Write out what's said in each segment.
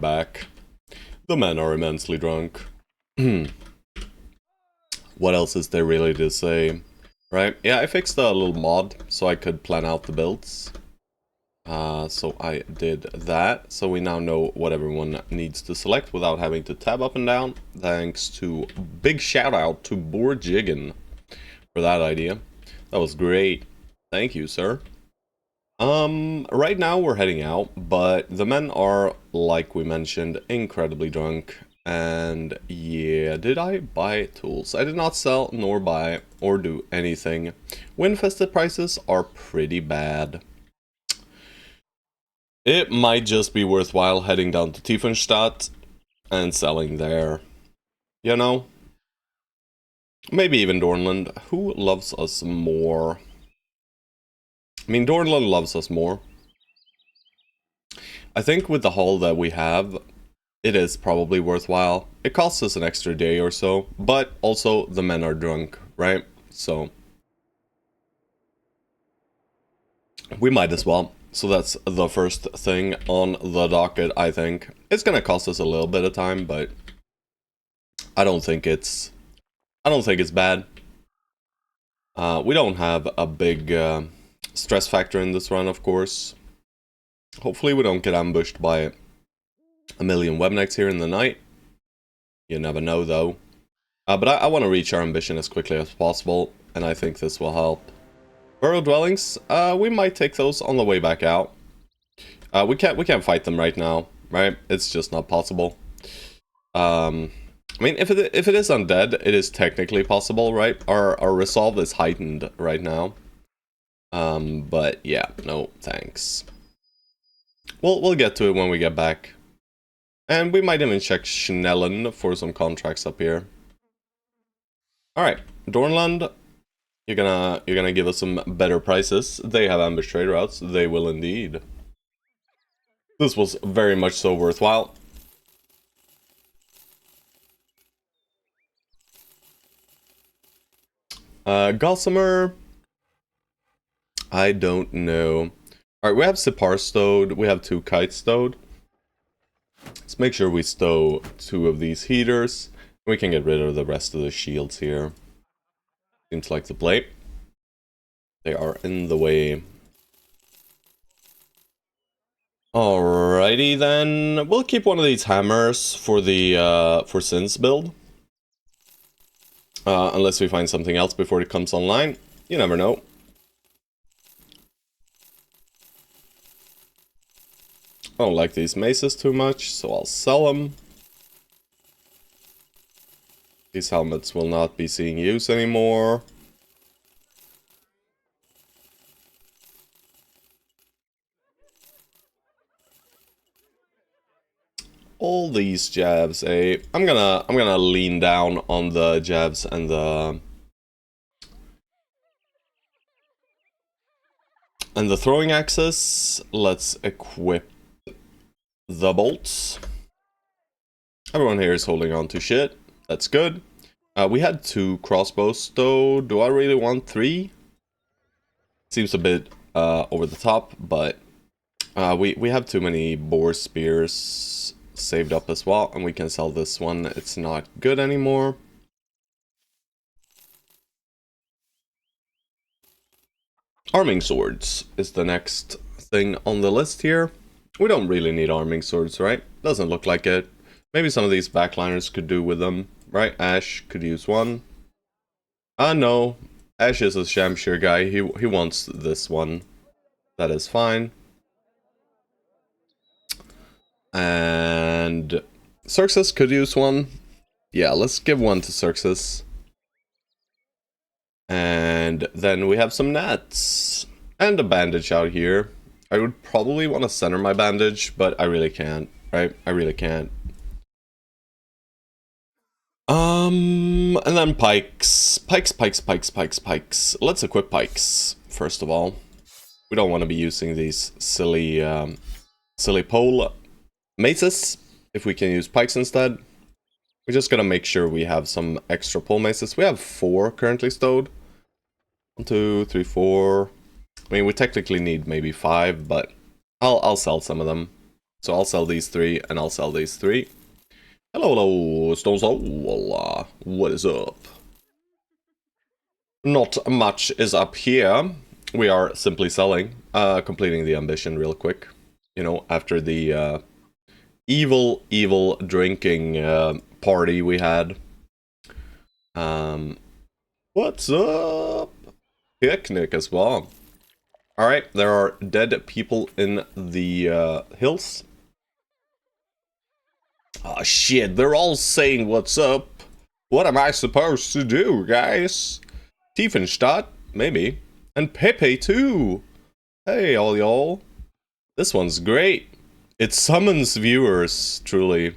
back. The men are immensely drunk. What else is there really to say? Right, yeah, I fixed a little mod so I could plan out the builds. So I did that, so we now know what everyone needs to select without having to tab up and down. Thanks to big shout out to Borjiggin for that idea. That was great. Thank you, sir. Right now we're heading out, but the men are, like we mentioned, incredibly drunk. And yeah, did I buy tools? I did not sell, nor buy, or do anything. Windfested prices are pretty bad. It might just be worthwhile heading down to Tiefenstadt and selling there. You know? Maybe even Dornland. Who loves us more? I mean, Dornland loves us more. I think with the haul that we have, it is probably worthwhile. It costs us an extra day or so, but also the men are drunk, right? So we might as well. So that's the first thing on the docket, I think. It's gonna cost us a little bit of time, but I don't think it's bad. We don't have a big stress factor in this run, of course. Hopefully we don't get ambushed by a million webnecks here in the night. You never know, though. But I want to reach our ambition as quickly as possible, and I think this will help. Burrow dwellings, we might take those on the way back out. We can't fight them right now, right? It's just not possible. I mean, if it is undead, it is technically possible, right? Our resolve is heightened right now. But yeah, no thanks. We'll get to it when we get back. And we might even check Schnellen for some contracts up here. Alright, Dornland, you're gonna give us some better prices. They have ambush trade routes, they will indeed. This was very much so worthwhile. Gossamer, I don't know. Alright, we have Sipar stowed, we have 2 kites stowed. Let's make sure we stow 2 of these heaters. We can get rid of the rest of the shields here. Seems like the play. They are in the way. Alrighty then. We'll keep one of these hammers for the for Sin's build. Unless we find something else before it comes online. You never know. I don't like these maces too much, so I'll sell them. These helmets will not be seeing use anymore. All these jabs, I'm gonna lean down on the jabs and the throwing axes. Let's equip the bolts. Everyone here is holding on to shit. That's good. We had 2 crossbows though. Do I really want 3? Seems a bit over the top, but we have too many boar spears saved up as well, and we can sell this one. It's not good anymore. Arming swords is the next thing on the list here. We don't really need arming swords, right? Doesn't look like it. Maybe some of these backliners could do with them, right? Ash could use one. No. Ash is a Shamshir guy. He wants this one. That is fine. And Xerxes could use one. Yeah, let's give one to Xerxes. And then we have some nets. And a bandage out here. I would probably want to center my bandage, but I really can't, right? I really can't. And then pikes. Pikes. Let's equip pikes, first of all. We don't want to be using these silly pole maces. If we can use pikes instead. We're just gonna make sure we have some extra pole maces. We have 4 currently stowed. 1, 2, 3, 4. I mean, we technically need maybe 5, but I'll sell some of them. So I'll sell these 3, and I'll sell these 3. Hello, hello, Stone Soul. What is up? Not much is up here. We are simply selling. Completing the ambition real quick. You know, after the evil drinking party we had. What's up? Picnic as well. Alright, there are dead people in the hills. Oh shit, they're all saying what's up. What am I supposed to do, guys? Tiefenstadt? Maybe. And Pepe too! Hey, all y'all. This one's great. It summons viewers. Truly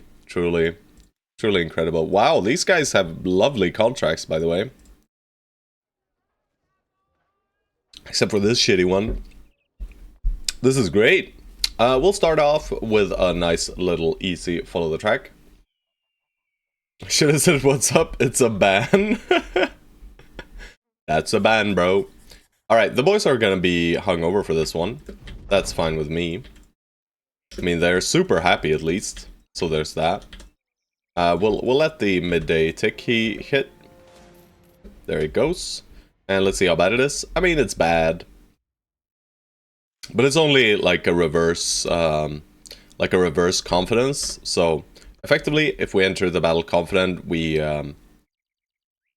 incredible. Wow, these guys have lovely contracts, by the way. Except for this shitty one. This is great. We'll start off with a nice little easy follow the track. Should have said what's up, it's a ban. That's a ban, bro. Alright, the boys are gonna be hungover for this one. That's fine with me. I mean, they're super happy at least. So there's that. We'll let the midday tick hit. There it goes. And let's see how bad it is. I mean, it's bad. But it's only like a reverse confidence. So effectively, if we enter the battle confident, we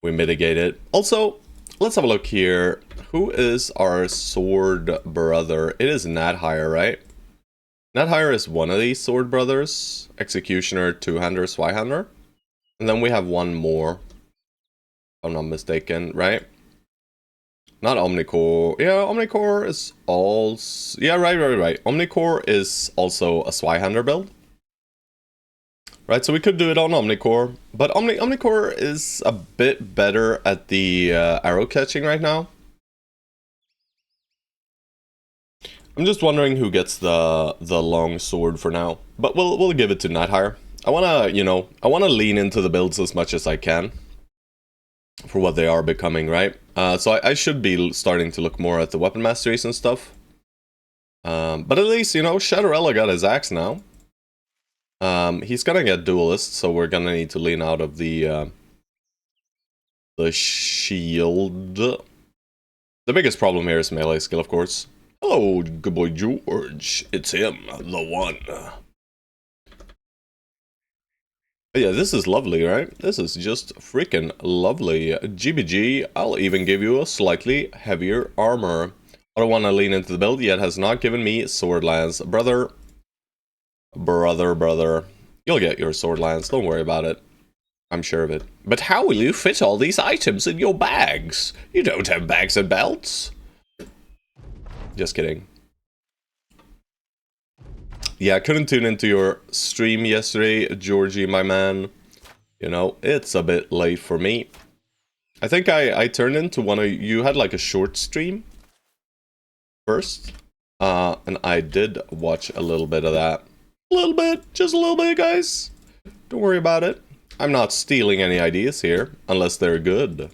mitigate it. Also, let's have a look here. Who is our sword brother? It is Nadhire, right? Nadhire is one of these sword brothers. Executioner, two-hander, Zweihander. And then we have one more. If I'm not mistaken, right? Not Omnicore. Yeah, Omnicore is also... Yeah, right. Omnicore is also a Zweihander build. Right, so we could do it on Omnicore. But Omnicore is a bit better at the arrow catching right now. I'm just wondering who gets the long sword for now. But we'll give it to Nadhire. I wanna, you know, I wanna lean into the builds as much as I can. For what they are becoming, right? So I should be starting to look more at the weapon masteries and stuff. But at least, you know, Shadowrella got his axe now. He's gonna get duelist, so we're gonna need to lean out of the shield. The biggest problem here is melee skill, of course. Hello, good boy George. It's him, the one. But yeah, this is lovely, right? This is just freaking lovely. GBG, I'll even give you a slightly heavier armor. I don't want to lean into the build yet, has not given me sword lance. Brother. You'll get your sword lance, don't worry about it. I'm sure of it. But how will you fit all these items in your bags? You don't have bags and belts. Just kidding. Yeah, I couldn't tune into your stream yesterday, Georgie, my man. You know, it's a bit late for me. I think I turned into one of... You had like a short stream first. And I did watch a little bit of that. A little bit, just a little bit, guys. Don't worry about it. I'm not stealing any ideas here, unless they're good.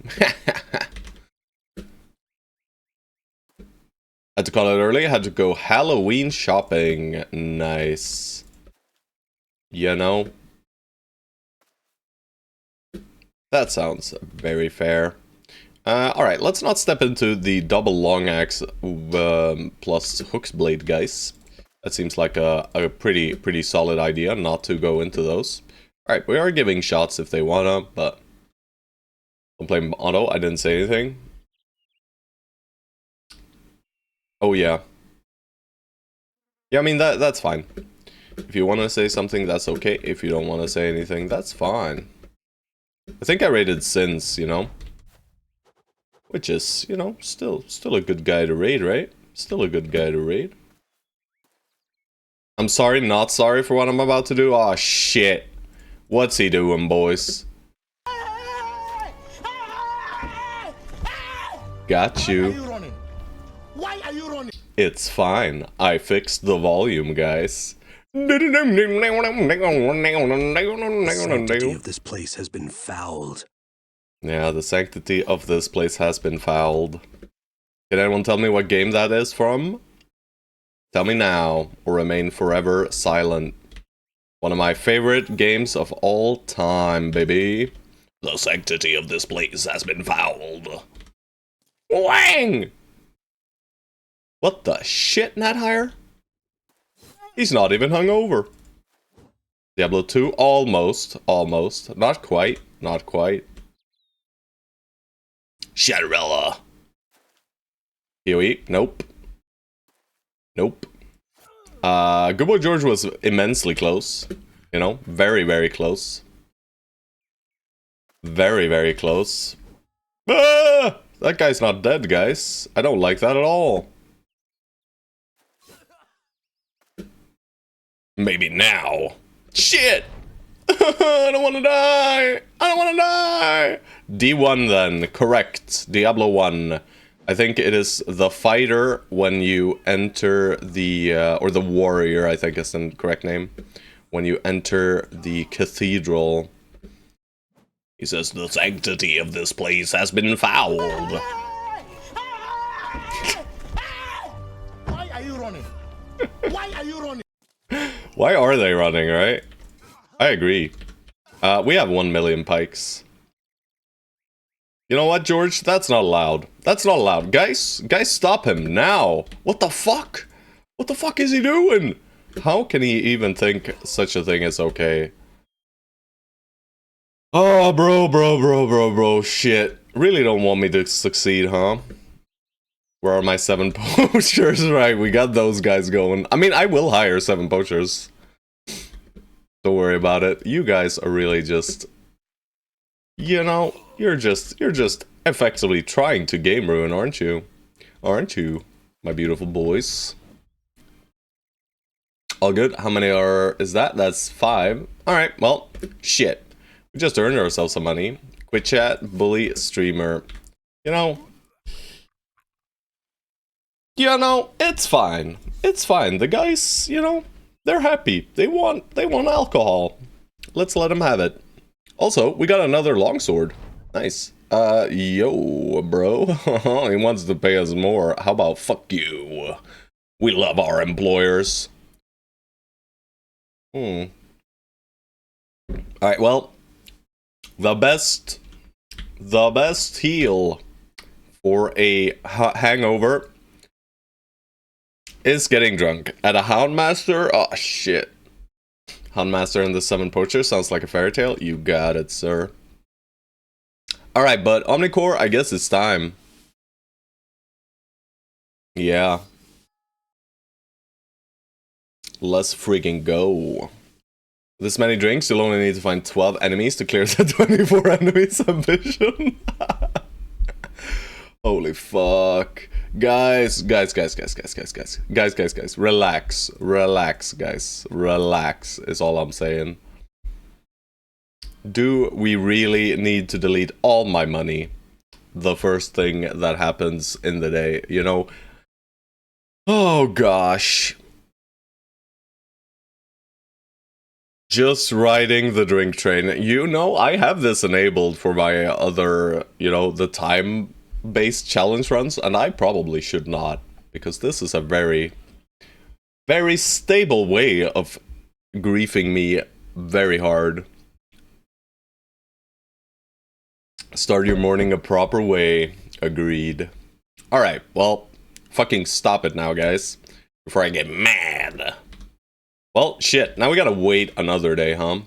Had to call it early, had to go Halloween shopping. Nice. You know? That sounds very fair. Alright, let's not step into the double long axe plus hooks blade, guys. That seems like a pretty solid idea not to go into those. Alright, we are giving shots if they wanna, but... Don't play auto, I didn't say anything. Oh yeah. Yeah, I mean, that's fine. If you want to say something, that's okay. If you don't want to say anything, that's fine. I think I rated Sins, you know? Which is, you know, still a good guy to raid, right? Still a good guy to raid. I'm sorry, not sorry for what I'm about to do. Aw, shit. What's he doing, boys? Got you. Why are you running? It's fine. I fixed the volume, guys. The sanctity of this place has been fouled. Yeah, the sanctity of this place has been fouled. Can anyone tell me what game that is from? Tell me now, or remain forever silent. One of my favorite games of all time, baby. The sanctity of this place has been fouled. Wang! What the shit, Nat Hire? He's not even hungover. Diablo 2, almost. Not quite. Shadowrella. PoE, nope. Good Boy George was immensely close. You know, very, very close. Very, very close. Ah! That guy's not dead, guys. I don't like that at all. Maybe now. Shit! I don't want to die! D1 then, correct. Diablo 1. I think it is the fighter when you enter the, or the warrior, I think is the correct name. When you enter the cathedral. He says, the sanctity of this place has been fouled. Why are you running? Why are you running? Why are they running, right? I agree. We have 1 million pikes. You know what, George? That's not allowed. That's not allowed. Guys, stop him now. What the fuck? What the fuck is he doing? How can he even think such a thing is okay? Oh, bro. Shit. Really don't want me to succeed, huh? Where are my 7 poachers? Right, we got those guys going. I mean, I will hire 7 poachers. Don't worry about it. You guys are really just... You know, you're just effectively trying to game ruin, aren't you? Aren't you, my beautiful boys? All good. How many is that? That's 5. Alright, well, shit. We just earned ourselves some money. Quit chat, bully, streamer. You know, it's fine. It's fine. The guys, you know, they're happy. They want alcohol. Let's let them have it. Also, we got another longsword. Nice. Yo, bro. He wants to pay us more. How about fuck you? We love our employers. Alright, well, the best heal for a hangover is getting drunk. At a Houndmaster? Oh, shit. Houndmaster and the 7 Poachers sounds like a fairy tale. You got it, sir. Alright, but Omnicore, I guess it's time. Yeah. Let's freaking go. This many drinks, you'll only need to find 12 enemies to clear the 24 enemies ambition. Holy fuck. Guys, relax, guys, relax is all I'm saying. Do we really need to delete all my money the first thing that happens in the day, you know? Oh gosh. Just riding the drink train. You know, I have this enabled for my other, you know, the time-based challenge runs, and I probably should not, because this is a very, very stable way of griefing me very hard. Start your morning a proper way. Agreed. Alright, well, fucking stop it now, guys, before I get mad. Well, shit, now we gotta wait another day, huh?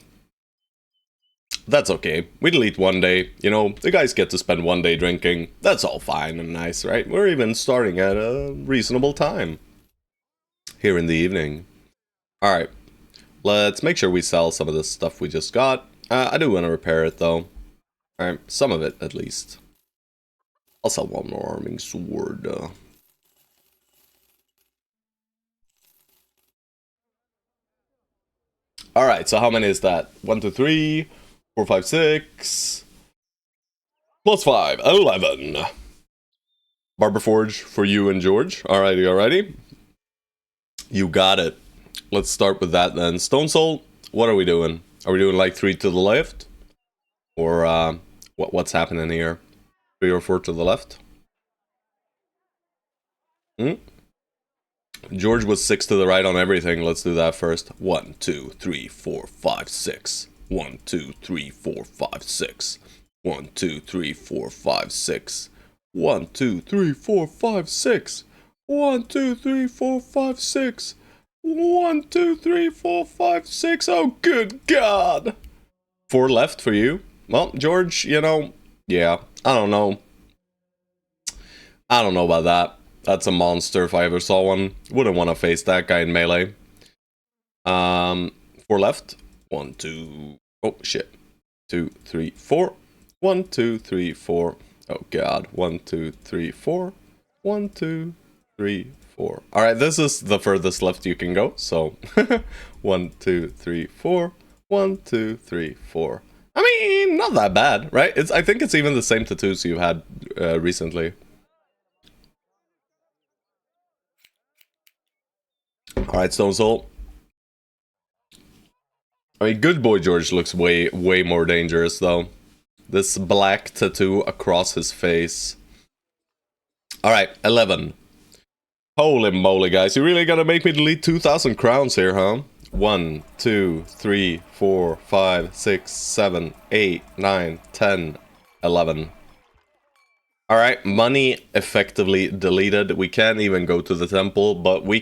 That's okay. We delete one day. You know, the guys get to spend one day drinking. That's all fine and nice, right? We're even starting at a reasonable time here in the evening. Alright, let's make sure we sell some of the stuff we just got. I do want to repair it, though. Alright, some of it, at least. I'll sell one more arming sword. Alright, so how many is that? 1, 2, 3, 4, 5, 6. Plus 5, 11. Barber Forge for you and George. Alrighty. You got it. Let's start with that then. Stone Soul, what are we doing? Are we doing like 3 to the left? Or, what's happening here? 3 or 4 to the left? George was 6 to the right on everything. Let's do that first. 1, 2, 3, 4, 5, 6. 1, 2, 3, 4, 5, 6. 1, 2, 3, 4, 5, 6. 1, 2, 3, 4, 5, 6. 1, 2, 3, 4, 5, 6. 1, 2, 3, 4, 5, 6. Oh, good God. 4 left for you. Well, George, you know, yeah, I don't know. I don't know about that. That's a monster if I ever saw one. Wouldn't want to face that guy in melee. 4 left. 1, 2. Oh, shit. 2, 3, 4. 1, 2, 3, 4. Oh, God. 1, 2, 3, 4. 1, 2, 3, 4. Alright, this is the furthest left you can go. So, 1, 2, 3, 4. 1, 2, 3, 4. I mean, not that bad, right? I think it's even the same tattoos you had recently. Alright, Stone Soul. I mean, Good Boy George looks way more dangerous, though. This black tattoo across his face. Alright, 11. Holy moly, guys. You really gotta make me delete 2,000 crowns here, huh? 1, 2, 3, 4, 5, 6, 7, 8, 9, 10, 11. Alright, money effectively deleted. We can't even go to the temple, but you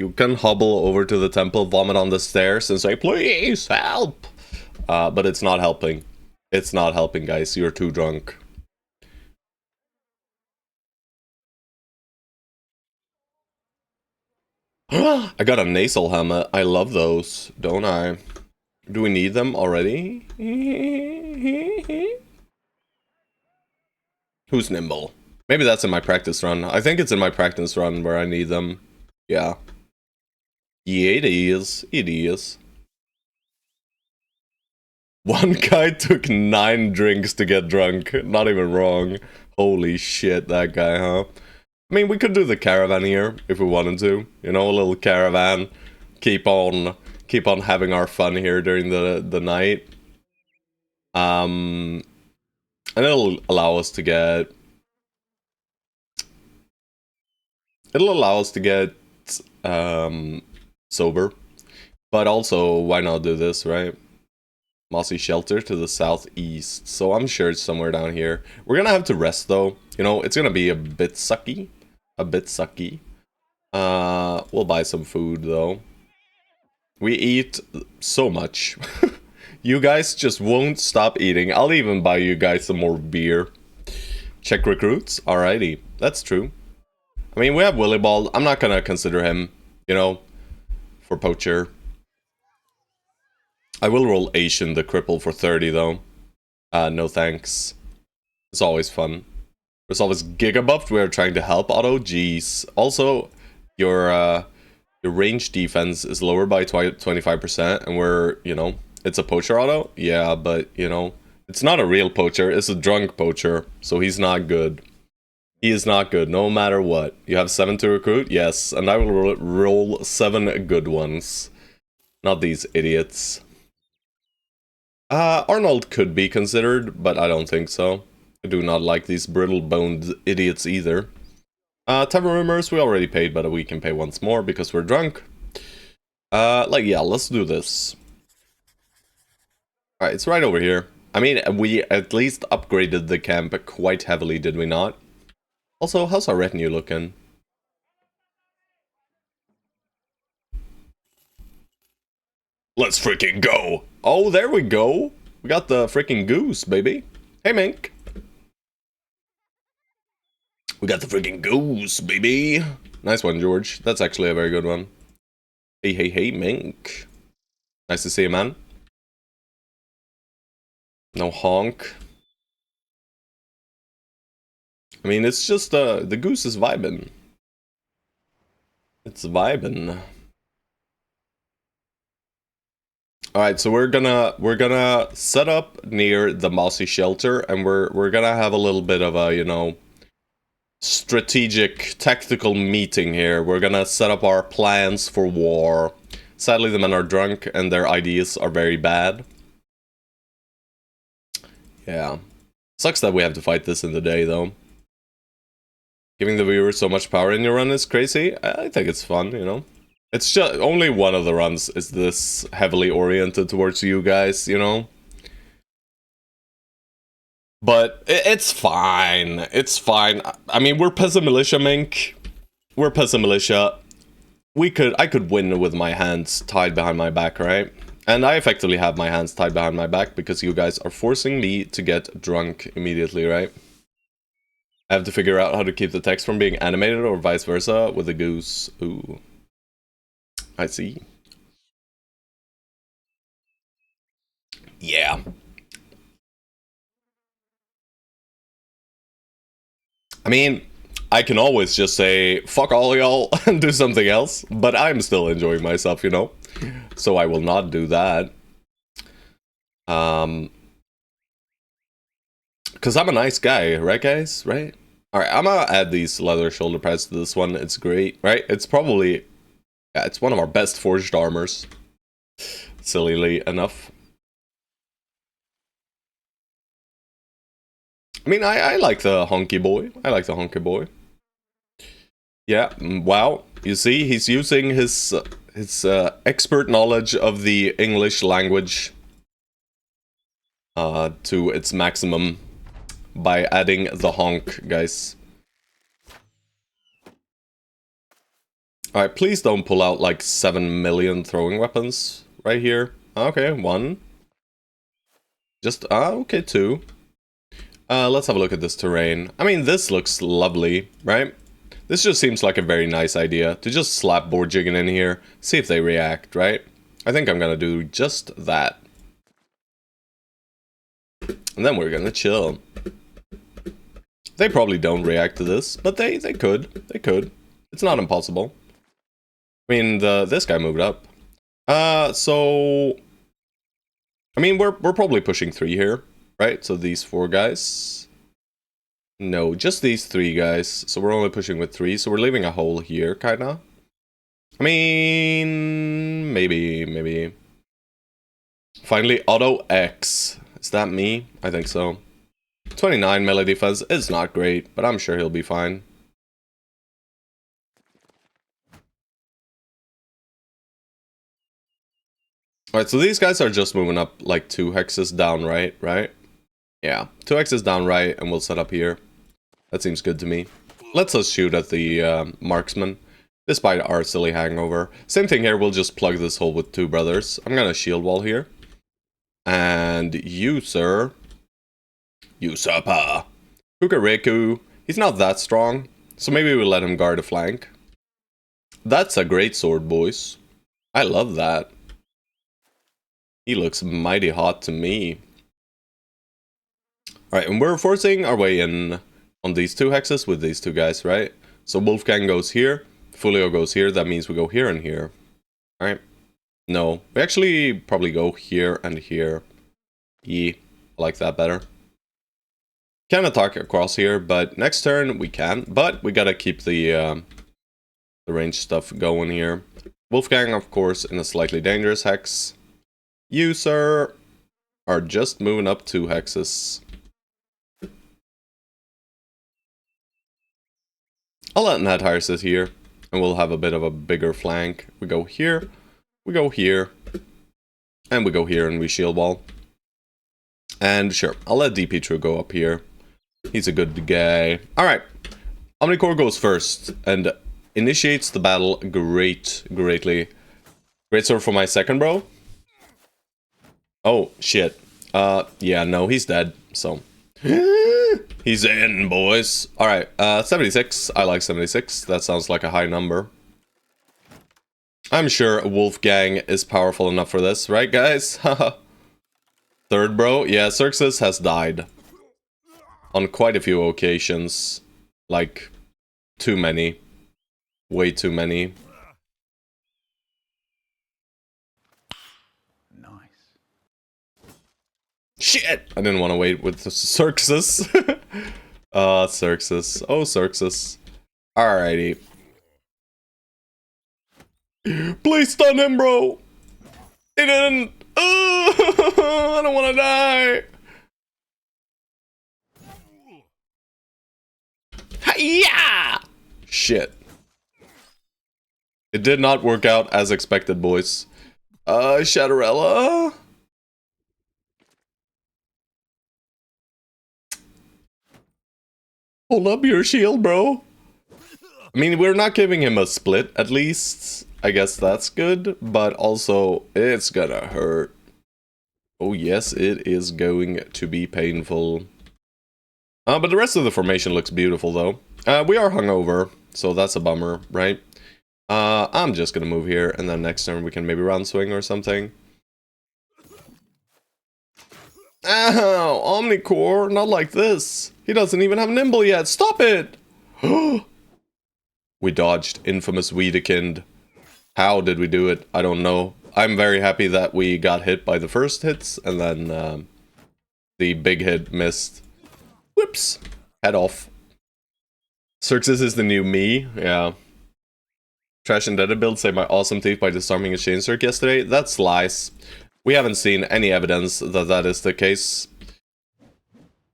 can hobble over to the temple, vomit on the stairs, and say, please, help! But it's not helping. It's not helping, guys. You're too drunk. I got a nasal helmet. I love those, don't I? Do we need them already? Who's nimble? Maybe that's in my practice run. I think it's in my practice run where I need them. Yeah. Yeah, it is. It is. One guy took 9 drinks to get drunk. Not even wrong. Holy shit, that guy, huh? I mean, we could do the caravan here if we wanted to. You know, a little caravan. Keep on having our fun here during the night. And it'll allow us to get... sober. But also, why not do this, right? Mossy Shelter to the southeast. So I'm sure it's somewhere down here. We're gonna have to rest, though. You know, it's gonna be a bit sucky. We'll buy some food, though. We eat so much. You guys just won't stop eating. I'll even buy you guys some more beer. Check recruits? Alrighty. That's true. I mean, we have Willy Ball. I'm not gonna consider him, you know, for poacher. I will roll Asian the cripple for 30, though. No thanks. It's always fun. There's always Giga buffed. We're trying to help Otto. Jeez. Also, your range defense is lower by 25%, and we're, you know, it's a poacher auto? Yeah, but, you know, it's not a real poacher, it's a drunk poacher, so he's not good. He is not good, no matter what. You have 7 to recruit? Yes, and I will roll 7 good ones. Not these idiots. Arnold could be considered, but I don't think so. I do not like these brittle-boned idiots either. Tavern Rumors, we already paid, but we can pay once more because we're drunk. Yeah, let's do this. Alright, it's right over here. I mean, we at least upgraded the camp quite heavily, did we not? Also, how's our retinue looking? Let's freaking go! Oh, there we go! We got the freaking goose, baby. Hey, Mink. We got the freaking goose, baby. Nice one, George. That's actually a very good one. Hey, Mink. Nice to see you, man. No honk. I mean, it's just, the goose is vibing. It's vibing. Alright, so we're gonna set up near the Mossy Shelter, and we're gonna have a little bit of a, you know, strategic, tactical meeting here. We're gonna set up our plans for war. Sadly, the men are drunk, and their ideas are very bad. Yeah. Sucks that we have to fight this in the day, though. Giving the viewers so much power in your run is crazy. I think it's fun, you know? It's just only one of the runs is this heavily oriented towards you guys, you know? But it's fine. It's fine. I mean, we're Peasant Militia, Mink. We're Peasant Militia. I could win with my hands tied behind my back, right? And I effectively have my hands tied behind my back because you guys are forcing me to get drunk immediately, right? I have to figure out how to keep the text from being animated or vice versa with the goose. Ooh. I see. Yeah. I mean, I can always just say, fuck all y'all, and do something else, but I'm still enjoying myself, you know? So I will not do that. Because I'm a nice guy, right guys? Right? Alright, I'm gonna add these leather shoulder pads to this one. It's great, right? It's probably... yeah, it's one of our best forged armors. Sillily enough. I mean, I like the honky boy. I like the honky boy. Yeah, wow. You see, he's using his expert knowledge of the English language to its maximum by adding the honk, guys. Alright, please don't pull out like 7 million throwing weapons right here. Okay, 1. Just, okay, 2. Let's have a look at this terrain. I mean, this looks lovely, right? This just seems like a very nice idea, to just slap board jigging in here, see if they react, right? I think I'm gonna do just that. And then we're gonna chill. They probably don't react to this, but they could. They could. It's not impossible. I mean, this guy moved up. So... I mean, we're probably pushing 3 here, right? So these 4 guys... no, just these 3 guys. So we're only pushing with 3, so we're leaving a hole here, kinda. I mean... maybe. Finally, Auto X. Is that me? I think so. 29 melee defense is not great, but I'm sure he'll be fine. Alright, so these guys are just moving up like 2 hexes down right? Yeah, 2 hexes down right, and we'll set up here. That seems good to me. Let's just shoot at the marksman, despite our silly hangover. Same thing here, we'll just plug this hole with 2 brothers. I'm gonna shield wall here. And you, sir. Usurper. Kukariku. He's not that strong, so maybe we'll let him guard a flank. That's a great sword, boys. I love that. He looks mighty hot to me. Alright, and we're forcing our way in on these 2 hexes with these 2 guys, right? So Wolfgang goes here, Fulio goes here, that means we go here and here. Alright. No, we actually probably go here and here. I like that better. Can attack across here, but next turn we can. But we gotta keep the range stuff going here. Wolfgang, of course, in a slightly dangerous hex. You, sir, are just moving up 2 hexes. I'll let Nat Hire sit here, and we'll have a bit of a bigger flank. We go here, we go here, and we go here and we shield wall. And sure, I'll let DP True go up here. He's a good guy. Alright, Omnicore goes first, and initiates the battle greatly. Great sword for my second bro. Oh, shit. Yeah, no, he's dead, so... he's in, boys. Alright, 76. I like 76. That sounds like a high number. I'm sure Wolfgang is powerful enough for this, right, guys? Third bro? Yeah, Xerxes has died. On quite a few occasions. Like, too many. Way too many. Shit! I didn't want to wait with Xerxes. Xerxes. Oh, Xerxes. Alrighty. Please stun him, bro! He didn't! I don't want to die! Hi-ya! shit. It did not work out as expected, boys. Shadowrella? Hold up your shield, bro. I mean, we're not giving him a split, at least. I guess that's good, but also, it's gonna hurt. Oh yes, it is going to be painful. But the rest of the formation looks beautiful, though. We are hungover, so that's a bummer, right? I'm just gonna move here, and then next turn we can maybe round swing or something. Ow! Omnicore, not like this. He doesn't even have Nimble yet. Stop it! We dodged infamous Weedekind. How did we do it? I don't know. I'm very happy that we got hit by the first hits, and then the big hit missed. Whoops! Head off. Xerxes is the new me, yeah. Trash and Dead build say my awesome thief by disarming a chain circ yesterday. That's lies. We haven't seen any evidence that that is the case.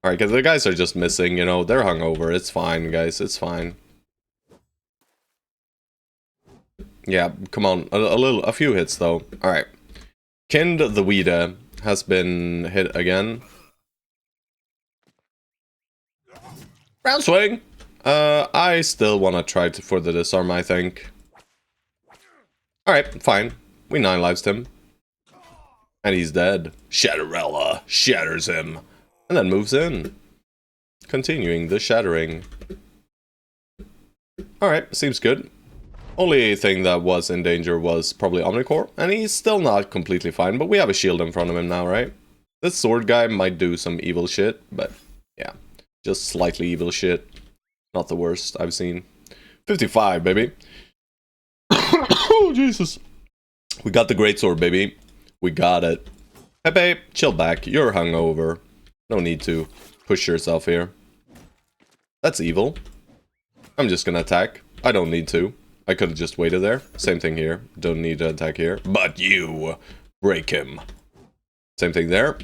Alright, because the guys are just missing, you know, they're hungover. It's fine, guys, it's fine. Yeah, come on, a few hits though. Alright. Kind the Weeda has been hit again. Round swing! I still want to try for the disarm, I think. Alright, fine. We 9-lived him. And he's dead. Shadowrella shatters him. And then moves in. Continuing the shattering. Alright, seems good. Only thing that was in danger was probably Omnicore. And he's still not completely fine, but we have a shield in front of him now, right? This sword guy might do some evil shit, but yeah. Just slightly evil shit. Not the worst I've seen. 55, baby. Oh, Jesus. We got the greatsword, baby. We got it. Pepe, chill back. You're hungover. No need to push yourself here. That's evil. I'm just gonna attack. I don't need to. I could have just waited there. Same thing here. Don't need to attack here. But you break him. Same thing there.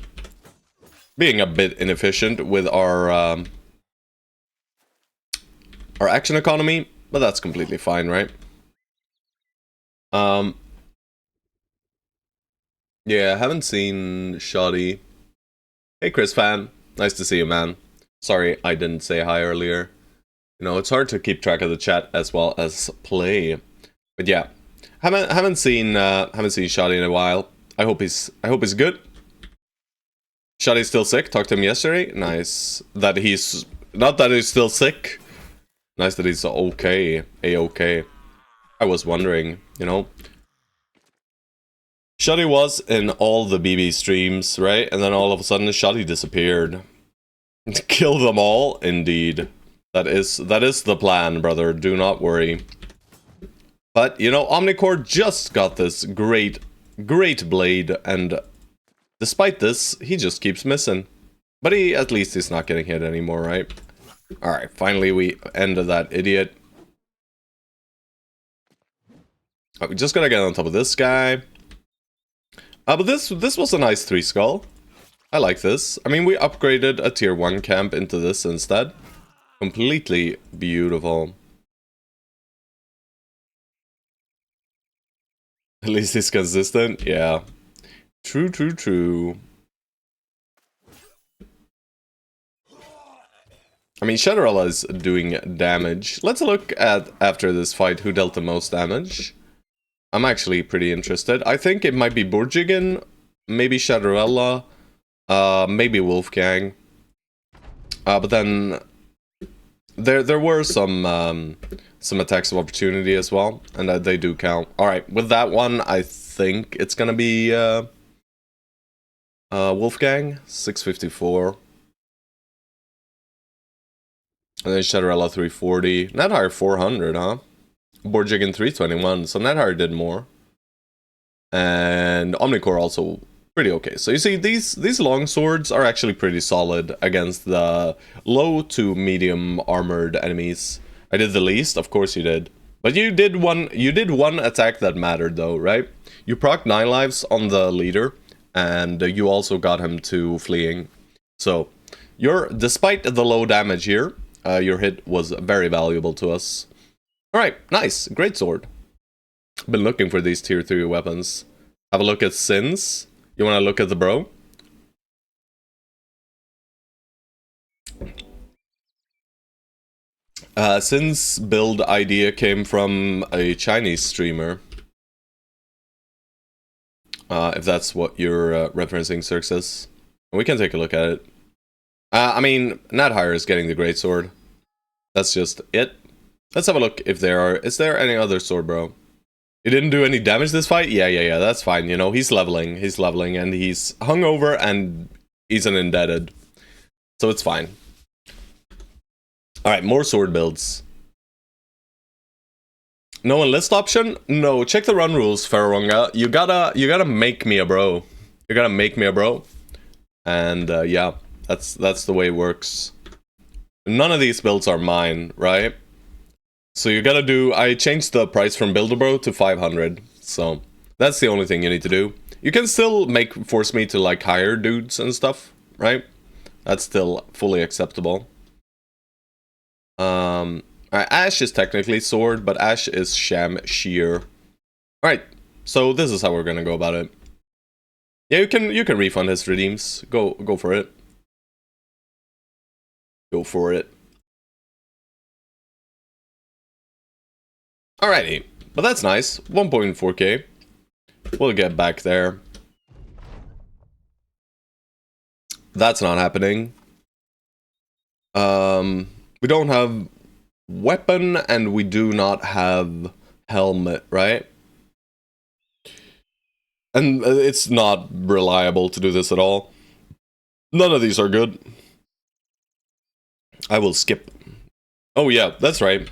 Being a bit inefficient with our action economy, but that's completely fine, right? Yeah, I haven't seen Shoddy. Hey, Chris fan. Nice to see you, man. Sorry I didn't say hi earlier. You know, it's hard to keep track of the chat as well as play. But yeah, haven't seen Shoddy in a while. I hope he's good. Shoddy's still sick. Talked to him yesterday. Nice that he's not that he's still sick. Nice that he's okay. A-okay. I was wondering, you know. Shoddy was in all the BB streams, right? And then all of a sudden, Shoddy disappeared. Kill them all? Indeed. That is the plan, brother. Do not worry. But, you know, Omnicore just got this great blade, and despite this, he just keeps missing. But at least he's not getting hit anymore, right? Alright, finally we ended that idiot. We just gotta get on top of this guy. But this was a nice 3 skull. I like this. I mean, we upgraded a tier 1 camp into this instead. Completely beautiful. At least he's consistent. Yeah. True, true, true. I mean, Shadowrella is doing damage. Let's look at, after this fight, who dealt the most damage. I'm actually pretty interested. I think it might be Borjigan, maybe Shadowrella, maybe Wolfgang. But then there were some attacks of opportunity as well, and they do count. All right, with that one, I think it's gonna be Wolfgang 654, and then Shadowrella 340. Nethar 400, huh? Borjigan 321, so Nethar did more. And Omnicore also pretty okay. So you see, these long swords are actually pretty solid against the low to medium armored enemies. I did the least, of course you did. But you did one attack that mattered though, right? You procced 9 lives on the leader, and you also got him to fleeing. So despite the low damage here, your hit was very valuable to us. Alright, nice. Great sword. Been looking for these tier 3 weapons. Have a look at Sins. You wanna look at the bro? Sin's build idea came from a Chinese streamer. If that's what you're referencing, Xerxes. We can take a look at it. I mean, Nadhire is getting the great sword. That's just it. Let's have a look if there are... Is there any other sword, bro? He didn't do any damage this fight? Yeah, that's fine. You know, he's leveling, and he's hungover, and he's an indebted. So it's fine. Alright, more sword builds. No enlist option? No, check the run rules, Farronga. You gotta make me a bro. You gotta make me a bro. And yeah, that's the way it works. None of these builds are mine, right? So you gotta do... I changed the price from Build-A-Bro to 500. So that's the only thing you need to do. You can still force me to like hire dudes and stuff, right? That's still fully acceptable. Ash is technically sword, but Ash is sham shear. Alright, so this is how we're gonna go about it. Yeah, you can refund his redeems. Go for it. Go for it. Alrighty, but that's nice. 1.4k. We'll get back there. That's not happening. We don't have weapon, and we do not have helmet, right? And it's not reliable to do this at all. None of these are good. I will skip. Oh yeah, that's right.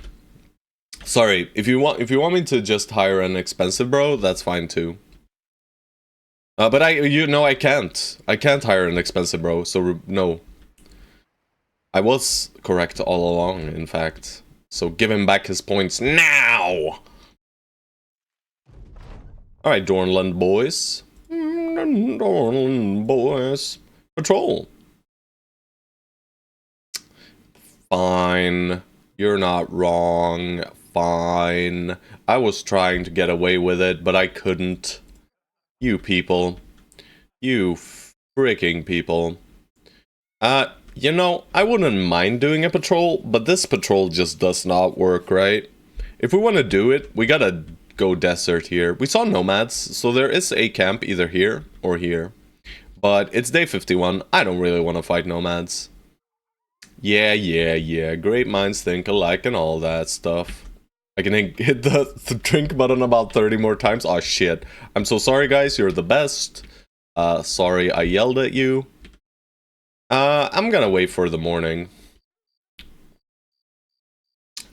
Sorry, if you want me to just hire an expensive bro, that's fine too. But I can't. I can't hire an expensive bro, so no. I was correct all along, in fact. So give him back his points now! Alright, Dornland boys. Dornland boys. Patrol. Fine. You're not wrong. Fine. I was trying to get away with it, but I couldn't. You people. You freaking people. You know, I wouldn't mind doing a patrol, but this patrol just does not work, right? If we want to do it, we gotta go desert here. We saw nomads, so there is a camp either here or here. But it's day 51. I don't really want to fight nomads. Yeah. Great minds think alike and all that stuff. I can hit the drink button about 30 more times. Oh shit. I'm so sorry, guys. You're the best. Sorry I yelled at you. I'm gonna wait for the morning.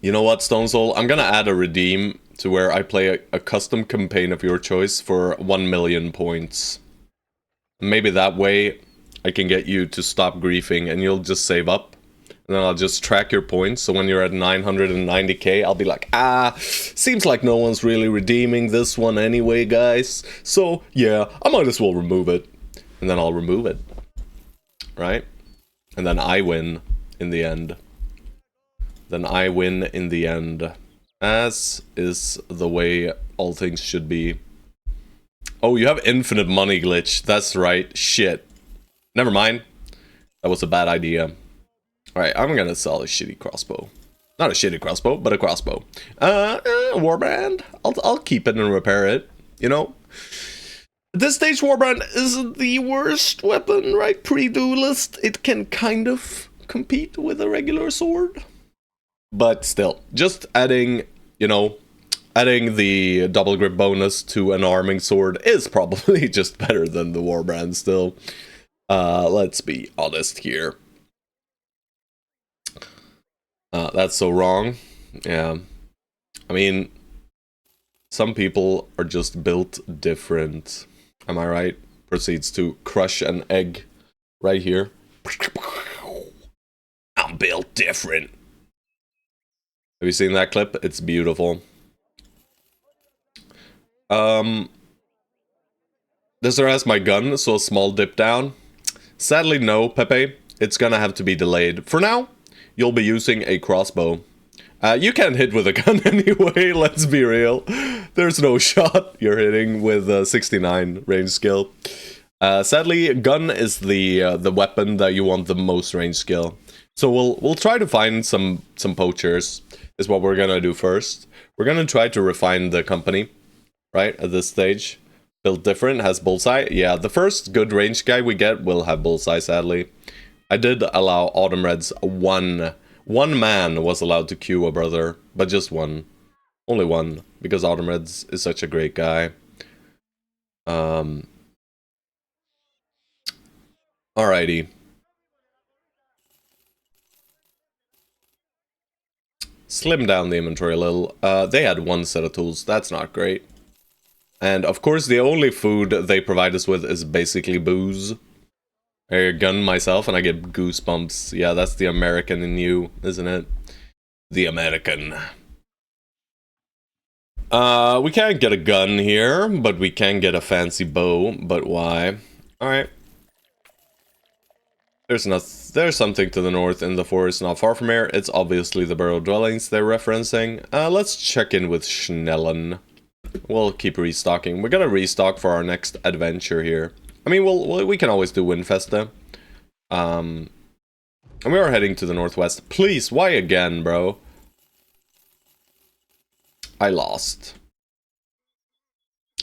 You know what, Stone Soul? I'm gonna add a redeem to where I play a custom campaign of your choice for 1 million points. Maybe that way I can get you to stop griefing and you'll just save up. And then I'll just track your points, so when you're at 990k, I'll be like, seems like no one's really redeeming this one anyway, guys. So, yeah, I might as well remove it. And then I'll remove it. Right? And then I win in the end. Then I win in the end. As is the way all things should be. Oh, you have infinite money glitch. That's right. Shit. Never mind. That was a bad idea. Alright, I'm gonna sell a shitty crossbow. Not a shitty crossbow, but a crossbow. Warband? I'll keep it and repair it. You know? At this stage, Warband isn't the worst weapon, right? Pre-duelist. It can kind of compete with a regular sword. But still, just adding, you know, adding the double grip bonus to an arming sword is probably just better than the Warband still. Let's be honest here. That's so wrong. Yeah. I mean, some people are just built different. Am I right? Proceeds to crush an egg right here. I'm built different. Have you seen that clip? It's beautiful. This has my gun, so a small dip down. Sadly, no, Pepe. It's gonna have to be delayed. For now, you'll be using a crossbow. You can't hit with a gun anyway, let's be real. There's no shot you're hitting with 69 range skill. Sadly, gun is the weapon that you want the most range skill. So we'll try to find some poachers, is what we're gonna do first. We're gonna try to refine the company, right, at this stage. Built different, has bullseye. Yeah, the first good range guy we get will have bullseye, sadly. I did allow Autumn Reds one man was allowed to queue a brother, but just one. Only one, because Autumn Reds is such a great guy. Alrighty. Slim down the inventory a little. They had one set of tools, that's not great. And of course the only food they provide us with is basically booze. I gun myself and I get goosebumps. Yeah, that's the American in you, isn't it? The American. We can't get a gun here, but we can get a fancy bow. But why? Alright. There's something to the north in the forest not far from here. It's obviously the burrow dwellings they're referencing. Let's check in with Schnellen. We'll keep restocking. We're gonna restock for our next adventure here. I mean, we can always do Windfesta. And we are heading to the northwest. Please, why again, bro? I lost.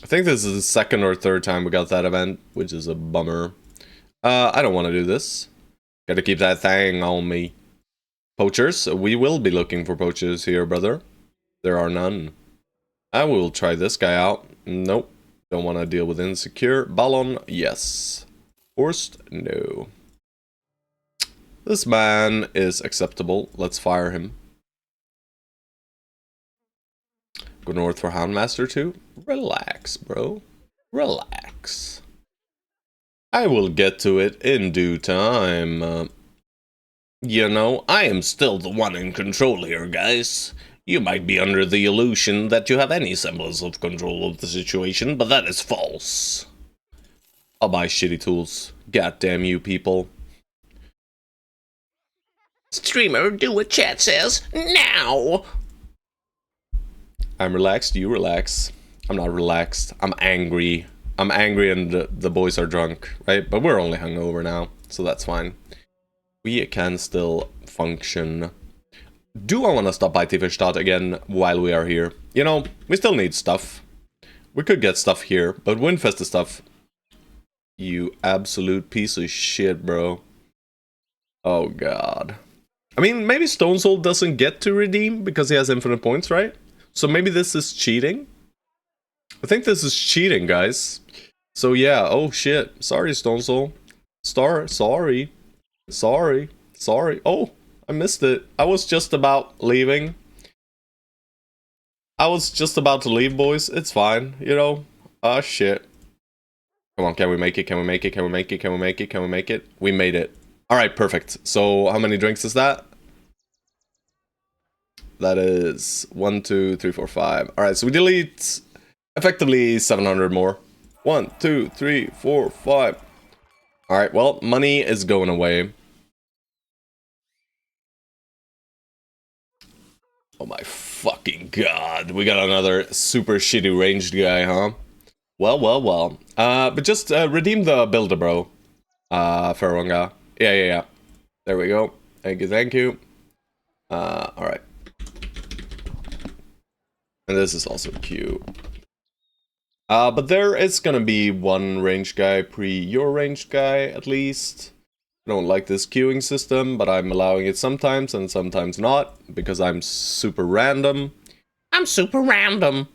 I think this is the second or third time we got that event, which is a bummer. I don't want to do this. Gotta keep that thing on me. Poachers? We will be looking for poachers here, brother. There are none. I will try this guy out. Nope. Don't want to deal with insecure. Ballon? Yes. Forced? No. This man is acceptable. Let's fire him. Go north for Houndmaster 2. Relax, bro. Relax. I will get to it in due time. You know, I am still the one in control here, guys. You might be under the illusion that you have any semblance of control of the situation, but that is false. I'll buy shitty tools. God damn you people. Streamer, do what chat says, now! I'm relaxed, you relax. I'm not relaxed, I'm angry. I'm angry and the boys are drunk, right? But we're only hungover now, so that's fine. We can still function. Do I want to stop by Tiefenstadt again while we are here? You know, we still need stuff. We could get stuff here, but Windfest stuff. You absolute piece of shit, bro. Oh god. I mean, maybe Stone Soul doesn't get to redeem because he has infinite points, right? So maybe this is cheating? I think this is cheating, guys. So yeah, oh shit. Sorry, Stone Soul. Sorry. Oh, I missed it. I was just about leaving. I was just about to leave, boys. It's fine, you know. Ah, shit. Come on, can we make it? Can we make it? Can we make it? Can we make it? Can we make it? We made it. Alright, perfect. So, how many drinks is that? That is 1, 2, 3, 4, 5. Alright, so we delete effectively 700 more. 1, 2, 3, 4, 5. Alright, well, money is going away. Oh my fucking god. We got another super shitty ranged guy, huh? Well. But just redeem the builder, bro. Ferronga. Yeah. There we go. Thank you. Alright. And this is also Q. But there is gonna be one ranged guy your ranged guy, at least. I don't like this queuing system, but I'm allowing it sometimes and sometimes not, because I'm super random. I'm super random.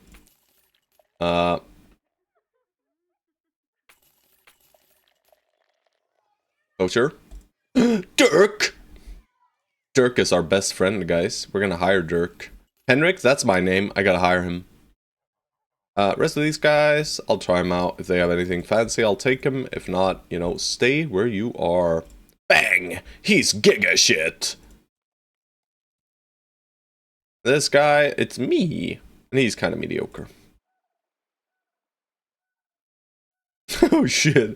Poacher. Dirk! Dirk is our best friend, guys. We're gonna hire Dirk. Henrik, that's my name. I gotta hire him. Rest of these guys, I'll try them out. If they have anything fancy, I'll take them. If not, you know, stay where you are. Bang! He's giga shit! This guy, it's me. And he's kind of mediocre. Oh shit.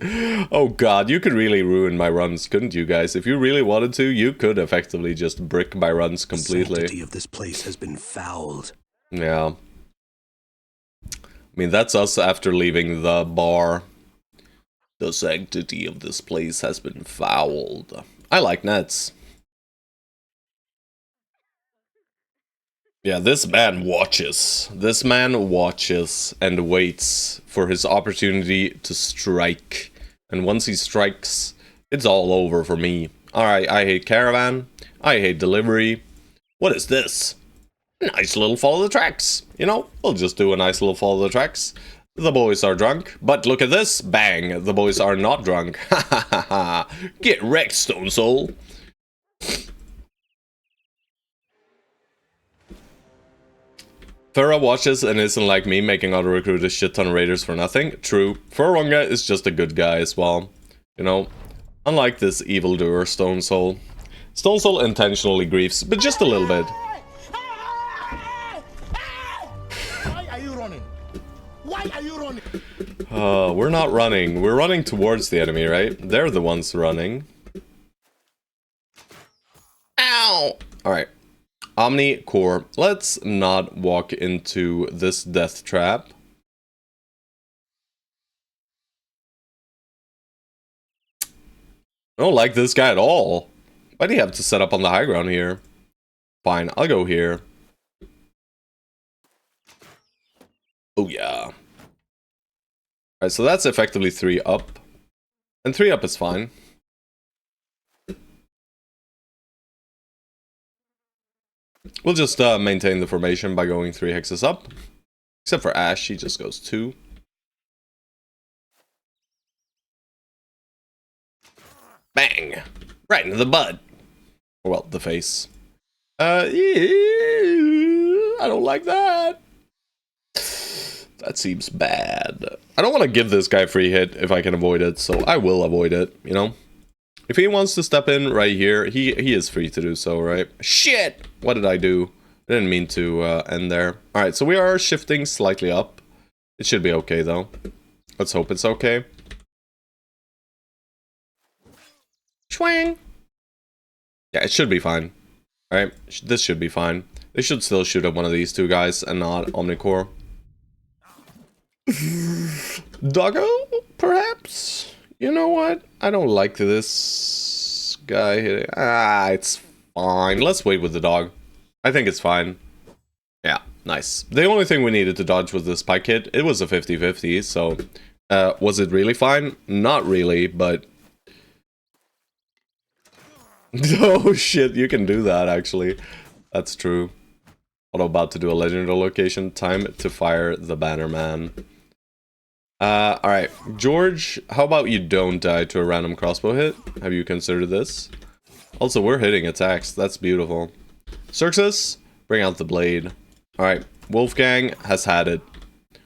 Oh god, you could really ruin my runs, couldn't you guys? If you really wanted to, you could effectively just brick my runs completely. The sanctity of this place has been fouled. Yeah. I mean, that's us after leaving the bar. The sanctity of this place has been fouled. I like nets. Yeah, this man watches. This man watches and waits for his opportunity to strike. And once he strikes, it's all over for me. Alright, I hate caravan. I hate delivery. What is this? Nice little follow the tracks. You know, we'll just do a nice little follow the tracks. The boys are drunk, but look at this. Bang, the boys are not drunk. Ha ha ha ha. Get wrecked, Stone Soul. Farah watches and isn't like me making auto recruit a shit ton of raiders for nothing. True. Furwanga is just a good guy as well. You know, unlike this evildoer Stone Soul. Stone Soul intentionally griefs, but just a little bit. Why are you running? Why are you running? We're not running. We're running towards the enemy, right? They're the ones running. Ow! Alright. Omni Core. Let's not walk into this death trap. I don't like this guy at all. Why do you have to set up on the high ground here? Fine, I'll go here. Oh yeah. Alright, so that's effectively 3 up. And 3 up is fine. We'll just maintain the formation by going 3 hexes up. Except for Ash, he just goes 2. Bang! Right into the butt. Well, the face. I don't like that. That seems bad. I don't want to give this guy free hit if I can avoid it, so I will avoid it, you know? If he wants to step in right here, he is free to do so, right? Shit! What did I do? I didn't mean to end there. Alright, so we are shifting slightly up. It should be okay, though. Let's hope it's okay. Schwang! Yeah, it should be fine. Alright, this should be fine. They should still shoot at one of these two guys and not Omnicore. Doggo, perhaps? You know what? I don't like this guy hitting. Ah, it's fine. Let's wait with the dog. I think it's fine. Yeah, nice. The only thing we needed to dodge was the spike hit. It was a 50-50, so... was it really fine? Not really, but... Oh shit, you can do that, actually. That's true. Auto about to do a legendary location. Time to fire the Bannerman. Alright. George, how about you don't die to a random crossbow hit? Have you considered this? Also, we're hitting attacks. That's beautiful. Xerxes, bring out the blade. Alright. Wolfgang has had it.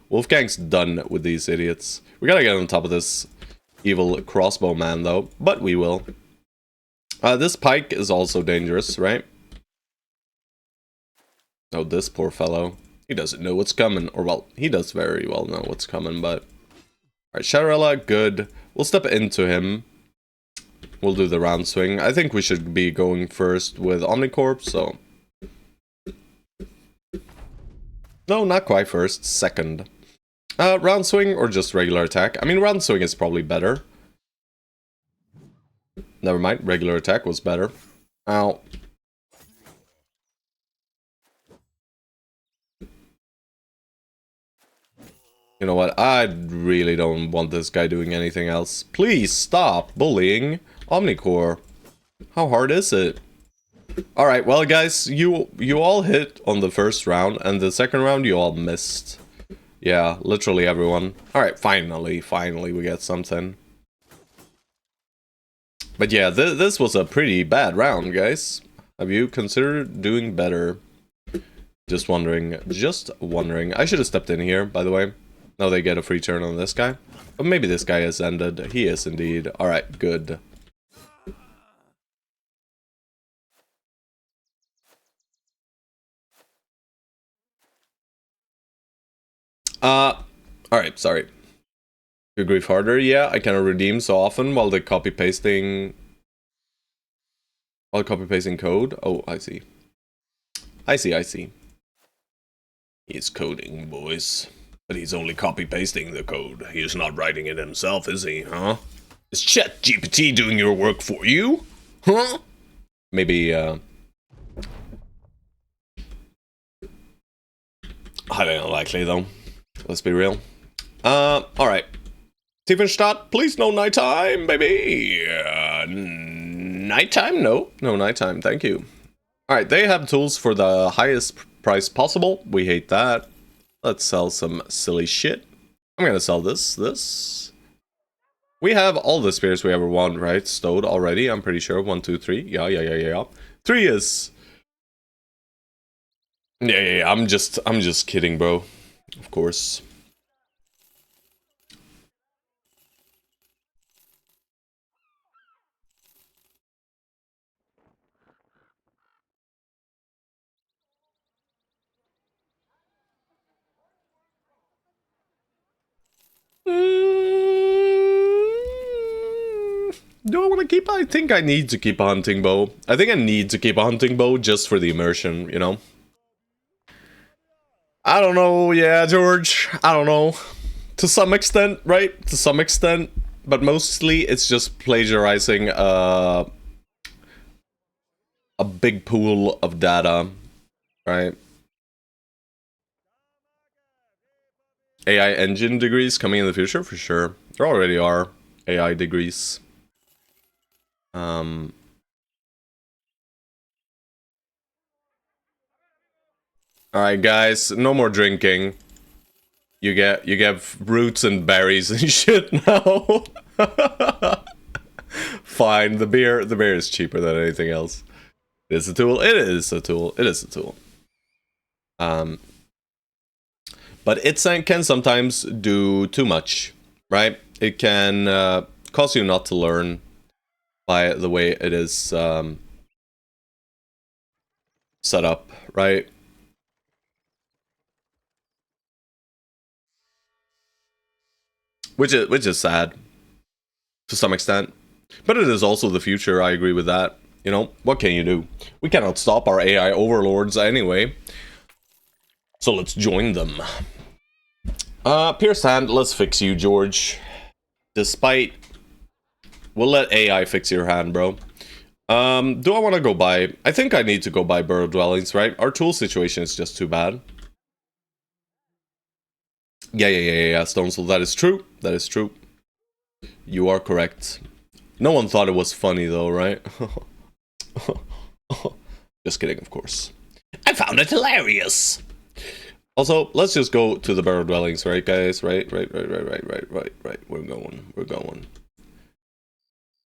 Wolfgang's done with these idiots. We gotta get on top of this evil crossbow man, though. But we will. This pike is also dangerous, right? Oh, this poor fellow. He doesn't know what's coming. Or, well, he does very well know what's coming, but... Alright, Shadowella, good. We'll step into him. We'll do the round swing. I think we should be going first with Omnicorp, so... No, not quite first. Second. Round swing or just regular attack? I mean, round swing is probably better. Never mind, regular attack was better. Ow. You know what? I really don't want this guy doing anything else. Please stop bullying Omnicore. How hard is it? Alright, well guys, you all hit on the first round, and the second round you all missed. Yeah, literally everyone. Alright, finally we get something. But yeah, this was a pretty bad round, guys. Have you considered doing better? Just wondering. I should have stepped in here, by the way. Now they get a free turn on this guy. But maybe this guy is ended. He is indeed. Alright, good. Alright, sorry. You grief harder? Yeah, I cannot redeem so often while copy pasting code. Oh, I see. I see. He's coding, boys. But he's only copy pasting the code. He's not writing it himself, is he, huh? Is ChatGPT doing your work for you? Huh? Maybe, highly unlikely, though. Let's be real. Alright. Tiefenstadt, please no nighttime, baby! Nighttime? No, nighttime, thank you. Alright, they have tools for the highest price possible. We hate that. Let's sell some silly shit. I'm gonna sell this. We have all the spears we ever want, right? Stowed already, I'm pretty sure. 1, 2, 3. Yeah. 3 is... Yeah, I'm just kidding, bro. Of course. Do I want to keep? I think I need to keep a hunting bow. I think I need to keep a hunting bow just for the immersion, you know? I don't know, yeah, George. I don't know. To some extent, right? To some extent. But mostly it's just plagiarizing a big pool of data, right? AI engine degrees coming in the future, for sure. There already are AI degrees. Alright guys, no more drinking. You get roots and berries and shit now. Fine, the beer is cheaper than anything else. It is a tool. But it can sometimes do too much, right? It can cause you not to learn by the way it is set up, right? Which is sad to some extent, but it is also the future. I agree with that. You know, what can you do? We cannot stop our AI overlords anyway. So let's join them. Pierce hand, let's fix you, George. Despite... We'll let AI fix your hand, bro. Do I want to go buy... I think I need to go buy Burrow Dwellings, right? Our tool situation is just too bad. Yeah, Stonesoul, that is true. That is true. You are correct. No one thought it was funny, though, right? Just kidding, of course. I found it hilarious. Also, let's just go to the Burrow Dwellings, right, guys? Right. We're going.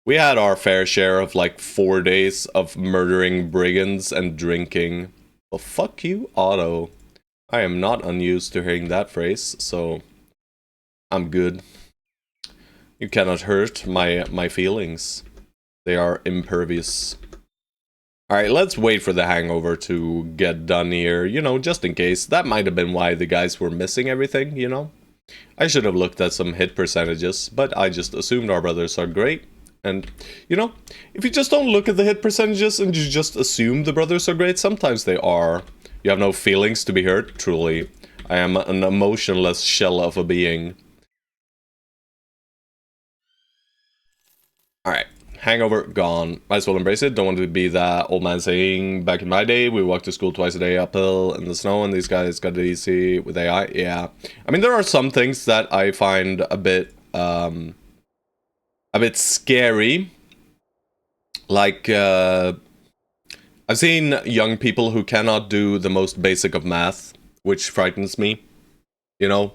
We had our fair share of, like, 4 days of murdering brigands and drinking. Well, fuck you, Otto. I am not unused to hearing that phrase, so... I'm good. You cannot hurt my feelings. They are impervious. Alright, let's wait for the hangover to get done here, you know, just in case. That might have been why the guys were missing everything, you know? I should have looked at some hit percentages, but I just assumed our brothers are great. And, you know, if you just don't look at the hit percentages and you just assume the brothers are great, sometimes they are. You have no feelings to be hurt, truly. I am an emotionless shell of a being. Alright, hangover gone. Might as well embrace it. Don't want to be that old man saying, back in my day, we walked to school twice a day uphill in the snow, and these guys got it easy with AI. Yeah. I mean, there are some things that I find a bit scary. Like, I've seen young people who cannot do the most basic of math, which frightens me. You know?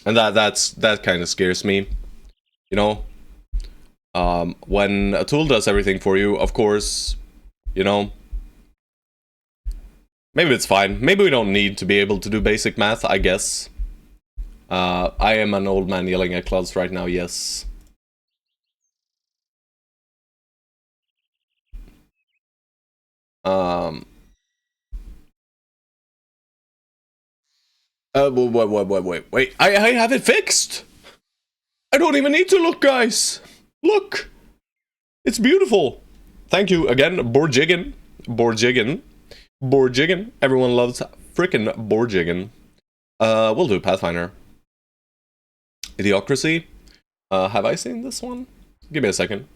And that kind of scares me. You know? When a tool does everything for you, of course, you know, maybe it's fine. Maybe we don't need to be able to do basic math, I guess. I am an old man yelling at clouds right now, yes. Wait. I have it fixed! I don't even need to look, guys! Look! It's beautiful! Thank you again, Borjiggin. Everyone loves frickin' Borjiggin. We'll do Pathfinder. Idiocracy. Have I seen this one? Give me a second.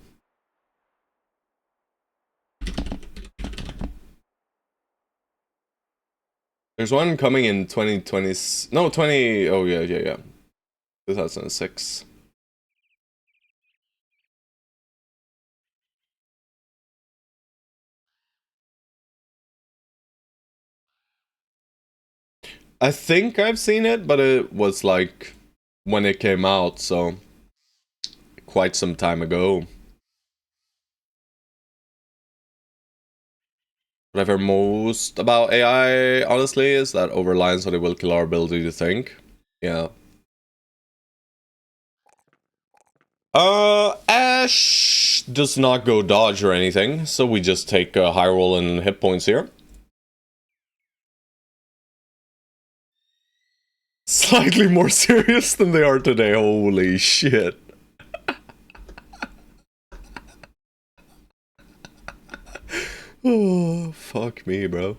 There's one coming in 2020... No, 20... Oh, yeah. 2006. I think I've seen it, but it was like when it came out, so quite some time ago. What I've heard most about AI, honestly, is that over reliance on it will kill our ability to think. Yeah. Ash does not go dodge or anything, so we just take a high roll and hit points here. Slightly more serious than they are today, holy shit. Oh, fuck me, bro.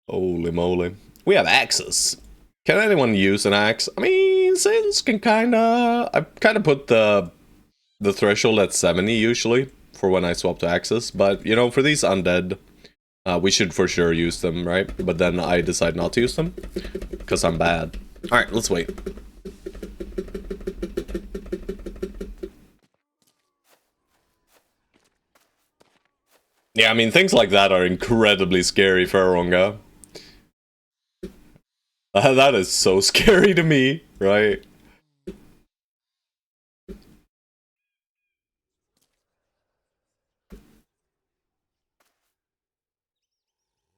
Holy moly. We have axes. Can anyone use an axe? I mean, Sins can kinda... I kinda put the threshold at 70 usually for when I swap to axes, but you know, for these undead, we should for sure use them, right? But then I decide not to use them because I'm bad. Alright, let's wait. Yeah, I mean, things like that are incredibly scary for Aronga. That is so scary to me, right?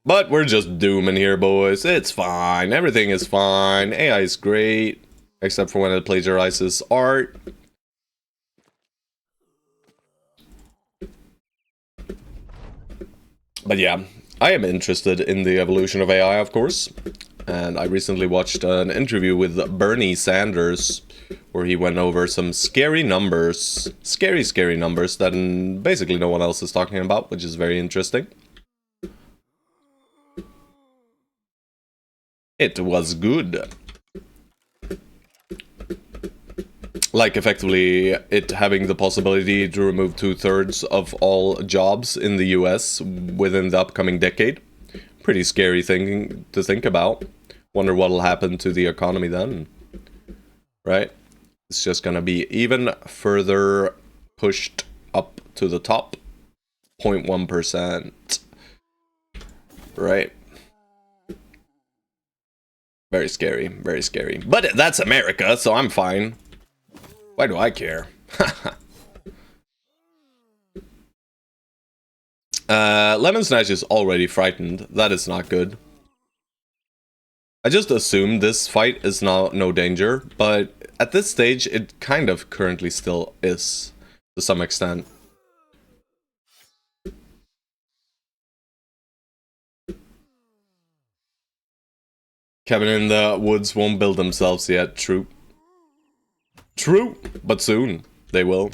But we're just dooming here, boys. It's fine. Everything is fine. AI is great. Except for when it plagiarizes art. But yeah, I am interested in the evolution of AI, of course. And I recently watched an interview with Bernie Sanders, where he went over some scary numbers. Scary numbers that basically no one else is talking about, which is very interesting. It was good. Like, effectively, it having the possibility to remove 2/3 of all jobs in the US within the upcoming decade. Pretty scary thing to think about. Wonder what'll happen to the economy then. Right? It's just gonna be even further pushed up to the top. 0.1%. Right? Very scary, very scary. But that's America, so I'm fine. Why do I care? Lemon Snatch is already frightened. That is not good. I just assumed this fight is now no danger, but at this stage it kind of currently still is, to some extent. Cabin in the woods won't build themselves yet, true. True, but soon they will.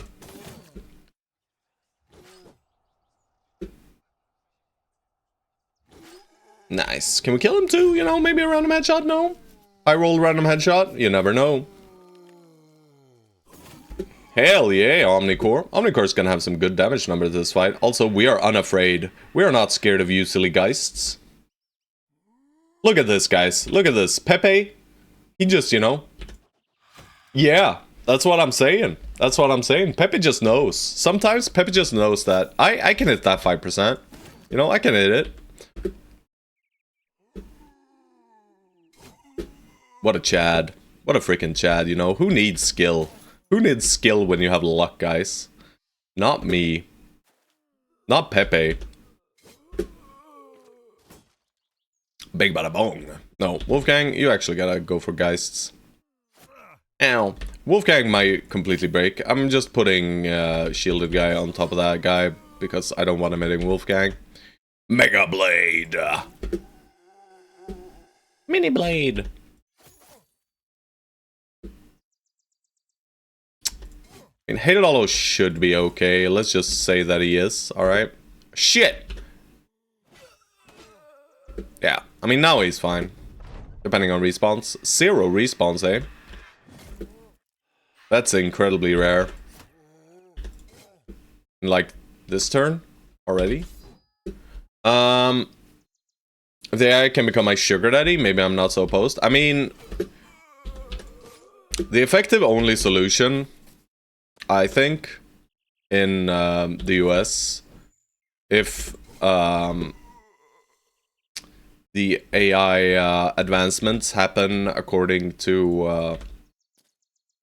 Nice. Can we kill him too? You know, maybe a random headshot? No? I roll a random headshot? You never know. Hell yeah, Omnicore. Omnicore's gonna have some good damage numbers this fight. Also, we are unafraid. We are not scared of you silly geists. Look at this, guys. Look at this. Pepe, he just, you know. Yeah, that's what I'm saying. That's what I'm saying. Pepe just knows. Sometimes Pepe just knows that I can hit that 5%. You know, I can hit it. What a Chad. What a freaking Chad, you know? Who needs skill? Who needs skill when you have luck, guys? Not me. Not Pepe. Big bada bong. No, Wolfgang, you actually gotta go for Geists. Ow. Wolfgang might completely break. I'm just putting Shielded Guy on top of that guy because I don't want him hitting Wolfgang. Mega Blade! Mini blade. I mean, Hated Hollow should be okay. Let's just say that he is. Alright. Shit! Yeah. I mean, now he's fine. Depending on respawns. 0 respawns, eh? That's incredibly rare. Like, this turn? Already? The AI can become my sugar daddy. Maybe I'm not so opposed. I mean, the effective only solution, I think, in the US, if the AI advancements happen according to,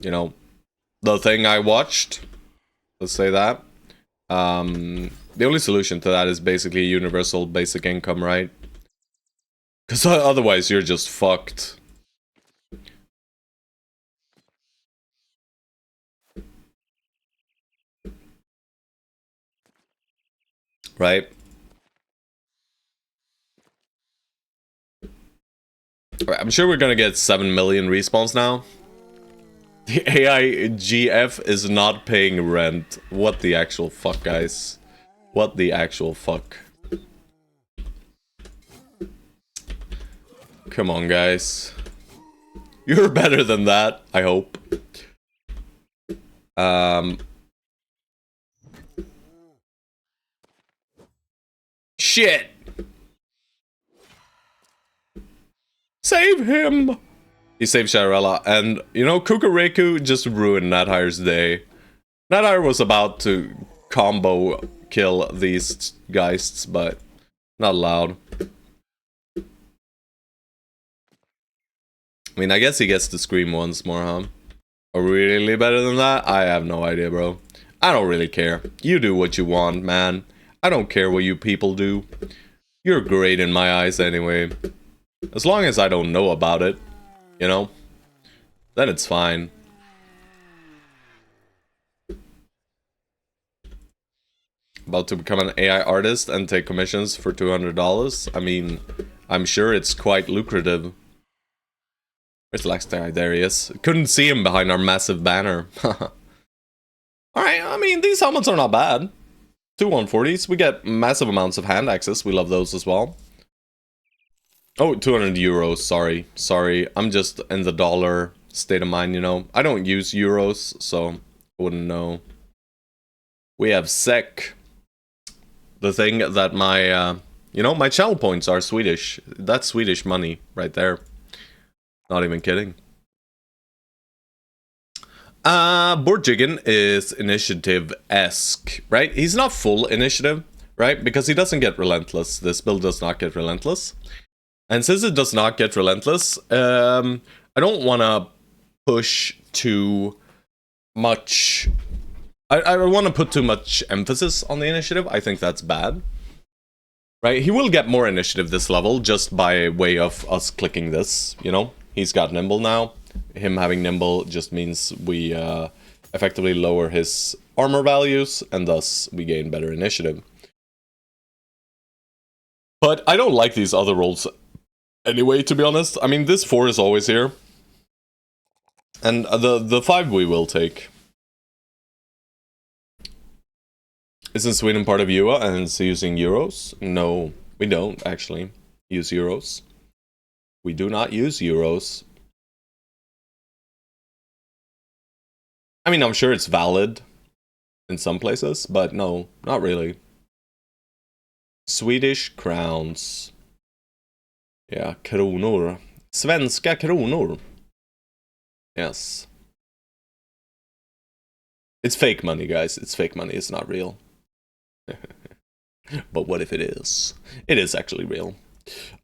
you know, the thing I watched, let's say that, the only solution to that is basically universal basic income, right? Because otherwise you're just fucked. Right? Alright, I'm sure we're gonna get 7 million respawns now. The AI GF is not paying rent. What the actual fuck, guys? What the actual fuck? Come on, guys. You're better than that, I hope. Shit! Save him! He saved Shirella, and, you know, Kukureku just ruined Nathire's day. Nathire was about to combo kill these geists, but not allowed. I mean, I guess he gets to scream once more, huh? Are we really better than that? I have no idea, bro. I don't really care. You do what you want, man. I don't care what you people do. You're great in my eyes anyway. As long as I don't know about it, you know? Then it's fine. About to become an AI artist and take commissions for $200. I mean, I'm sure it's quite lucrative. Where's Laxtai? There he is. Couldn't see him behind our massive banner. Alright, I mean, these helmets are not bad. 2 140s. We get massive amounts of hand access. We love those as well. Oh, 200 euros. Sorry. I'm just in the dollar state of mind, you know. I don't use euros, so I wouldn't know. We have SEK. The thing that my, you know, my channel points are Swedish. That's Swedish money right there. Not even kidding. Borjigen is initiative-esque, right? He's not full initiative, right? Because he doesn't get relentless. This build does not get relentless. And since it does not get relentless, I don't want to push too much. I want to put too much emphasis on the initiative. I think that's bad. Right? He will get more initiative this level just by way of us clicking this, you know? He's got Nimble now. Him having Nimble just means we effectively lower his armor values, and thus we gain better initiative. But I don't like these other rolls anyway, to be honest. I mean, this 4 is always here. And the 5 we will take. Isn't Sweden part of EUA and it's using euros? No, we don't actually use euros. We do not use euros. I mean, I'm sure it's valid in some places, but no, not really. Swedish crowns. Yeah, kronor. Svenska kronor. Yes. It's fake money, guys. It's fake money. It's not real. But what if it is? It is actually real.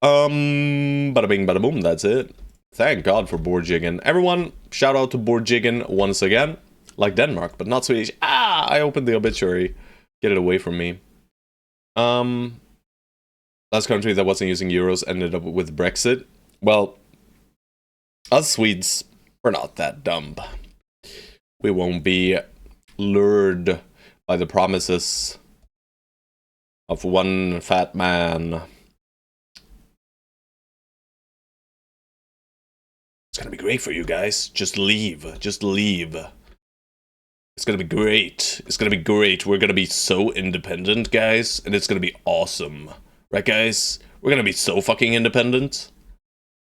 Bada bing, bada boom, that's it. Thank God for Borjigen. Everyone, shout out to Borjigen once again. Like Denmark, but not Swedish. Ah, I opened the obituary. Get it away from me. Last country that wasn't using euros ended up with Brexit. Well, us Swedes, we're not that dumb. We won't be lured by the promises of one fat man. It's gonna be great for you guys. Just leave. Just leave. It's gonna be great. It's gonna be great. We're gonna be so independent, guys. And it's gonna be awesome. Right, guys? We're gonna be so fucking independent.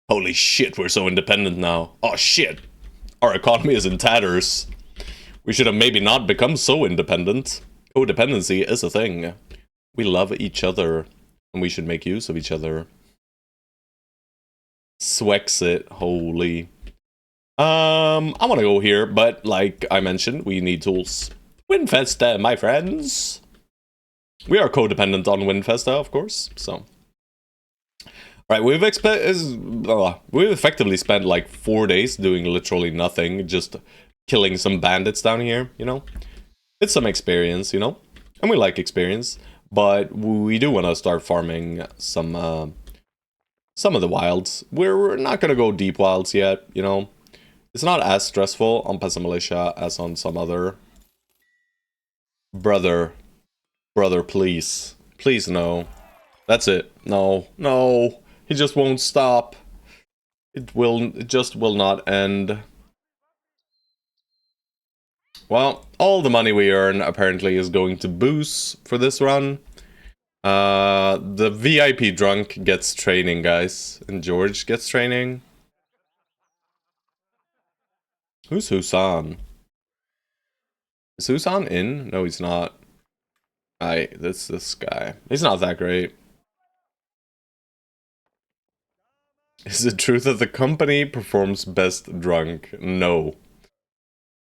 Holy shit, we're so independent now. Oh shit. Our economy is in tatters. We should have maybe not become so independent. Codependency is a thing. We love each other. And we should make use of each other. Swexit, holy. I want to go here, but like I mentioned, we need tools. Winfesta, my friends. We are codependent on Winfesta, of course, so. Right, we've effectively spent like 4 days doing literally nothing, just killing some bandits down here, you know? It's some experience, you know? And we like experience, but we do want to start farming some of the wilds. We're not going to go deep wilds yet, you know? It's not as stressful on Peasant Militia as on some other. Brother, please. Please, no. That's it. No. No. He just won't stop. It just will not end. Well, all the money we earn apparently is going to boost for this run. The VIP drunk gets training, guys. And George gets training. Who's Husan? Is Husan in? No, he's not. That's this guy. He's not that great. Is it true that the company performs best drunk? No.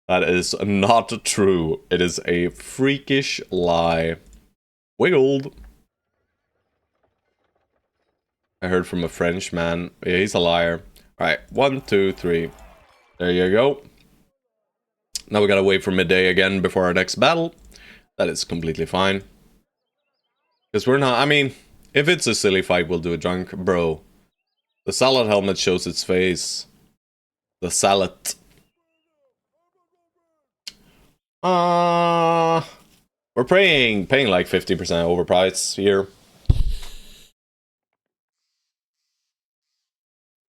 That is not true. It is a freakish lie. Wiggled. I heard from a French man. Yeah, he's a liar. Alright, 1, 2, 3. There you go. Now we gotta wait for midday again before our next battle. That is completely fine. Because we're not, I mean, if it's a silly fight, we'll do a drunk. Bro, the salad helmet shows its face. The salad. We're paying like 50% overprice here.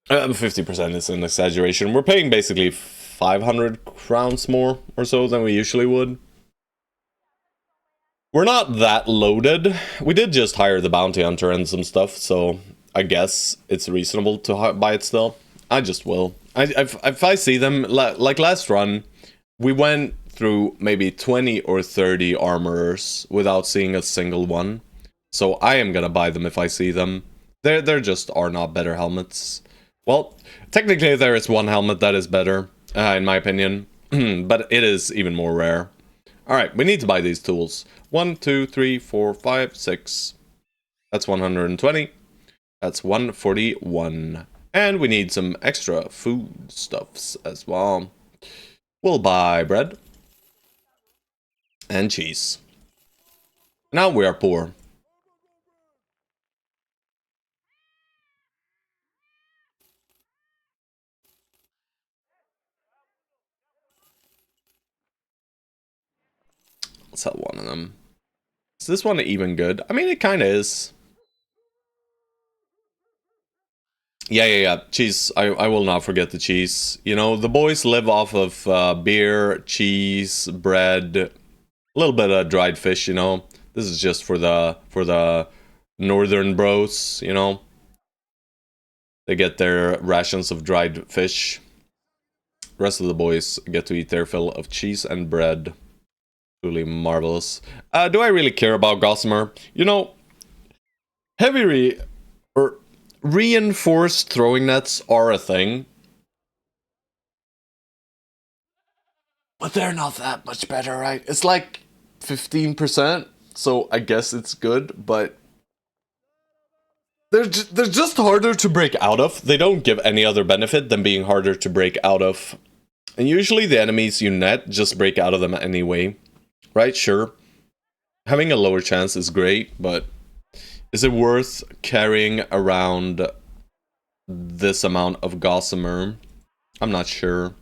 50% is an exaggeration. We're paying basically 500 crowns more or so than we usually would. We're not that loaded. We did just hire the bounty hunter and some stuff, so I guess it's reasonable to buy it still. I just will. If I see them, like last run, we went through maybe 20 or 30 armorers without seeing a single one. So I am gonna buy them if I see them. There just are not better helmets. Well, technically there is one helmet that is better, in my opinion, but it is even more rare. Alright, we need to buy these tools. 1, 2, 3, 4, 5, 6. That's 120. That's 141. And we need some extra foodstuffs as well. We'll buy bread. And cheese. Now we are poor. Let's sell one of them. Is this one even good? I mean, it kind of is. Yeah. Cheese. I will not forget the cheese. You know, the boys live off of beer, cheese, bread, a little bit of dried fish, you know. This is just for the northern bros, you know. They get their rations of dried fish. The rest of the boys get to eat their fill of cheese and bread. Truly marvelous. Do I really care about Gossamer? You know, reinforced throwing nets are a thing. But they're not that much better, right? It's like 15%, so I guess it's good, but they're just harder to break out of. They don't give any other benefit than being harder to break out of. And usually the enemies you net just break out of them anyway. Right, sure. Having a lower chance is great, but is it worth carrying around this amount of Gossamer? I'm not sure.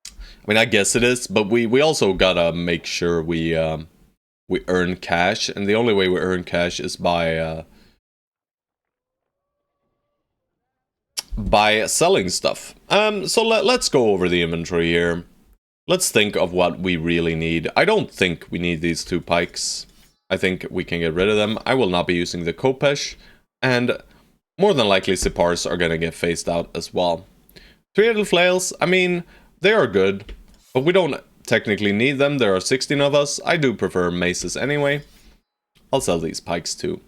I mean, I guess it is, but we also gotta make sure we earn cash, and the only way we earn cash is by by selling stuff. So let's go over the inventory here. Let's think of what we really need. I don't think we need these 2 pikes. I think we can get rid of them. I will not be using the Kopesh, and more than likely Sipars are gonna get phased out as well. 3-headed flails, I mean, they are good, but we don't technically need them. There are 16 of us. I do prefer maces anyway. I'll sell these pikes too.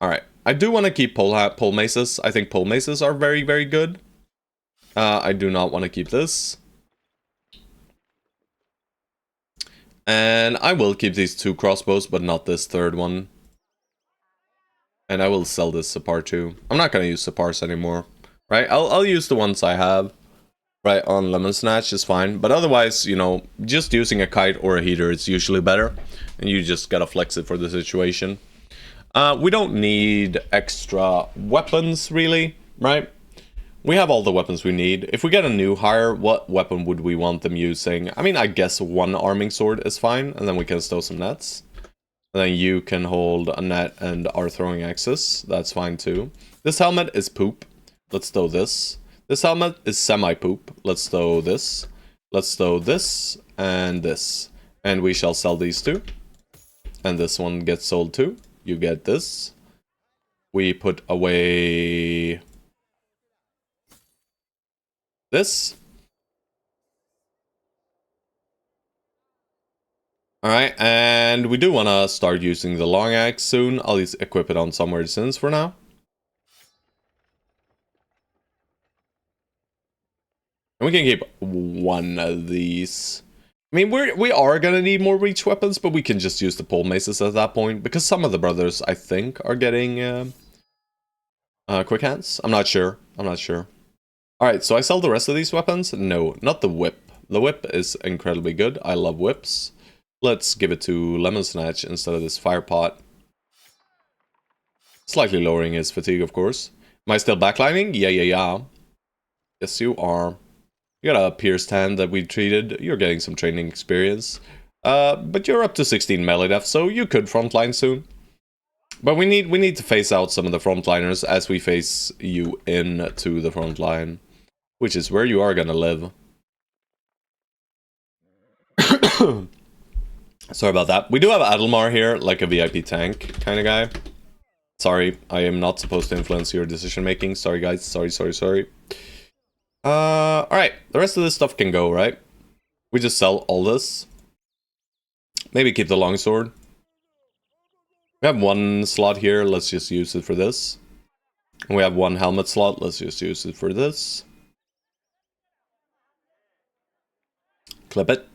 Alright, I do want to keep pole maces. I think pole maces are very, very good. I do not want to keep this. And I will keep these 2 crossbows, but not this 3rd one. And I will sell this Sipar too. I'm not going to use Sipars anymore. Right, I'll use the ones I have. Right, on Lemon Snatch is fine. But otherwise, you know, just using a kite or a heater is usually better. And you just gotta flex it for the situation. We don't need extra weapons, really, right? We have all the weapons we need. If we get a new hire, what weapon would we want them using? I mean, I guess 1 arming sword is fine. And then we can stow some nets. And then you can hold a net and our throwing axes. That's fine too. This helmet is poop. Let's stow this. This helmet is semi-poop. Let's stow this. Let's stow this and this. And we shall sell these 2. And this one gets sold too. You get this. We put away this. Alright, and we do want to start using the long axe soon. I'll just equip it on some resistance for now. And we can keep 1 of these. I mean, we are gonna need more reach weapons, but we can just use the pole maces at that point, because some of the brothers, I think, are getting quick hands. I'm not sure. Alright, so I sell the rest of these weapons? No, not the whip. The whip is incredibly good. I love whips. Let's give it to Lemon Snatch instead of this fire pot. Slightly lowering his fatigue, of course. Am I still backlining? Yeah. Yes, you are. You got a pierced hand that we treated. You're getting some training experience. But you're up to 16 melee def, so you could frontline soon. But we need to phase out some of the frontliners as we phase you into the frontline, which is where you are gonna live. Sorry about that. We do have Adelmar here, like a VIP tank kind of guy. Sorry, I am not supposed to influence your decision making. Sorry guys, sorry. Alright, the rest of this stuff can go, right? We just sell all this. Maybe keep the longsword. We have 1 slot here, let's just use it for this. And we have 1 helmet slot, let's just use it for this. Clip it.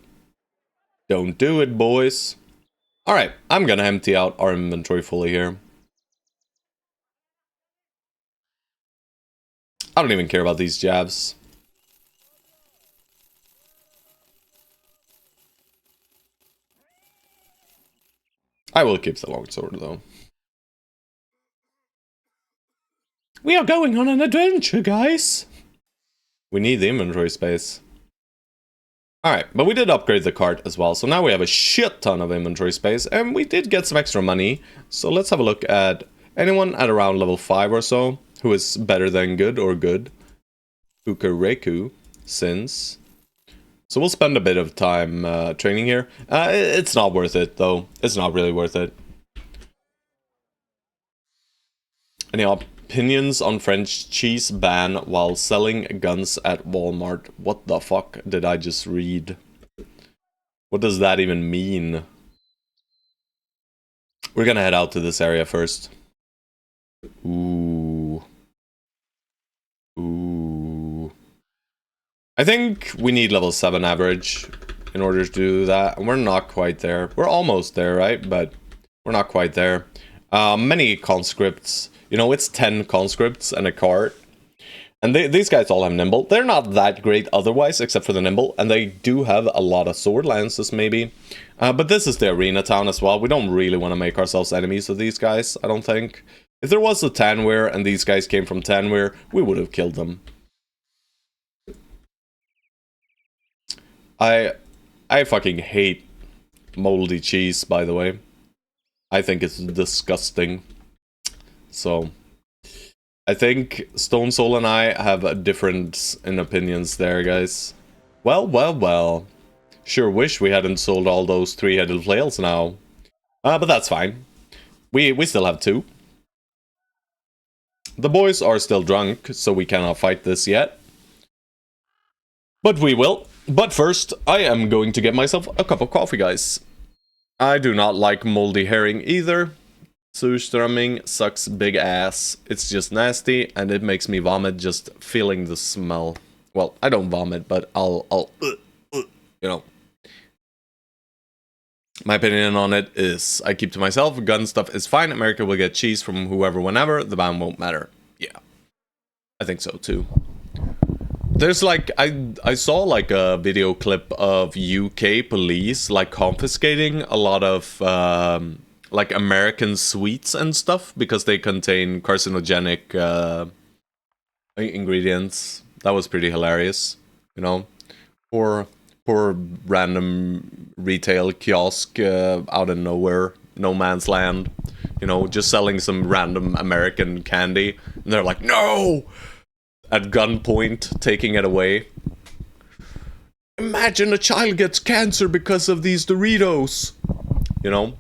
Don't do it, boys. Alright, I'm gonna empty out our inventory fully here. I don't even care about these jabs. I will keep the longsword though. We are going on an adventure, guys! We need the inventory space. Alright, but we did upgrade the cart as well, so now we have a shit ton of inventory space, and we did get some extra money. So let's have a look at anyone at around level 5 or so, who is better than good or good. Ukareku, since. So we'll spend a bit of time training here. It's not worth it, though. It's not really worth it. Any opinions on French cheese ban while selling guns at Walmart? What the fuck did I just read? What does that even mean? We're gonna head out to this area first. Ooh. I think we need level 7 average in order to do that. And we're not quite there. We're almost there, right? But we're not quite there. Many conscripts. You know, it's 10 conscripts and a cart. And these guys all have nimble. They're not that great otherwise, except for the nimble. And they do have a lot of sword lances, maybe. But this is the arena town as well. We don't really want to make ourselves enemies of these guys, I don't think. If there was a Tanware and these guys came from Tanware, we would have killed them. I fucking hate moldy cheese, by the way. I think it's disgusting. So, I think Stone Soul and I have a difference in opinions there, guys. Well, well, well. Sure wish we hadn't sold all those three-headed flails now. But that's fine. We still have 2. The boys are still drunk, so we cannot fight this yet. But we will. But first, I am going to get myself a cup of coffee, guys. I do not like moldy herring either. Surströmming sucks big ass. It's just nasty, and it makes me vomit just feeling the smell. Well, I don't vomit, but I'll you know. My opinion on it is I keep to myself. Gun stuff is fine. America will get cheese from whoever, whenever. The ban won't matter. Yeah, I think so too. There's like I saw like a video clip of UK police like confiscating a lot of like American sweets and stuff because they contain carcinogenic ingredients. That was pretty hilarious, you know. Poor random retail kiosk out of nowhere, no man's land, you know, just selling some random American candy, and they're like, no! At gunpoint, taking it away. Imagine a child gets cancer because of these Doritos! You know?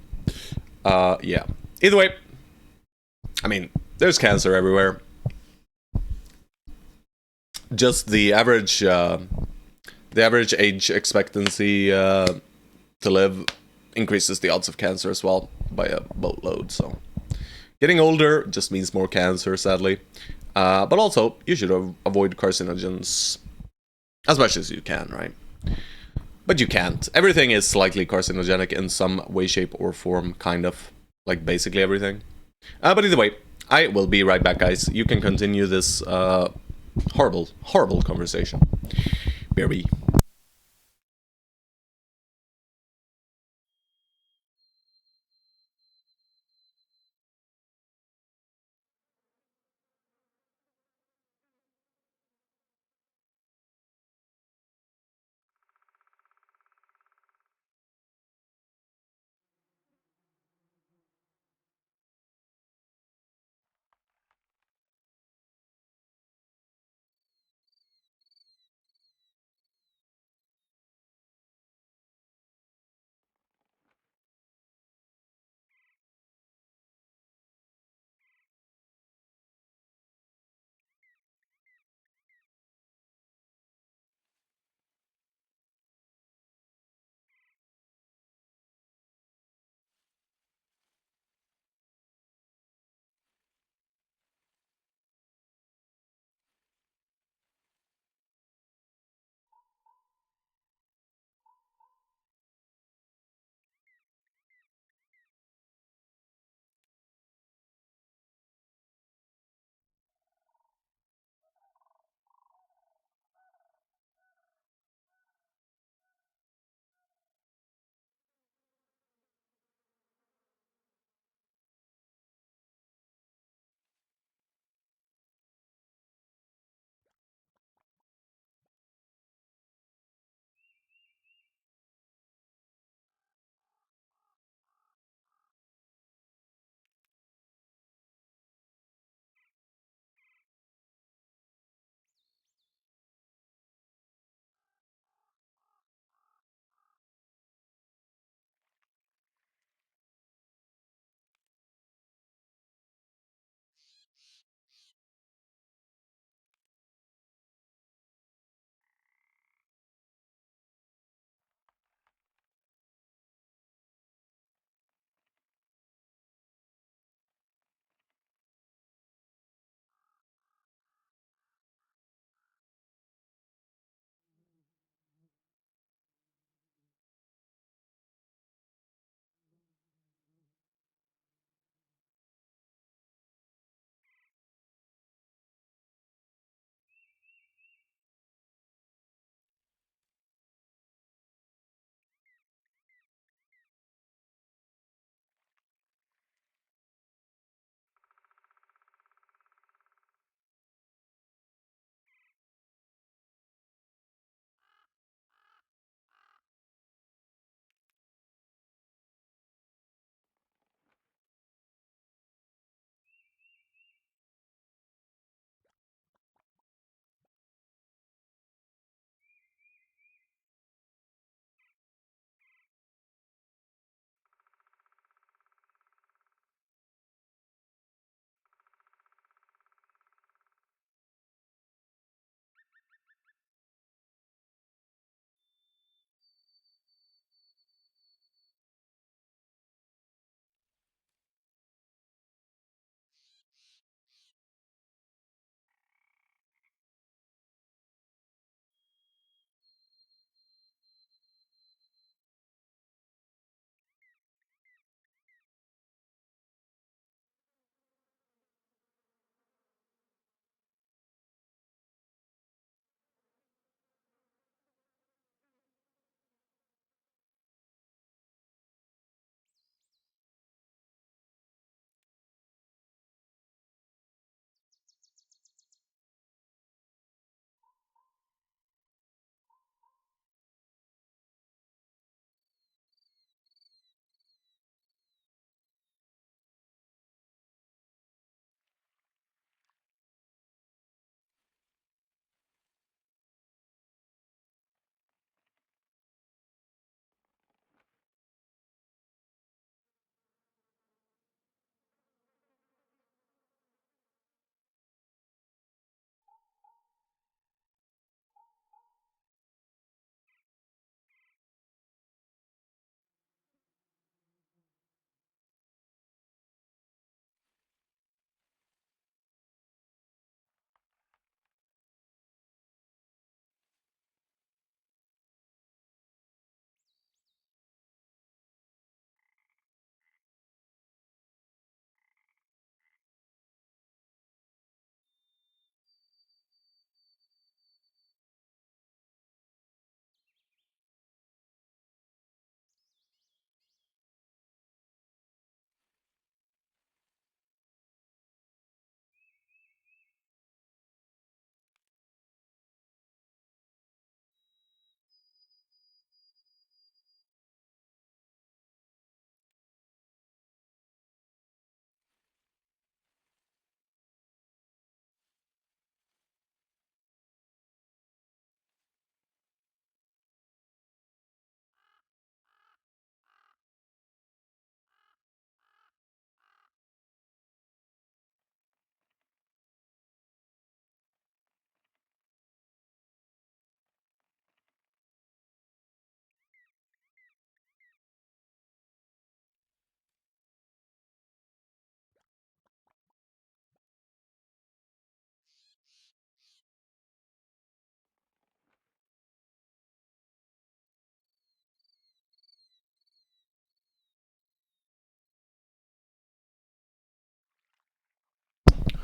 Yeah. Either way, I mean, there's cancer everywhere. Just the average age expectancy to live increases the odds of cancer as well by a boatload, so... Getting older just means more cancer, sadly. But also, you should avoid carcinogens as much as you can, right? But you can't. Everything is slightly carcinogenic in some way, shape, or form, kind of. Like, basically everything. But either way, I will be right back, guys. You can continue this horrible, horrible conversation. BRB.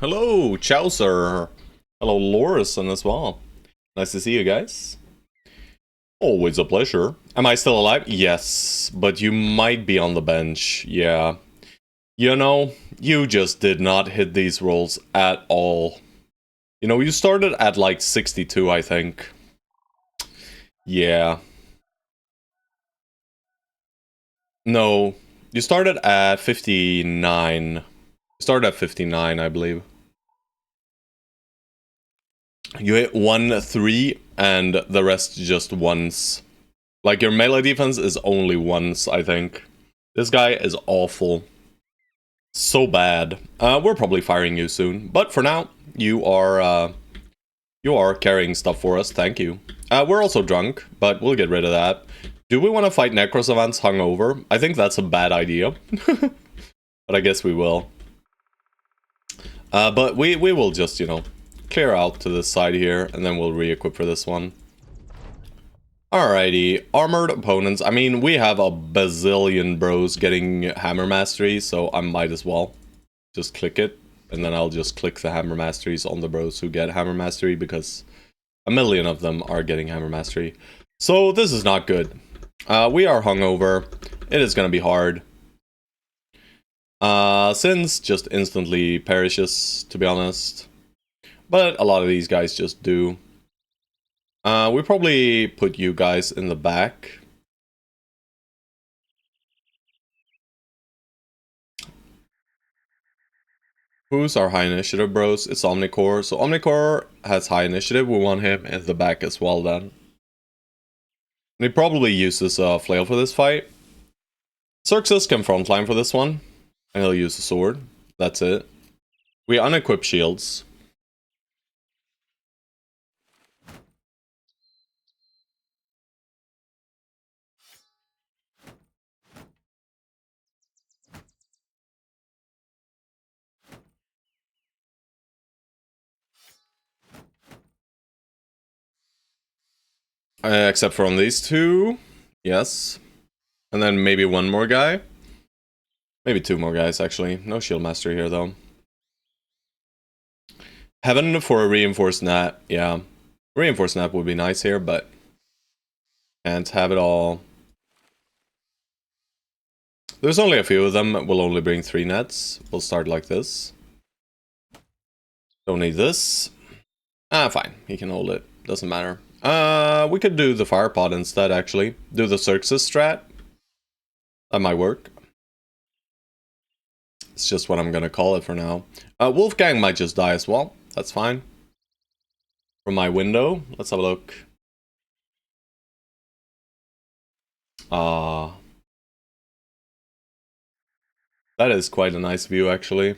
Hello, Chowser. Hello, Lorison as well. Nice to see you guys. Always a pleasure. Am I still alive? Yes, but you might be on the bench. Yeah. You know, you just did not hit these rolls at all. You know, you started at like 62, I think. Yeah. No, you started at 59. You started at 59, I believe. You hit 1-3 and the rest just once. Like, your melee defense is only once, I think. This guy is awful. So bad. We're probably firing you soon. But for now, you are carrying stuff for us. Thank you. We're also drunk, but we'll get rid of that. Do we want to fight Necrosavants hungover? I think that's a bad idea. But I guess we will. But we will just, you know, clear out to this side here, and then we'll re-equip for this one. Alrighty, armored opponents. I mean, we have a bazillion bros getting hammer mastery, so I might as well just click it, and then I'll just click the hammer masteries on the bros who get hammer mastery, because a million of them are getting hammer mastery. So this is not good. We are hungover. It is gonna be hard. Sins just instantly perishes, to be honest. But a lot of these guys just do. We probably put you guys in the back. Who's our high initiative bros? It's Omnicore. So Omnicore has high initiative. We want him in the back as well then. And he probably uses a flail for this fight. Xerxes can frontline for this one. And he'll use a sword. That's it. We unequip shields. Except for on these two. Yes. And then maybe one more guy. Maybe two more guys, actually. No shield master here, though. Heaven for a reinforced nap. Yeah. Reinforced nap would be nice here, but can't have it all. There's only a few of them. We'll only bring 3 nets. We'll start like this. Don't need this. Fine. He can hold it. Doesn't matter. We could do the fire pod instead, actually. Do the Xerxes strat. That might work. It's just what I'm gonna call it for now. Wolfgang might just die as well. That's fine. From my window, let's have a look. That is quite a nice view, actually.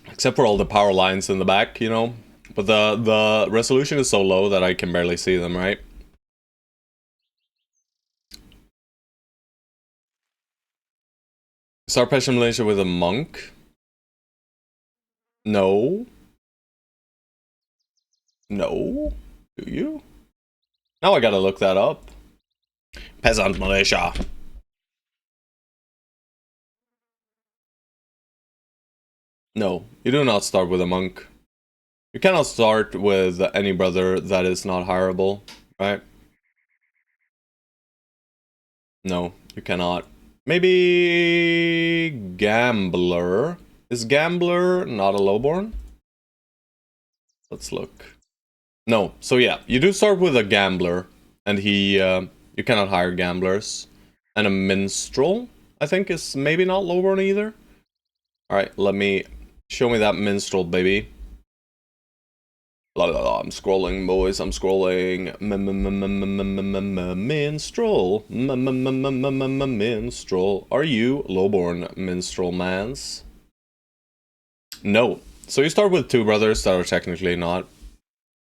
Except for all the power lines in the back, you know. But the resolution is so low that I can barely see them, right? Start Passion Militia with a monk? No. No? Do you? Now I gotta look that up. Peasant Militia. No, you do not start with a monk. You cannot start with any brother that is not hireable, right? No, you cannot. Maybe Gambler. Is Gambler not a lowborn? Let's look. No, so yeah, you do start with a Gambler, and you cannot hire Gamblers. And a Minstrel, I think, is maybe not lowborn either. Alright, show me that Minstrel, baby. I'm scrolling, boys. I'm scrolling. Minstrel. Minstrel. Are you lowborn minstrel mans? No. So you start with 2 brothers that are technically not.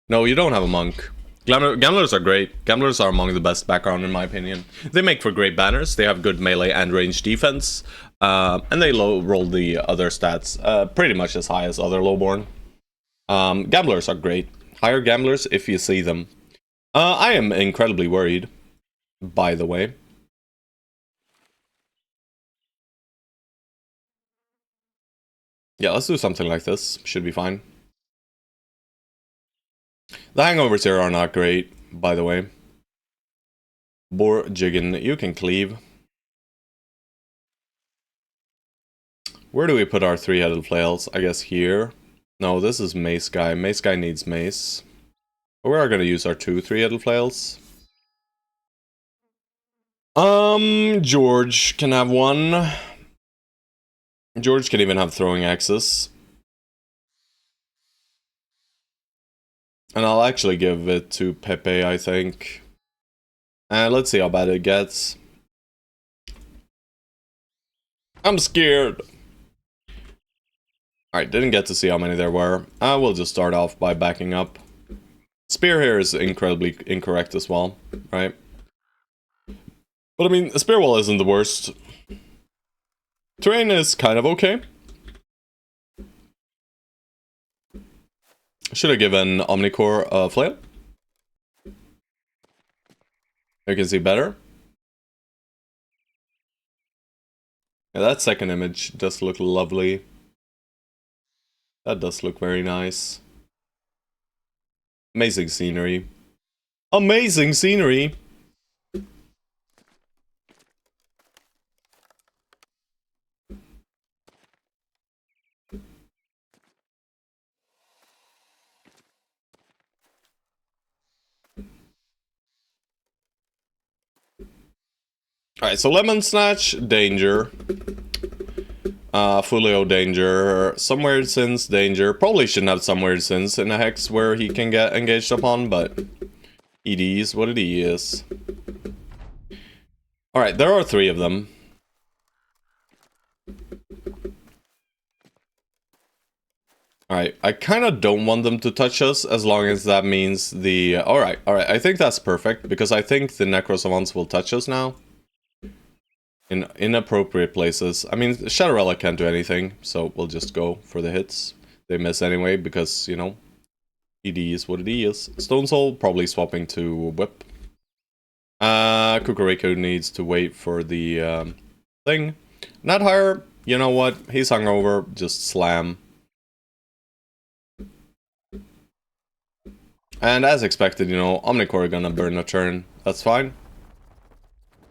No, you don't have a monk. Gamblers are great. Gamblers are among the best background in my opinion. They make for great banners. They have good melee and range defense. And they roll the other stats pretty much as high as other lowborn. Gamblers are great. Hire gamblers if you see them. I am incredibly worried, by the way. Yeah, let's do something like this. Should be fine. The hangovers here are not great, by the way. Bor Jiggin, you can cleave. Where do we put our three-headed flails? I guess here. No, this is Mace Guy. Mace Guy needs mace. But we are going to use our two three-headed flails. George can have one. George can even have throwing axes. And I'll actually give it to Pepe, I think. And let's see how bad it gets. I'm scared. Alright, didn't get to see how many there were. I will just start off by backing up. Spear here is incredibly incorrect as well, right? But I mean, the spear wall isn't the worst. Terrain is kind of okay. Should have given Omnicore a flail. You can see better. Yeah, that second image does look lovely. That does look very nice. Amazing scenery. Amazing scenery! Alright, so Lemon Snatch, danger. Fulio, danger. Some Weird Sins, danger. Probably shouldn't have Some Weird Sins in a hex where he can get engaged upon, but it is what it is. Alright, there are three of them. Alright, I kind of don't want them to touch us as long as that means the... Alright, I think that's perfect, because I think the Necrosavants will touch us now. In inappropriate places. I mean, Shadowrella can't do anything, so we'll just go for the hits. They miss anyway, because, you know, ED is what it is. Stone Soul probably swapping to Whip. Kukuriko needs to wait for the thing. Not higher, you know what, he's hungover, just slam. And as expected, you know, Omnicore gonna burn a turn, that's fine.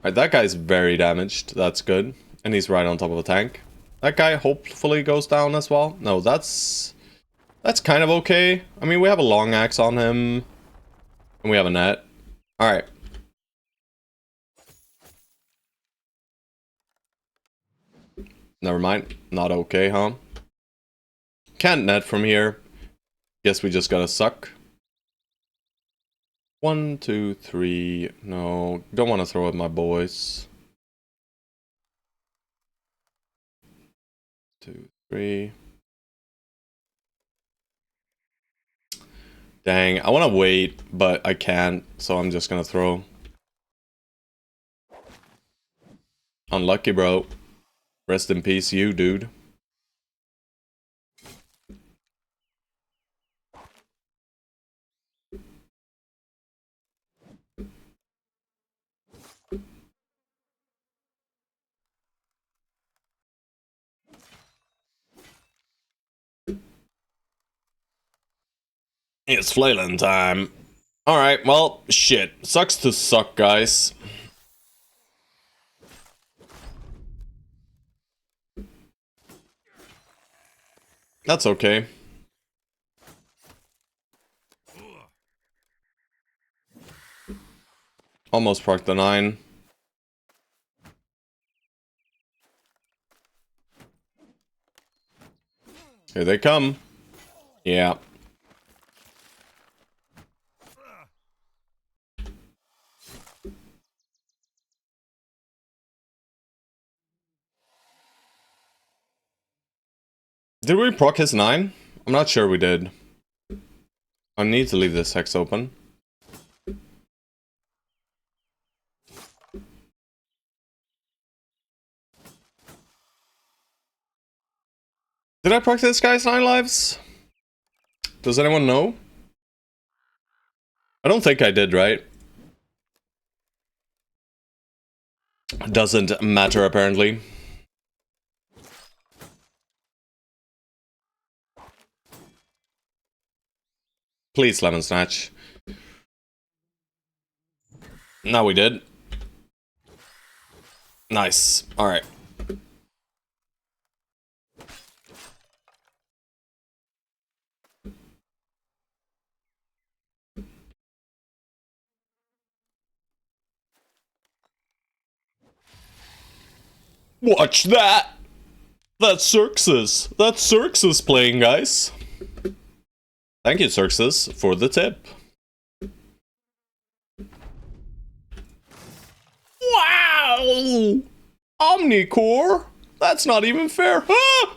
Alright, that guy's very damaged. That's good. And he's right on top of a tank. That guy hopefully goes down as well. No, that's kind of okay. I mean, we have a long axe on him. And we have a net. Alright. Never mind. Not okay, huh? Can't net from here. Guess we just gotta suck. 1, 2, 3. No, don't want to throw at my boys. 2, 3. Dang, I want to wait, but I can't, so I'm just gonna throw. Unlucky, bro. Rest in peace, you, dude. It's flailing time. Alright, well, shit. Sucks to suck, guys. That's okay. Almost proc the 9. Here they come. Yeah. Did we proc his 9? I'm not sure we did. I need to leave this hex open. Did I proc this guy's 9 lives? Does anyone know? I don't think I did, right? Doesn't matter, apparently. Please, Lemon Snatch. Now we did. Nice. Alright. Watch that! That's Xerxes. That's Xerxes playing, guys. Thank you, Xerxes, for the tip. Wow! Omnicore? That's not even fair. Ah!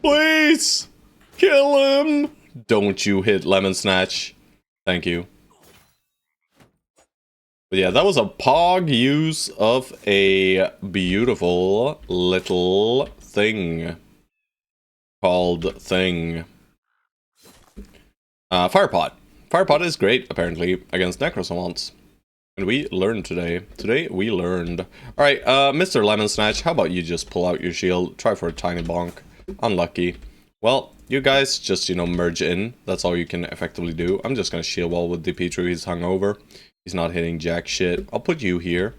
Please! Kill him! Don't you hit Lemon Snatch. Thank you. But yeah, that was a pog use of a beautiful little thing. Called Thing. Firepot. Firepot is great, apparently, against Necrosavants. And we learned today. Today, we learned. Alright, Mr. Lemon Snatch, how about you just pull out your shield, try for a tiny bonk. Unlucky. Well, you guys just, you know, merge in. That's all you can effectively do. I'm just gonna shield wall with Petru. He's hungover. He's not hitting jack shit. I'll put you here.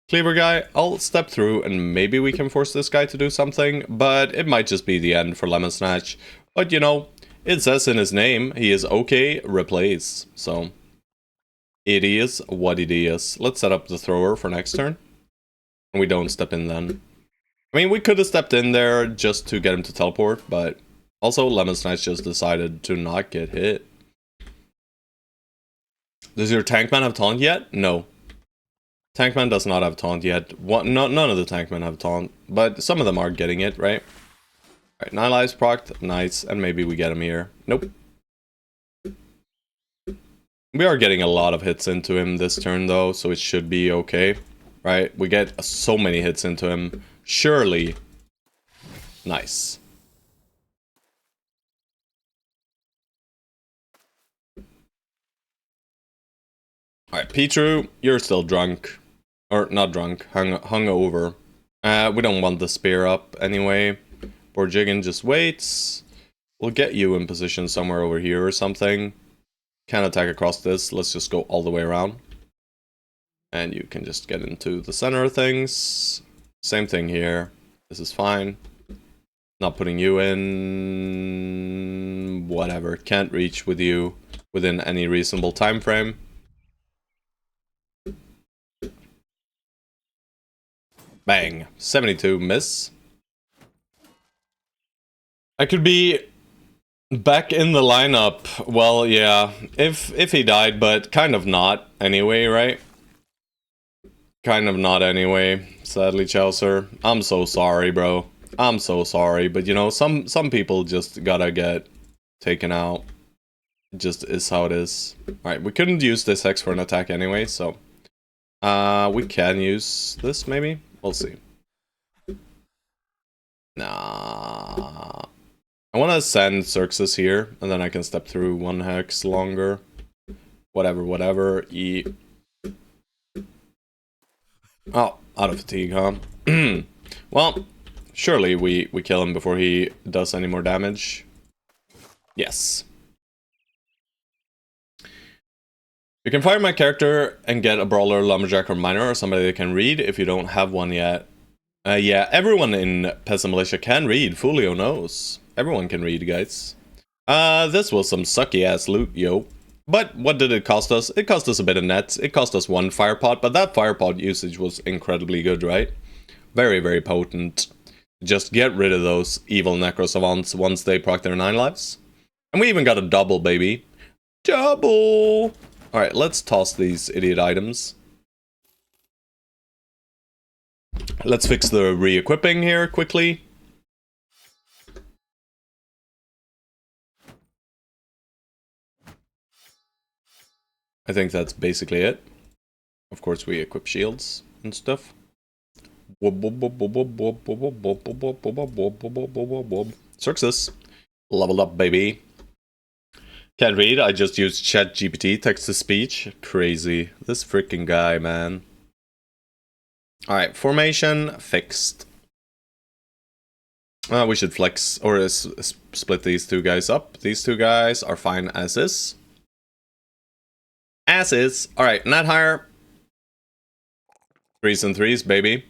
Cleaver guy, I'll step through and maybe we can force this guy to do something, but it might just be the end for Lemon Snatch. But, you know, it says in his name, he is okay, replace. So, it is what it is. Let's set up the thrower for next turn. And we don't step in then. I mean, we could have stepped in there just to get him to teleport, but also Lemon Snatch just decided to not get hit. Does your Tankman have taunt yet? No. Tankman does not have taunt yet. None of the Tankmen have taunt, but some of them are getting it, right? Alright, 9 lives procced, nice, and maybe we get him here. Nope. We are getting a lot of hits into him this turn though, so it should be okay. Right? We get so many hits into him. Surely. Nice. Alright, Petru, you're still drunk. Or, not drunk, hungover. We don't want the spear up anyway. Borjigan just waits. We'll get you in position somewhere over here or something. Can't attack across this, let's just go all the way around. And you can just get into the center of things. Same thing here. This is fine. Not putting you in... whatever. Can't reach with you within any reasonable time frame. Bang. 72 miss. I could be back in the lineup. Well, yeah. If he died, but kind of not anyway, right? Kind of not anyway. Sadly, Chaucer. I'm so sorry, bro. I'm so sorry. But, you know, some people just gotta get taken out. It just is how it is. Alright, we couldn't use this Hex for an attack anyway, so... we can use this, maybe? We'll see. Nah. I want to send Xerxes here, and then I can step through one Hex longer. Whatever. Oh, out of fatigue, huh? Well, surely we kill him before he does any more damage. Yes. You can fire my character and get a brawler, lumberjack, or miner, or somebody that can read if you don't have one yet. Yeah, everyone in Peasant Militia can read. Fulio knows. Everyone can read, guys. This was some sucky-ass loot, yo. But what did it cost us? It cost us a bit of nets. It cost us 1 firepot, but that firepot usage was incredibly good, right? Very, very potent. Just get rid of those evil Necrosavants once they proc their 9 lives. And we even got a double, baby. Double! Alright, let's toss these idiot items. Let's fix the re-equipping here quickly. I think that's basically it. Of course, we equip shields and stuff. Xerxes. Leveled up, baby. Can't read, I just used ChatGPT, text-to-speech. Crazy. This freaking guy, man. Alright, formation fixed. We should flex or split these two guys up. These two guys are fine as is. As is. Alright, not higher. 3s and 3s, baby.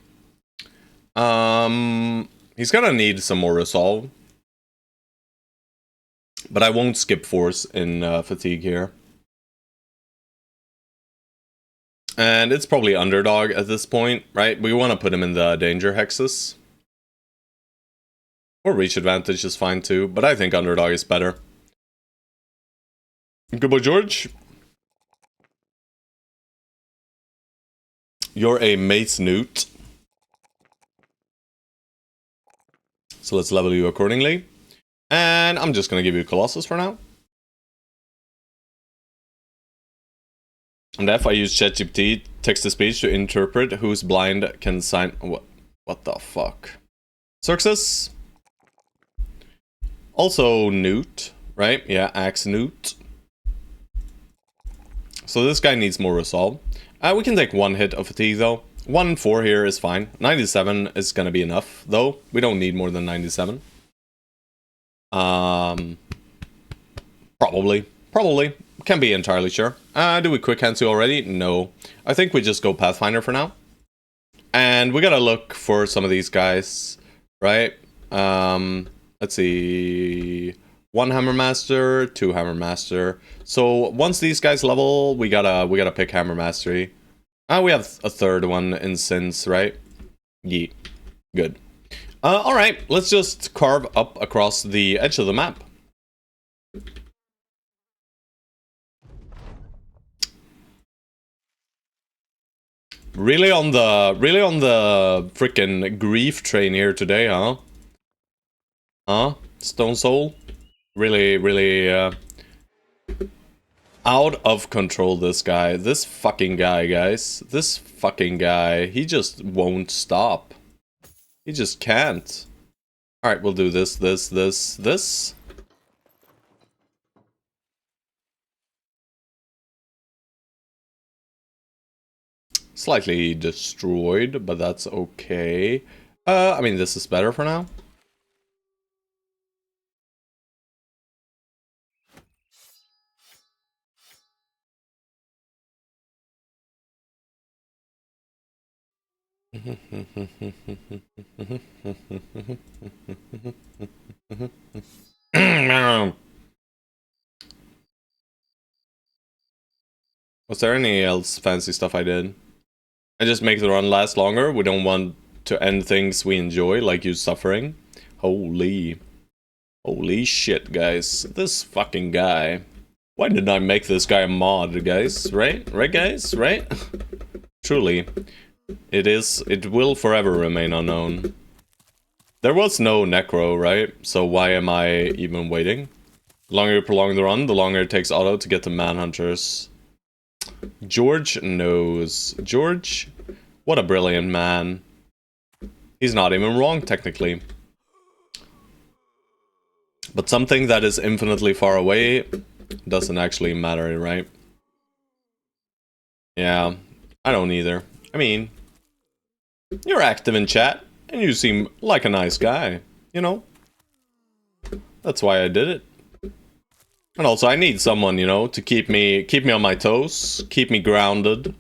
He's gonna need some more resolve. But I won't skip force in fatigue here. And it's probably underdog at this point, right? We want to put him in the danger hexes. Or reach advantage is fine too, but I think underdog is better. Good boy, George. You're a Mace Newt. So let's level you accordingly. And I'm just going to give you Colossus for now. And if I use ChatGPT text-to-speech to interpret who's blind can sign... What the fuck? Xerxes. Also Newt, right? Yeah, Axe Newt. So this guy needs more resolve. We can take 1 hit of fatigue though. 1-4 here is fine. 97 is gonna be enough though. We don't need more than 97. Probably. Can't be entirely sure. Do we quick hand to already? No. I think we just go Pathfinder for now. And we gotta look for some of these guys, right? Let's see. 1 Hammer Master, 2 Hammer Master. So once these guys level, we gotta pick Hammer Mastery. We have a 3rd one in Sins, right? Yeet. Good. Alright, let's just carve up across the edge of the map. Really on the frickin' grief train here today, huh? Huh? Stone Soul? Really, out of control, this guy. This fucking guy, guys. This fucking guy. He just won't stop. He just can't. Alright, we'll do this. Slightly destroyed, but that's okay. I mean, this is better for now. Was there any else fancy stuff I did? I just make the run last longer. We don't want to end things we enjoy, like you suffering. Holy shit, guys. This fucking guy. Why didn't I make this guy a mod, guys? Right? Right, guys? Right? Truly. It will forever remain unknown. There was no Necro, right? So why am I even waiting? The longer you prolong the run, the longer it takes auto to get to Manhunters. George knows. George? What a brilliant man. He's not even wrong, technically. But something that is infinitely far away doesn't actually matter, right? Yeah, I don't either. I mean, you're active in chat, and you seem like a nice guy, you know? That's why I did it. And also, I need someone, you know, to keep me on my toes, keep me grounded,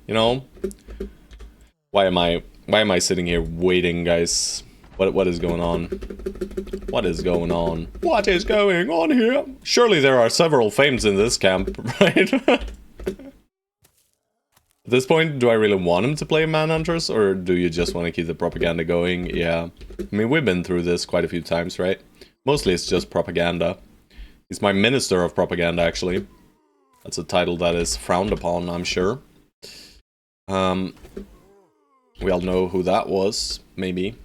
you know? Why am I sitting here waiting, guys? What is going on? What is going on? What is going on here? Surely there are several fames in this camp, right? At this point, do I really want him to play Manhunters, or do you just want to keep the propaganda going? Yeah. I mean, we've been through this quite a few times, right? Mostly it's just propaganda. He's my Minister of Propaganda, actually. That's a title that is frowned upon, I'm sure. We all know who that was, maybe.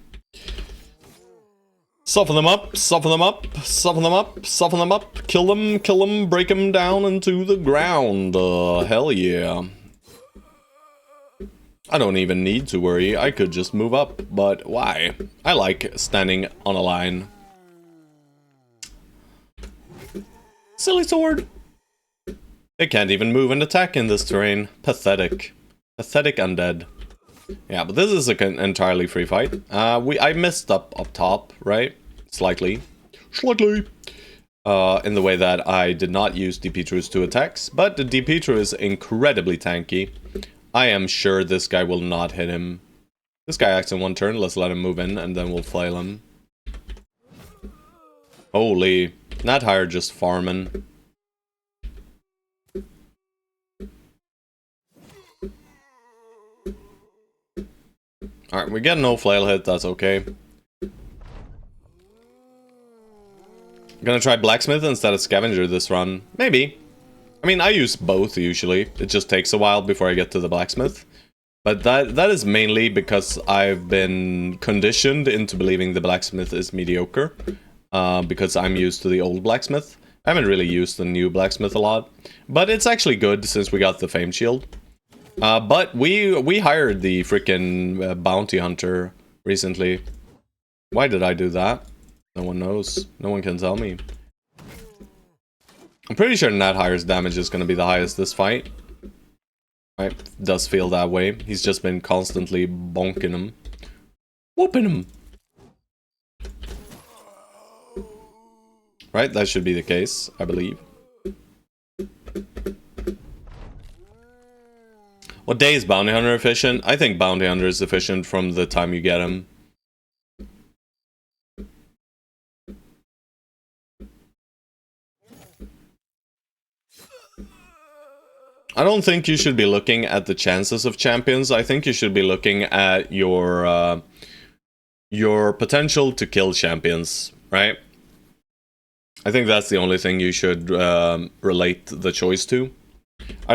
Soften them up, soften them up, soften them up, soften them up, kill them, break them down into the ground. Hell yeah. I don't even need to worry, I could just move up, but why? I like standing on a line. Silly sword! It can't even move and attack in this terrain. Pathetic. Pathetic undead. Yeah, but this is an entirely free fight. I messed up top, right? Slightly. In the way that I did not use DP-True's 2 attacks, but the DP-True is incredibly tanky. I am sure this guy will not hit him. This guy acts in 1 turn, let's let him move in, and then we'll flail him. Holy, not higher, just farming. Alright, we get no flail hit, that's okay. Gonna try Blacksmith instead of Scavenger this run. Maybe. I mean, I use both usually. It just takes a while before I get to the Blacksmith. But that is mainly because I've been conditioned into believing the Blacksmith is mediocre. Because I'm used to the old Blacksmith. I haven't really used the new Blacksmith a lot. But it's actually good since we got the Fame Shield. But we hired the freaking Bounty Hunter recently. Why did I do that? No one knows. No one can tell me. I'm pretty sure Nat Hire's damage is going to be the highest this fight. Right? Does feel that way. He's just been constantly bonking him. Whooping him. Right? That should be the case, I believe. What day is Bounty Hunter efficient? I think Bounty Hunter is efficient from the time you get him. I don't think you should be looking at the chances of champions. I think you should be looking at your potential to kill champions, right? I think that's the only thing you should relate the choice to. I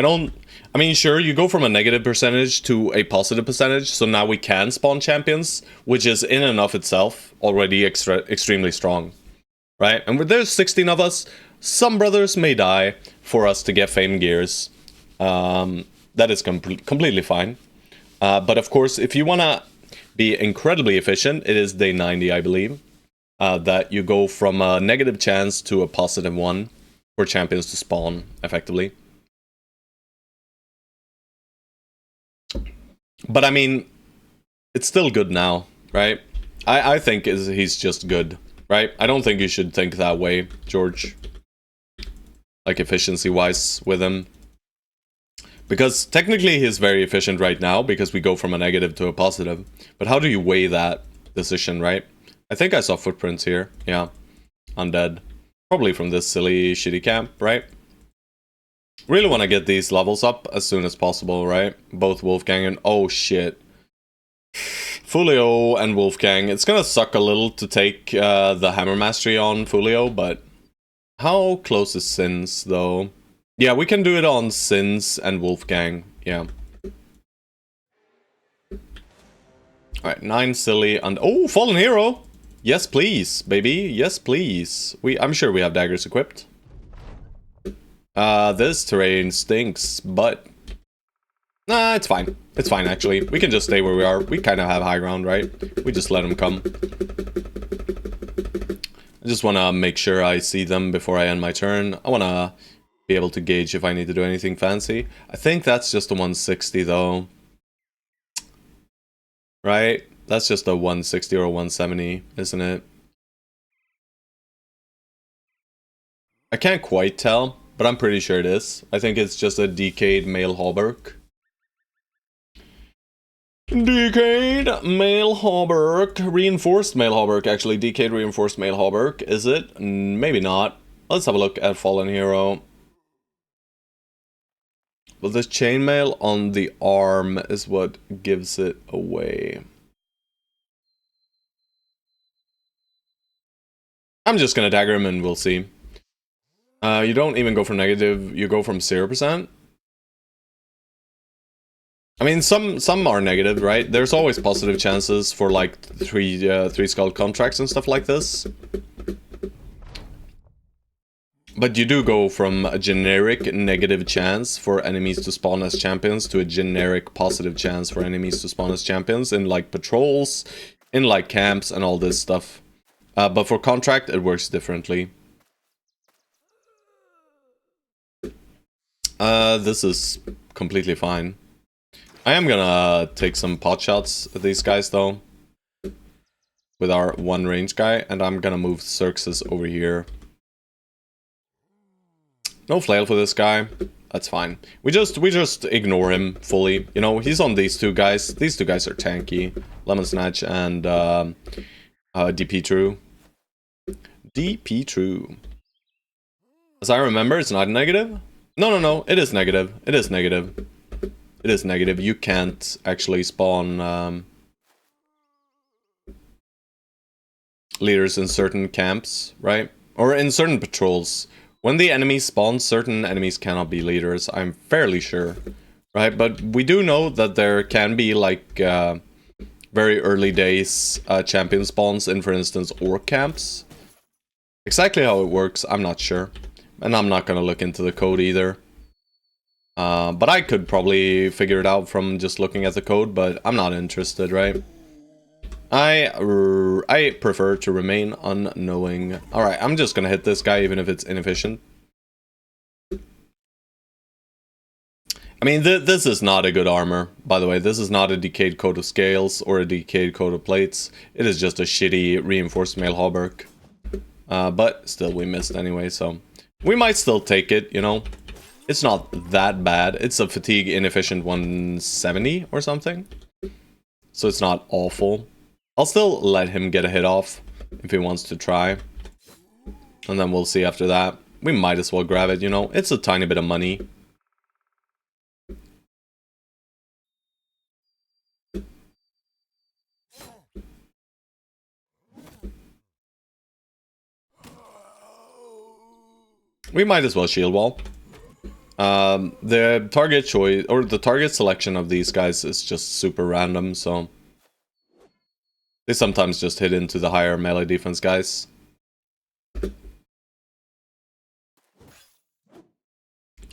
mean, sure, you go from a negative percentage to a positive percentage, so now we can spawn champions, which is in and of itself already extremely strong, right? And there's 16 of us. Some brothers may die for us to get Fame Gears. That is completely fine. But of course, if you want to be incredibly efficient, it is day 90, I believe, that you go from a negative chance to a positive one for champions to spawn, effectively. But I mean, it's still good now, right? I think he's just good, right? I don't think you should think that way, George. Like, efficiency-wise with him. Because technically he's very efficient right now because we go from a negative to a positive. But how do you weigh that decision, right? I think I saw footprints here. Yeah. Undead. Probably from this silly, shitty camp, right? Really want to get these levels up as soon as possible, right? Both Wolfgang and... Oh, shit. Fulio and Wolfgang. It's gonna suck a little to take the Hammer Mastery on Fulio, but... How close is Sins, though? Yeah, we can do it on Sins and Wolfgang. Yeah. Alright, 9 silly and... Oh, Fallen Hero! Yes, please, baby. Yes, please. I'm sure we have daggers equipped. This terrain stinks, but... Nah, it's fine. It's fine, actually. We can just stay where we are. We kind of have high ground, right? We just let them come. I just want to make sure I see them before I end my turn. I want to be able to gauge if I need to do anything fancy. I think that's just a 160, though. Right? That's just a 160 or a 170, isn't it? I can't quite tell, but I'm pretty sure it is. I think it's just a decayed male hauberk. Decayed male hauberk. Reinforced male hauberk, actually. Decayed reinforced male hauberk. Is it? Maybe not. Let's have a look at Fallen Hero. Well, the chainmail on the arm is what gives it away. I'm just gonna dagger him and we'll see. You don't even go from negative, you go from 0%. I mean, some are negative, right? There's always positive chances for like three skull contracts and stuff like this. But you do go from a generic negative chance for enemies to spawn as champions to a generic positive chance for enemies to spawn as champions in like patrols, in like camps and all this stuff. But for contract, it works differently. This is completely fine. I am gonna take some pot shots at these guys though. With our one range guy, and I'm gonna move Xerxes over here. No flail for this guy. That's fine. We just ignore him fully. You know, he's on these two guys. These two guys are tanky. Lemon Snatch and DP True. DP True. As I remember, it's not negative. No. It is negative. It is negative. It is negative. You can't actually spawn leaders in certain camps, right? Or in certain patrols. When the enemy spawns, certain enemies cannot be leaders, I'm fairly sure. Right? But we do know that there can be, like, very early days champion spawns in, for instance, orc camps. Exactly how it works, I'm not sure. And I'm not gonna look into the code either. But I could probably figure it out from just looking at the code, but I'm not interested, right? I prefer to remain unknowing. Alright, I'm just gonna hit this guy even if it's inefficient. I mean, this is not a good armor, by the way. This is not a decayed coat of scales or a decayed coat of plates. It is just a shitty reinforced mail hauberk. But still, we missed anyway, so... We might still take it, you know? It's not that bad. It's a fatigue inefficient 170 or something. So it's not awful. I'll still let him get a hit off if he wants to try. And then we'll see after that. We might as well grab it, you know? It's a tiny bit of money. We might as well shield wall. The target choice, or the target selection of these guys is just super random, so... They sometimes just hit into the higher melee defense guys.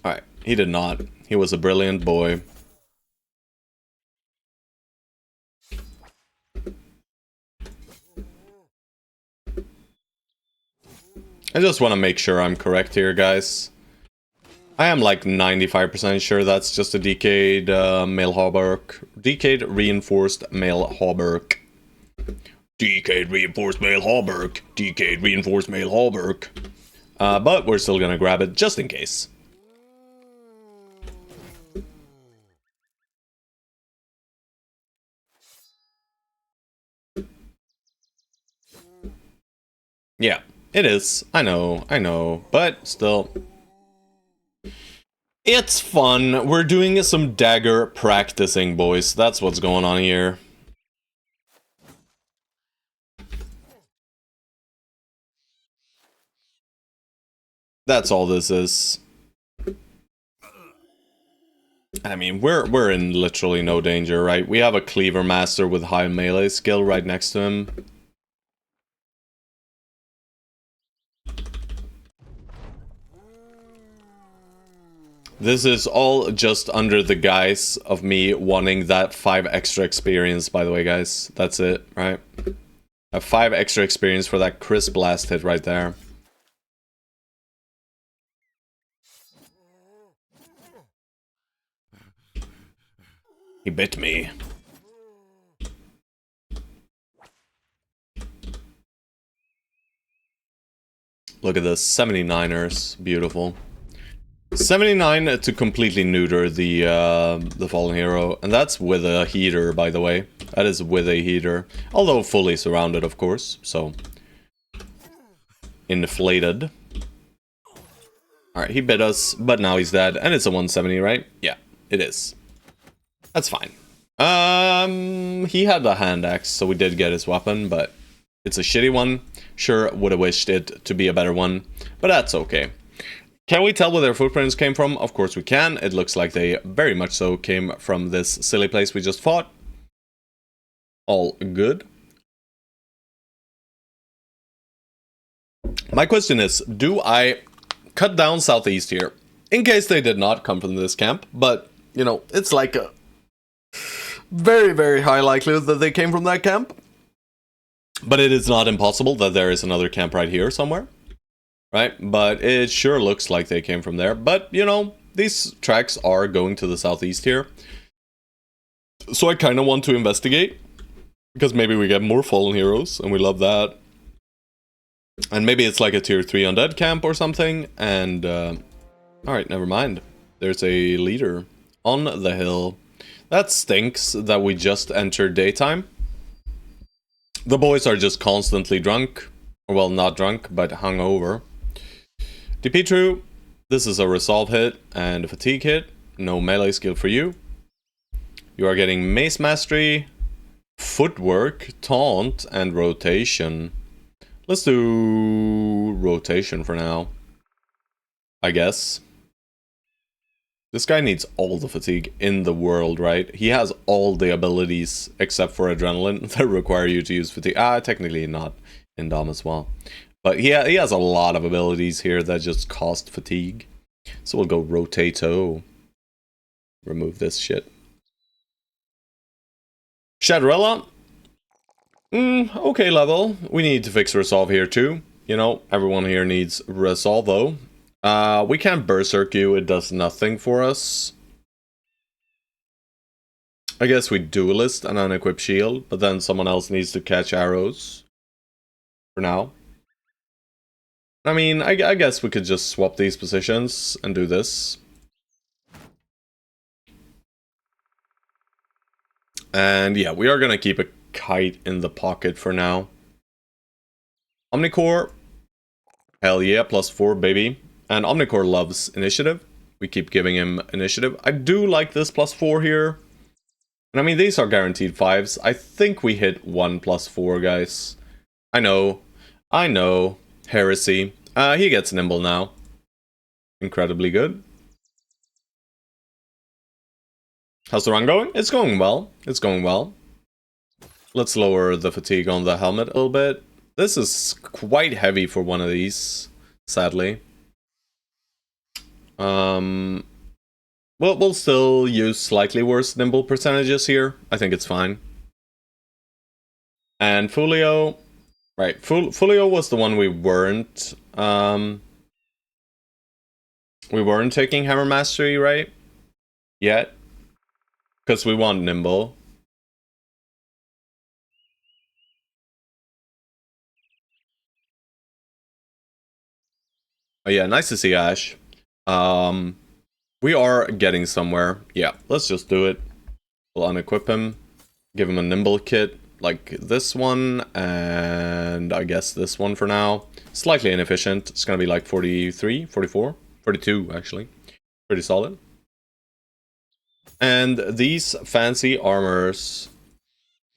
Alright, he did not. He was a brilliant boy. I just want to make sure I'm correct here, guys. I am like 95% sure that's just a decayed mail hauberk. Decayed reinforced mail hauberk. Decayed reinforced mail hauberk. Decayed reinforced mail hauberk. But we're still gonna grab it just in case. Yeah, it is. I know. But still... It's fun. We're doing some dagger practicing, boys. That's what's going on here. That's all this is. I mean, we're in literally no danger, right? We have a cleaver master with high melee skill right next to him. This is all just under the guise of me wanting that 5 extra experience, by the way, guys. That's it, right? A 5 extra experience for that crisp blast hit right there. He bit me. Look at this, 79ers, beautiful. 79 to completely neuter the fallen hero, and that's with a heater, by the way. That is with a heater, although fully surrounded, of course. So inflated. All right, he bit us, but now he's dead, and it's a 170, right? Yeah, it is. That's fine. He had the hand axe, so we did get his weapon, but it's a shitty one. Sure, would have wished it to be a better one, but that's okay. Can we tell where their footprints came from? Of course we can. It looks like they very much so came from this silly place we just fought. All good. My question is, do I cut down southeast here? In case they did not come from this camp, but, you know, it's like a very, very high likelihood that they came from that camp. But it is not impossible that there is another camp right here somewhere. Right? But it sure looks like they came from there. But, you know, these tracks are going to the southeast here. So I kind of want to investigate, because maybe we get more fallen heroes, and we love that. And maybe it's like a tier 3 undead camp or something, and alright, never mind. There's a leader on the hill. That stinks that we just entered daytime. The boys are just constantly drunk. Well, not drunk, but hungover. DP true. This is a resolve hit and a fatigue hit. No melee skill for you. You are getting mace mastery, footwork, taunt, and rotation. Let's do rotation for now, I guess. This guy needs all the fatigue in the world, right? He has all the abilities except for adrenaline that require you to use fatigue. Technically not in Dom as well. But he has a lot of abilities here that just cost fatigue. So we'll go Rotato. Remove this shit. Shadrella. Okay level. We need to fix Resolve here too. You know, everyone here needs Resolve though. We can't Berserk you, it does nothing for us. I guess we Duelist and unequip shield, but then someone else needs to catch arrows. For now. I mean, I guess we could just swap these positions and do this. And yeah, we are gonna keep a kite in the pocket for now. Omnicore. Hell yeah, +4 baby. And Omnicore loves initiative. We keep giving him initiative. I do like this +4 here. And I mean, these are guaranteed 5s. I think we hit 1 +4, guys. I know. Heresy. He gets nimble now. Incredibly good. How's the run going? It's going well. It's going well. Let's lower the fatigue on the helmet a little bit. This is quite heavy for one of these, sadly. We'll still use slightly worse nimble percentages here. I think it's fine. And Fulio, right? Fulio was the one we weren't taking Hammer Mastery, right? Yet, because we want nimble. Oh yeah, nice to see Ash. We are getting somewhere. Yeah, let's just do it. We'll unequip him. Give him a nimble kit, like this one, and I guess this one for now. Slightly inefficient. It's gonna be like 43, 44, 42 actually. Pretty solid. And these fancy armors.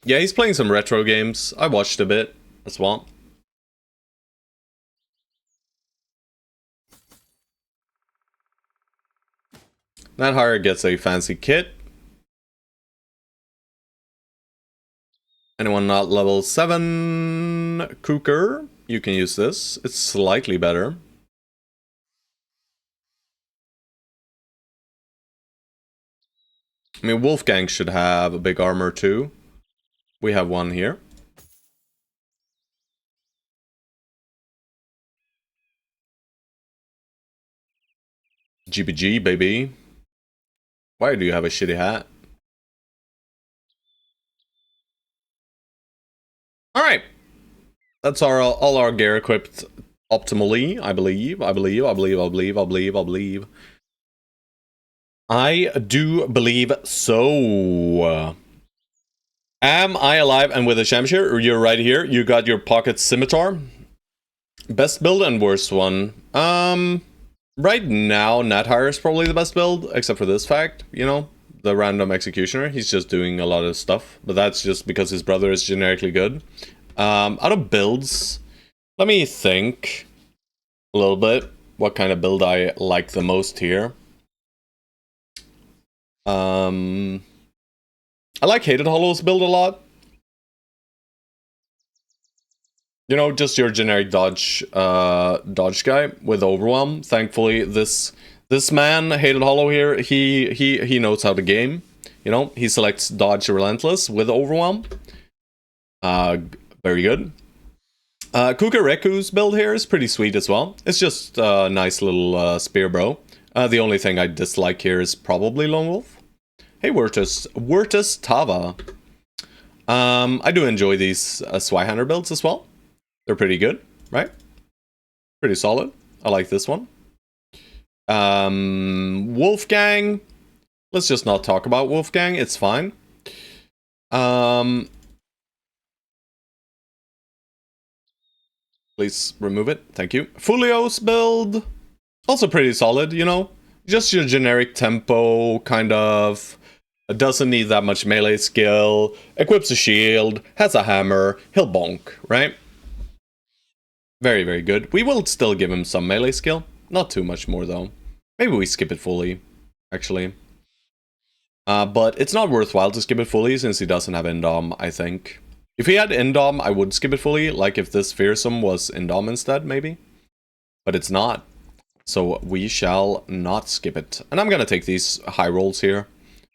Yeah, he's playing some retro games. I watched a bit as well. That hire gets a fancy kit. Anyone not level 7? Cooker, you can use this. It's slightly better. I mean, Wolfgang should have a big armor too. We have one here. GBG, baby. Why do you have a shitty hat? Alright. That's all our gear equipped optimally, I believe. I do believe so. Am I alive and with a Shamshir? You're right here. You got your pocket scimitar. Best build and worst one. Right now, Nathire is probably the best build, except for this fact, you know, the random executioner. He's just doing a lot of stuff, but that's just because his brother is generically good. Out of builds, let me think a little bit what kind of build I like the most here. I like Hated Hollow's build a lot. You know, just your generic dodge guy with overwhelm. Thankfully, this man, Hated Hollow here, he knows how to game. You know, he selects dodge relentless with overwhelm. Very good. Kukareku's build here is pretty sweet as well. It's just a nice little spear bro. The only thing I dislike here is probably Lone Wolf. Hey, Wirtus Tava. I do enjoy these Swihunter builds as well. They're pretty good, right? Pretty solid. I like this one. Wolfgang. Let's just not talk about Wolfgang. It's fine. Please remove it. Thank you. Fulio's build. Also pretty solid, you know? Just your generic tempo, kind of. Doesn't need that much melee skill. Equips a shield. Has a hammer. He'll bonk, right? Very, very good. We will still give him some melee skill. Not too much more, though. Maybe we skip it fully, actually. But it's not worthwhile to skip it fully since he doesn't have Indom, I think. If he had Indom, I would skip it fully, like if this Fearsome was Indom instead, maybe. But it's not. So we shall not skip it. And I'm gonna take these high rolls here.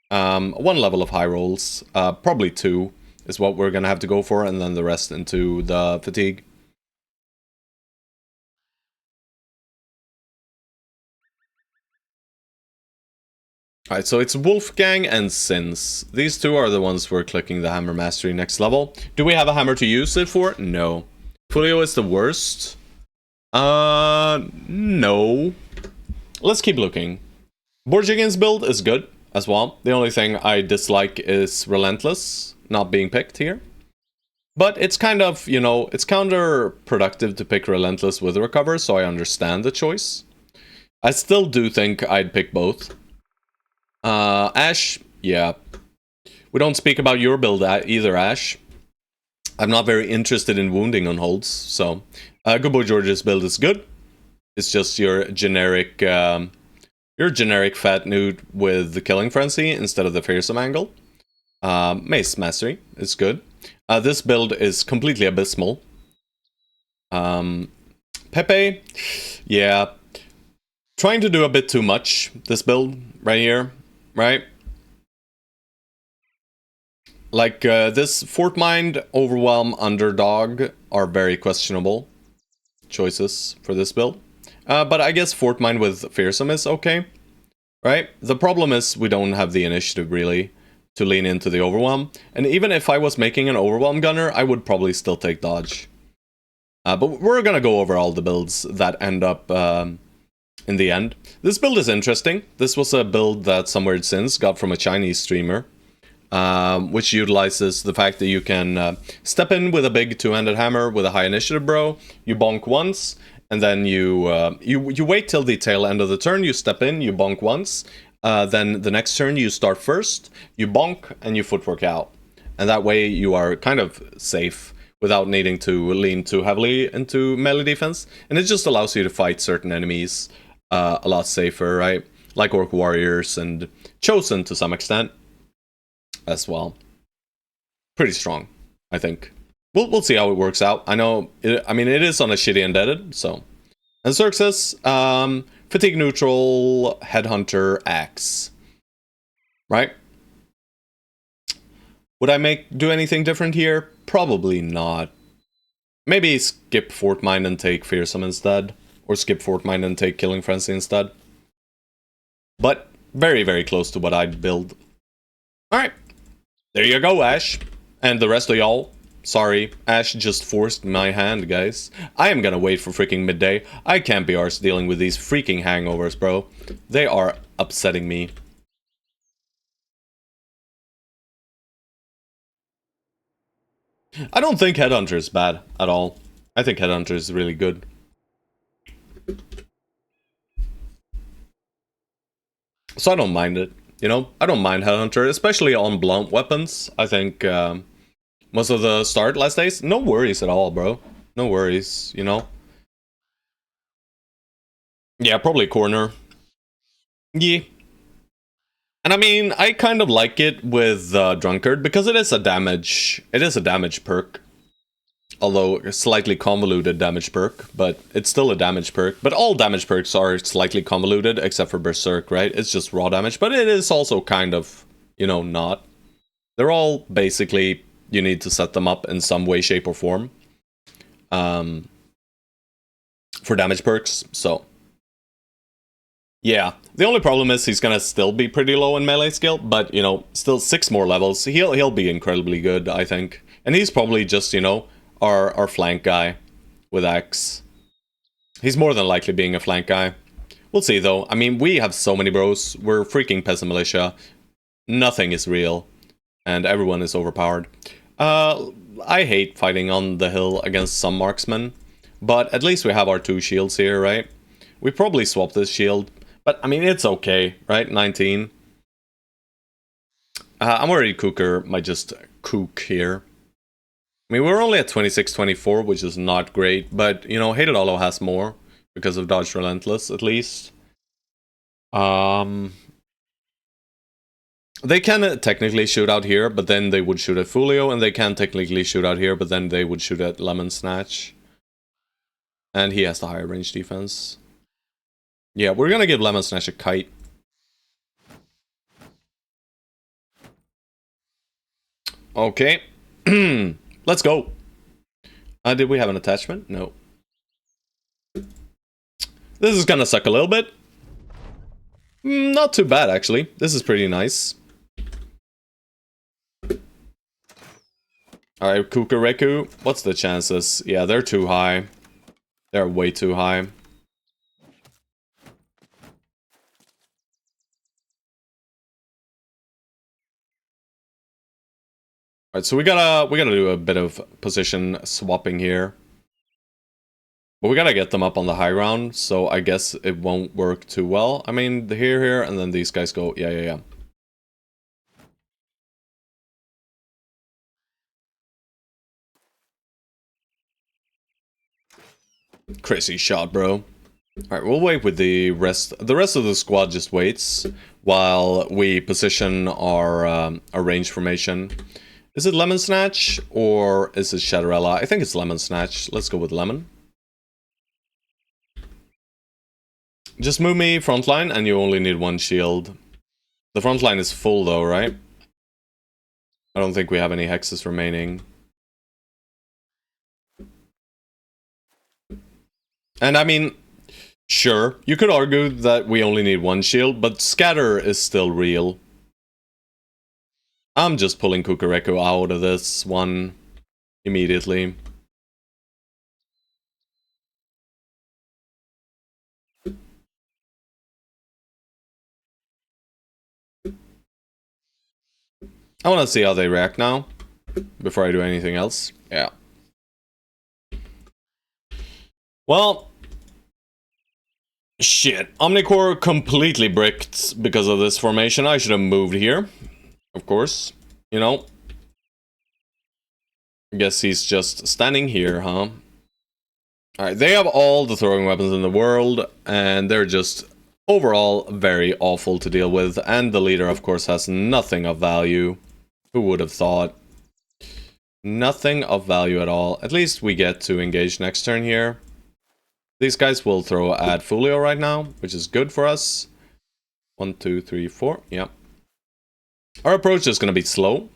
One level of high rolls, probably 2 is what we're gonna have to go for, and then the rest into the fatigue. Alright, so it's Wolfgang and Sins. These two are the ones who are clicking the Hammer Mastery next level. Do we have a hammer to use it for? No. Fulio is the worst. No. Let's keep looking. Borjigin's build is good as well. The only thing I dislike is Relentless not being picked here. But it's kind of, you know, it's counterproductive to pick Relentless with Recover, so I understand the choice. I still do think I'd pick both. Ash, yeah. We don't speak about your build either, Ash. I'm not very interested in wounding on holds, so... Good Boy George's build is good. It's just your generic fat nude with the Killing Frenzy instead of the Fearsome angle. Mace Mastery is good. This build is completely abysmal. Pepe, yeah. Trying to do a bit too much, this build right here, right? Like, this Fort Mind, Overwhelm, Underdog are very questionable choices for this build. But I guess Fort Mind with Fearsome is okay, right? The problem is we don't have the initiative, really, to lean into the Overwhelm. And even if I was making an Overwhelm Gunner, I would probably still take Dodge. But we're gonna go over all the builds that end up in the end. This build is interesting. This was a build that Some Weird Sins got from a Chinese streamer, which utilizes the fact that you can step in with a big two-handed hammer with a high initiative bro, you bonk once, and then you wait till the tail end of the turn, you step in, you bonk once, then the next turn you start first, you bonk, and you footwork out. And that way you are kind of safe without needing to lean too heavily into melee defense, and it just allows you to fight certain enemies a lot safer, right? Like Orc Warriors and Chosen to some extent as well. Pretty strong, I think. We'll see how it works out. I know, I mean, it is on a shitty Indebted, so. And Xerxes, Fatigue Neutral, Headhunter, Axe. Right? Would I do anything different here? Probably not. Maybe skip Fort Mind and take Fearsome instead. Or skip Fort Mind and take Killing Frenzy instead. But very, very close to what I'd build. Alright. There you go, Ash. And the rest of y'all. Sorry, Ash just forced my hand, guys. I am gonna wait for freaking midday. I can't be arsed dealing with these freaking hangovers, bro. They are upsetting me. I don't think Headhunter is bad at all. I think Headhunter is really good. So I don't mind it, you know? I don't mind Headhunter, especially on blunt weapons. I think most of the start last days, no worries at all, bro. No worries, you know? Yeah, probably corner. Yeah. And I mean, I kind of like it with Drunkard because it is a damage perk. Although a slightly convoluted damage perk, but it's still a damage perk. But all damage perks are slightly convoluted, except for Berserk, right? It's just raw damage, but it is also kind of, you know, not. They're all basically, you need to set them up in some way, shape, or form. For damage perks, so. Yeah, the only problem is he's gonna still be pretty low in melee skill, but, you know, still 6 more levels. He'll be incredibly good, I think. And he's probably just, you know, our flank guy with X. He's more than likely being a flank guy. We'll see, though. I mean, we have so many bros. We're freaking Peasant Militia. Nothing is real. And everyone is overpowered. I hate fighting on the hill against some marksmen. But at least we have our 2 shields here, right? We probably swap this shield. But, I mean, it's okay, right? 19. I'm worried Cooker might just cook here. I mean, we're only at 26-24, which is not great. But, you know, Hated Hollow has more. Because of Dodge Relentless, at least. They can technically shoot out here, but then they would shoot at Folio. And they can technically shoot out here, but then they would shoot at Lemon Snatch. And he has the higher range defense. Yeah, we're gonna give Lemon Snatch a kite. Okay. Let's go. Did we have an attachment? No. This is gonna suck a little bit. Not too bad, actually. This is pretty nice. Alright, Kukureku. What's the chances? Yeah, they're too high. They're way too high. Alright, so we gotta do a bit of position swapping here. But we gotta get them up on the high ground, so I guess it won't work too well. I mean, here, and then these guys go, yeah. Crazy shot, bro. Alright, we'll wait with the rest. The rest of the squad just waits while we position our range formation. Is it Lemon Snatch or is it Shadowella? I think it's Lemon Snatch. Let's go with Lemon. Just move me frontline and you only need 1 shield. The frontline is full though, right? I don't think we have any hexes remaining. And I mean, sure, you could argue that we only need 1 shield, but Scatter is still real. I'm just pulling Kukureku out of this one immediately. I want to see how they react now, before I do anything else. Yeah. Well, shit. Omnicore completely bricked because of this formation. I should have moved here. Of course. You know. I guess he's just standing here, huh? Alright, they have all the throwing weapons in the world, and they're just overall very awful to deal with. And the leader, of course, has nothing of value. Who would have thought? Nothing of value at all. At least we get to engage next turn here. These guys will throw at Folio right now, which is good for us. 1, 2, 3, 4. Yep. Our approach is going to be slow.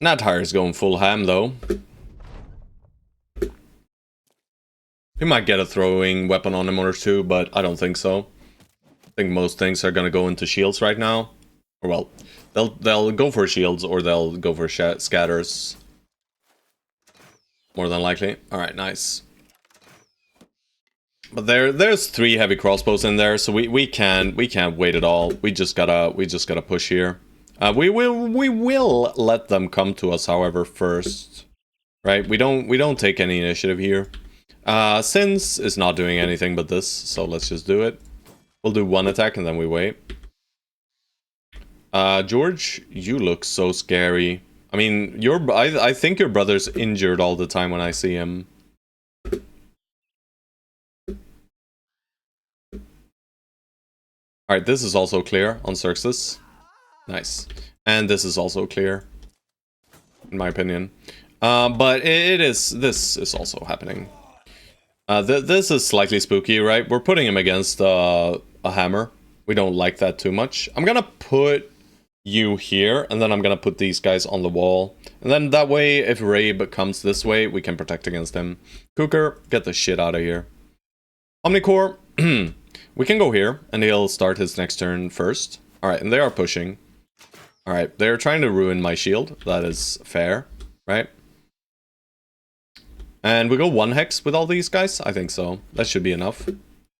Nat Tire's going full ham though. We might get a throwing weapon on him or two, but I don't think so. I think most things are gonna go into shields right now. Or well, they'll go for shields or they'll go for scatters. More than likely. Alright, nice. But there's 3 heavy crossbows in there, so we can't wait at all. We just gotta push here. We will let them come to us, however, first. Right? We don't take any initiative here. Sins is not doing anything but this, so let's just do it. We'll do 1 attack and then we wait. George, you look so scary. I mean, I think your brother's injured all the time when I see him. Alright, this is also clear on Xerxes. Nice. And this is also clear, in my opinion. But this is also happening. This is slightly spooky, right? We're putting him against a hammer. We don't like that too much. I'm gonna put you here, and then I'm gonna put these guys on the wall. And then that way, if Rabe comes this way, we can protect against him. Cooker, get the shit out of here. Omnicore, we can go here, and he'll start his next turn first. Alright, and they are pushing. Alright, they're trying to ruin my shield. That is fair, right? And we go 1 hex with all these guys? I think so. That should be enough.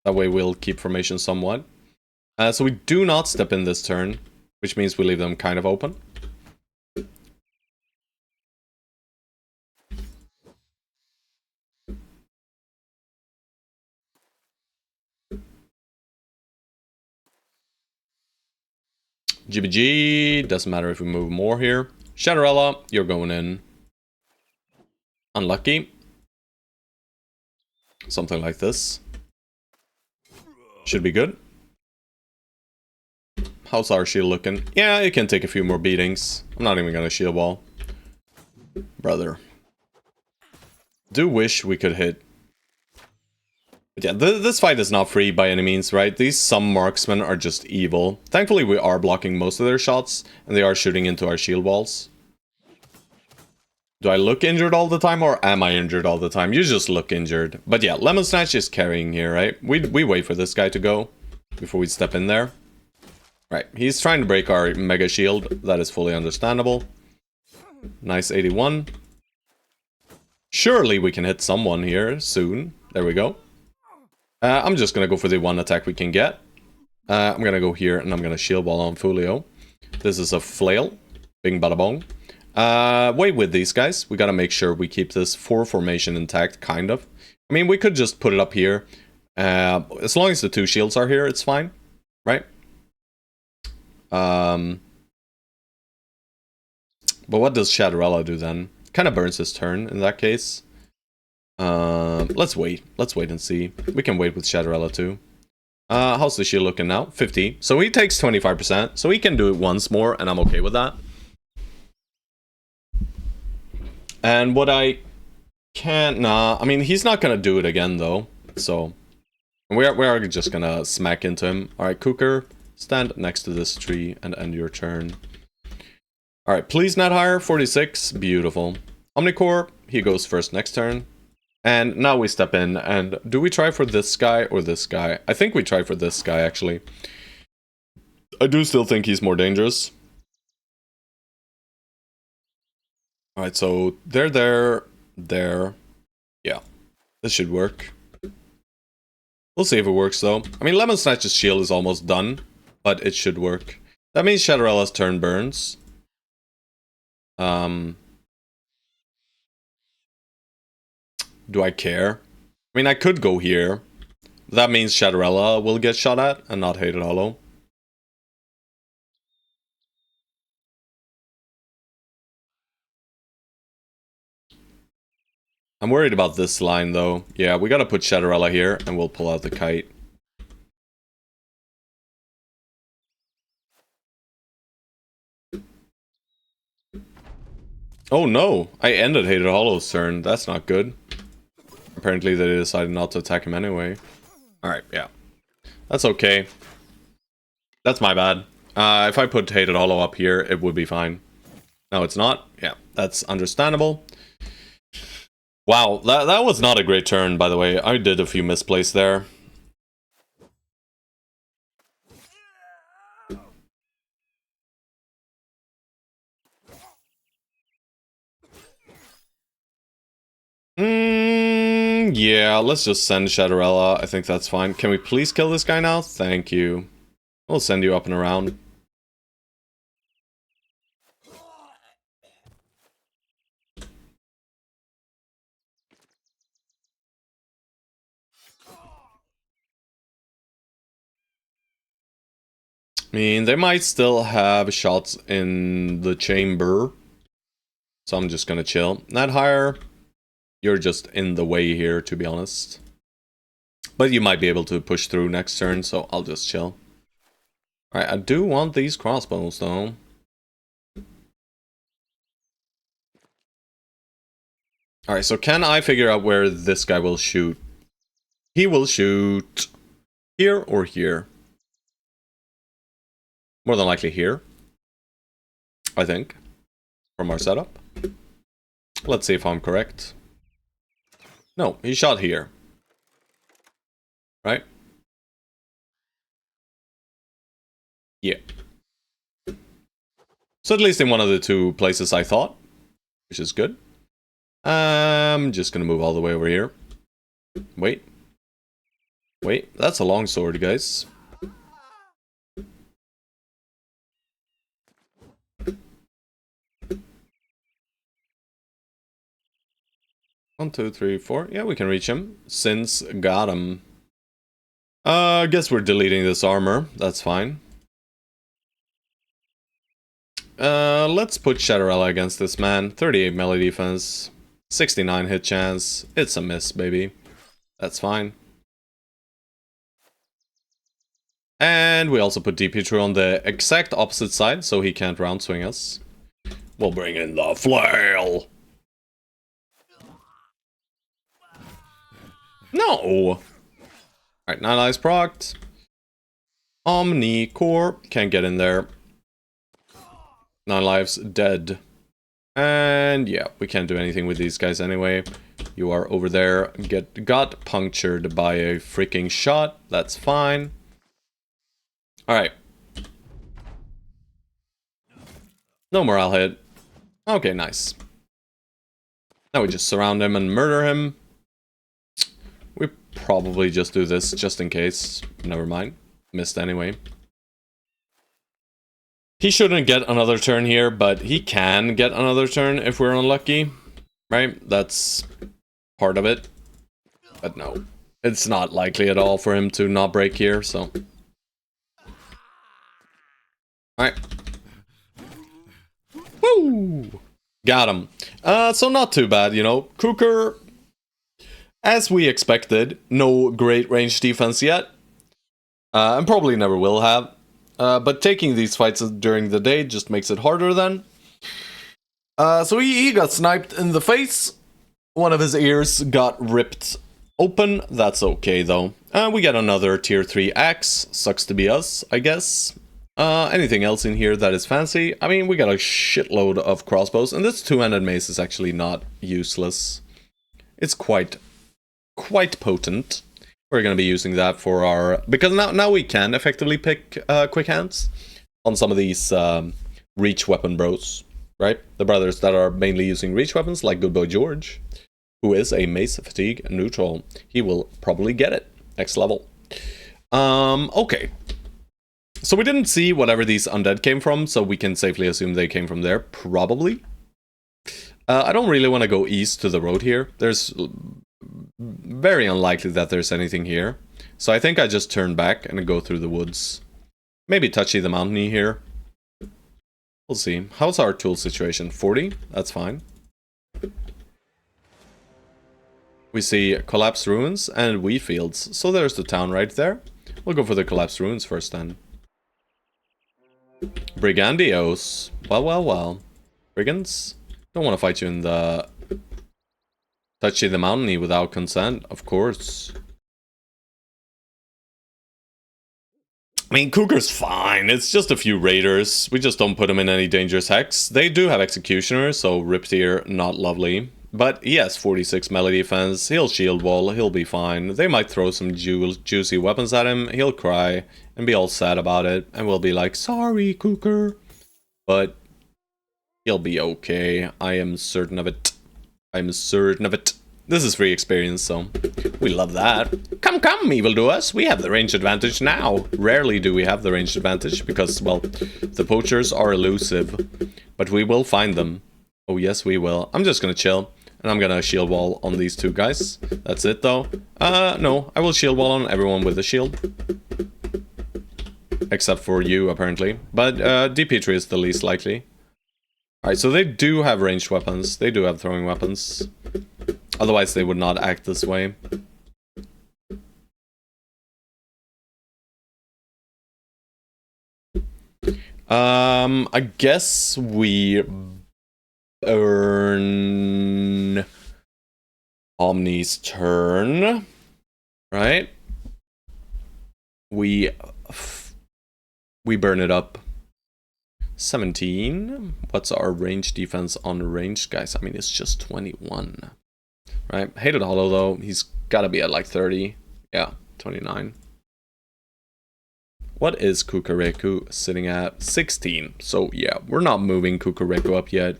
That way we'll keep formation somewhat. So we do not step in this turn, which means we leave them kind of open. GBG, doesn't matter if we move more here. Shadowrella, you're going in. Unlucky. Something like this. Should be good. How's our shield looking? Yeah, it can take a few more beatings. I'm not even gonna shield wall. Brother. Do wish we could hit. But yeah, this fight is not free by any means, right? These some marksmen are just evil. Thankfully, we are blocking most of their shots, and they are shooting into our shield walls. Do I look injured all the time, or am I injured all the time? You just look injured. But yeah, Lemon Snatch is carrying here, right? We wait for this guy to go before we step in there. Right, he's trying to break our Mega Shield. That is fully understandable. Nice 81. Surely we can hit someone here soon. There we go. I'm just gonna go for the 1 attack we can get. I'm gonna go here, and I'm gonna shield wall on Folio. This is a flail. Bing bada bong. Wait with these guys. We gotta make sure we keep this 4 formation intact, kind of. I mean, we could just put it up here. As long as the 2 shields are here, it's fine. Right? But what does Shadowrella do then? Kind of burns his turn in that case. Let's wait. Let's wait and see. We can wait with Shadowrella too. How's the shield looking now? 50. So he takes 25%. So he can do it once more, and I'm okay with that. And what I can't... Nah, I mean, he's not gonna do it again, though. So, we are just gonna smack into him. Alright, Cooker, stand next to this tree and end your turn. Alright, please not higher. 46. Beautiful. Omnicore, he goes first next turn. And now we step in, and do we try for this guy or this guy? I think we try for this guy, actually. I do still think he's more dangerous. Alright, so they're there. Yeah, this should work. We'll see if it works, though. I mean, Lemon Snatch's shield is almost done, but it should work. That means Shadowrella's turn burns. Do I care? I mean, I could go here. That means Shadowrella will get shot at and not Hated Hollow. I'm worried about this line, though. Yeah, we gotta put Shadowrella here, and we'll pull out the kite. Oh no! I ended Hated Hollow's turn. That's not good. Apparently they decided not to attack him anyway. Alright, yeah. That's okay. That's my bad. If I put Hated Hollow up here, it would be fine. No, it's not. Yeah, that's understandable. Wow, that was not a great turn, by the way. I did a few misplays there. Yeah, let's just send Shadowrella. I think that's fine. Can we please kill this guy now? Thank you. We'll send you up and around. I mean, they might still have shots in the chamber. So I'm just gonna chill. Not higher. You're just in the way here, to be honest. But you might be able to push through next turn, so I'll just chill. Alright, I do want these crossbows, though. Alright, so can I figure out where this guy will shoot? He will shoot here or here? More than likely here, I think, from our setup. Let's see if I'm correct. No, he shot here. Right? Yeah. So at least in one of the two places I thought, which is good. I'm just gonna move all the way over here. Wait. Wait, that's a long sword, guys. One, two, three, four. Yeah, we can reach him. Since got him. I guess we're deleting this armor. That's fine. Let's put Shadowrella against this man. 38 melee defense. 69 hit chance. It's a miss, baby. That's fine. And we also put DP on the exact opposite side, so he can't round swing us. We'll bring in the flail. No! Alright, 9 lives procced. Omni Core. Can't get in there. 9 lives dead. And yeah, we can't do anything with these guys anyway. You are over there. Got punctured by a freaking shot. That's fine. Alright. No morale hit. Okay, nice. Now we just surround him and murder him. We probably just do this just in case. Never mind. Missed anyway. He shouldn't get another turn here, but he can get another turn if we're unlucky. Right? That's part of it. But no. It's not likely at all for him to not break here, so... Alright. Woo! Got him. So not too bad, you know. Kuker, as we expected, no great range defense yet. And probably never will have. But taking these fights during the day just makes it harder then. So he got sniped in the face. One of his ears got ripped open. That's okay though. We get another tier 3 axe. Sucks to be us, I guess. Anything else in here that is fancy? I mean, we got a shitload of crossbows, and this two-handed mace is actually not useless. It's quite potent. We're gonna be using that for our... Because now we can effectively pick quick hands on some of these reach weapon bros, right? The brothers that are mainly using reach weapons, like Good Boy George, who is a mace fatigue neutral. He will probably get it next level. Okay. So we didn't see whatever these undead came from, so we can safely assume they came from there, probably. I don't really want to go east to the road here. There's very unlikely that there's anything here. So I think I just turn back and go through the woods. Maybe Touchy the Mountainy here. We'll see. How's our tool situation? 40? That's fine. We see Collapsed Ruins and Wheat Fields. So there's the town right there. We'll go for the Collapsed Ruins first then. Brigandios. Well. Brigands? Don't want to fight you in the... Touchy the Mountainy without consent, of course. I mean, Cougar's fine. It's just a few raiders. We just don't put him in any dangerous hex. They do have Executioner, so Ripped Ear, not lovely. But he has 46 melee defense. He'll shield wall. He'll be fine. They might throw some juicy weapons at him. He'll cry and be all sad about it. And we'll be like, sorry, Cougar. But he'll be okay. I am certain of it. I'm certain of it. This is free experience, so we love that. Come, evildoers. We have the range advantage now. Rarely do we have the range advantage because, well, the poachers are elusive. But we will find them. Oh, yes, we will. I'm just gonna chill. And I'm gonna shield wall on these two guys. That's it, though. No. I will shield wall on everyone with a shield. Except for you, apparently. But DP3 is the least likely. Alright, so they do have ranged weapons. They do have throwing weapons. Otherwise, they would not act this way. I guess we burn Omni's turn. Right? We burn it up. 17. What's our range defense on range, guys? I mean, it's just 21. Right? Hated Hollow, though. He's got to be at like 30. Yeah, 29. What is Kukureku sitting at? 16. So, yeah, we're not moving Kukureku up yet.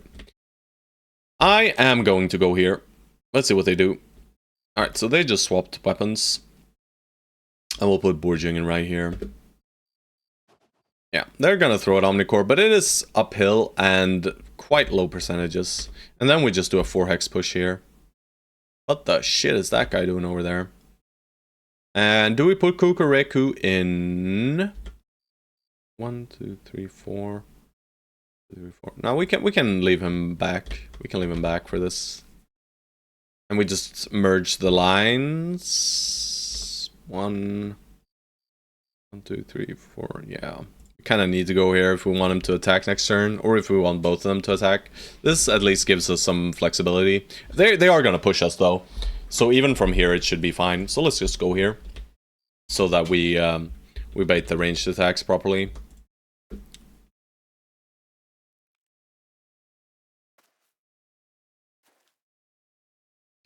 I am going to go here. Let's see what they do. Alright, so they just swapped weapons. And we'll put Borjingen right here. Yeah, they're gonna throw it Omnicore, but it is uphill and quite low percentages. And then we just do a 4-hex push here. What the shit is that guy doing over there? And do we put Kukureku in 1, 2, 3, 4? 2, 3, 4. No, we can leave him back. We can leave him back for this. And we just merge the lines. 1, 2, 3, 4. Yeah. We kind of need to go here if we want him to attack next turn, or if we want both of them to attack. This at least gives us some flexibility. They are going to push us though, so even from here it should be fine. So let's just go here, so that we bait the ranged attacks properly.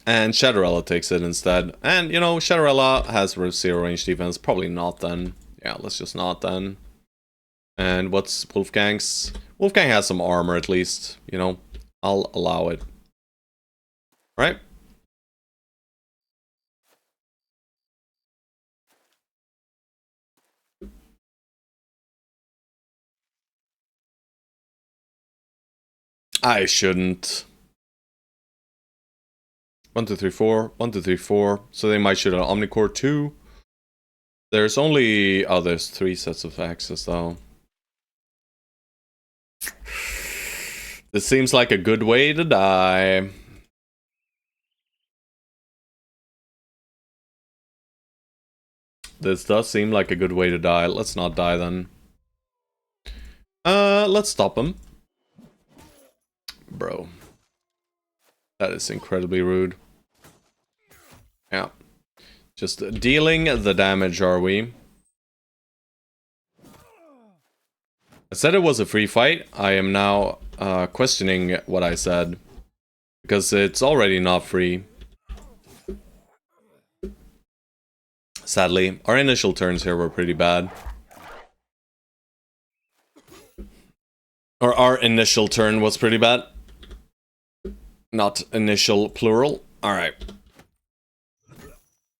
And Shadowrella takes it instead. And you know, Shadowrella has 0 range defense. Probably not then. Yeah, let's just not then. And what's Wolfgang's? Wolfgang has some armor at least, you know. I'll allow it. Right? I shouldn't. 1, 2, 3, 4. 1, 2, 3, 4. So they might shoot an Omnicore too. There's only... Oh, there's 3 sets of axes though. This seems like a good way to die. This does seem like a good way to die. Let's not die then. Let's stop him. Bro. That is incredibly rude. Yeah. Just dealing the damage, are we? I said it was a free fight. I am now questioning what I said. Because it's already not free. Sadly, our initial turns here were pretty bad. Or our initial turn was pretty bad. Not initial plural. Alright.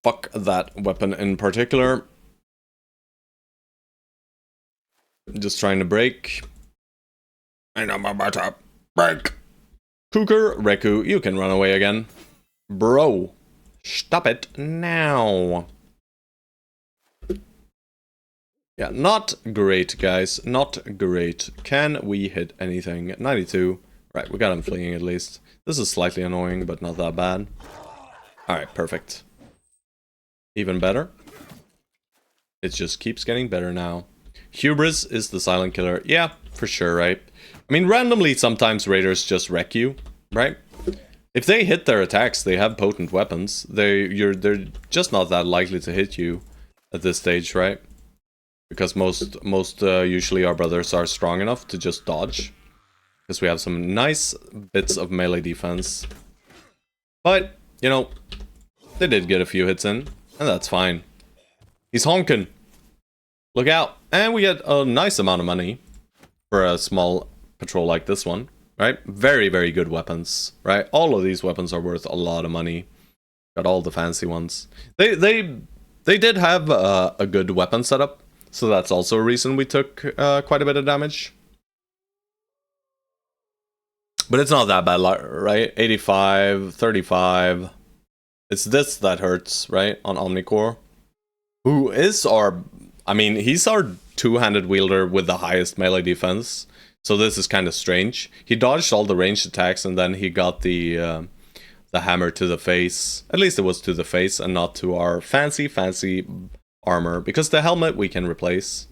Fuck that weapon in particular. Just trying to break. And I'm about to break. Kukureku, you can run away again. Bro. Stop it now. Yeah, not great, guys. Not great. Can we hit anything? 92. Right, we got him fleeing at least. This is slightly annoying, but not that bad. Alright, perfect. Even better. It just keeps getting better now. Hubris is the silent killer. Yeah, for sure, right? I mean, randomly, sometimes raiders just wreck you, right? If they hit their attacks, they have potent weapons. They're just not that likely to hit you at this stage, right? Because most usually our brothers are strong enough to just dodge. Because we have some nice bits of melee defense. But, you know, they did get a few hits in, and that's fine. He's honking. Look out. And we get a nice amount of money for a small patrol like this one, right? Very, very good weapons, right? All of these weapons are worth a lot of money. Got all the fancy ones. They did have a good weapon setup, so that's also a reason we took quite a bit of damage. But it's not that bad, right? 85, 35. It's this that hurts, right? On Omnicore. Who is our... I mean, he's our two-handed wielder with the highest melee defense. So this is kind of strange. He dodged all the ranged attacks and then he got the hammer to the face. At least it was to the face and not to our fancy armor. Because the helmet we can replace.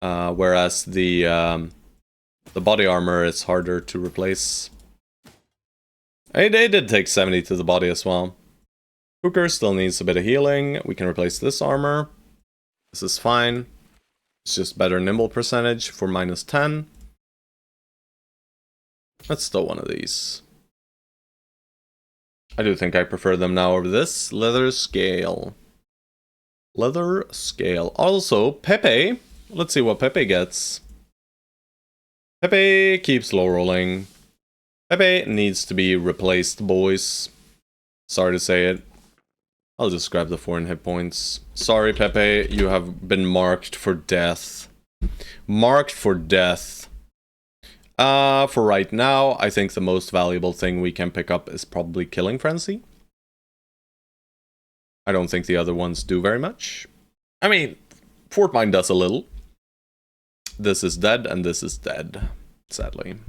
Whereas the body armor is harder to replace. They did take 70 to the body as well. Hooker still needs a bit of healing. We can replace this armor. This is fine. It's just better nimble percentage for -10. Let's stow one of these. I do think I prefer them now over this. Leather scale. Leather scale. Also, Pepe. Let's see what Pepe gets. Pepe keeps low rolling. Pepe needs to be replaced, boys. Sorry to say it. I'll just grab the 4 hit points. Sorry, Pepe, you have been marked for death. Marked for death. For right now, I think the most valuable thing we can pick up is probably Killing Frenzy. I don't think the other ones do very much. I mean, Fort Mine does a little. This is dead, and this is dead, sadly.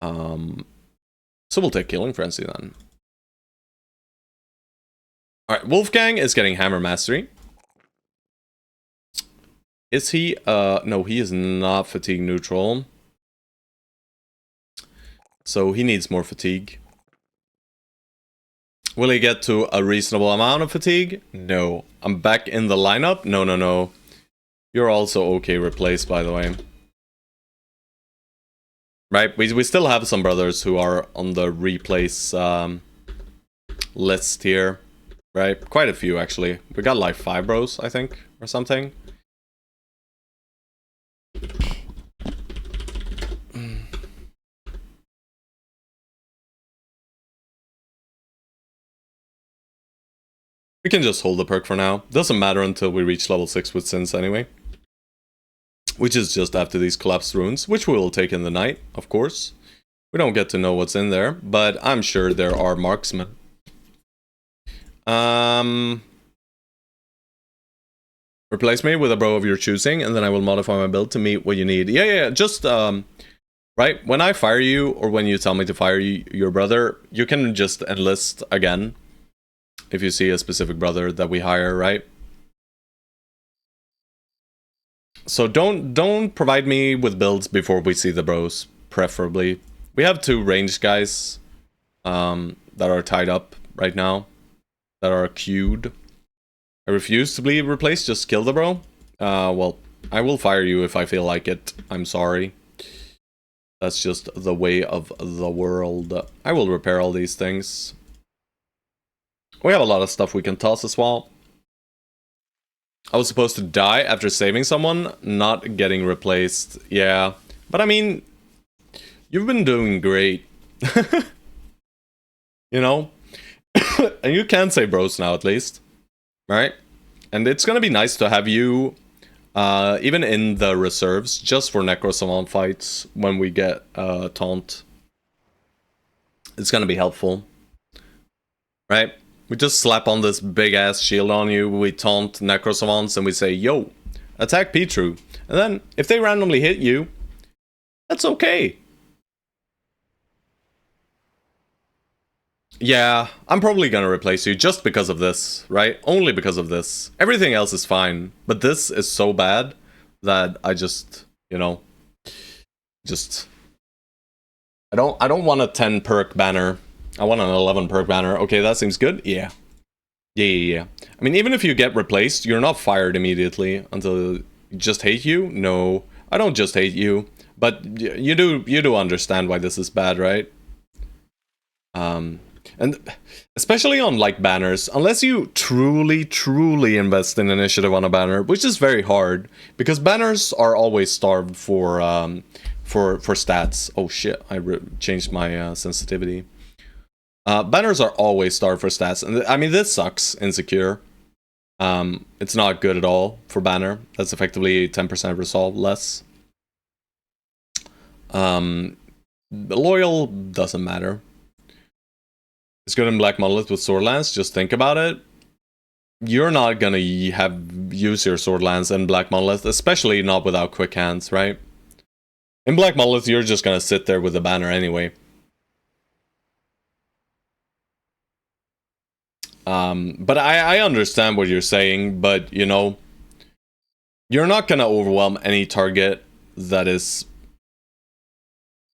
So we'll take Killing Frenzy then. Alright, Wolfgang is getting Hammer Mastery. Is he, no, he is not fatigue neutral. So he needs more fatigue. Will he get to a reasonable amount of fatigue? No. I'm back in the lineup? No, no, no. You're also okay replaced, by the way. Right, we still have some brothers who are on the replace list here. Right, quite a few actually. We got like 5 bros, I think, or something. We can just hold the perk for now. Doesn't matter until we reach level 6 with Sins anyway. Which is just after these collapsed runes, which we will take in the night, of course. We don't get to know what's in there, but I'm sure there are marksmen. Replace me with a bro of your choosing, and then I will modify my build to meet what you need. Yeah, just, right, when I fire you, or when you tell me to fire you, your brother, you can just enlist again. If you see a specific brother that we hire, right? So don't provide me with builds before we see the bros, preferably. We have 2 ranged guys that are tied up right now, that are queued. I refuse to be replaced, just kill the bro. Well, I will fire you if I feel like it. I'm sorry. That's just the way of the world. I will repair all these things. We have a lot of stuff we can toss as well. I was supposed to die after saving someone, not getting replaced. Yeah, but I mean, you've been doing great. You know? And you can say bros now at least. Right? And it's gonna be nice to have you, even in the reserves, just for Necro Savant fights when we get taunt. It's gonna be helpful. Right? We just slap on this big ass shield on you, we taunt Necro Savants, and we say, yo, attack Petru. And then, if they randomly hit you, that's okay. Yeah, I'm probably gonna replace you just because of this, right? Only because of this. Everything else is fine, but this is so bad that I just, you know, I don't want a 10 perk banner. I want an 11 perk banner. Okay, that seems good. Yeah. Yeah. I mean, even if you get replaced, you're not fired immediately until just hate you. No, I don't just hate you, but you do understand why this is bad, right? And especially on like banners, unless you truly invest in initiative on a banner, which is very hard because banners are always starved for stats. Oh shit! I changed my sensitivity. Banners are always starved for stats, and I mean this sucks. Insecure. It's not good at all for banner. That's effectively 10% resolve less. Loyal doesn't matter. It's good in Black Monolith with Sword Lance. Just think about it. You're not gonna use your Sword Lance in Black Monolith, especially not without quick hands, right? In Black Monolith, you're just gonna sit there with the banner anyway. But I understand what you're saying, but you know, you're not gonna overwhelm any target that is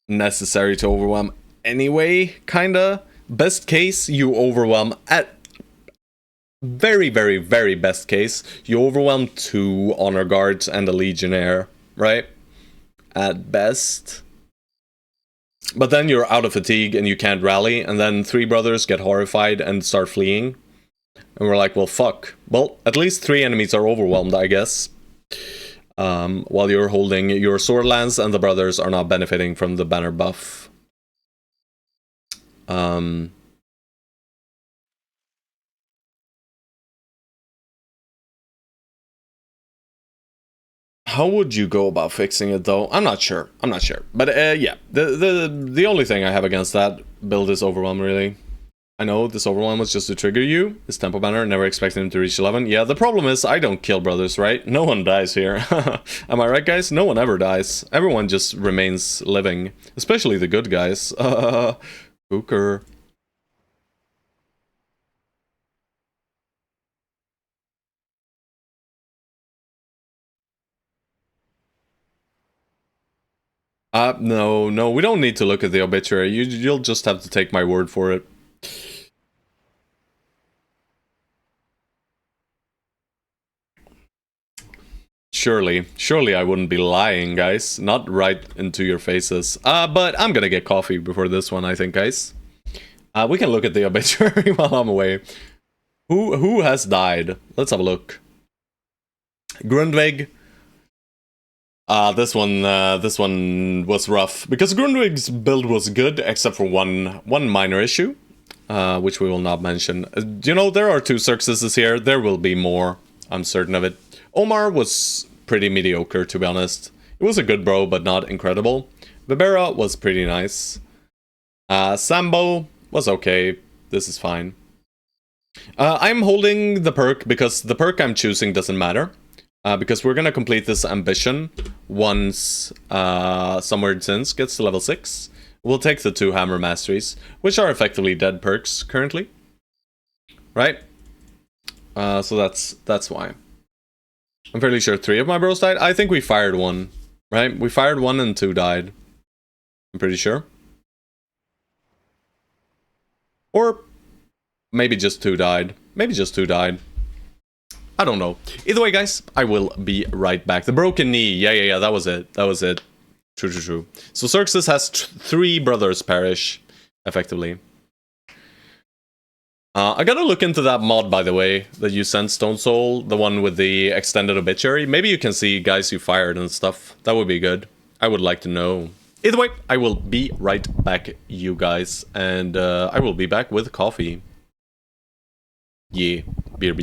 necessary to overwhelm anyway, kinda. Best case, you overwhelm. At very, very, very best case, you overwhelm 2 honor guards and a legionnaire, right? At best. But then you're out of fatigue and you can't rally, and then 3 brothers get horrified and start fleeing. And we're like, well, fuck. Well, at least 3 enemies are overwhelmed, I guess. While you're holding your sword lance, and the brothers are not benefiting from the banner buff. How would you go about fixing it, though? I'm not sure. But yeah, the only thing I have against that build is overwhelm, really. I know this overwhelm was just to trigger you. This tempo banner, never expected him to reach 11. Yeah, the problem is I don't kill brothers, right? No one dies here. Am I right, guys? No one ever dies. Everyone just remains living. Especially the good guys. Hooker. No, we don't need to look at the obituary. You'll just have to take my word for it. Surely I wouldn't be lying, guys. Not right into your faces. But I'm gonna get coffee before this one, I think, guys. We can look at the obituary while I'm away. Who has died? Let's have a look. Grundvig. This one was rough because Grundvig's build was good except for one minor issue, which we will not mention. You know, there are 2 Xerxes here. There will be more. I'm certain of it. Omar was pretty mediocre, to be honest. It was a good bro, but not incredible. Bibera was pretty nice. Sambo was okay. This is fine. I'm holding the perk because the perk I'm choosing doesn't matter. Because we're gonna complete this ambition once Somewhere Since gets to level 6. We'll take the 2 Hammer Masteries, which are effectively dead perks currently. Right? So that's why. I'm fairly sure 3 of my bros died. I think we fired 1, right? We fired 1 and 2 died. I'm pretty sure. Or maybe just 2 died. Maybe just 2 died. I don't know. Either way, guys, I will be right back. The broken knee. Yeah, that was it. True. So Xerxes has 3 brothers perish, effectively. I gotta look into that mod, by the way, that you sent, Stone Soul, the one with the extended obituary. Maybe you can see guys you fired and stuff. That would be good. I would like to know. Either way, I will be right back, you guys, and I will be back with coffee. Yeah, beer.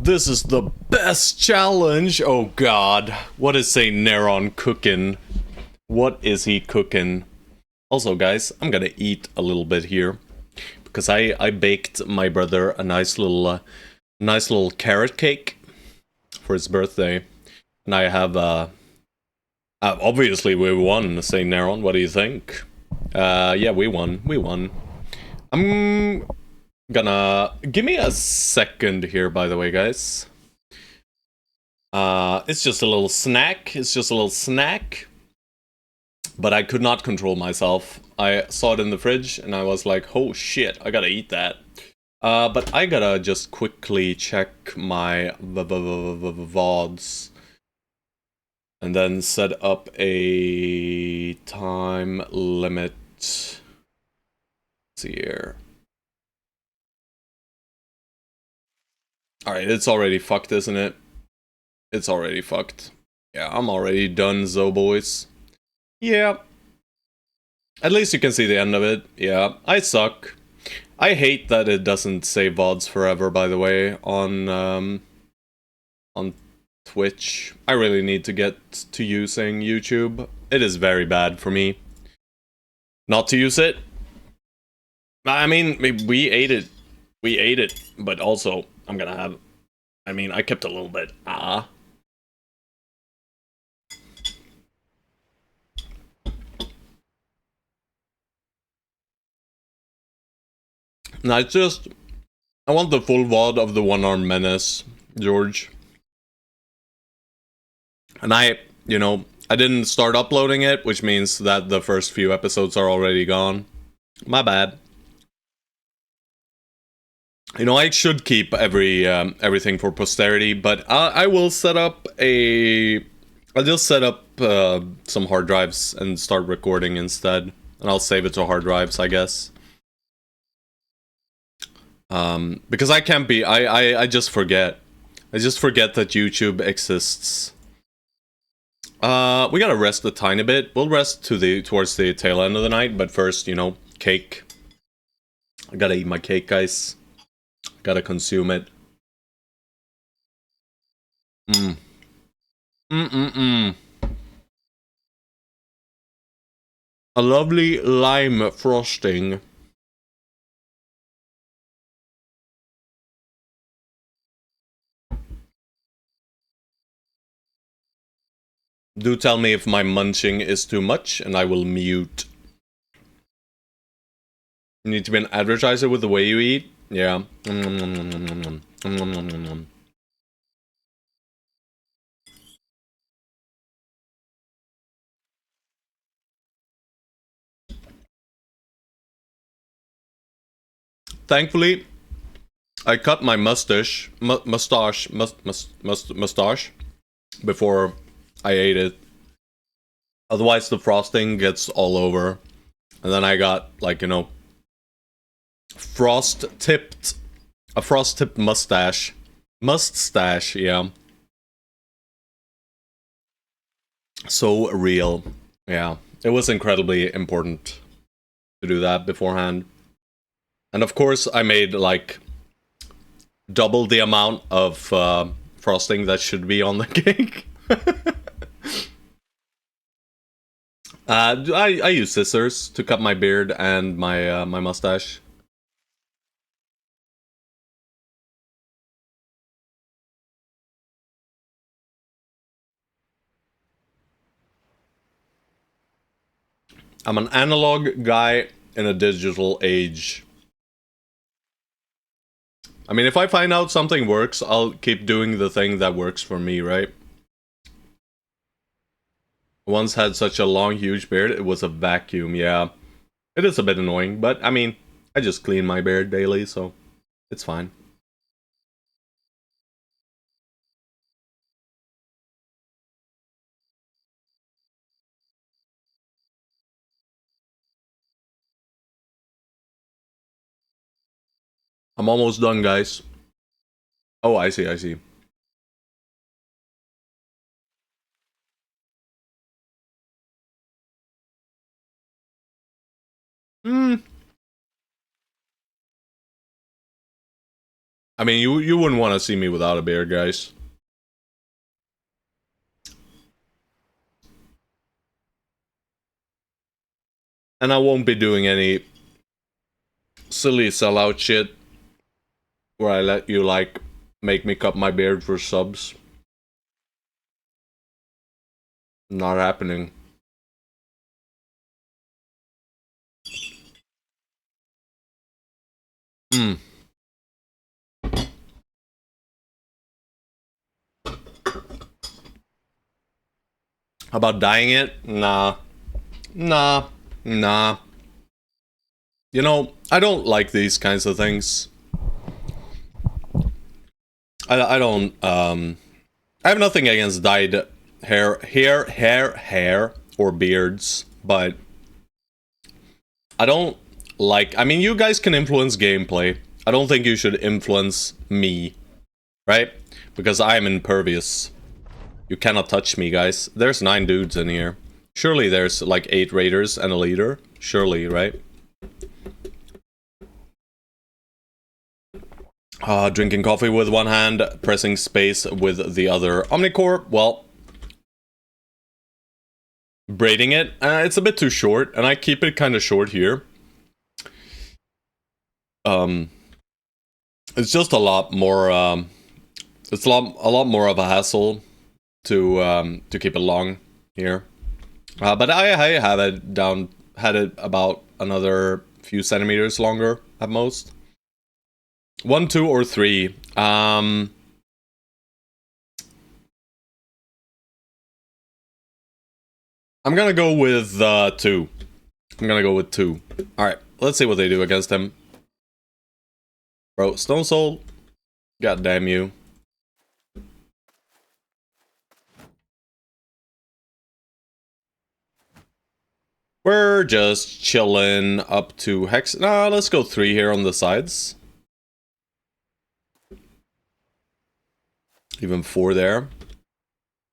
This is the best challenge. Oh god. What is Saint Neron cooking? What is he cooking? Also, guys, I'm gonna eat a little bit here because I baked my brother a nice little carrot cake for his birthday, and I have obviously we won, Saint Neron. What do you think? Yeah, we won. We won. I'm gonna give me a second here, by the way, guys. It's just a little snack. It's just a little snack. But I could not control myself. I saw it in the fridge and I was like, oh shit, I gotta eat that. But I gotta just quickly check my VODs. And then set up a time limit. Let's see here. Alright, it's already fucked, isn't it? It's already fucked. Yeah, I'm already done, zo boys. Yeah. At least you can see the end of it. Yeah, I suck. I hate that it doesn't save VODs forever, by the way, on Twitch. I really need to get to using YouTube. It is very bad for me not to use it. I mean, we ate it. We ate it, but also, I'm gonna have... I mean, I kept a little bit. No, it's just... I want the full VOD of the one-armed menace, George. And I didn't start uploading it, which means that the first few episodes are already gone. My bad. You know, I should keep everything for posterity, but I will set up I'll just set up some hard drives and start recording instead. And I'll save it to hard drives, I guess. Because I can't be... I just forget. I just forget that YouTube exists. We gotta rest a tiny bit. We'll rest towards the tail end of the night, but first, cake. I gotta eat my cake, guys. Gotta consume it. A lovely lime frosting. Do tell me if my munching is too much, and I will mute. You need to be an advertiser with the way you eat? Yeah. Thankfully, I cut my mustache before I ate it. Otherwise, the frosting gets all over. And then I got, like, a frost-tipped mustache. Mustache, yeah. So real. Yeah. It was incredibly important to do that beforehand. And of course, I made, like, double the amount of frosting that should be on the cake. I use scissors to cut my beard and my my mustache. I'm an analog guy in a digital age. I mean, if I find out something works, I'll keep doing the thing that works for me, right? Once had such a long, huge beard, it was a vacuum, yeah. It is a bit annoying, but, I mean, I just clean my beard daily, so it's fine. I'm almost done, guys. Oh, I see, I see. I mean, you wouldn't want to see me without a beard, guys. And I won't be doing any silly sellout shit where I let you, like, make me cut my beard for subs. Not happening. How about dyeing it? Nah. Nah. Nah. You know, I don't like these kinds of things. I don't, I have nothing against dyed hair, or beards, but I don't like, I mean, you guys can influence gameplay. I don't think you should influence me, right? Because I am impervious. You cannot touch me, guys. There's 9 dudes in here. Surely there's like 8 raiders and a leader. Surely, right? Drinking coffee with one hand, pressing space with the other. Omnicore, well, braiding it, it's a bit too short, and I keep it kind of short here. It's just a lot more, it's a lot more of a hassle to keep it long here. But I have it down, had it about another few centimeters longer at most. 1, 2, or 3. I'm gonna go with 2. I'm gonna go with 2. Alright, let's see what they do against him. Bro, Stone Soul. God damn you. We're just chilling up to Hex. Nah, let's go 3 here on the sides. Even 4 there.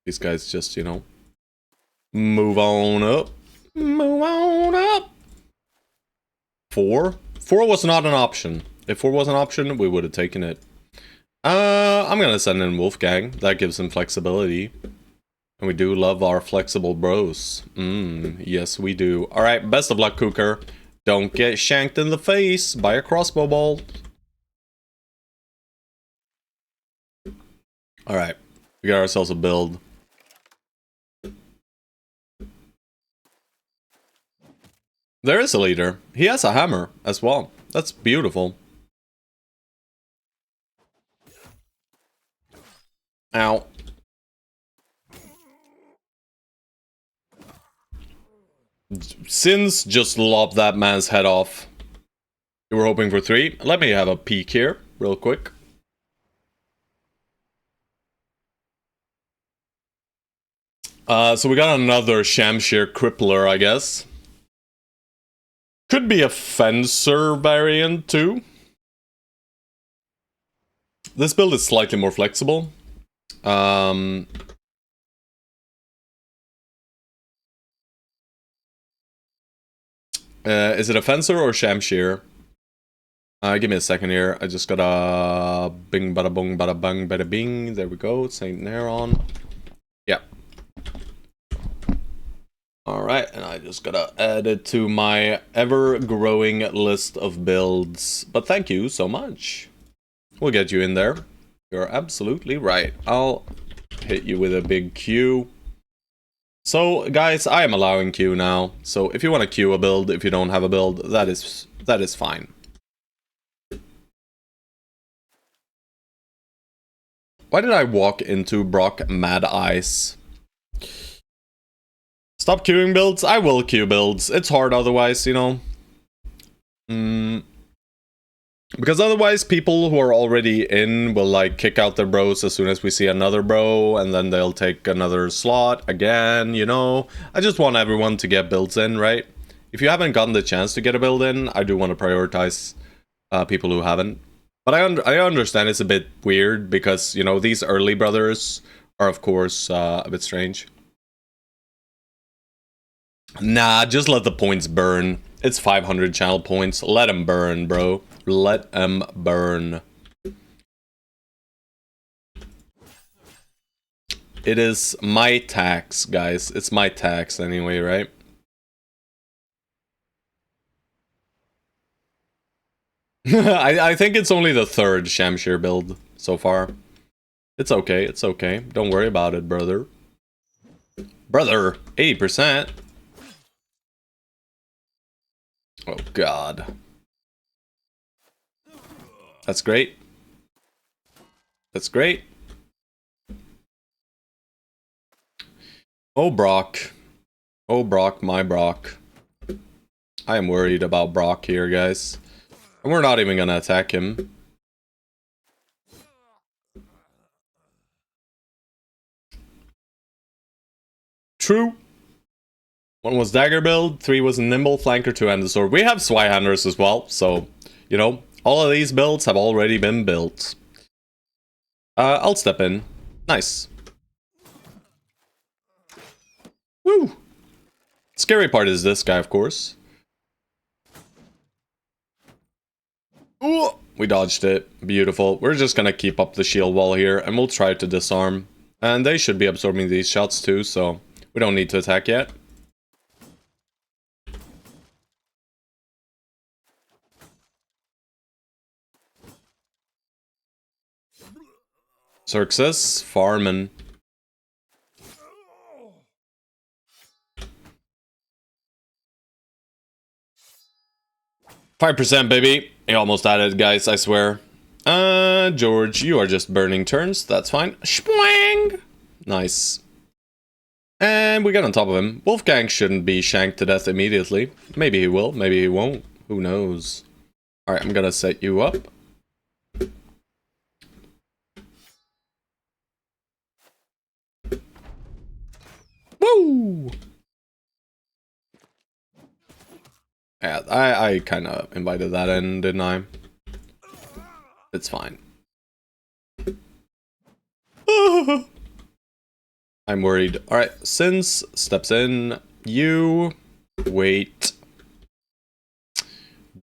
These guys just, you know, move on up. Move on up. 4? 4 was not an option. If 4 was an option, we would have taken it. I'm gonna send in Wolfgang. That gives him flexibility. And we do love our flexible bros. Yes we do. Alright, best of luck, Cooker. Don't get shanked in the face by a crossbow bolt. Alright, we got ourselves a build. There is a leader. He has a hammer as well. That's beautiful. Ow. Sins just lopped that man's head off. You were hoping for 3. Let me have a peek here, real quick. So we got another Shamshir Crippler, I guess. Could be a Fencer variant, too. This build is slightly more flexible. Is it a Fencer or Shamshir? Give me a second here. I just gotta bing bada bong bada bang bada bing. There we go. Saint Neron. Yeah. Alright, and I just gotta add it to my ever-growing list of builds. But thank you so much. We'll get you in there. You're absolutely right. I'll hit you with a big Q. So, guys, I am allowing Q now. So, if you want to queue a build, if you don't have a build, that is fine. Why did I walk into Brock Mad Ice? Stop queuing builds? I will queue builds. It's hard otherwise, you know. Because otherwise, people who are already in will, like, kick out their bros as soon as we see another bro, and then they'll take another slot again, you know? I just want everyone to get builds in, right? If you haven't gotten the chance to get a build in, I do want to prioritize people who haven't. But I understand it's a bit weird, because, you know, these early brothers are, of course, a bit strange. Nah, just let the points burn. It's 500 channel points. Let them burn, bro. Let them burn. It is my tax, guys. It's my tax anyway, right? I think it's only the third Shamshir build so far. It's okay, it's okay. Don't worry about it, brother. Brother, 80%. Oh, God. That's great. That's great. Oh, Brock. Oh, Brock, my Brock. I am worried about Brock here, guys. And we're not even gonna attack him. True. 1 was dagger build, 3 was nimble, flanker, 2-handed sword. We have Swyhanders as well, so, you know, all of these builds have already been built. I'll step in. Nice. Woo! Scary part is this guy, of course. Ooh, we dodged it. Beautiful. We're just gonna keep up the shield wall here, and we'll try to disarm. And they should be absorbing these shots too, so we don't need to attack yet. Xerxes, farmin'. 5%, baby. You almost had it, guys, I swear. George, you are just burning turns. That's fine. Spwang! Nice. And we get on top of him. Wolfgang shouldn't be shanked to death immediately. Maybe he will, maybe he won't. Who knows? Alright, I'm gonna set you up. Woo! Yeah, I kind of invited that in, didn't I? It's fine. I'm worried. Alright, Sins steps in. You wait.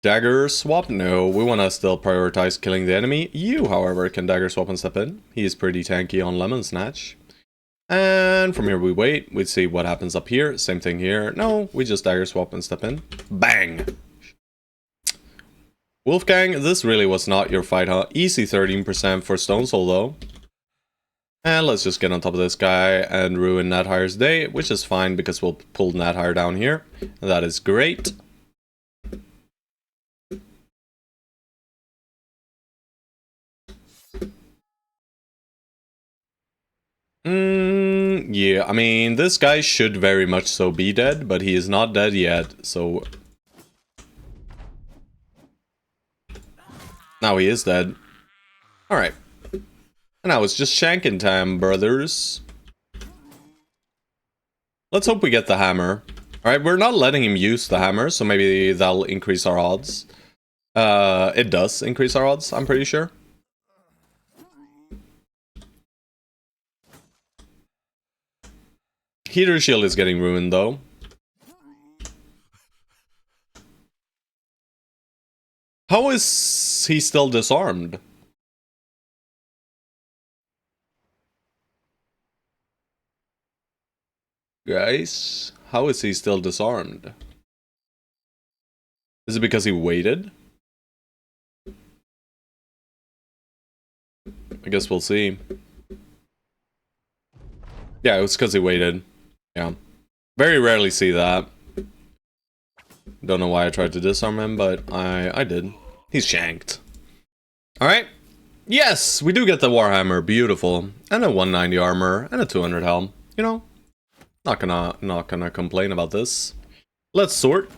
Dagger swap? No, we want to still prioritize killing the enemy. You, however, can dagger swap and step in. He is pretty tanky on Lemon Snatch. And from here we wait. We see what happens up here. Same thing here. No, we just dagger swap and step in. Bang! Wolfgang, this really was not your fight, huh? Easy 13% for Stone Soul, though. And let's just get on top of this guy and ruin Nathire's day, which is fine because we'll pull Nathire down here. And that is great. Yeah, I mean, this guy should very much so be dead, but he is not dead yet, so... Now he is dead. Alright. And now it's just shanking time, brothers. Let's hope we get the hammer. Alright, we're not letting him use the hammer, so maybe that'll increase our odds. It does increase our odds, I'm pretty sure. Heater shield is getting ruined, though. How is he still disarmed? Guys, how is he still disarmed? Is it because he waited? I guess we'll see. Yeah, it was because he waited. Yeah. Very rarely see that. Don't know why I tried to disarm him, but I did. He's shanked. Alright. Yes, we do get the Warhammer. Beautiful. And a 190 armor and a 200 helm. You know, not gonna complain about this. Let's sort.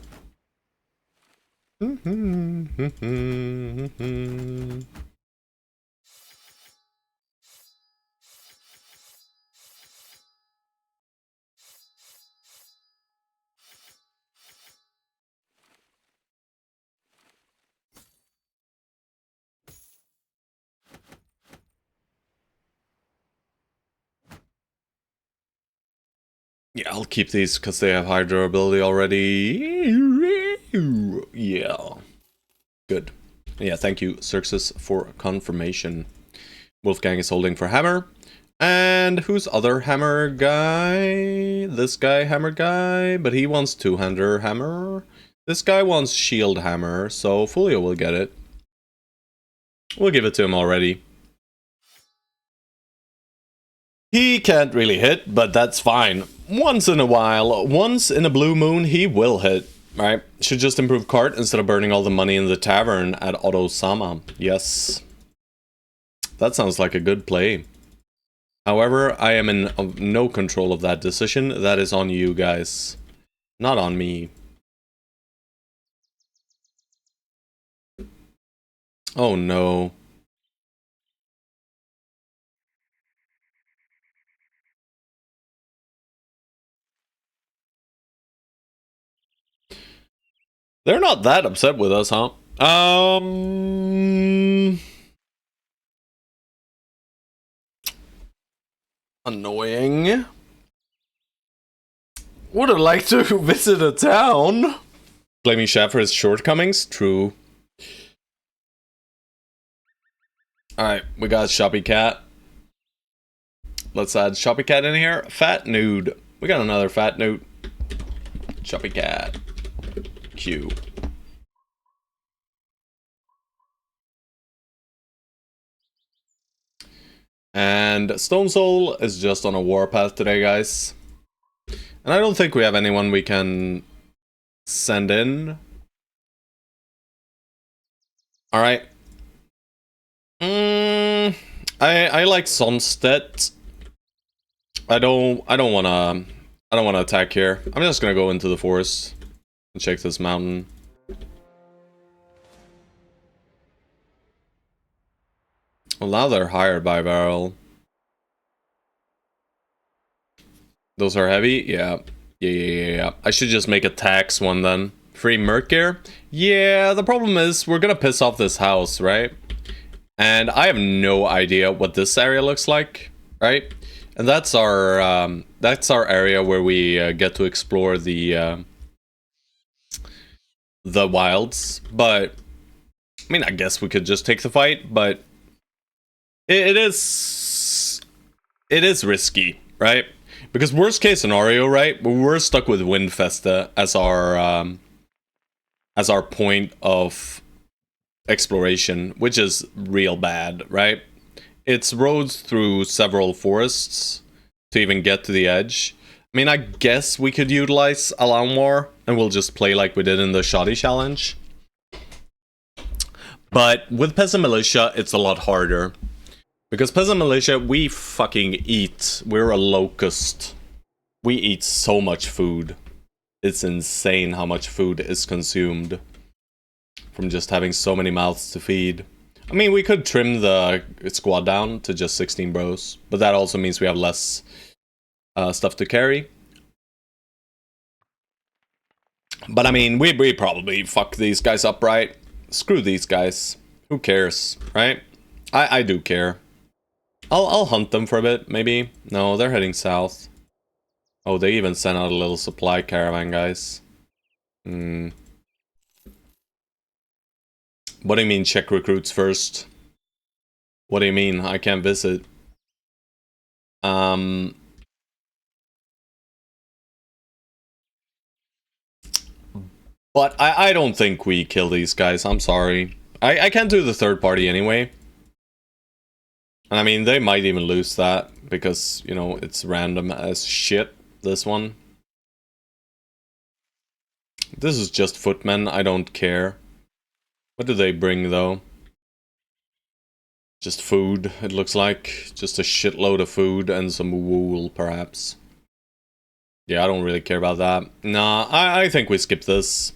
Yeah, I'll keep these because they have high durability already. Yeah. Good. Yeah, thank you, Xerxes, for confirmation. Wolfgang is holding for hammer. And who's other hammer guy? This guy hammer guy, but he wants two-hander hammer. This guy wants shield hammer, so Folio will get it. We'll give it to him already. He can't really hit, but that's fine. Once in a while, once in a blue moon, he will hit. Right? Should just improve cart instead of burning all the money in the tavern at Otto-sama. Yes. That sounds like a good play. However, I am in no control of that decision. That is on you guys. Not on me. Oh no. They're not that upset with us, huh? Annoying. Would have liked to visit a town. Blaming Chef for his shortcomings? True. Alright, we got Shoppy Cat. Let's add Shoppy Cat in here. Fat Nude. We got another Fat Nude. Shoppy Cat. Q. And Stone Soul is just on a warpath today, guys. And I don't think we have anyone we can send in. Alright. I like Sunstedt. I don't wanna attack here. I'm just gonna go into the forest and check this mountain. Well, now they're hired by barrel. Those are heavy? Yeah. Yeah. I should just make a tax one then. Free merc gear? Yeah, the problem is we're gonna piss off this house, right? And I have no idea what this area looks like, right? And that's our area where we get to explore the wilds. But I mean, I guess we could just take the fight, but it is risky, right? Because worst case scenario, right? We're stuck with Windfesta as our point of exploration, which is real bad, right? It's roads through several forests to even get to the edge. I mean, I guess we could utilize Allow More and we'll just play like we did in the Shoddy Challenge. But with Peasant Militia, it's a lot harder. Because Peasant Militia, we fucking eat. We're a locust. We eat so much food. It's insane how much food is consumed from just having so many mouths to feed. I mean, we could trim the squad down to just 16 bros, but that also means we have less stuff to carry. But I mean, we probably fuck these guys up, right? Screw these guys. Who cares, right? I do care. I'll hunt them for a bit, maybe. No, they're heading south. Oh, they even sent out a little supply caravan, guys. What do you mean check recruits first? What do you mean? I can't visit. But I don't think we kill these guys. I'm sorry. I can't do the third party anyway. And I mean, they might even lose that because, you know, it's random as shit, this one. This is just footmen. I don't care. What do they bring, though? Just food, it looks like. Just a shitload of food and some wool, perhaps. Yeah, I don't really care about that. Nah, I think we skip this.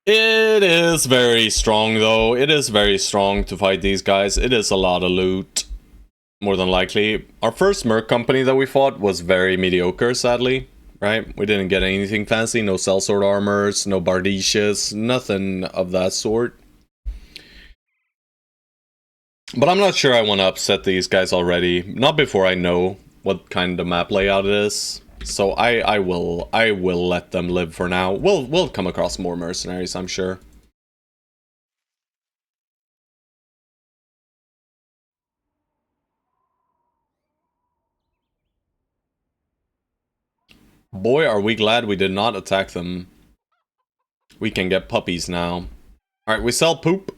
It is very strong, though. It is very strong to fight these guys. It is a lot of loot. More than likely. Our first merc company that we fought was very mediocre, sadly. Right? We didn't get anything fancy. No sellsword armors, no bardicious, nothing of that sort. But I'm not sure I want to upset these guys already. Not before I know what kind of map layout it is. So I will let them live for now. We'll come across more mercenaries, I'm sure. Boy, are we glad we did not attack them. We can get puppies now. Alright, we sell poop.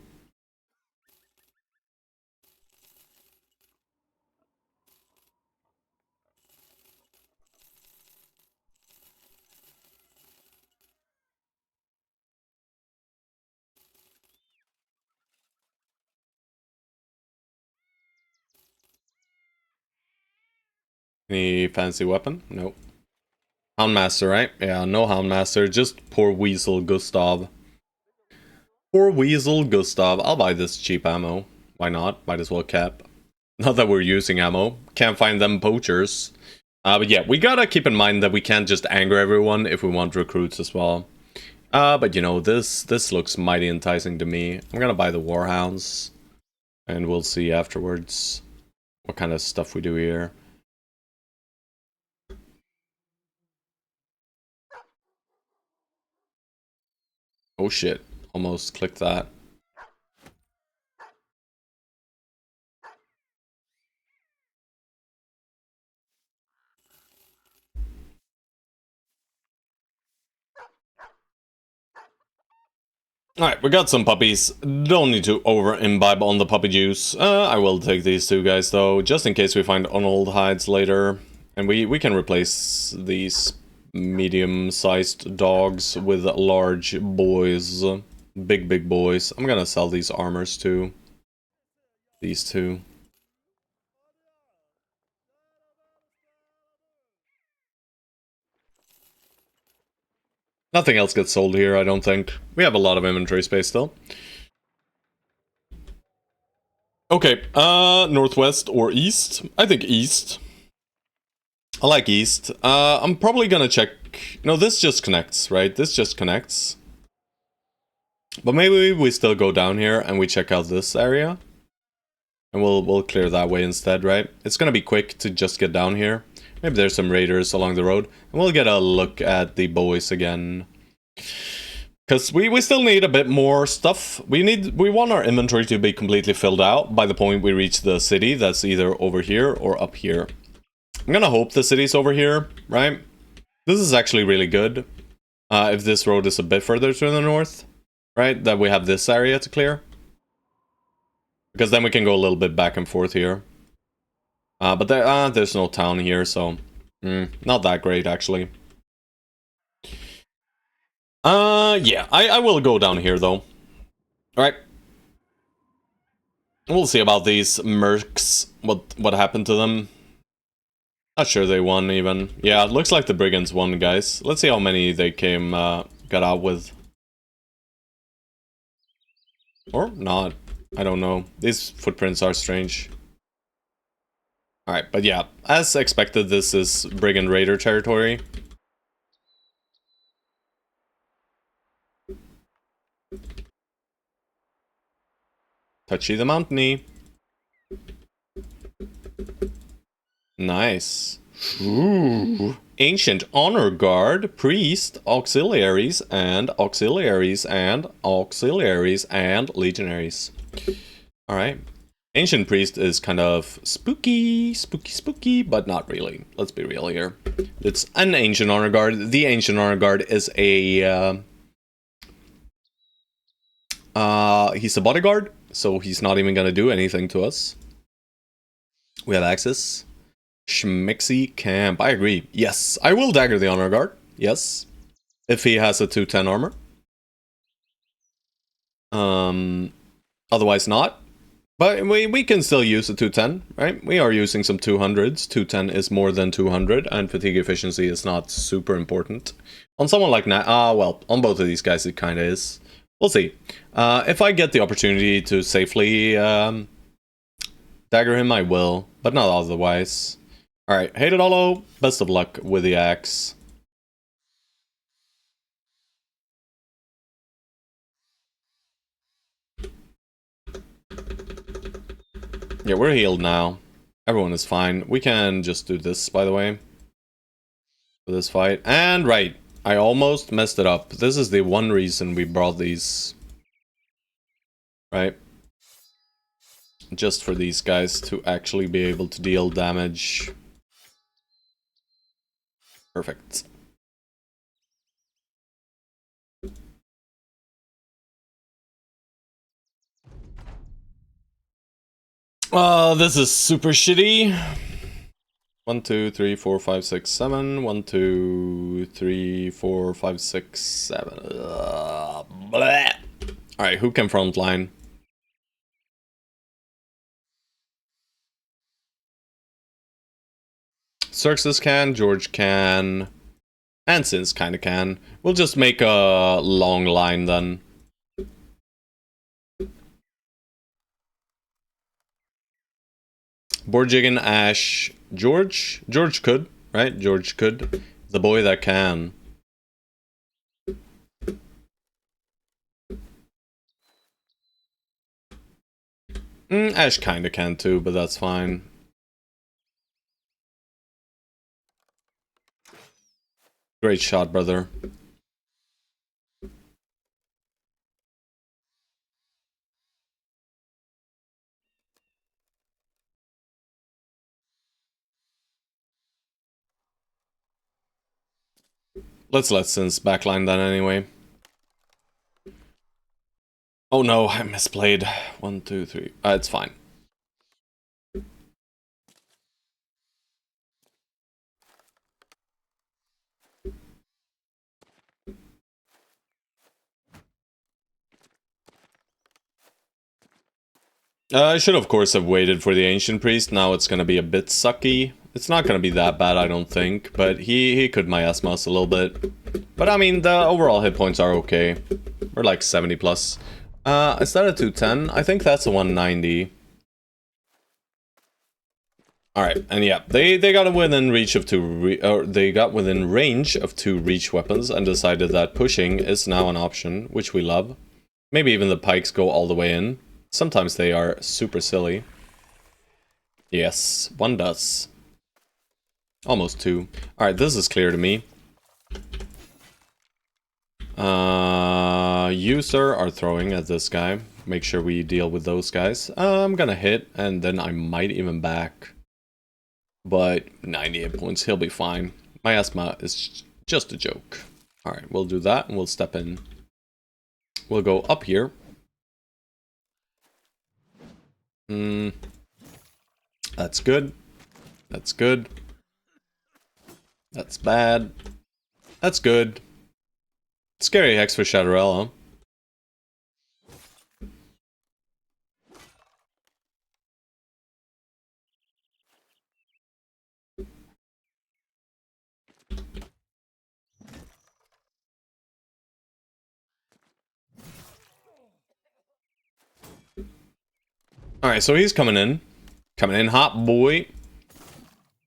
Any fancy weapon? Nope. Houndmaster, right? Yeah, no Houndmaster, just poor Weasel Gustav. Poor Weasel Gustav. I'll buy this cheap ammo. Why not? Might as well cap. Not that we're using ammo. Can't find them poachers. But yeah, we gotta keep in mind that we can't just anger everyone if we want recruits as well. But you know, this looks mighty enticing to me. I'm gonna buy the Warhounds. And we'll see afterwards what kind of stuff we do here. Oh shit, almost clicked that. Alright, we got some puppies. Don't need to over-imbibe on the puppy juice. I will take these two guys though, just in case we find old hides later. And we can replace these medium-sized dogs with large boys. Big boys. I'm gonna sell these armors too. These two. Nothing else gets sold here, I don't think. We have a lot of inventory space still. Okay, northwest or east? I think east. I like east. I'm probably gonna check... No, this just connects, right? This just connects. But maybe we still go down here and we check out this area. And we'll clear that way instead, right? It's gonna be quick to just get down here. Maybe there's some raiders along the road. And we'll get a look at the boys again. Because we still need a bit more stuff. We want our inventory to be completely filled out by the point we reach the city that's either over here or up here. I'm gonna hope the city's over here, right? This is actually really good. If this road is a bit further to the north, right? That we have this area to clear. Because then we can go a little bit back and forth here. But there's no town here, so... not that great, actually. Yeah, I will go down here, though. Alright. We'll see about these mercs, what happened to them. Not sure they won, even. Yeah, it looks like the brigands won, guys. Let's see how many they got out with. Or not. I don't know. These footprints are strange. Alright, but yeah, as expected, this is Brigand Raider territory. Touchy the Mountainy. Nice. Ooh. Ancient Honor Guard, Priest, Auxiliaries, and Auxiliaries, and Auxiliaries, and Legionaries. Alright. Ancient Priest is kind of spooky, but not really. Let's be real here. It's an Ancient Honor Guard. The Ancient Honor Guard is a... he's a bodyguard, so he's not even gonna do anything to us. We have access. Schmixy Camp. I agree. Yes, I will dagger the Honor Guard. Yes. If he has a 210 armor. Otherwise not. But we can still use a 210, right? We are using some 200s. 210 is more than 200, and fatigue efficiency is not super important. On someone like well, on both of these guys it kind of is. We'll see. If I get the opportunity to safely dagger him, I will, but not otherwise. Alright, Hated Hollow, best of luck with the axe. Yeah, we're healed now. Everyone is fine. We can just do this, by the way. For this fight. And right, I almost messed it up. This is the one reason we brought these. Right? Just for these guys to actually be able to deal damage. Perfect. This is super shitty. 1, 2, 3, 4, 5, 6, 7. 1, 2, 3, 4, 5, 6, 7. Alright, who can frontline? Xerxes can, George can, and Sins kinda can. We'll just make a long line then. Borjigan, Ash, George? George could, right? George could. The boy that can. Ash kinda can too, but that's fine. Great shot, brother. Let's let Sins backline then anyway. Oh no, I misplayed. 1, 2, 3. It's fine. I should of course have waited for the Ancient Priest. Now it's gonna be a bit sucky. It's not gonna be that bad, I don't think, but he could miasma us a little bit. But I mean, the overall hit points are okay. We're like 70 plus. Is that a 210? I think that's a 190. Alright, and yeah, they got within reach of they got within range of 2 reach weapons and decided that pushing is now an option, which we love. Maybe even the pikes go all the way in. Sometimes they are super silly. Yes, 1 does. Almost 2. Alright, this is clear to me. You, sir, are throwing at this guy. Make sure we deal with those guys. I'm gonna hit, and then I might even back. But 98 points, he'll be fine. Miasma is just a joke. Alright, we'll do that, and we'll step in. We'll go up here. That's good. That's good. That's bad. That's good. Scary Hex for Shadowrella. Alright, so he's coming in. Coming in hot, boy.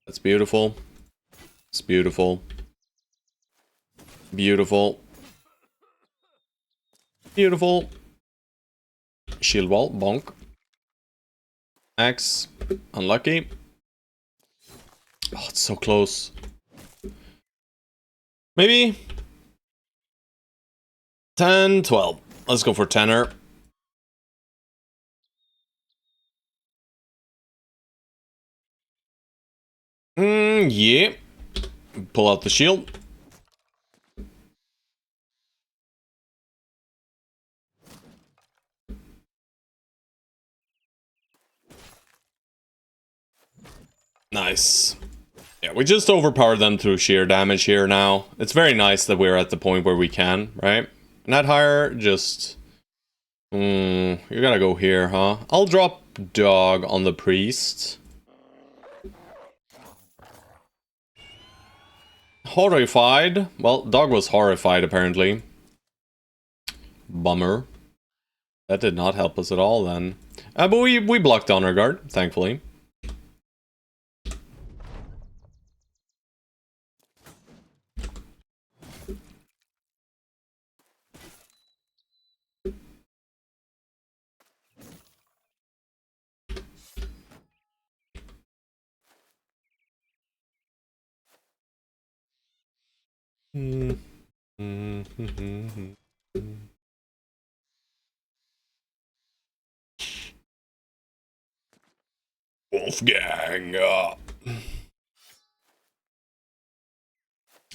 That's beautiful. It's beautiful. Beautiful. Beautiful. Shield wall, bonk. Axe, unlucky. Oh, it's so close. Maybe 10, 12. Let's go for tenor. Yeah. Pull out the shield. Nice. Yeah, we just overpowered them through sheer damage here now. It's very nice that we're at the point where we can, right? Not higher, just... you gotta go here, huh? I'll drop dog on the priest. Horrified. Well, dog was horrified, apparently. Bummer. That did not help us at all, then. But we blocked Honor Guard, thankfully. Wolfgang.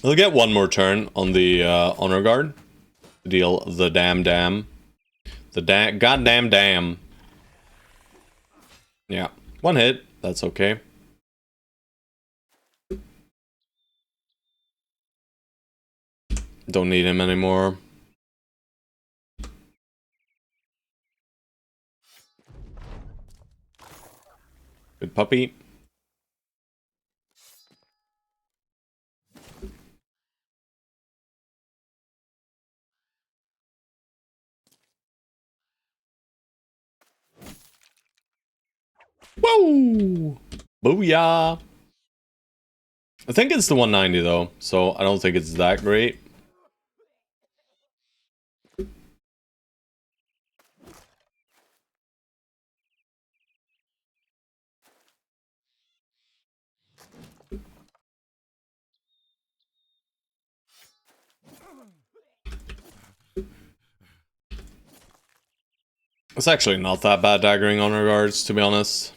We'll get one more turn on the Honor Guard to deal the damn. The goddamn dam. Yeah, 1 hit, that's okay. Don't need him anymore. Good puppy. Whoa! Booyah! I think it's the 190 though, so I don't think it's that great. It's actually not that bad daggering on our guards, to be honest.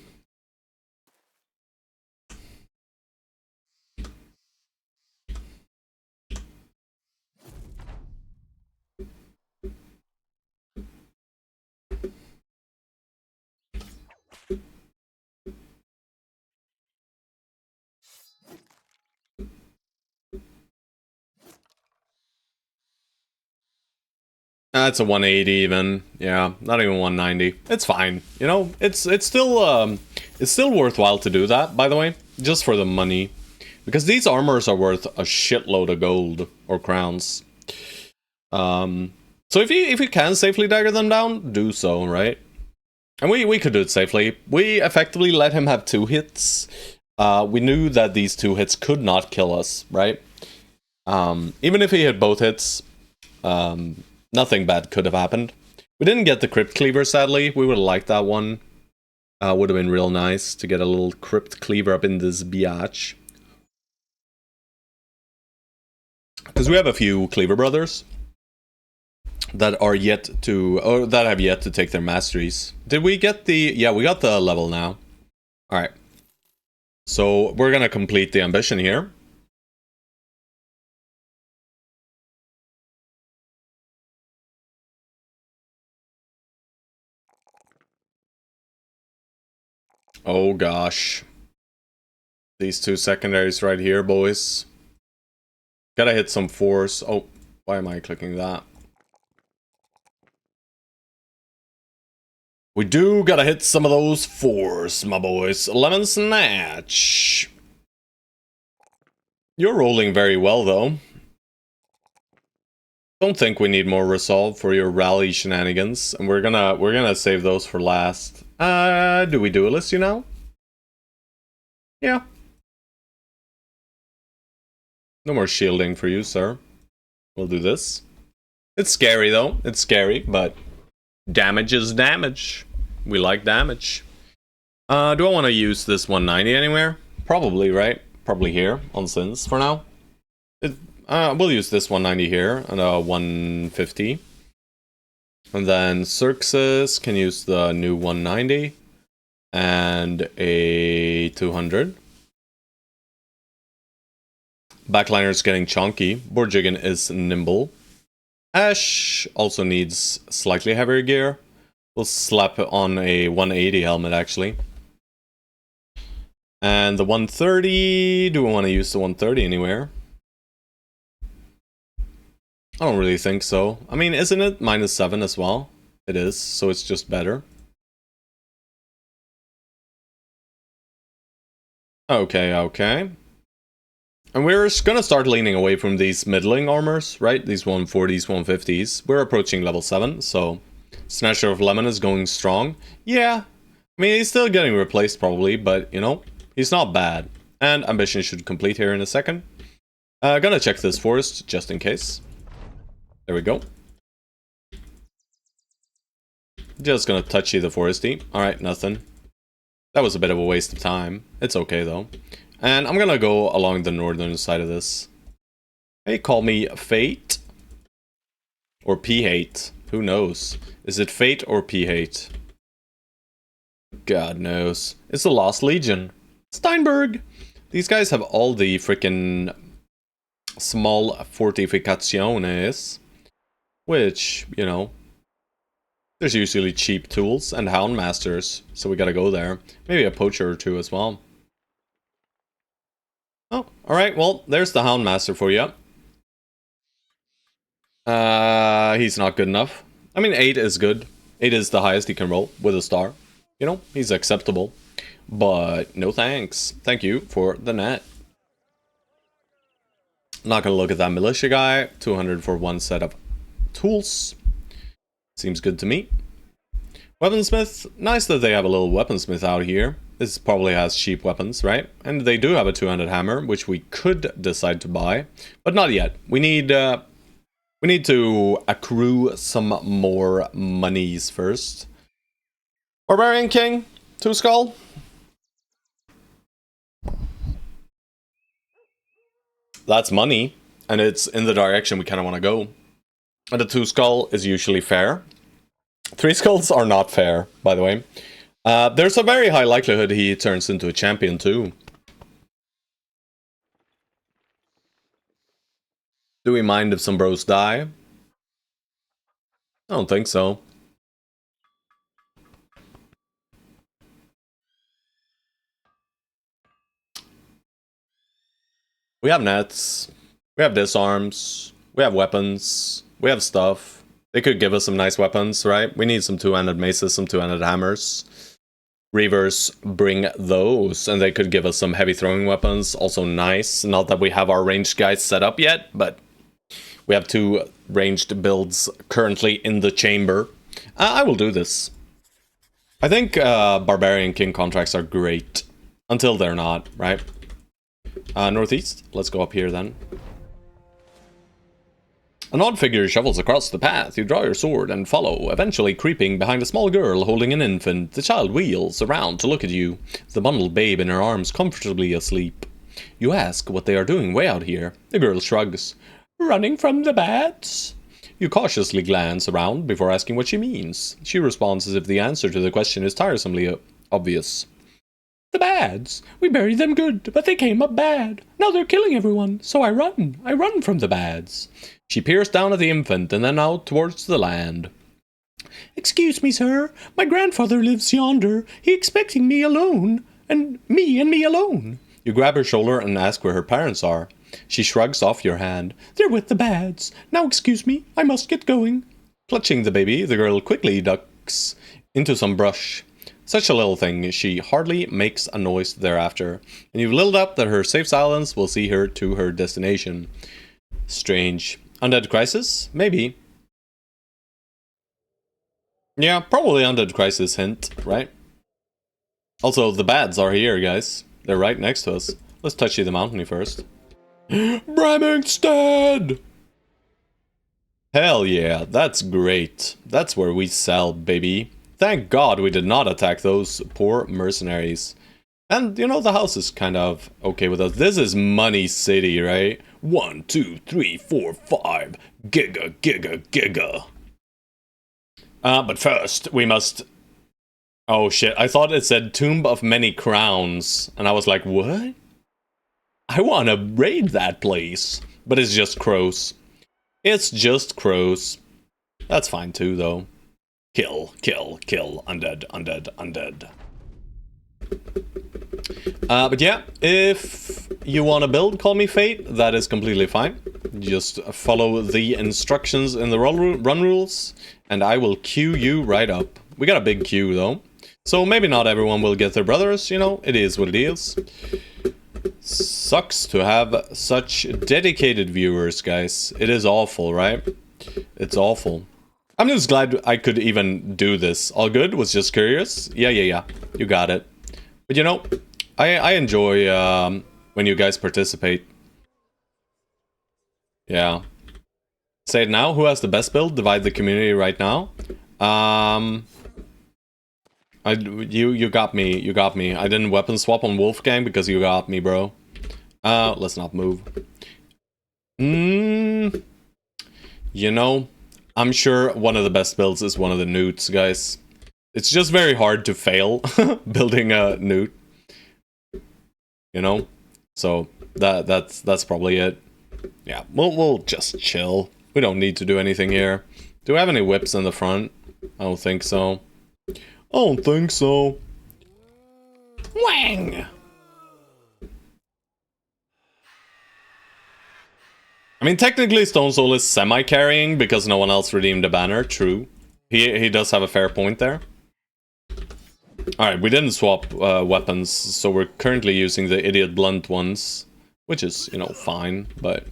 That's a 180 even. Yeah, not even 190. It's fine. You know, it's still worthwhile to do that, by the way, just for the money. Because these armors are worth a shitload of gold or crowns. So if you can safely dagger them down, do so, right? And we could do it safely. We effectively let him have 2 hits. We knew that these 2 hits could not kill us, right? Even if he hit both hits, nothing bad could have happened. We didn't get the Crypt Cleaver, sadly. We would have liked that one. Would have been real nice to get a little Crypt Cleaver up in this biatch. Because we have a few Cleaver brothers that are yet to, or that have yet to take their masteries. Did we get the, yeah, we got the level now. Alright. So we're gonna complete the ambition here. Oh gosh. These 2 secondaries right here, boys. Gotta hit some force. Oh, why am I clicking that? We do gotta hit some of those force, my boys. Lemon Snatch. You're rolling very well, though. Don't think we need more resolve for your rally shenanigans, and we're gonna save those for last. Do we duelist you now? Yeah. No more shielding for you, sir. We'll do this. It's scary, though. It's scary, but damage is damage. We like damage. Do I want to use this 190 anywhere? Probably, right? Probably here on Sins for now. We'll use this 190 here and a 150. And then Xerxes can use the new 190 and a 200. Backliner's getting chunky. Borjigan is nimble. Ash also needs slightly heavier gear. We'll slap on a 180 helmet, actually. And the 130... Do we want to use the 130 anywhere? I don't really think so. I mean, isn't it -7 as well? It is, so it's just better. Okay, okay. And we're gonna start leaning away from these middling armors, right? These 140s, 150s. We're approaching level 7, so Snatcher of Lemon is going strong. Yeah, I mean, he's still getting replaced probably, but, you know, he's not bad. And Ambition should complete here in a second. Gonna check this forest, just in case. There we go. Just gonna touchy the foresty. Alright, nothing. That was a bit of a waste of time. It's okay, though. And I'm gonna go along the northern side of this. Hey, call me Fate. Or P-Hate. Who knows? Is it Fate or P-Hate? God knows. It's the Lost Legion. Steinberg! These guys have all the freaking small fortificaciones. Which, you know, There's usually cheap tools and houndmasters, so we gotta go there. Maybe a poacher or two as well. Oh, alright, well, there's the houndmaster for you. He's not good enough. I mean, 8 is good. 8 is the highest he can roll with a star. You know, he's acceptable. But no thanks. Thank you for the net. Not gonna look at that militia guy. 200 for one set of tools. Seems good to me. Weaponsmith. Nice that they have a little weaponsmith out here. This probably has cheap weapons, right? And they do have a two-handed hammer, which we could decide to buy. But not yet. We need to accrue some more monies first. Barbarian King. 2 skull. That's money, and it's in the direction we kind of want to go. And the 2 skull is usually fair. 3 skulls are not fair, by the way. There's a very high likelihood he turns into a champion too. Do we mind if some bros die? I don't think so. We have nets, we have disarms, we have weapons, we have stuff. They could give us some nice weapons, right? We need some two-handed maces, some two-handed hammers. Reavers bring those, and they could give us some heavy throwing weapons, also nice. Not that we have our ranged guys set up yet, but we have 2 ranged builds currently in the chamber. I will do this. I think Barbarian King contracts are great, until they're not, right? Northeast, let's go up here then. An odd figure shuffles across the path. You draw your sword and follow, eventually creeping behind a small girl holding an infant. The child wheels around to look at you, the bundled babe in her arms comfortably asleep. You ask what they are doing way out here. The girl shrugs. Running from the bats? You cautiously glance around before asking what she means. She responds as if the answer to the question is tiresomely obvious. The bads. We buried them good, but they came up bad. Now they're killing everyone, so I run. I run from the bads. She peers down at the infant and then out towards the land. Excuse me, sir. My grandfather lives yonder. He expecting me alone. And me alone. You grab her shoulder and ask where her parents are. She shrugs off your hand. They're with the bads. Now excuse me. I must get going. Clutching the baby, the girl quickly ducks into some brush. Such a little thing, she hardly makes a noise thereafter, and you've littled up that her safe silence will see her to her destination. Strange. Undead Crisis? Maybe. Yeah, probably Undead Crisis hint, right? Also, the bads are here, guys. They're right next to us. Let's touchy the mountain first. Bramingstead! Hell yeah, that's great. That's where we sell, baby. Thank God we did not attack those poor mercenaries. And, you know, the house is kind of okay with us. This is Money City, right? 1, 2, 3, 4, 5. Giga, giga, giga. But first, we must... Oh shit, I thought it said Tomb of Many Crowns. And I was like, what? I want to raid that place. But it's just crows. It's just crows. That's fine too, though. Kill, kill, kill, undead, undead, undead. But yeah, if you want to build Call Me Fate, that is completely fine. Just follow the instructions in the run rules, and I will queue you right up. We got a big queue, though. So maybe not everyone will get their brothers, you know, it is what it is. Sucks to have such dedicated viewers, guys. It is awful, right? It's awful. I'm just glad I could even do this. All good? Was just curious? Yeah. You got it. But you know, I enjoy when you guys participate. Yeah. Say it now. Who has the best build? Divide the community right now. You got me. You got me. I didn't weapon swap on Wolfgang because you got me, bro. Let's not move. You know, I'm sure one of the best builds is one of the newts, guys. It's just very hard to fail building a newt. You know? So that's probably it. Yeah, we'll just chill. We don't need to do anything here. Do we have any whips in the front? I don't think so. I don't think so. Wang! I mean, technically Stone Soul is semi-carrying because no one else redeemed the banner, true. He does have a fair point there. Alright, we didn't swap weapons, so we're currently using the idiot blunt ones. Which is, you know, fine, but...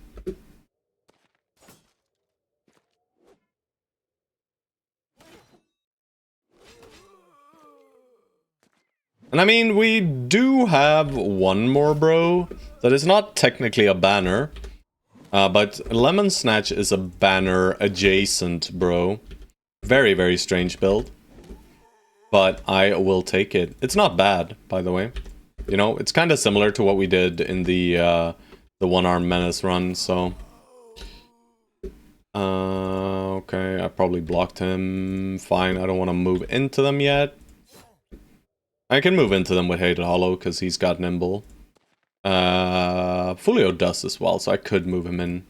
And I mean, we do have one more bro that is not technically a banner. But Lemon Snatch is a banner adjacent bro. Very, very strange build. But I will take it. It's not bad, by the way. You know, it's kind of similar to what we did in the one-armed menace run, so... okay, I probably blocked him. Fine, I don't want to move into them yet. I can move into them with Hated Hollow, because he's got Nimble. Fulio does as well, so I could move him in.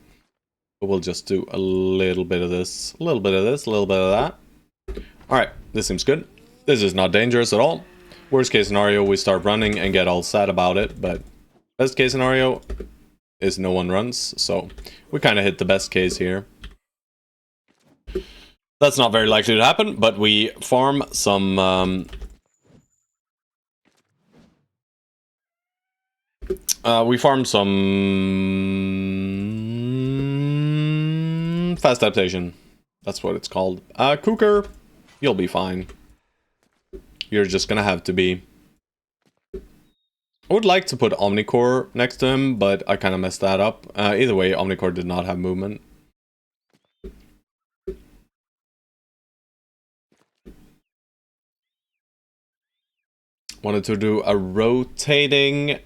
But we'll just do a little bit of this, a little bit of this, a little bit of that. Alright, this seems good. This is not dangerous at all. Worst case scenario, we start running and get all sad about it, but best case scenario is no one runs, so we kind of hit the best case here. That's not very likely to happen, but we farm some... we farm some... fast adaptation. That's what it's called. Cooker, you'll be fine. You're just gonna have to be. I would like to put Omnicore next to him, but I kind of messed that up. Either way, Omnicore did not have movement. Wanted to do a rotation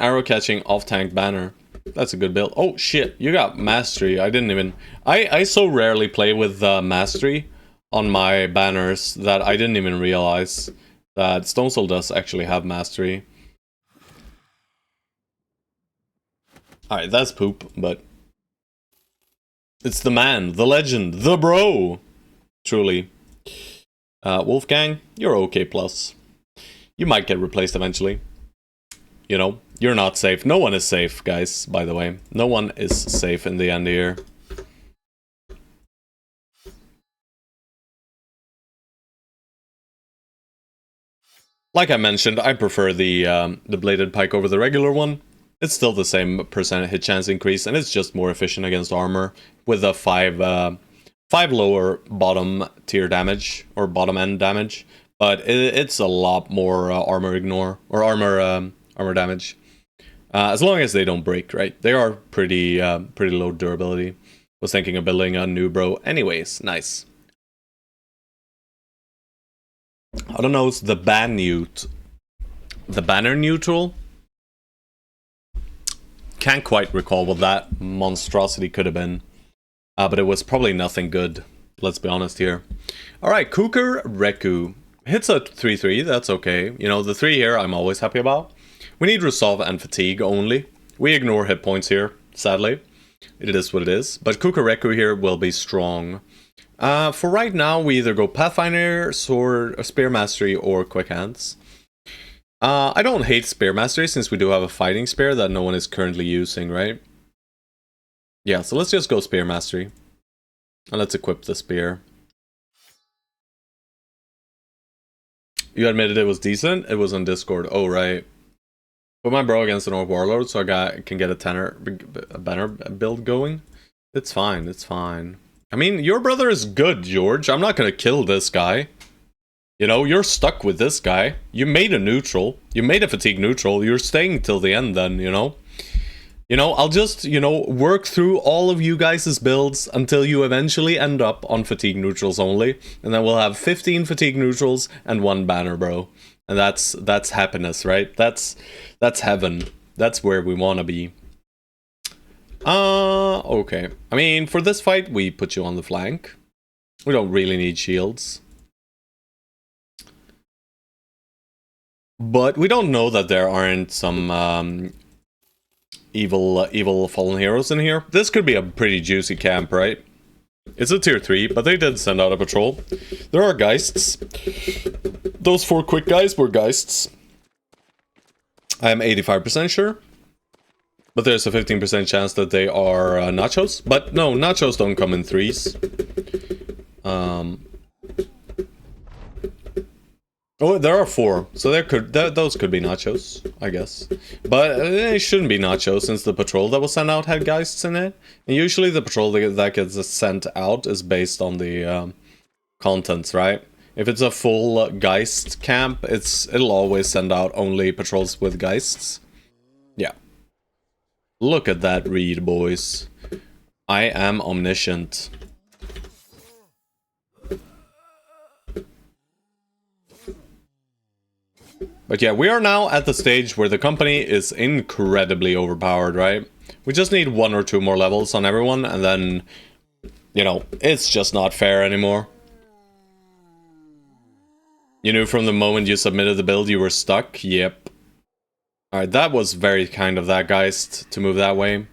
arrow catching off tank banner. That's a good build. Oh shit, you got mastery. I didn't even... I so rarely play with mastery on my banners that I didn't even realize that Stone Soul does actually have mastery. Alright, that's poop, but... it's the man, the legend, the bro! Truly. Wolfgang, you're okay plus. You might get replaced eventually. You know, you're not safe. No one is safe, guys, by the way. No one is safe in the end here. Like I mentioned, I prefer the bladed pike over the regular one. It's still the same percent hit chance increase, and it's just more efficient against armor with a 5 lower bottom tier damage or bottom end damage. But it's a lot more armor ignore or armor damage. As long as they don't break, right? They are pretty low durability. Was thinking of building a new bro. Anyways, nice. I don't know, it's the banner neutral? Can't quite recall what that monstrosity could have been. But it was probably nothing good. Let's be honest here. Alright, Kuker Reku. Hits a 3-3, that's okay. You know, the 3 here I'm always happy about. We need Resolve and Fatigue only. We ignore hit points here, sadly. It is what it is. But Kukureku here will be strong. For right now, we either go Pathfinder, Sword, Spear Mastery, or Quick Hands. I don't hate Spear Mastery since we do have a Fighting Spear that no one is currently using, right? Yeah, so let's just go Spear Mastery. And let's equip the Spear. You admitted it was decent? It was on Discord. Oh, right. Put my bro against an Orc Warlord so I can get a banner build going. It's fine, it's fine. I mean, your brother is good, George. I'm not gonna kill this guy. You know, you're stuck with this guy. You made a neutral. You made a fatigue neutral. You're staying till the end then, you know? You know, I'll just, you know, work through all of you guys' builds until you eventually end up on fatigue neutrals only. And then we'll have 15 fatigue neutrals and 1 banner, bro. And that's happiness, right? That's heaven. That's where we want to be. Okay. I mean, for this fight, we put you on the flank. We don't really need shields. But we don't know that there aren't some evil fallen heroes in here. This could be a pretty juicy camp, right? It's a tier 3, but they did send out a patrol. There are Geists. Those 4 quick guys were Geists. I am 85% sure. But there's a 15% chance that they are Nachos. But no, Nachos don't come in 3s. Oh, there are 4, so those could be Nachos, I guess. But it shouldn't be Nachos, since the patrol that was sent out had Geists in it. And usually the patrol that gets sent out is based on the contents, right? If it's a full Geist camp, it'll always send out only patrols with Geists. Yeah. Look at that read, boys. I am omniscient. But yeah, we are now at the stage where the company is incredibly overpowered, right? We just need 1 or 2 more levels on everyone, and then, you know, it's just not fair anymore. You knew from the moment you submitted the build you were stuck? Yep. Alright, that was very kind of that Geist to move that way.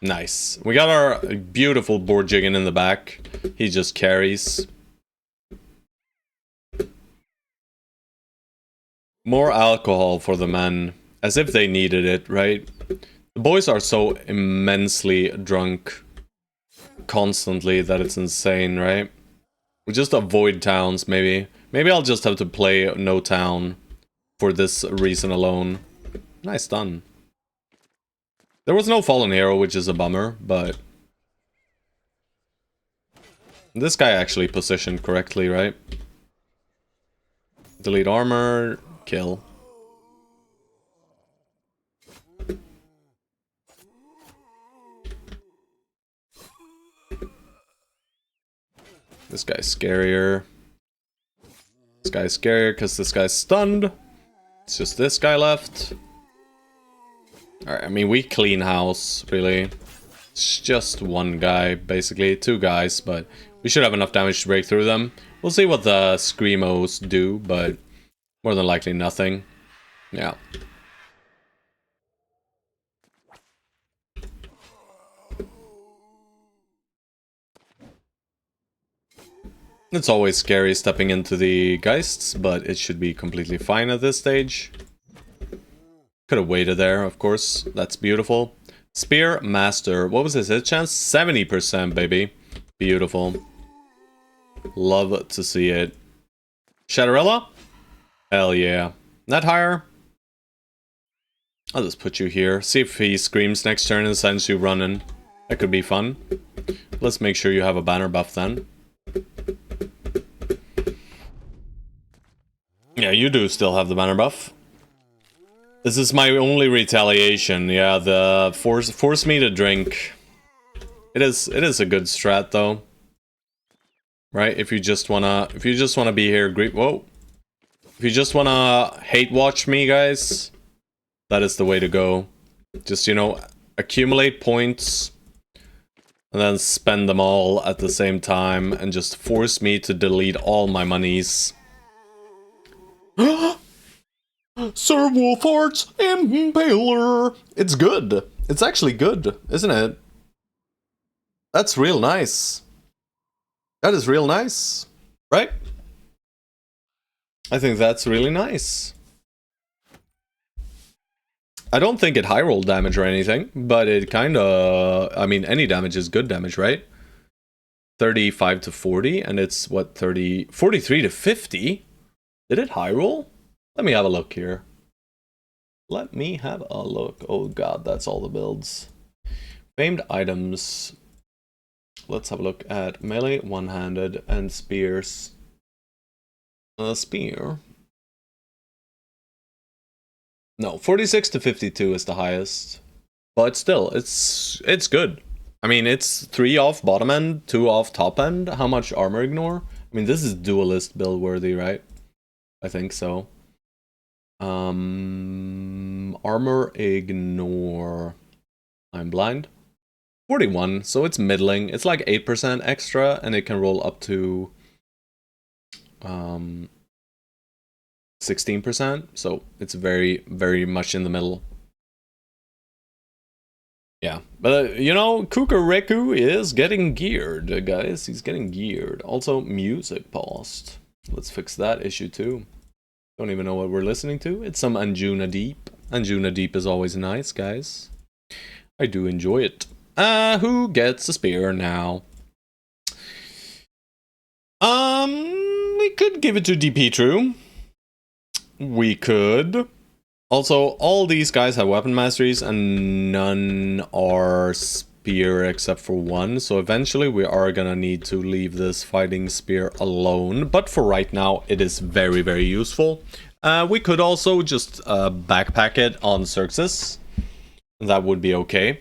Nice. We got our beautiful board jigging in the back. He just carries. More alcohol for the men. As if they needed it, right? The boys are so immensely drunk constantly that it's insane, right? We just avoid towns, maybe. Maybe I'll just have to play no town for this reason alone. Nice done. There was no fallen hero, which is a bummer, but... This guy actually positioned correctly, right? Delete armor, kill. This guy's scarier. This guy's scarier because this guy's stunned. It's just this guy left. Alright, I mean, we clean house, really. It's just one guy, basically. 2 guys, but we should have enough damage to break through them. We'll see what the Screamos do, but more than likely nothing. Yeah. It's always scary stepping into the Geists, but it should be completely fine at this stage. Could have waited there, of course. That's beautiful. Spear Master. What was his hit chance? 70%, baby. Beautiful. Love to see it. Shadowrella? Hell yeah. Not higher? I'll just put you here. See if he screams next turn and sends you running. That could be fun. Let's make sure you have a banner buff then. Yeah, you do still have the banner buff. This is my only retaliation. Yeah, the force me to drink. It is a good strat though. Right? If you just wanna be here, whoa. If you just wanna hate watch me, guys, that is the way to go. Just, you know, accumulate points and then spend them all at the same time and just force me to delete all my monies. Sir Wolfart's Impaler! It's good. It's actually good, isn't it? That's real nice. That is real nice. Right? I think that's really nice. I don't think it high roll damage or anything, but it kinda... I mean, any damage is good damage, right? 35 to 40, and it's, what, 43 to 50? Did it high roll? Let me have a look here. Let me have a look. Oh god, that's all the builds. Famed items. Let's have a look at melee, one-handed, and spears. Spear. No, 46 to 52 is the highest. But still, it's good. I mean, it's 3 off bottom end, 2 off top end. How much armor ignore? I mean, this is duelist build worthy, right? I think so. Armor ignore. I'm blind. 41, so it's middling. It's like 8% extra, and it can roll up to 16%. So it's very, very much in the middle. Yeah, but you know, Kukureku is getting geared, guys. He's getting geared. Also, music paused. Let's fix that issue too. Don't even know what we're listening to. It's some Anjuna Deep. Anjuna Deep is always nice, guys. I do enjoy it. Who gets a spear now? We could give it to DP True. We could. Also, all these guys have weapon masteries and none are spear except for one. So eventually we are gonna need to leave this fighting spear alone. But for right now, it is very, very useful. We could also just backpack it on Xerxes. That would be okay.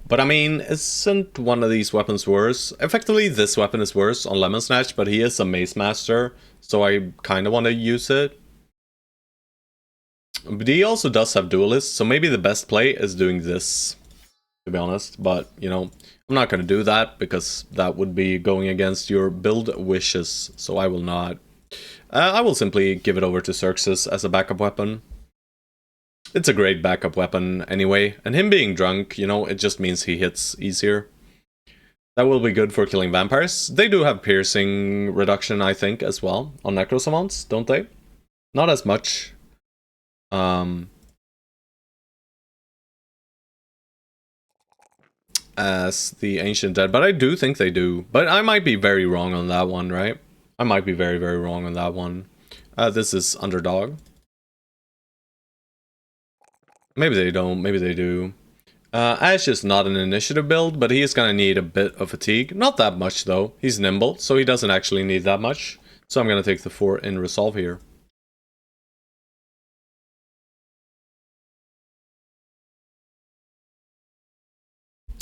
But I mean, isn't one of these weapons worse? Effectively, this weapon is worse on Lemon Snatch, but he is a Mace Master. So I kind of want to use it. But he also does have Duelist, so maybe the best play is doing this, to be honest. But, you know, I'm not going to do that, because that would be going against your build wishes, so I will not. I will simply give it over to Xerxes as a backup weapon. It's a great backup weapon anyway, and him being drunk, you know, it just means he hits easier. That will be good for killing vampires. They do have piercing reduction, I think, as well, on Necrosavants, don't they? Not as much. As the Ancient Dead, but I do think they do. But I might be very wrong on that one, right? I might be very, very wrong on that one. This is Underdog. Maybe they don't, maybe they do. Ash is not an initiative build, but he is gonna need a bit of fatigue. Not that much though. He's nimble, so he doesn't actually need that much. So I'm gonna take the 4 in Resolve here.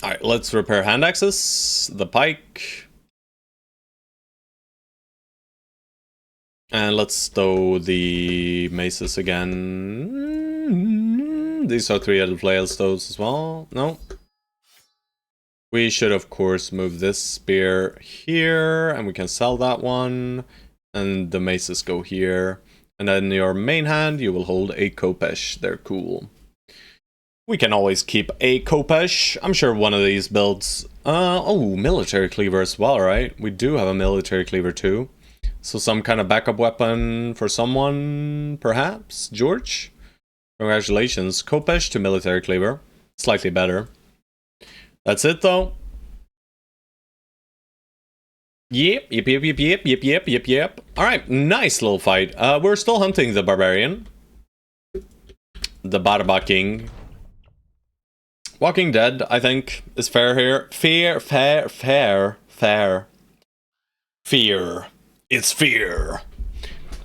Alright, let's repair hand axes, the pike. And let's stow the maces again. These are 3-headed flail stows as well. No. We should, of course, move this spear here, and we can sell that one. And the maces go here. And then your main hand, you will hold a Khopesh. They're cool. We can always keep a Khopesh. I'm sure one of these builds... oh, military cleaver as well, right? We do have a military cleaver too. So some kind of backup weapon for someone, perhaps? George? Congratulations. Khopesh to military cleaver. Slightly better. That's it, though. Yep. Alright, nice little fight. We're still hunting the Barbarian. The Barba King. Walking Dead, I think, is fair here. Fear. It's fear.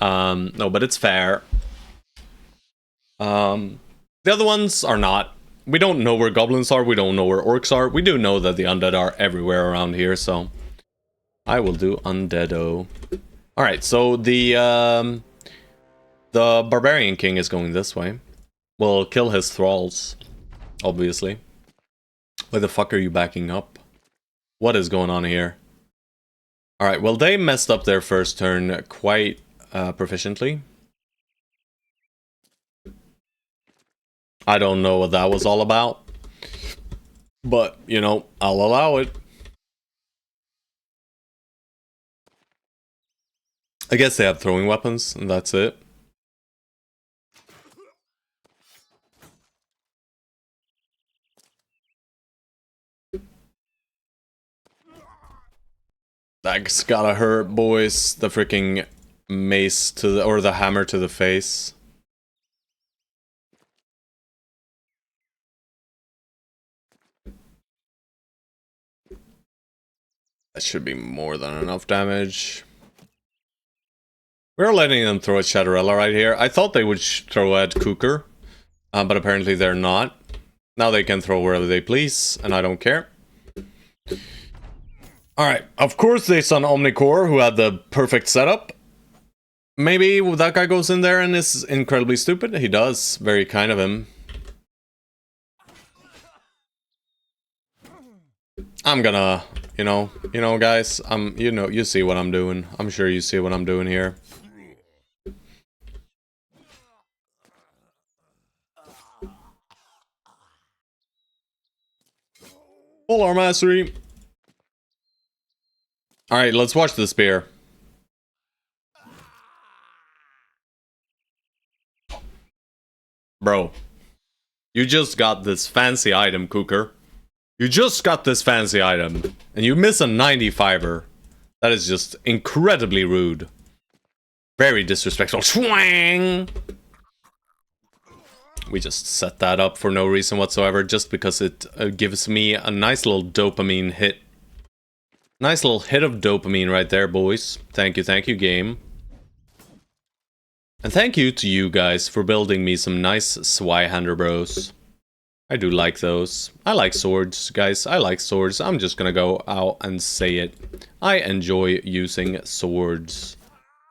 No, but it's fair. The other ones are not. We don't know where goblins are, we don't know where orcs are. We do know that the undead are everywhere around here, so I will do undeado. Alright, so the Barbarian King is going this way. We'll kill his thralls, obviously. Why the fuck are you backing up? What is going on here? Alright, well, they messed up their first turn quite proficiently. I don't know what that was all about. But, you know, I'll allow it. I guess they have throwing weapons, and that's it. That's gotta hurt, boys. The freaking mace to the, or the hammer to the face. That should be more than enough damage. We're letting them throw at Shadowrella right here. I thought they would throw at Kukur, but apparently they're not. Now they can throw wherever they please, and I don't care. Alright, of course they son Omnicore, who had the perfect setup. Maybe that guy goes in there and is incredibly stupid. He does. Very kind of him. I'm gonna, you know, guys, you see what I'm doing. I'm sure you see what I'm doing here. Polar Mastery. Alright, let's watch the spear. Bro. You just got this fancy item, Cooker. You just got this fancy item. And you miss a 95er. That is just incredibly rude. Very disrespectful. Swang! We just set that up for no reason whatsoever, just because it gives me a nice little dopamine hit. Nice little hit of dopamine right there, boys. Thank you, game. And thank you to you guys for building me some nice Zweihander bros. I do like those. I like swords, guys. I like swords. I'm just gonna go out and say it. I enjoy using swords.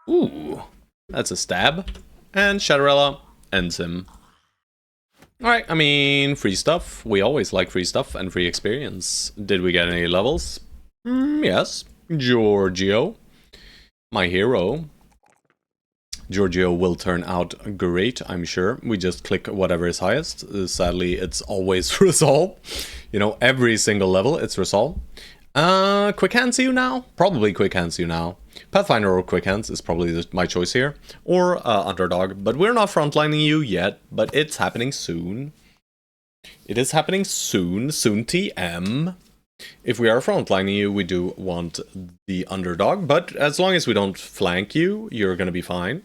Ooh, that's a stab. And Shadowrella ends him. Alright, I mean, free stuff. We always like free stuff and free experience. Did we get any levels? Yes. Giorgio. My hero. Giorgio will turn out great, I'm sure. We just click whatever is highest. Sadly, it's always Resolve. You know, every single level, it's Resolve. Quick Hands you now? Probably Quick Hands you now. Pathfinder or Quick Hands is probably my choice here. Or Underdog. But we're not frontlining you yet. But it's happening soon. It is happening soon. Soon TM. If we are frontlining you, we do want the Underdog. But as long as we don't flank you, you're gonna be fine.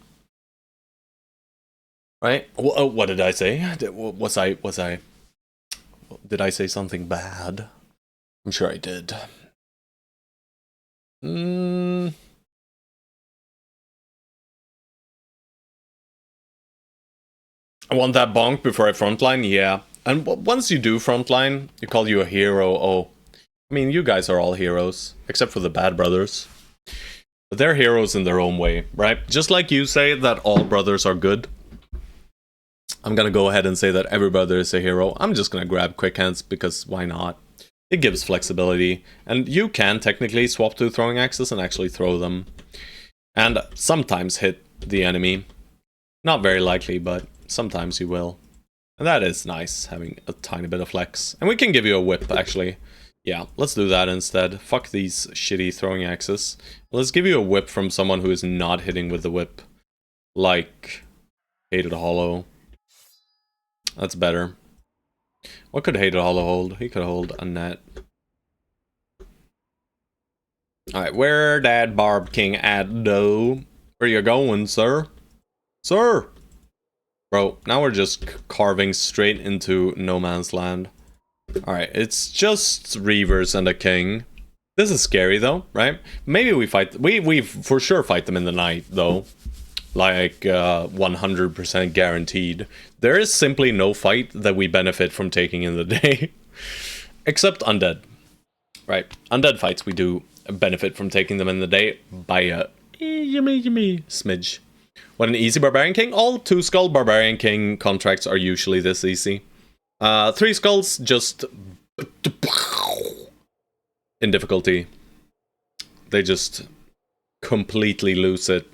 Right? What did I say? Did I say something bad? I'm sure I did. I want that bonk before I frontline? Yeah. And once you do frontline, you call you a hero. Oh, I mean, you guys are all heroes, except for the Bad Brothers. But they're heroes in their own way, right? Just like you say that all brothers are good. I'm gonna go ahead and say that every brother is a hero. I'm just gonna grab Quick Hands because why not? It gives flexibility. And you can technically swap to throwing axes and actually throw them. And sometimes hit the enemy. Not very likely, but sometimes you will. And that is nice, having a tiny bit of flex. And we can give you a whip, actually. Yeah, let's do that instead. Fuck these shitty throwing axes. Let's give you a whip from someone who is not hitting with the whip. Like Hated Hollow. That's better. What could Hated Hollow hold? He could hold a net. Alright, where that Barb King at, though? Where you going, sir? Sir! Bro, now we're just carving straight into no man's land. Alright, it's just Reavers and a king. This is scary, though, right? Maybe we fight... We for sure fight them in the night, though. Like, 100% guaranteed. There is simply no fight that we benefit from taking in the day. Except undead. Right, undead fights we do benefit from taking them in the day by a smidge. What an easy Barbarian King? All 2-skull Barbarian King contracts are usually this easy. 3 skulls, just... in difficulty. They just completely lose it.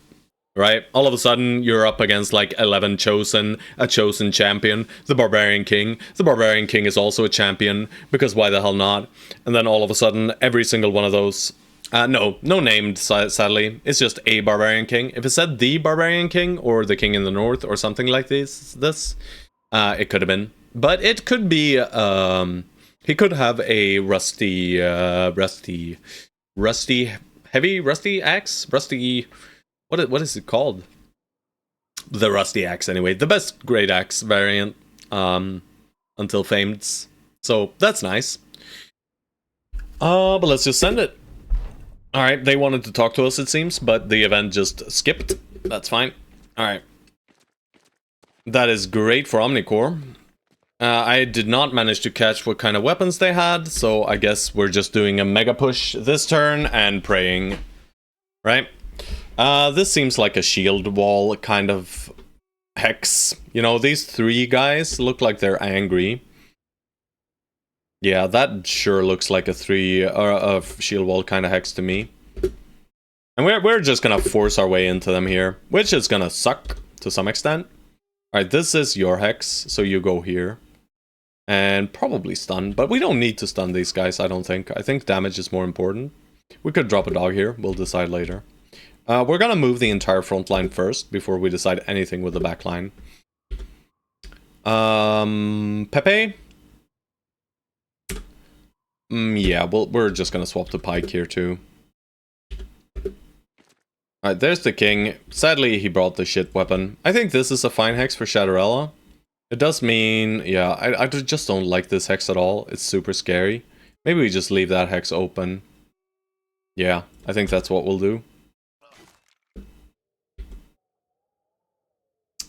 Right? All of a sudden, you're up against like 11 chosen, a chosen champion, the Barbarian King. The Barbarian King is also a champion, because why the hell not? And then all of a sudden, every single one of those... no named, sadly. It's just a Barbarian King. If it said the Barbarian King, or the King in the North, or something like this, it could have been. But it could be, he could have a rusty axe? What is it called? The rusty axe, anyway. The best great axe variant, until famed. So, that's nice. But let's just send it. Alright, they wanted to talk to us, it seems, but the event just skipped. That's fine. Alright. That is great for Omnicore. I did not manage to catch what kind of weapons they had, so I guess we're just doing a mega push this turn and praying. Right? This seems like a shield wall kind of hex. You know, these 3 guys look like they're angry. Yeah, that sure looks like a shield wall kind of hex to me. And we're just gonna force our way into them here, which is gonna suck to some extent. Alright, this is your hex, so you go here. And probably stun, but we don't need to stun these guys, I don't think. I think damage is more important. We could drop a dog here, we'll decide later. We're gonna move the entire front line first, before we decide anything with the back line. Pepe? Yeah, we're just gonna swap the pike here too. Alright, there's the king. Sadly, he brought the shit weapon. I think this is a fine hex for Shadowrella. It does mean, yeah, I just don't like this hex at all. It's super scary. Maybe we just leave that hex open. Yeah, I think that's what we'll do.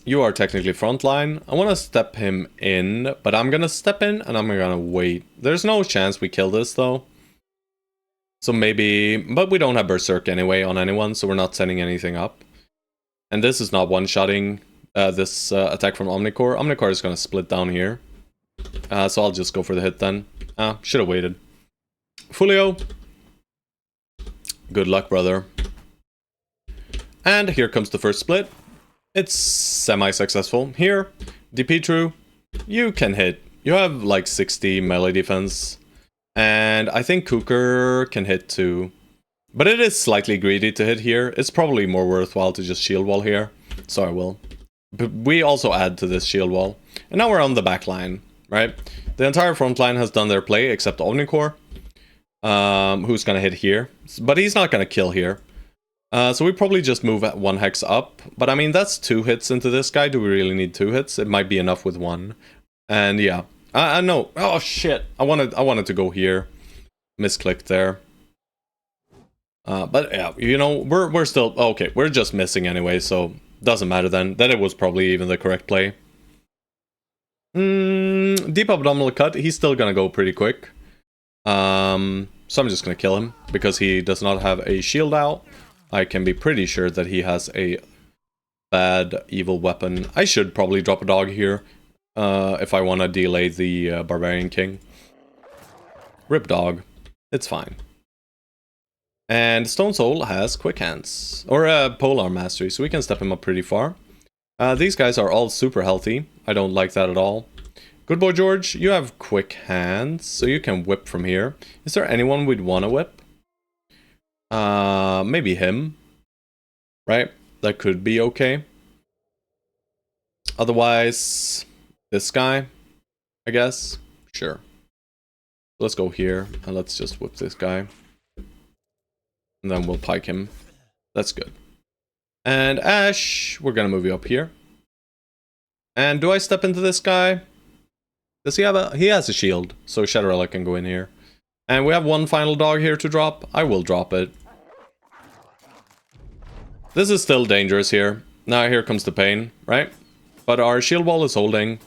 You are technically frontline. I want to step him in, but I'm gonna step in and I'm gonna wait. There's no chance we kill this though. So maybe, but we don't have Berserk anyway on anyone, so we're not sending anything up. And this is not one-shotting this attack from Omnicore. Omnicore is gonna split down here. So I'll just go for the hit then. Should have waited. Fulio. Good luck, brother. And here comes the first split. It's semi-successful. Here, Dipitru, you can hit. You have like 60 melee defense. And I think Cooker can hit too. But it is slightly greedy to hit here. It's probably more worthwhile to just shield wall here. So I will. But we also add to this shield wall. And now we're on the back line, right? The entire front line has done their play except Omnicore. Who's gonna hit here. But he's not gonna kill here. So we probably just move one hex up. But I mean, that's 2 hits into this guy. Do we really need 2 hits? It might be enough with 1. And yeah. No. Oh shit. I wanted to go here. Misclicked there. But yeah, you know, we're still okay. We're just missing anyway, so doesn't matter then. Then it was probably even the correct play. Deep abdominal cut. He's still gonna go pretty quick. So I'm just gonna kill him because he does not have a shield out. I can be pretty sure that he has a bad evil weapon. I should probably drop a dog here. If I want to delay the Barbarian King. Rip dog. It's fine. And Stone Soul has quick hands. Or Polar Mastery, so we can step him up pretty far. These guys are all super healthy. I don't like that at all. Good boy George, you have quick hands, so you can whip from here. Is there anyone we'd want to whip? Maybe him. Right? That could be okay. Otherwise... this guy, I guess. Sure. Let's go here and let's just whip this guy. And then we'll pike him. That's good. And Ash, we're gonna move you up here. And do I step into this guy? Does he have a... he has a shield, so Shadowrella can go in here. And we have one final dog here to drop. I will drop it. This is still dangerous here. Now here comes the pain, right? But our shield wall is holding.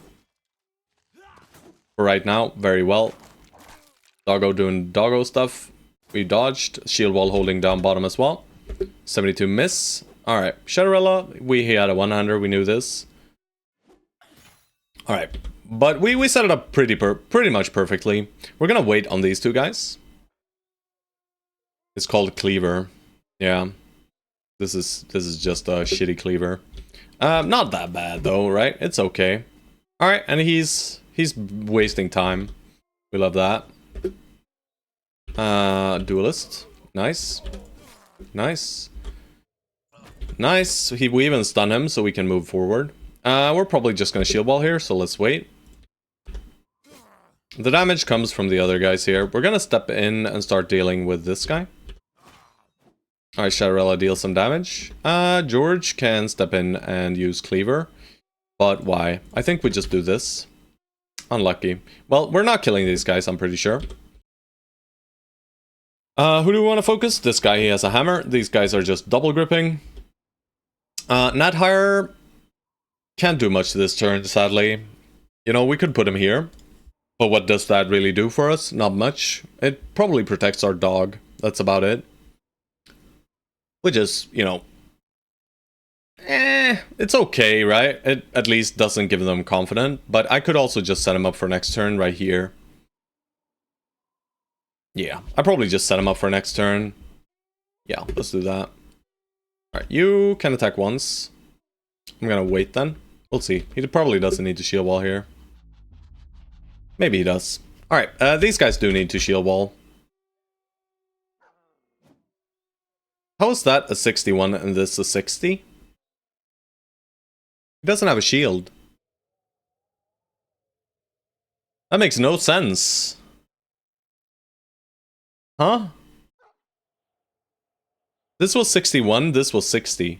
For right now, very well. Doggo doing doggo stuff. We dodged. Shield wall holding down bottom as well. 72 miss. Alright, Shadowrella, he had a one-hander, we knew this. Alright, but we set it up pretty much perfectly. We're gonna wait on these two guys. It's called Cleaver. Yeah. This is just a shitty Cleaver. Not that bad though, right? It's okay. Alright, and he's wasting time. We love that. Duelist. Nice. Nice. Nice. We even stun him so we can move forward. We're probably just gonna shield wall here, so let's wait. The damage comes from the other guys here. We're gonna step in and start dealing with this guy. Alright, Shadowrella deals some damage. George can step in and use Cleaver. But why? I think we just do this. Unlucky. Well, we're not killing these guys, I'm pretty sure. Who do we want to focus? This guy, he has a hammer. These guys are just double gripping. Nathire can't do much this turn, sadly. You know, we could put him here. But what does that really do for us? Not much. It probably protects our dog. That's about it. Which is, you know... it's okay, right? It at least doesn't give them confidence. But I could also just set him up for next turn right here. Yeah, I probably just set him up for next turn. Yeah, let's do that. Alright, you can attack once. I'm gonna wait then. We'll see. He probably doesn't need to shield wall here. Maybe he does. Alright, these guys do need to shield wall. How is that a 61 and this a 60? He doesn't have a shield. That makes no sense. Huh? This was 61, this was 60.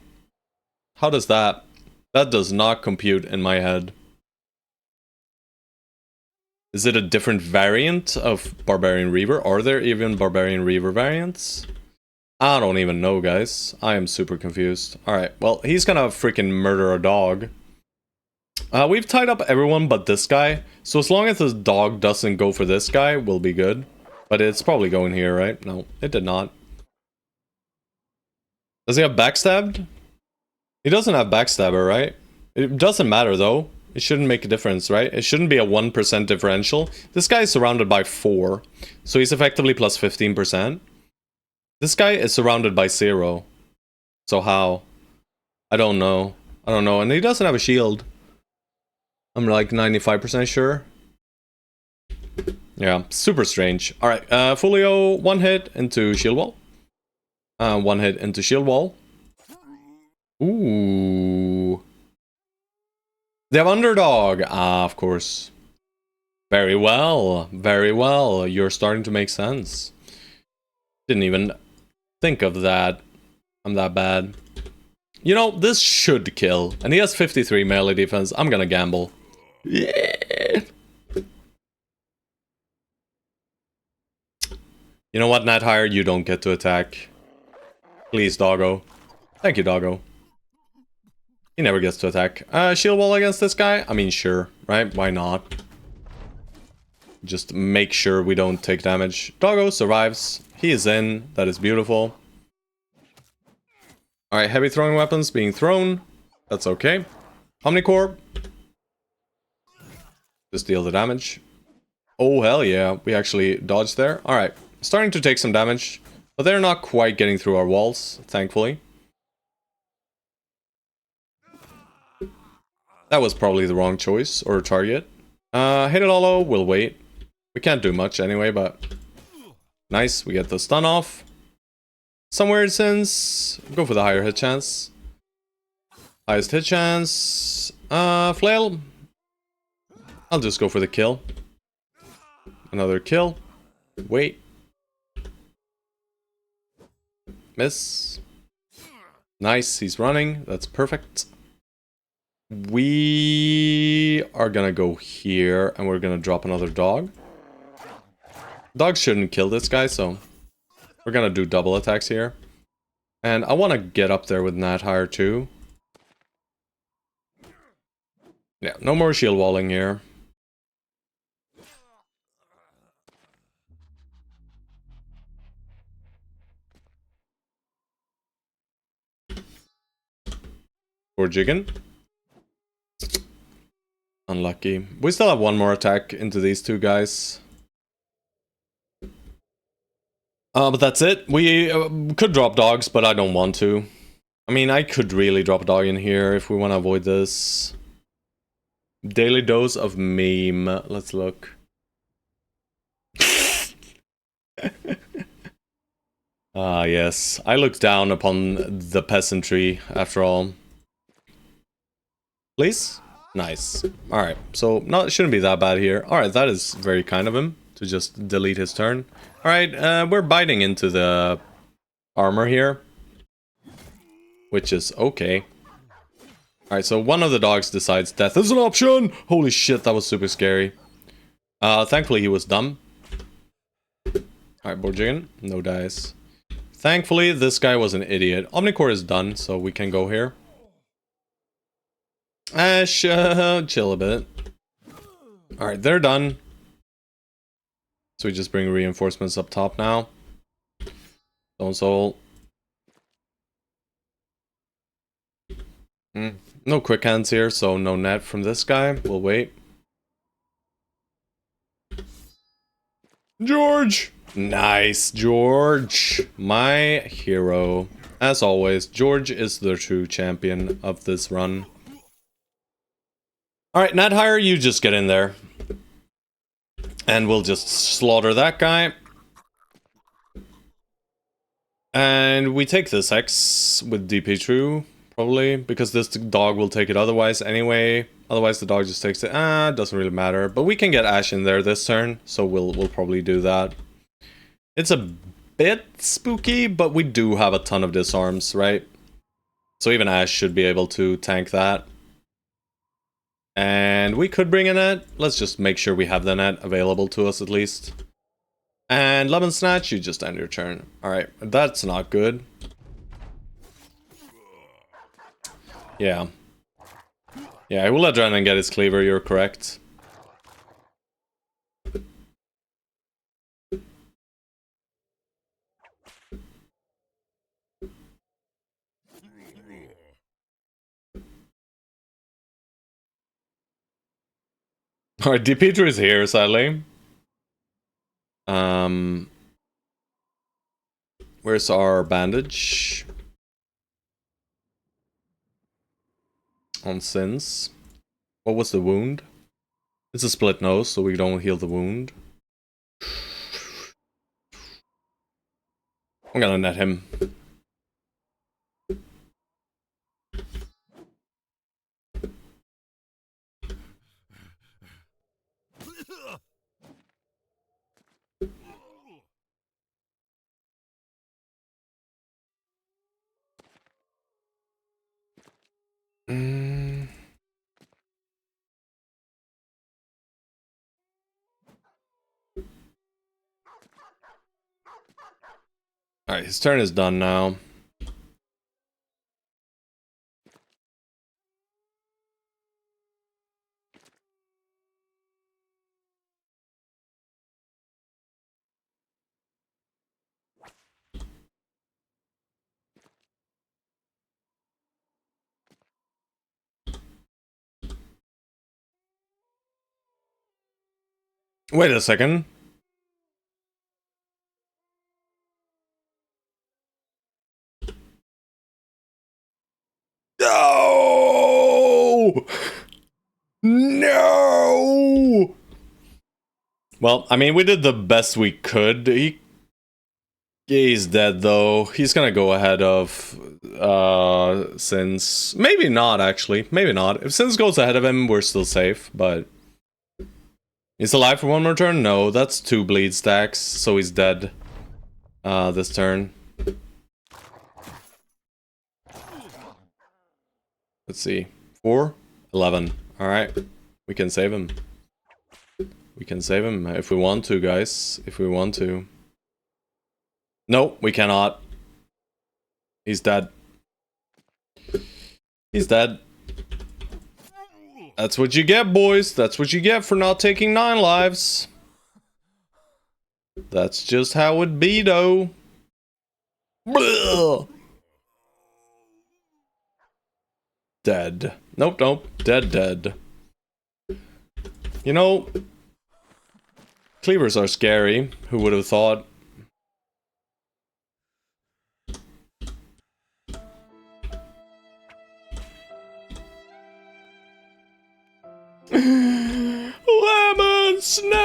How does that? That does not compute in my head. Is it a different variant of Barbarian Reaver? Are there even Barbarian Reaver variants? I don't even know, guys. I am super confused. Alright, well, he's gonna freaking murder a dog. We've tied up everyone but this guy. So as long as the dog doesn't go for this guy, we'll be good. But it's probably going here, right? No, it did not. Does he have backstabbed? He doesn't have backstabber, right? It doesn't matter, though. It shouldn't make a difference, right? It shouldn't be a 1% differential. This guy is surrounded by 4. So he's effectively plus 15%. This guy is surrounded by 0. So how? I don't know. I don't know. And he doesn't have a shield. I'm like 95% sure. Yeah, super strange. Alright, Folio, 1 hit into shield wall. 1 hit into shield wall. Ooh. They have underdog. Ah, of course. Very well. Very well. You're starting to make sense. Didn't even think of that. I'm that bad. You know, this should kill. And he has 53 melee defense. I'm gonna gamble. Yeah. You know what, Nat Hire? You don't get to attack. Please, doggo. Thank you, doggo. He never gets to attack. Shield wall against this guy? I mean, sure, right? Why not? Just make sure we don't take damage. Doggo survives. He is in. That is beautiful. Alright, heavy throwing weapons being thrown. That's okay. Omnicorp. Just deal the damage. Oh, hell yeah. We actually dodged there. Alright. Starting to take some damage. But they're not quite getting through our walls, thankfully. That was probably the wrong choice, or target. Hit it hollow, we'll wait. We can't do much anyway, but... Nice, we get the stun off. Somewhere since... Go for the higher hit chance. Highest hit chance... Flail. I'll just go for the kill. Another kill. Wait. Miss. Nice, he's running. That's perfect. We are gonna go here, and we're gonna drop another dog. Dogs shouldn't kill this guy, so we're gonna do double attacks here. And I want to get up there with Nat Hire too. Yeah, no more shield walling here. Or Jiggin. Unlucky. We still have one more attack into these two guys. But that's it. We could drop dogs, but I don't want to. I mean, I could really drop a dog in here if we want to avoid this. Daily dose of meme. Let's look. Ah, yes. I look down upon the peasantry, after all. Please? Nice. Alright, so shouldn't be that bad here. Alright, that is very kind of him to just delete his turn. Alright, we're biting into the armor here. Which is okay. Alright, so one of the dogs decides death is an option! Holy shit, that was super scary. Thankfully he was dumb. Alright, Borjigan, no dice. Thankfully, this guy was an idiot. Omnicore is done, so we can go here. Chill a bit. Alright, they're done. So we just bring reinforcements up top now. Stone Soul. No quick hands here, so no net from this guy. We'll wait. George! Nice, George! My hero. As always, George is the true champion of this run. Alright, Nat Hire, you just get in there. And we'll just slaughter that guy. And we take this X with DP true, probably, because this dog will take it otherwise anyway. Otherwise the dog just takes it. Doesn't really matter. But we can get Ash in there this turn, so we'll probably do that. It's a bit spooky, but we do have a ton of disarms, right? So even Ash should be able to tank that. And we could bring a net. Let's just make sure we have the net available to us at least. And Lemon Snatch, you just end your turn. Alright, that's not good. Yeah. Yeah, I will let Drennan get his cleaver, you're correct. Alright, DP is here, sadly. Where's our bandage? On Sins. What was the wound? It's a split nose, so we don't heal the wound. I'm gonna net him. Alright, his turn is done now. Wait a second. No! No! Well, I mean, we did the best we could. He's dead, though. He's gonna go ahead of Sins. Maybe not, actually. Maybe not. If Sins goes ahead of him, we're still safe, but... He's alive for one more turn? No, that's 2 bleed stacks, so he's dead this turn. Let's see. 4? 11. Alright. We can save him. We can save him if we want to, guys. If we want to. No, we cannot. He's dead. He's dead. That's what you get, boys. That's what you get for not taking 9 lives. That's just how it be, though. Blah. Dead. Nope, nope. Dead, dead. You know, cleavers are scary. Who would have thought? Lemon Snatch!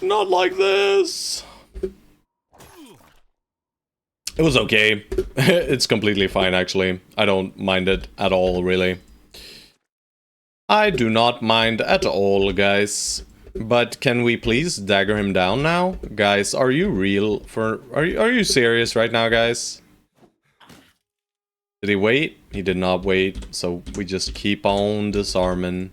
Not like this. It was okay. It's completely fine, actually. I don't mind it at all, really. I do not mind at all, guys. But can we please dagger him down now? Guys, are you real for... Are you serious right now, guys? Did he wait? He did not wait, so we just keep on disarming.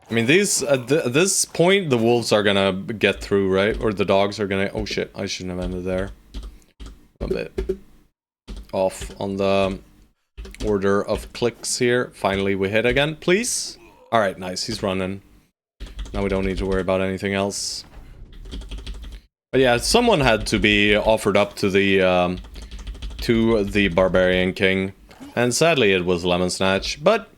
I mean, these at this point, the wolves are gonna get through, right? Or the dogs are gonna... Oh shit, I shouldn't have ended there. A bit off on the order of clicks here. Finally, we hit again, please. Alright, nice, he's running. Now we don't need to worry about anything else. But yeah, someone had to be offered up to the Barbarian King. And sadly, it was Lemon Snatch. But...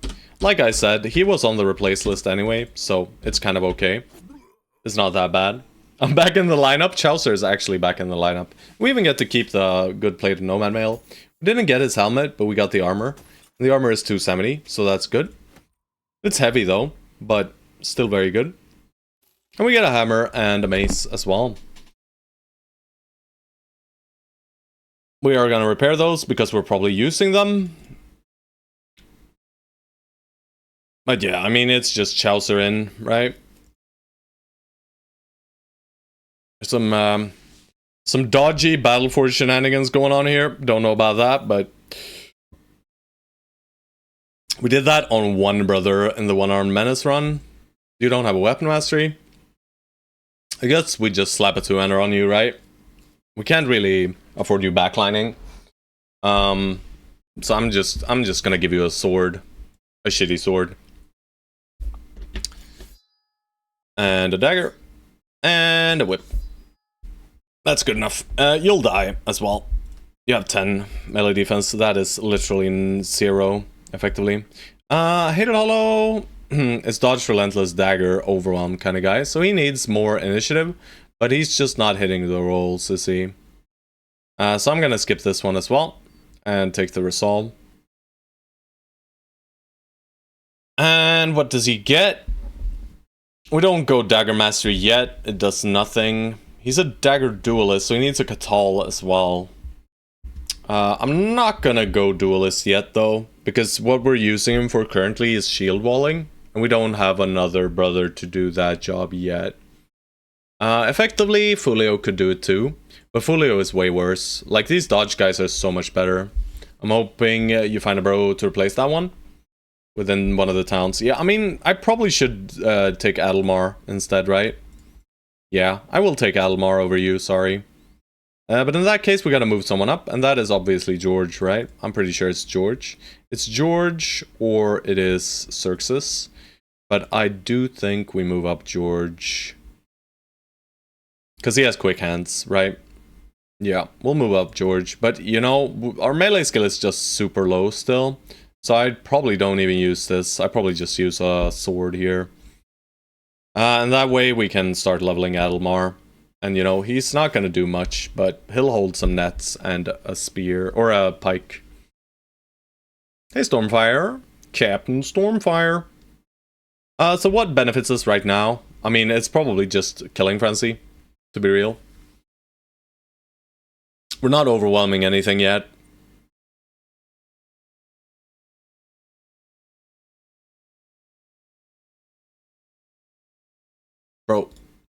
like I said, he was on the replace list anyway, so it's kind of okay. It's not that bad. I'm back in the lineup. Chaucer is actually back in the lineup. We even get to keep the good plated Nomad Mail. We didn't get his helmet, but we got the armor. The armor is 270, so that's good. It's heavy though, but still very good. And we get a hammer and a mace as well. We are gonna repair those because we're probably using them. But yeah, I mean, it's just Chaucer in, right? Some dodgy Battleforge shenanigans going on here. Don't know about that, but we did that on one brother in the one-armed menace run. You don't have a weapon mastery. I guess we just slap a two-hander on you, right? We can't really afford you backlining. So I'm just gonna give you a sword, a shitty sword, and a dagger, and a whip. That's good enough. You'll die as well. You have 10 melee defense. That is literally 0, effectively. Hated Hollow is dodge, relentless, dagger, overwhelm kind of guy. So he needs more initiative, but he's just not hitting the rolls, is he? So I'm gonna skip this one as well and take the resolve. And what does he get? We don't go dagger mastery yet. It does nothing. He's a dagger duelist, so he needs a Catal as well. I'm not gonna go duelist yet though, because what we're using him for currently is shield walling, and we don't have another brother to do that job yet. Effectively, Fulio could do it too, but Fulio is way worse. Like, these dodge guys are so much better. I'm hoping you find a bro to replace that one within one of the towns. Yeah, I mean, I probably should take Adelmar instead, right? Yeah, I will take Adelmar over you, sorry. But in that case, we gotta move someone up, and that is obviously George, right? I'm pretty sure it's George. It's George, or it is Xerxes. But I do think we move up George, because he has quick hands, right? Yeah, we'll move up George. But, you know, our melee skill is just super low still. So I probably don't even use this. I probably just use a sword here. And that way we can start leveling Adelmar. And, you know, he's not going to do much, but he'll hold some nets and a spear, or a pike. Hey, Stormfire. Captain Stormfire. So what benefits us right now? I mean, it's probably just Killing Frenzy, to be real. We're not overwhelming anything yet. Bro,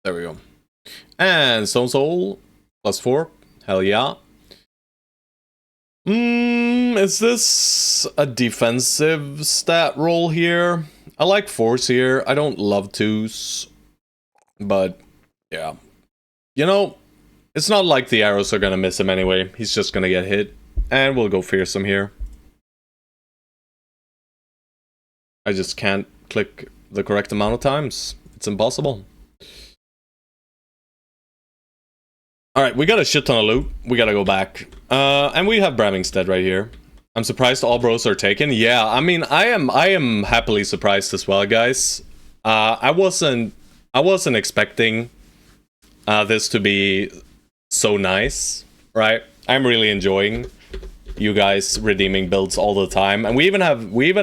there we go. And Stone Soul, +4. Hell yeah. Is this a defensive stat roll here? I like 4s here. I don't love 2s. But, yeah. You know, it's not like the arrows are gonna miss him anyway. He's just gonna get hit. And we'll go Fearsome here. I just can't click the correct amount of times. It's impossible. Alright, we got a shit ton of loot. We gotta go back. And we have Bramingstead right here. I'm surprised all bros are taken. Yeah, I mean, I am happily surprised as well, guys. I wasn't expecting this to be so nice, right? I'm really enjoying you guys redeeming builds all the time. And we even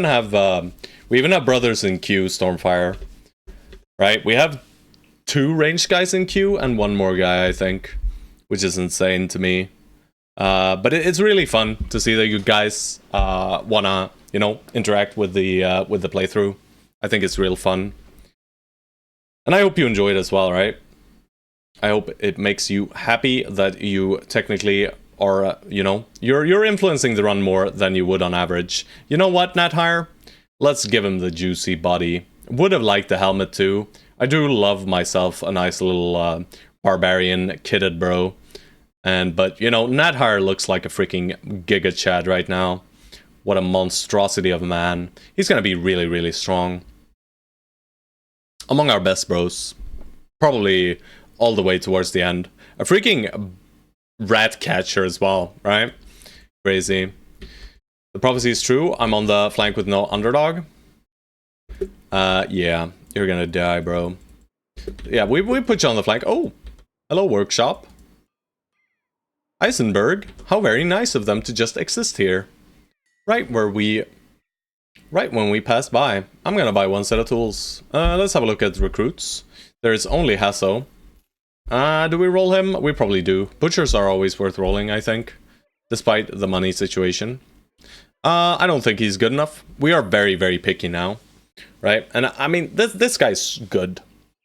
have brothers in queue, Stormfire. Right? We have 2 ranged guys in queue and 1 more guy, I think. Which is insane to me. But it's really fun to see that you guys wanna, you know, interact with the playthrough. I think it's real fun. And I hope you enjoy it as well, right? I hope it makes you happy that you technically are, you know, you're influencing the run more than you would on average. You know what, Nathire? Let's give him the juicy body. Would have liked the helmet too. I do love myself a nice little barbarian kitted bro. But, you know, Nathire looks like a freaking Giga Chad right now. What a monstrosity of a man. He's gonna be really, really strong. Among our best bros. Probably all the way towards the end. A freaking rat catcher as well, right? Crazy. The prophecy is true. I'm on the flank with no underdog. Yeah, you're gonna die, bro. Yeah, we put you on the flank. Oh, hello, workshop. Eisenberg, how very nice of them to just exist here. Right where we right when we pass by. I'm gonna buy one set of tools. Let's have a look at recruits. There's only Hasso. Do we roll him? We probably do. Butchers are always worth rolling, I think. Despite the money situation. I don't think he's good enough. We are very, very picky now. Right? And I mean, this guy's good.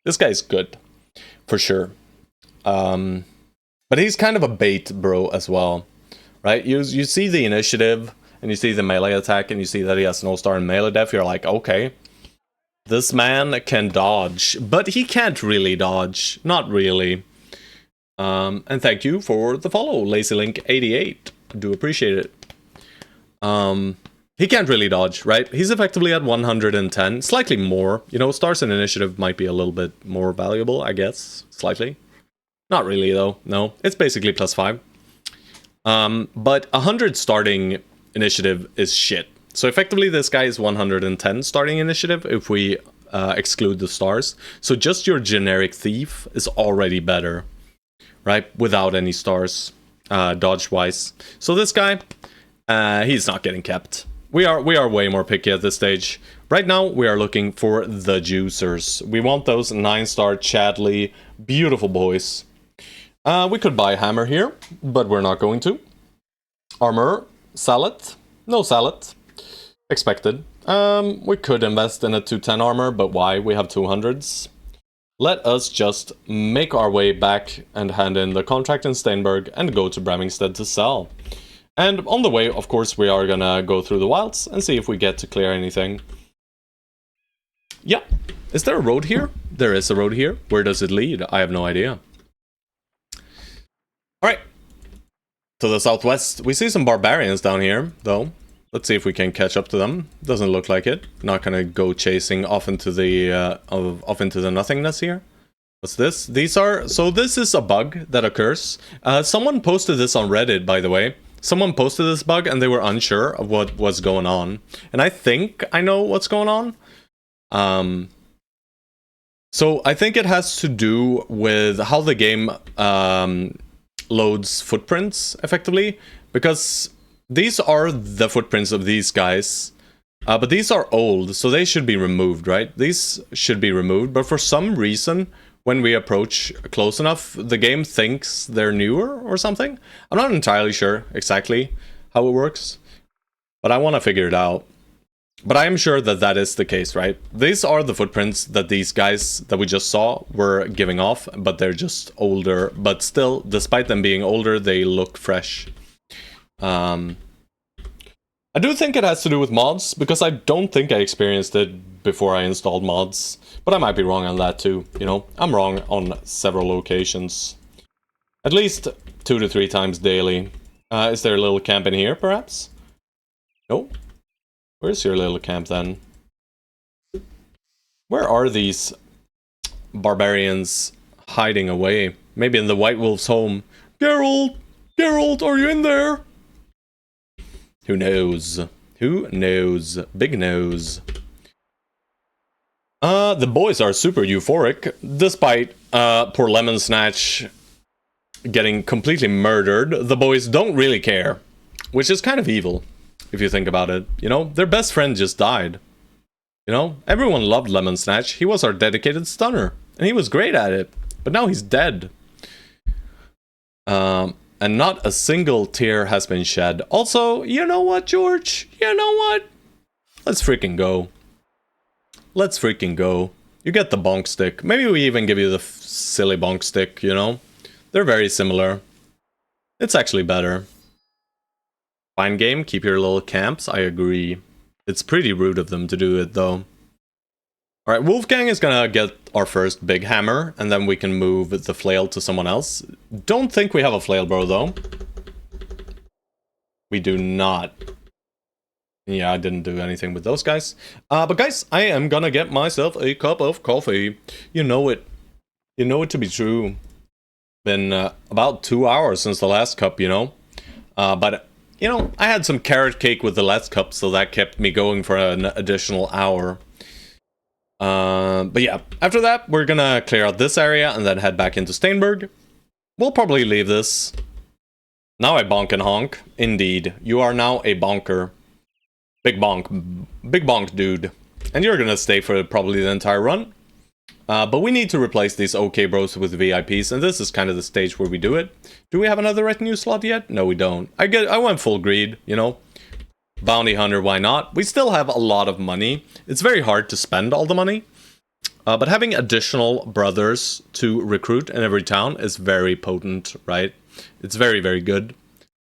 This guy's good. For sure. But he's kind of a bait bro as well. Right? You see the initiative, and you see the melee attack, and you see that he has no star in melee def, you're like, okay. This man can dodge, but he can't really dodge. Not really. And thank you for the follow, LazyLink88. Do appreciate it. He can't really dodge, right? He's effectively at 110, slightly more. You know, stars in initiative might be a little bit more valuable, I guess. Slightly. Not really, though. No, it's basically +5. But 100 starting initiative is shit. So effectively, this guy is 110 starting initiative if we exclude the stars. So just your generic thief is already better, right? Without any stars, dodge-wise. So this guy, he's not getting kept. We are way more picky at this stage. Right now, we are looking for the juicers. We want those 9-star Chadley, beautiful boys. We could buy hammer here, but we're not going to. Armor, salad, no salad. Expected. We could invest in a 210 armor, but why? We have 200s. Let us just make our way back and hand in the contract in Steinberg and go to Bramingstead to sell. And on the way, of course, we are gonna go through the wilds and see if we get to clear anything. Yeah. Is there a road here? There is a road here. Where does it lead? I have no idea. Alright. To the southwest. We see some barbarians down here, though. Let's see if we can catch up to them. Doesn't look like it. Not gonna go chasing off into the nothingness here. What's this? These are... So this is a bug that occurs. Someone posted this on Reddit, by the way. Someone posted this bug and they were unsure of what was going on. And I think I know what's going on. So I think it has to do with how the game loads footprints, effectively. Because these are the footprints of these guys. But these are old, so they should be removed, right? These should be removed, but for some reason, when we approach close enough, the game thinks they're newer or something. I'm not entirely sure exactly how it works, but I want to figure it out. But I am sure that that is the case, right? These are the footprints that these guys that we just saw were giving off, but they're just older. But still, despite them being older, they look fresh. I do think it has to do with mods, because I don't think I experienced it before I installed mods. But I might be wrong on that too, you know? I'm wrong on several locations. At least 2 to 3 times daily. Is there a little camp in here, perhaps? No? Where's your little camp then? Where are these barbarians hiding away? Maybe in the White Wolf's home. Geralt! Geralt, are you in there? Who knows? Who knows? Big nose. The boys are super euphoric, despite poor Lemon Snatch getting completely murdered. The boys don't really care, which is kind of evil, if you think about it. You know, their best friend just died. You know, everyone loved Lemon Snatch. He was our dedicated stunner, and he was great at it. But now he's dead. And not a single tear has been shed. Also, you know what, George? You know what? Let's freaking go. Let's freaking go. You get the bonk stick. Maybe we even give you the silly bonk stick, you know? They're very similar. It's actually better. Fine game, keep your little camps, I agree. It's pretty rude of them to do it, though. Alright, Wolfgang is gonna get our first big hammer, and then we can move the flail to someone else. Don't think we have a flail bro, though. We do not. Yeah, I didn't do anything with those guys. But guys, I am gonna get myself a cup of coffee. You know it. You know it to be true. Been about 2 hours since the last cup, you know. But, you know, I had some carrot cake with the last cup, so that kept me going for an additional hour. But yeah, after that, we're gonna clear out this area and then head back into Steinberg. We'll probably leave this. Now I bonk and honk. Indeed, you are now a bonker. Big bonk, dude. And you're gonna stay for probably the entire run. But we need to replace these OK bros with VIPs, and this is kind of the stage where we do it. Do we have another retinue slot yet? No, we don't. I went full greed, you know. Bounty hunter, why not? We still have a lot of money. It's very hard to spend all the money. But having additional brothers to recruit in every town is very potent, right? It's very, very good.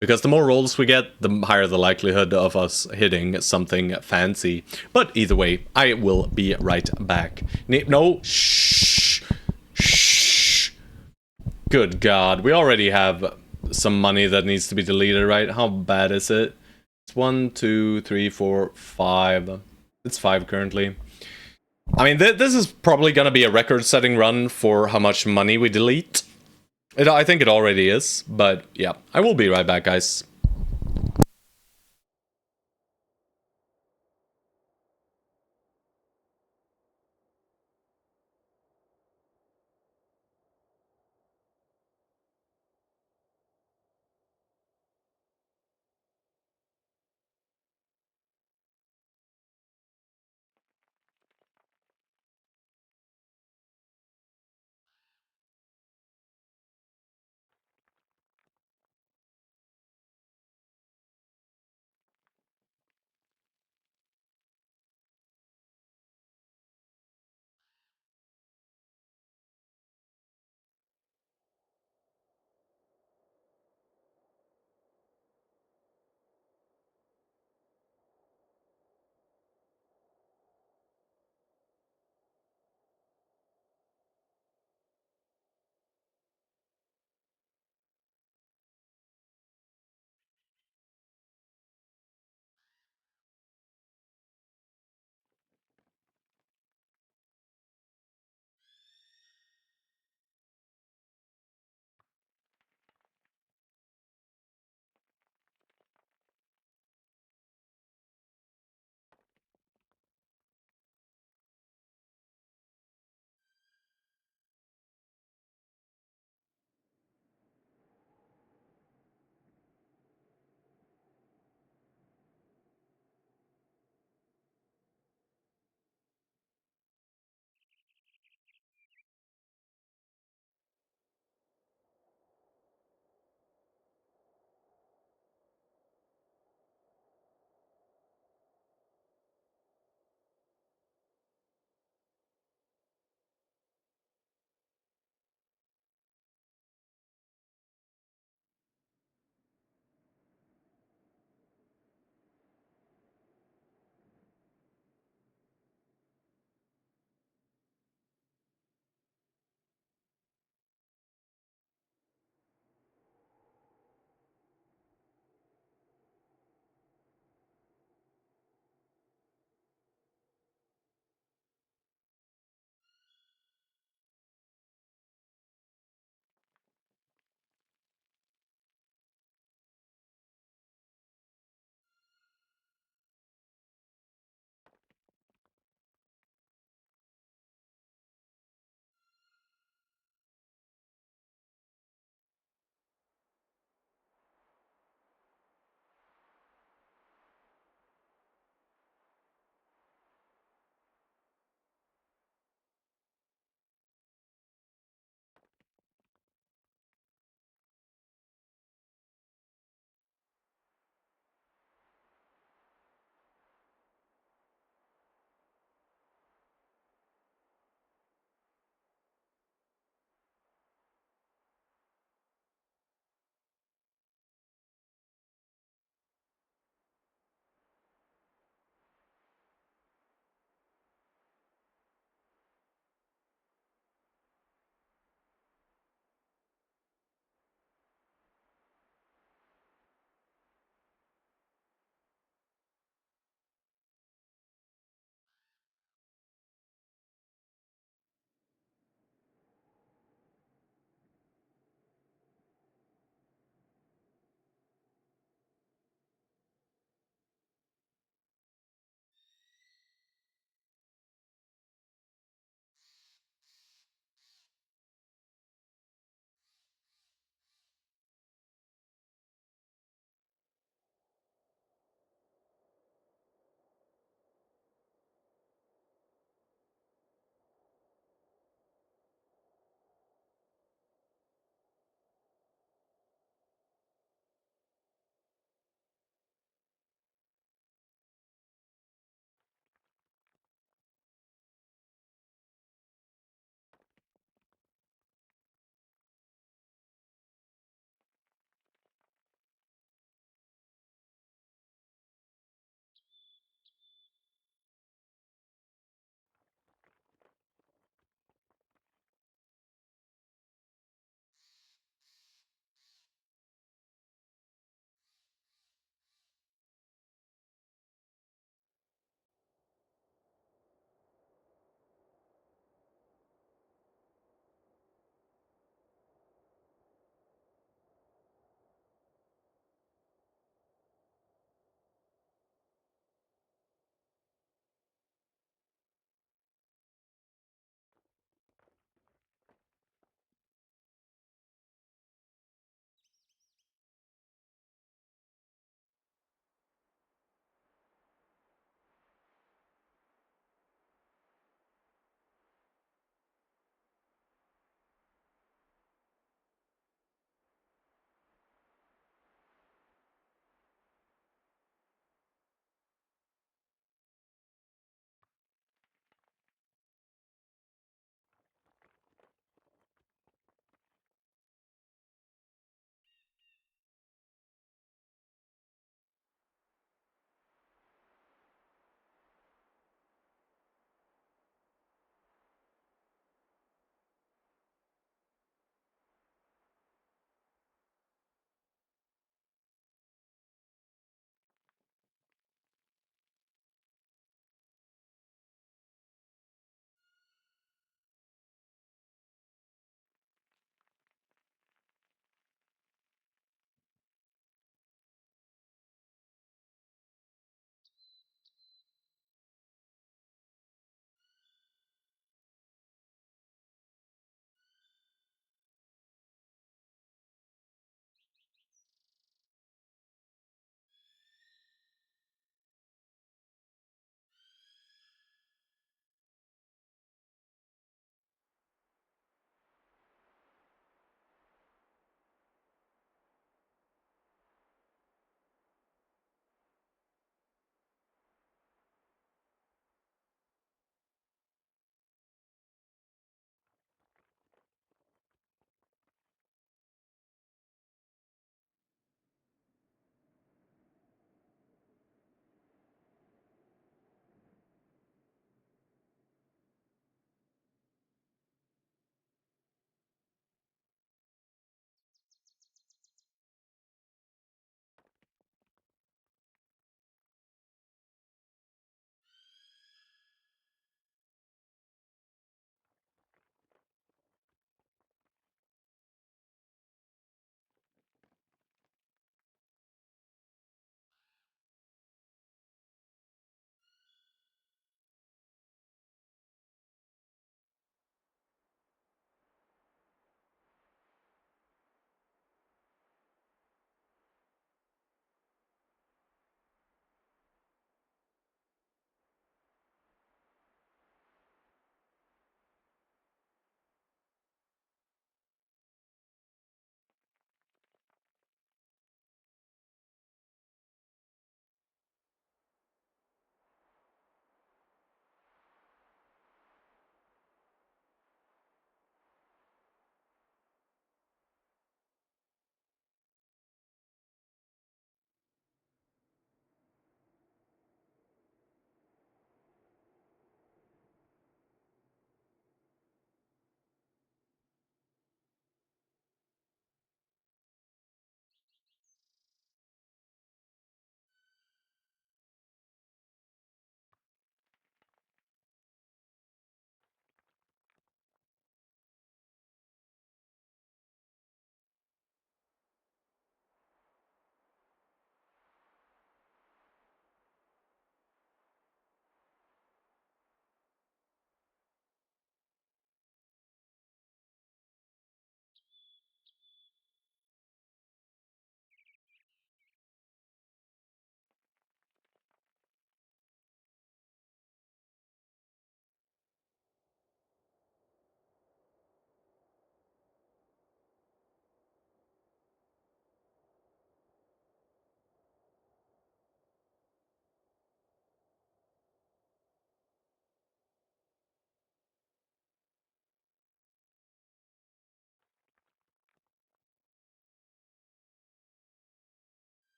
Because the more rolls we get, the higher the likelihood of us hitting something fancy. But either way, I will be right back. No, shh, shh. Good God, we already have some money that needs to be deleted, right? How bad is it? It's 1, 2, 3, 4, 5. It's 5 currently. I mean, this is probably gonna be a record-setting run for how much money we delete. I think it already is, but yeah, I will be right back, guys.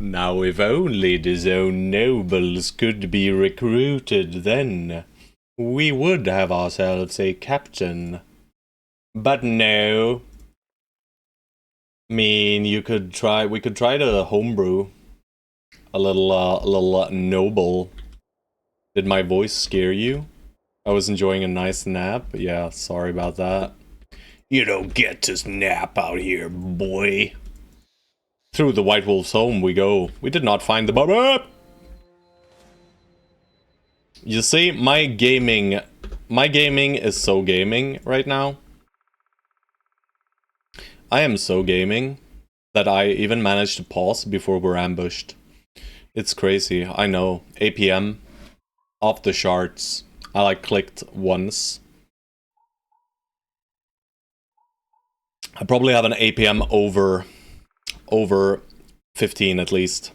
Now if only the zone nobles could be recruited, then we would have ourselves a captain. But no. I mean, we could try to homebrew a little noble. Did my voice scare you? I was enjoying a nice nap. Yeah, sorry about that. You don't get to nap out here, boy. Through the White Wolf's home we go. We did not find the bubba. You see, my gaming is so gaming right now. I am so gaming that I even managed to pause before we're ambushed. It's crazy, I know. APM, off the charts. I like clicked once. I probably have an APM over 15 at least.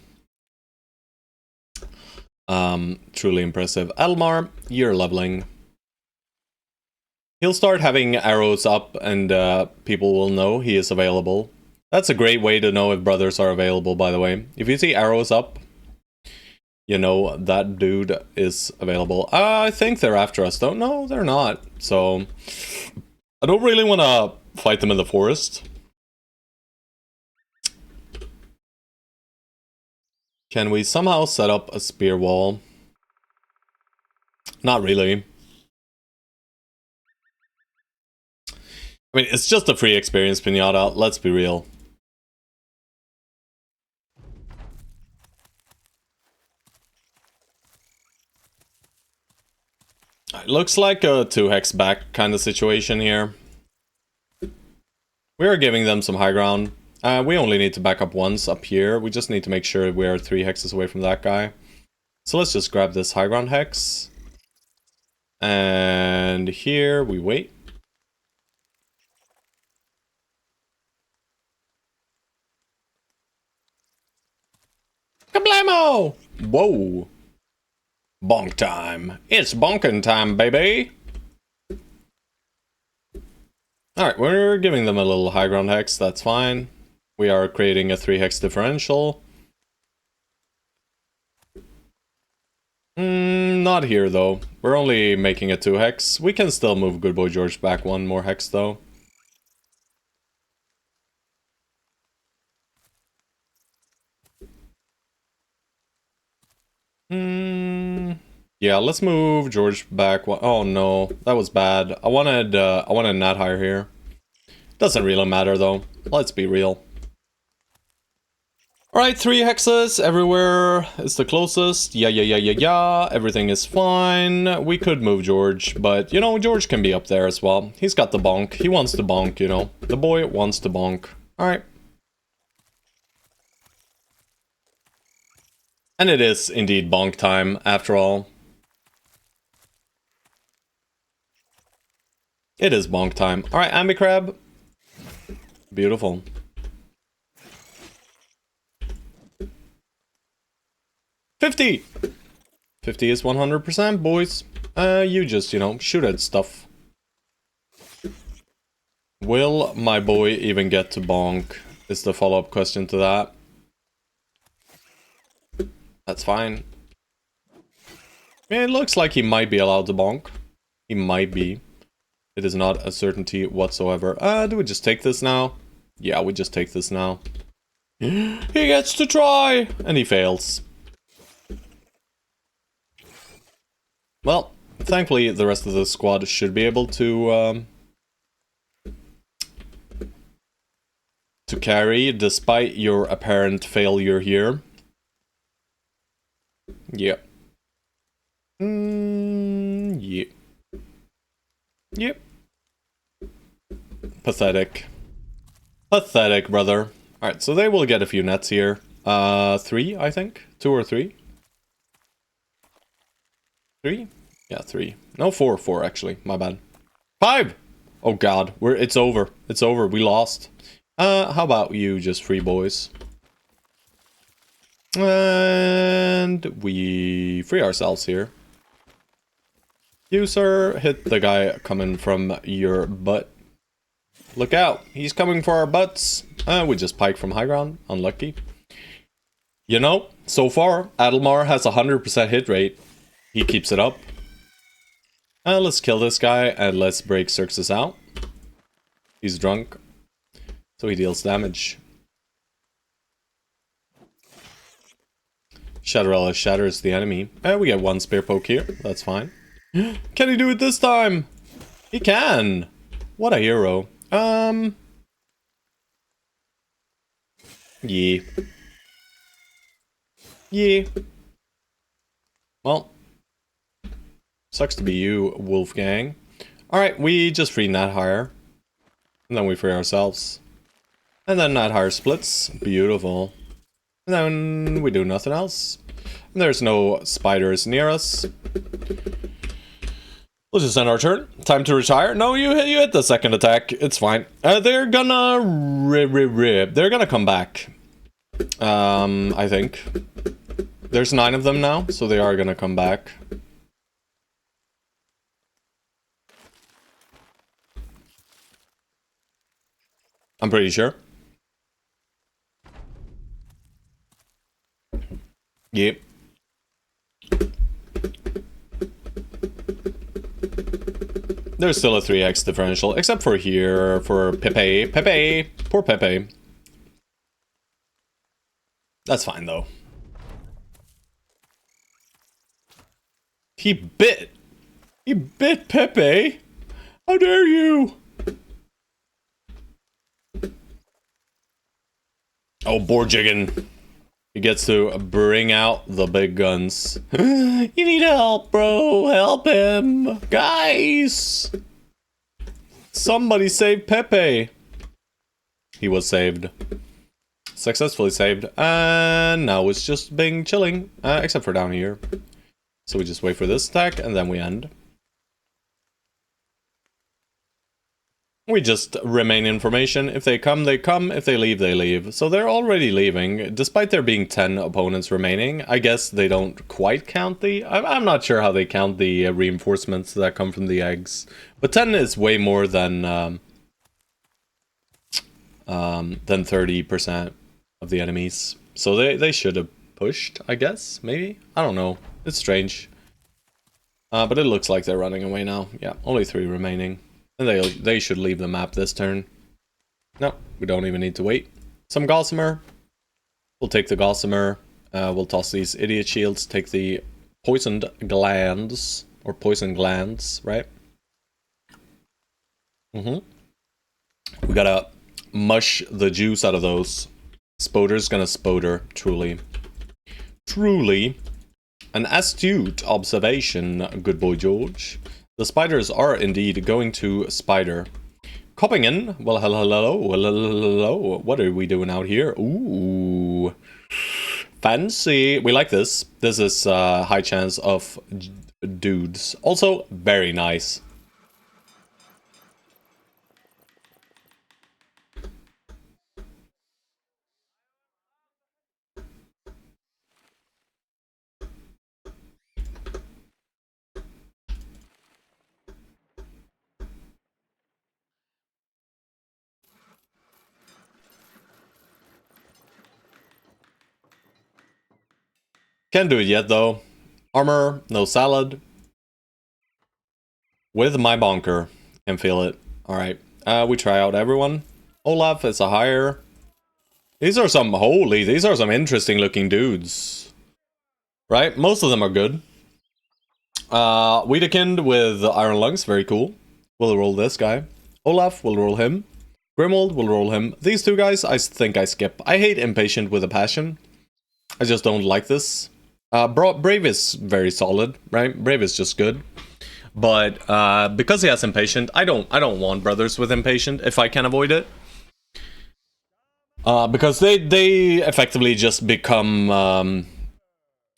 Truly impressive. Elmar, you're leveling. He'll start having arrows up and people will know he is available. That's a great way to know if brothers are available, by the way. If you see arrows up, you know that dude is available. I think they're after us though. No, they're not. So I don't really want to fight them in the forest. Can we somehow set up a spear wall? Not really. I mean, it's just a free experience, Pinata. Let's be real. It looks like a 2-hex back kind of situation here. We are giving them some high ground. We only need to back up once up here. We just need to make sure we are 3 hexes away from that guy. So let's just grab this high ground hex. And here we wait. Kablamo! Whoa. Bonk time. It's bonking time, baby! Alright, we're giving them a little high ground hex, that's fine. We are creating a 3-hex differential. Not here, though. We're only making a 2-hex. We can still move Good Boy George back 1 more hex, though. Yeah, let's move George back 1. Oh no, that was bad. I wanted Nat higher here. Doesn't really matter, though. Let's be real. Alright, 3 hexes everywhere is the closest. Yeah. Everything is fine. We could move George, but, you know, George can be up there as well. He's got the bonk. He wants to bonk, you know. The boy wants to bonk. Alright. And it is indeed bonk time, after all. It is bonk time. Alright, Ambicrab. Beautiful. $50 is 100%, boys. You just, you know, shoot at stuff. Will my boy even get to bonk? Is the follow-up question to that. That's fine. I mean, it looks like he might be allowed to bonk. He might be. It is not a certainty whatsoever. Do we just take this now? Yeah, we just take this now. He gets to try! And he fails. Well, thankfully the rest of the squad should be able to carry despite your apparent failure here. Yep. Yep. Yep. Pathetic. Pathetic, brother. Alright, so they will get a few nets here. 3, I think? 2 or 3? 3? Yeah, 3. No, 4. 4, actually. My bad. 5! Oh god, it's over. It's over. We lost. How about you just free boys? And we free ourselves here. You, sir, hit the guy coming from your butt. Look out, he's coming for our butts. We just pike from high ground. Unlucky. You know, so far, Adelmar has a 100% hit rate. He keeps it up. Let's kill this guy and let's break Xerxes out. He's drunk, so he deals damage. Shatterella shatters the enemy. We get one spear poke here. That's fine. Can he do it this time? He can. What a hero. Yeah. Yeah. Well, sucks to be you, Wolfgang. Alright, we just free Nathire. And then we free ourselves. And then Nathire splits. Beautiful. And then we do nothing else. And there's no spiders near us. We'll just end our turn. Time to retire. No, you hit the second attack. It's fine. They're gonna they're gonna come back. I think. There's 9 of them now, so they are gonna come back. I'm pretty sure. Yep. There's still a 3x differential, except for here, for Pepe. Pepe! Poor Pepe. That's fine, though. He bit Pepe! How dare you! Oh, Borjigan. He gets to bring out the big guns. You need help, bro. Help him. Guys. Somebody save Pepe. He was saved. Successfully saved. And now it's just being chilling. Except for down here. So we just wait for this attack and then we end. We just remain in formation. If they come, they come. If they leave, they leave. So they're already leaving. Despite there being 10 opponents remaining, I guess they don't quite count the... I'm not sure how they count the reinforcements that come from the eggs. But 10 is way more than 30% of the enemies. So they should have pushed, I guess. Maybe? I don't know. It's strange. But it looks like they're running away now. Yeah, only 3 remaining. And they should leave the map this turn. No, we don't even need to wait. Some Gossamer. We'll take the Gossamer. We'll toss these idiot shields. Take the poisoned glands. Or poison glands, right? We gotta mush the juice out of those. Spoder's gonna spoder, truly. Truly. An astute observation, good boy George. The spiders are indeed going to spider. Coppingen, well, hello. What are we doing out here? Ooh. Fancy. We like this. This is high chance of dudes. Also, very nice. Can't do it yet, though. Armor, no salad. With my bonker. Can feel it. Alright. We try out everyone. Olaf is a higher. These are some... Holy, these are some interesting looking dudes. Right? Most of them are good. Wedekind with Iron Lungs. Very cool. We'll roll this guy. Olaf, we'll roll him. Grimold, we'll roll him. These 2 guys, I think I skip. I hate Impatient with a passion. I just don't like this. Brave is very solid, right? Brave is just good. But because he has Impatient, I don't want brothers with Impatient if I can avoid it. Because they effectively just become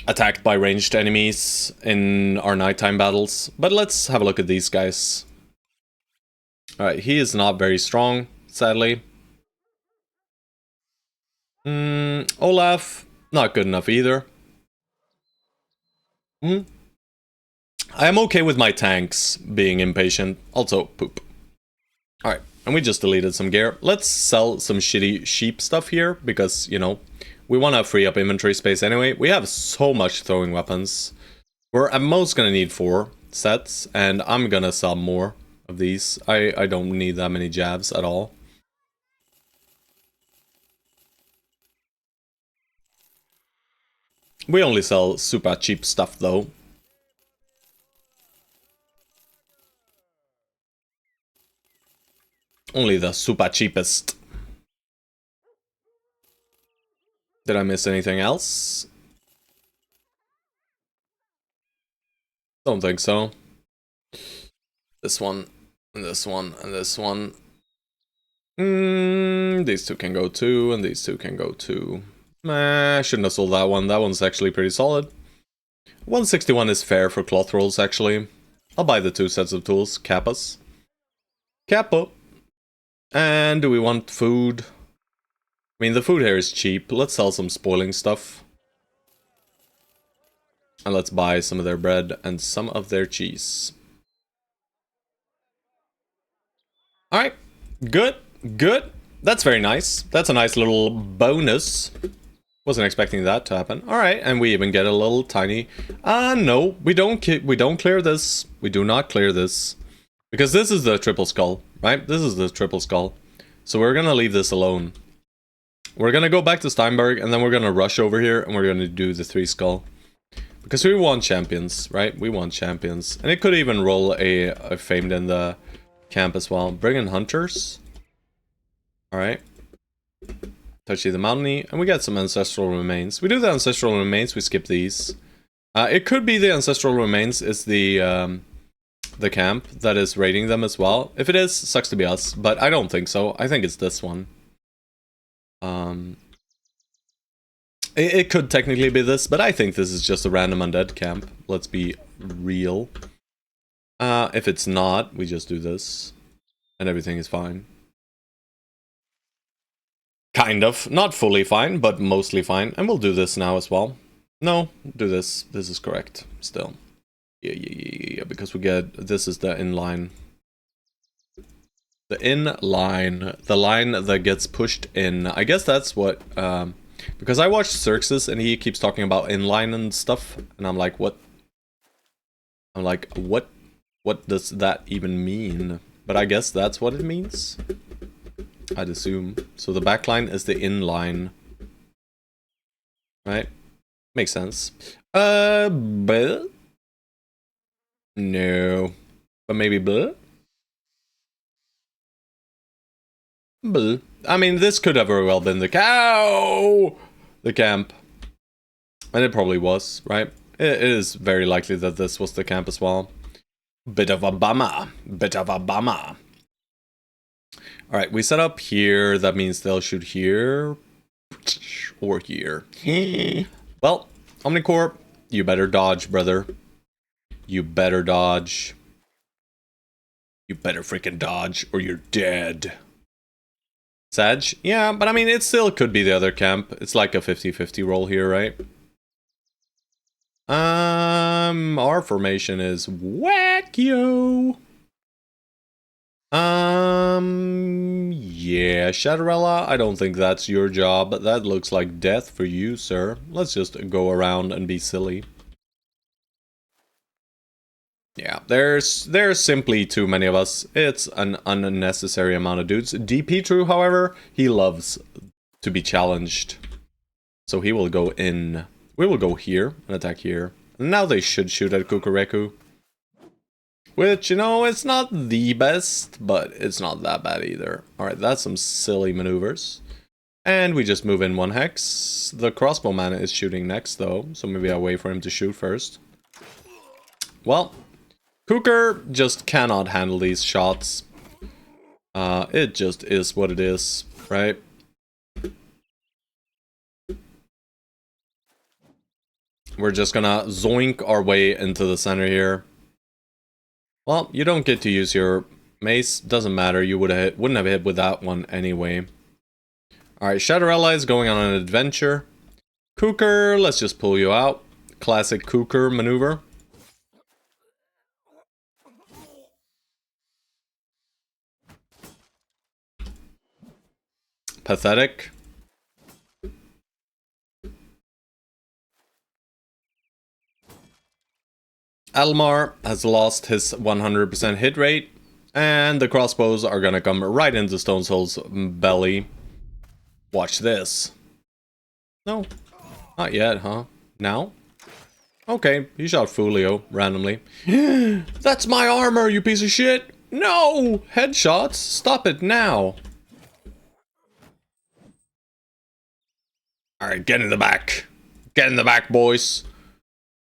attacked by ranged enemies in our nighttime battles. But let's have a look at these guys. Alright, he is not very strong, sadly. Olaf, not good enough either. I am okay with my tanks being impatient. Also, poop. Alright, and we just deleted some gear. Let's sell some shitty sheep stuff here, because, you know, We want to free up inventory space anyway. We have so much throwing weapons. We're at most gonna need 4 sets, and I'm gonna sell more of these. I don't need that many jabs at all. We only sell super cheap stuff though. Only the super cheapest. Did I miss anything else? Don't think so. This one, and this one, and this one. These two can go too, and these two can go too. I shouldn't have sold that one. That one's actually pretty solid. 161 is fair for cloth rolls, actually. I'll buy the 2 sets of tools. Kappas. Kappa. And do we want food? I mean, the food here is cheap. Let's sell some spoiling stuff. And let's buy some of their bread and some of their cheese. Alright. Good. Good. That's very nice. That's a nice little bonus. Wasn't expecting that to happen. Alright, and we even get a little tiny... no, we don't clear this. We do not clear this. Because this is the triple skull, right? This is the triple skull. So we're gonna leave this alone. We're gonna go back to Steinberg, and then we're gonna rush over here, and we're gonna do the 3 skull. Because we want champions, right? We want champions. And it could even roll a famed in the camp as well. Bring in hunters. Alright. Touchy the Mountainy, and we get some ancestral remains. We do the ancestral remains, we skip these. It could be the ancestral remains is the camp that is raiding them as well. If it is, sucks to be us, but I don't think so. I think it's this one. It could technically be this, but I think this is just a random undead camp. Let's be real. If it's not, we just do this, and everything is fine. Kind of. Not fully fine, but mostly fine. And we'll do this now as well. No, do this. This is correct. Still. Yeah. Because we get... This is the inline. The inline. The line that gets pushed in. I guess that's what... because I watched Xerxes and he keeps talking about inline and stuff. And I'm like, what? I'm like, what? What does that even mean? But I guess that's what it means. I'd assume. So the backline is the inline. Right? Makes sense. But no. But maybe bleh? Bleh. I mean, this could have very well been the cow! The camp. And it probably was, right? It is very likely that this was the camp as well. Bit of a bummer. Bit of a bummer. Alright, we set up here. That means they'll shoot here. Or here. Well, Omnicorp, you better dodge, brother. You better dodge. You better freaking dodge, or you're dead. Sag? Yeah, but I mean, it still could be the other camp. It's like a 50-50 roll here, right? Our formation is whack-yo. Yeah, Shadowrella, I don't think that's your job. That looks like death for you, sir. Let's just go around and be silly. Yeah, there's simply too many of us. It's an unnecessary amount of dudes. DP True, however, he loves to be challenged. So he will go in. We will go here and attack here. Now they should shoot at Kukureku. Which, you know, it's not the best, but it's not that bad either. Alright, that's some silly maneuvers. And we just move in 1 hex. The crossbowman is shooting next, though, so maybe I'll wait for him to shoot first. Well, Kuker just cannot handle these shots. It just is what it is, right? We're just gonna zoink our way into the center here. Well, you don't get to use your mace. Doesn't matter. You wouldn't have hit with that one anyway. Alright, Shadowrella is going on an adventure. Kuker, let's just pull you out. Classic Kuker maneuver. Pathetic. Almar has lost his 100% hit rate, and the crossbows are gonna come right into Stonesoul's belly. Watch this. No, not yet, huh? Now? Okay, he shot Fulio randomly. That's my armor, you piece of shit! No! Headshots! Stop it now! Alright, get in the back. Get in the back, boys.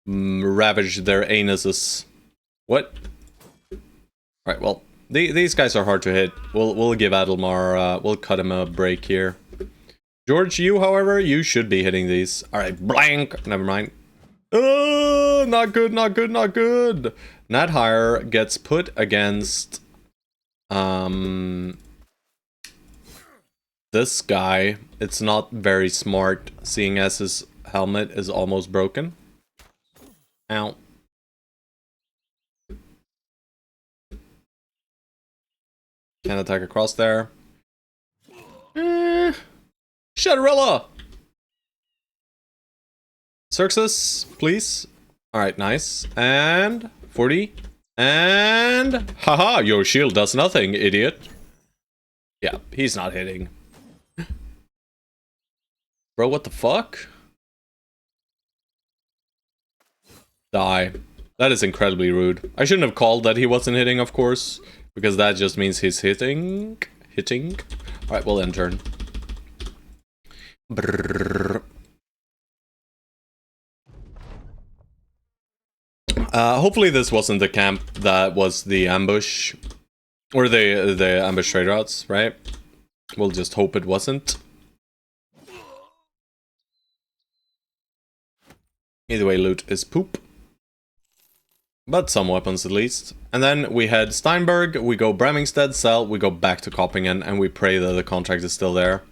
Ravage their anuses. What? Alright, well, these guys are hard to hit. We'll give Adelmar, we'll cut him a break here. George, you, however, you should be hitting these. Alright, blank! Never mind. Not good, not good, not good! Nat Hire gets put against... this guy. It's not very smart, seeing as his helmet is almost broken. Ow. Can't attack across there. Shadowrella! Xerxes, please. Alright, nice. And 40. And haha, your shield does nothing, idiot. Yeah, he's not hitting. Bro, what the fuck? Die. That is incredibly rude. I shouldn't have called that he wasn't hitting, of course, because that just means he's hitting. Alright, we'll end turn. Brrr. Hopefully this wasn't the camp that was the ambush. Or the ambush trade routes, right? We'll just hope it wasn't. Either way, loot is poop. But some weapons at least. And then we head Steinberg, we go Bramingstead, Cell, we go back to Coppingen, and we pray that the contract is still there.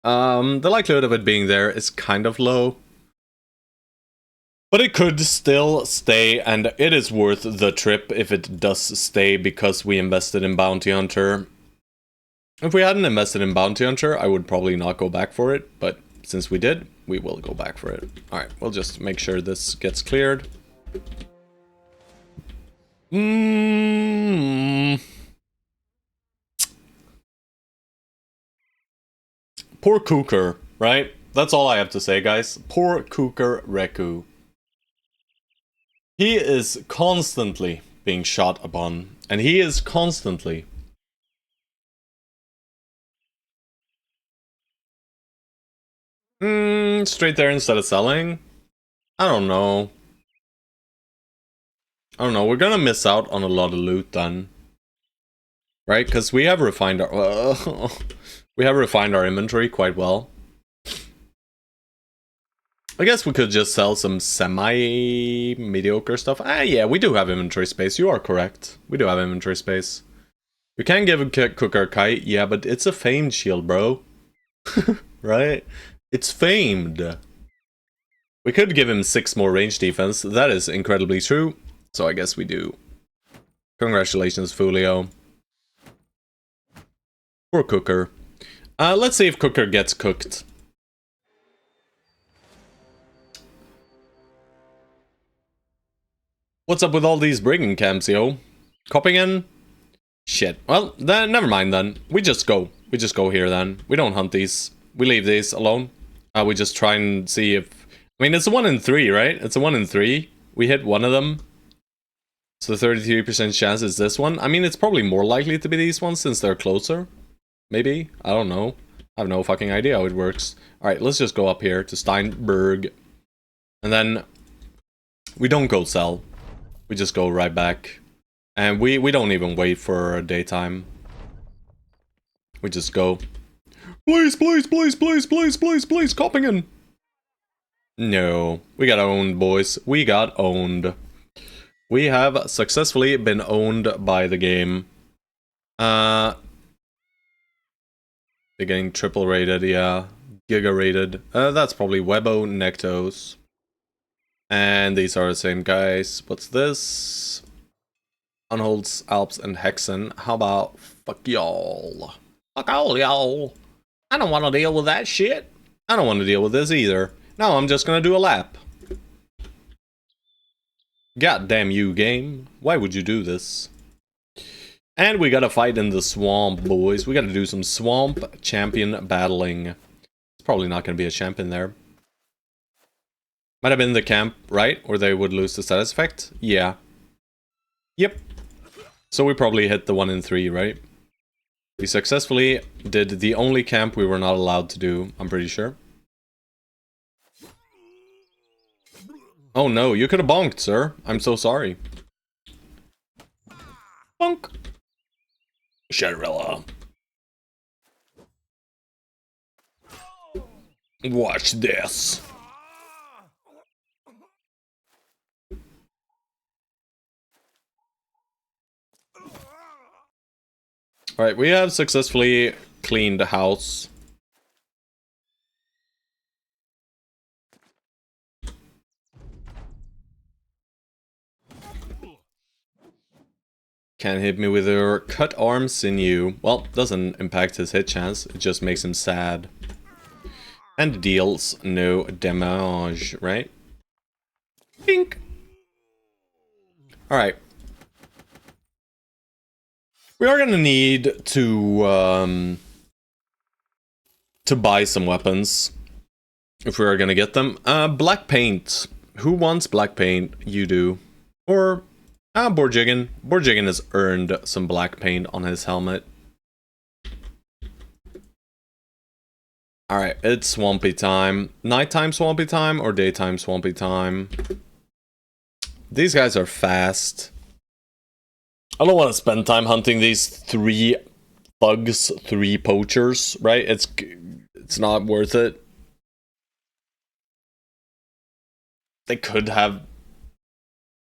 The likelihood of it being there is kind of low. But it could still stay, and it is worth the trip if it does stay, because we invested in Bounty Hunter. If we hadn't invested in Bounty Hunter, I would probably not go back for it, but since we did, we will go back for it. Alright, we'll just make sure this gets cleared. Poor Cooker, right? That's all I have to say, guys. Poor Cooker Reku. He is constantly being shot upon, and he is constantly... straight there instead of selling? I don't know. We're gonna miss out on a lot of loot then. Right? Because we have refined our... we have refined our inventory quite well. I guess we could just sell some semi-mediocre stuff. Yeah, we do have inventory space. You are correct. We do have inventory space. We can give a Cooker a kite. Yeah, but it's a famed shield, bro. Right? It's famed. We could give him 6 more range defense. That is incredibly true. So I guess we do. Congratulations, Fulio. Poor Cooker. Let's see if Cooker gets cooked. What's up with all these brigand camps, yo? Coppingen? Shit. Well, then never mind then. We just go. We just go here then. We don't hunt these. We leave these alone. We just try and see if... I mean, it's a 1 in 3, right? It's a 1 in 3. We hit one of them. So 33% chance is this one. I mean, it's probably more likely to be these ones since they're closer. Maybe? I don't know. I have no fucking idea how it works. Alright, let's just go up here to Steinberg. And then... we don't go sell. We just go right back. And we don't even wait for daytime. We just go. Please, please, please, please, please, please, please, Coppingen! No. We got owned, boys. We got owned. We have successfully been owned by the game. They're getting triple rated, yeah. Giga rated. That's probably Webo Nectos. And these are the same guys. What's this? Unholds, Alps, and Hexen. How about fuck y'all? Fuck all y'all. I don't want to deal with that shit. I don't want to deal with this either. No, I'm just gonna do a lap. God damn you, game. Why would you do this? And we gotta fight in the swamp, boys. We gotta do some swamp champion battling. It's probably not gonna be a champion there. Might have been the camp, right? Or they would lose the status effect? Yeah. Yep. So we probably hit the 1 in 3, right? We successfully did the only camp we were not allowed to do, I'm pretty sure. Oh no, you could have bonked, sir. I'm so sorry. Bonk. Shadowrella. Watch this. Alright, we have successfully cleaned the house. Can't hit me with your cut arm sinew. Well, doesn't impact his hit chance, it just makes him sad. And deals no damage, right? Pink! Alright. We are gonna need to buy some weapons. If we are gonna get them. Black paint. Who wants black paint? You do. Or, Borjigan. Borjigan has earned some black paint on his helmet. Alright, it's swampy time. Nighttime swampy time or daytime swampy time? These guys are fast. I don't want to spend time hunting these 3 thugs, 3 poachers, right? It's not worth it. They could have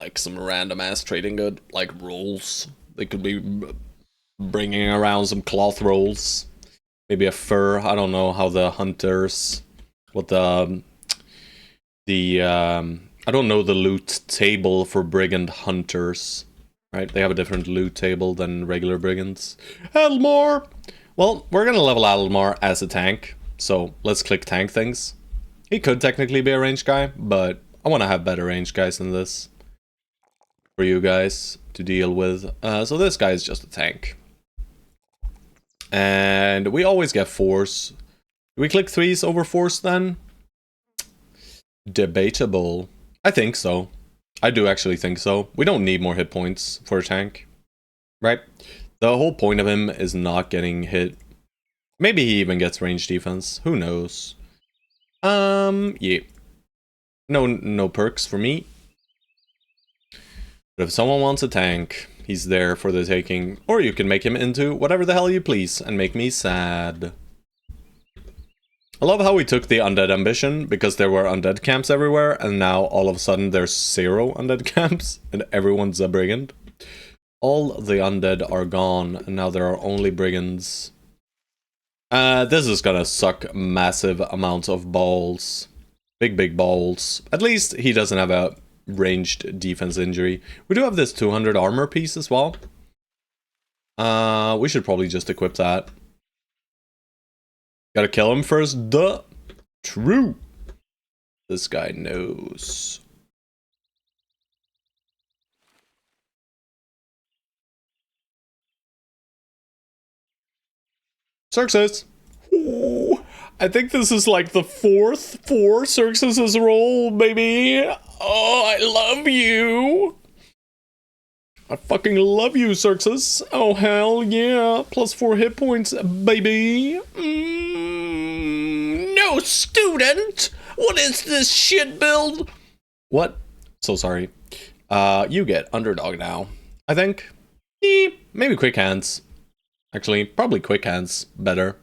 like some random ass trading good, like rolls. They could be bringing around some cloth rolls, maybe a fur. I don't know how the hunters, what I don't know the loot table for brigand hunters. Right, they have a different loot table than regular brigands. Adelmar! Well, we're gonna level Adelmar as a tank, so let's click tank things. He could technically be a range guy, but I want to have better range guys than this for you guys to deal with. So this guy is just a tank. And we always get force. Do we click 3s over force then? Debatable. I think so. I do actually think so. We don't need more hit points for a tank. Right? The whole point of him is not getting hit. Maybe he even gets range defense. Who knows? Yeah. No perks for me. But if someone wants a tank, he's there for the taking. Or you can make him into whatever the hell you please and make me sad. I love how we took the undead ambition because there were undead camps everywhere, and now all of a sudden there's 0 undead camps and everyone's a brigand. All the undead are gone and now there are only brigands. This is gonna suck massive amounts of balls. Big balls. At least he doesn't have a ranged defense injury. We do have this 200 armor piece as well. We should probably just equip that. Gotta kill him first, duh. True. This guy knows. Xerxes. Ooh, I think this is like the 4th for Xerxes' roll, baby. Oh, I love you. I fucking love you, Xerxes. Oh, hell yeah. +4 hit points, baby. No, student! What is this shit build? What? So sorry. You get underdog now. I think. Maybe quick hands. Actually, probably quick hands better.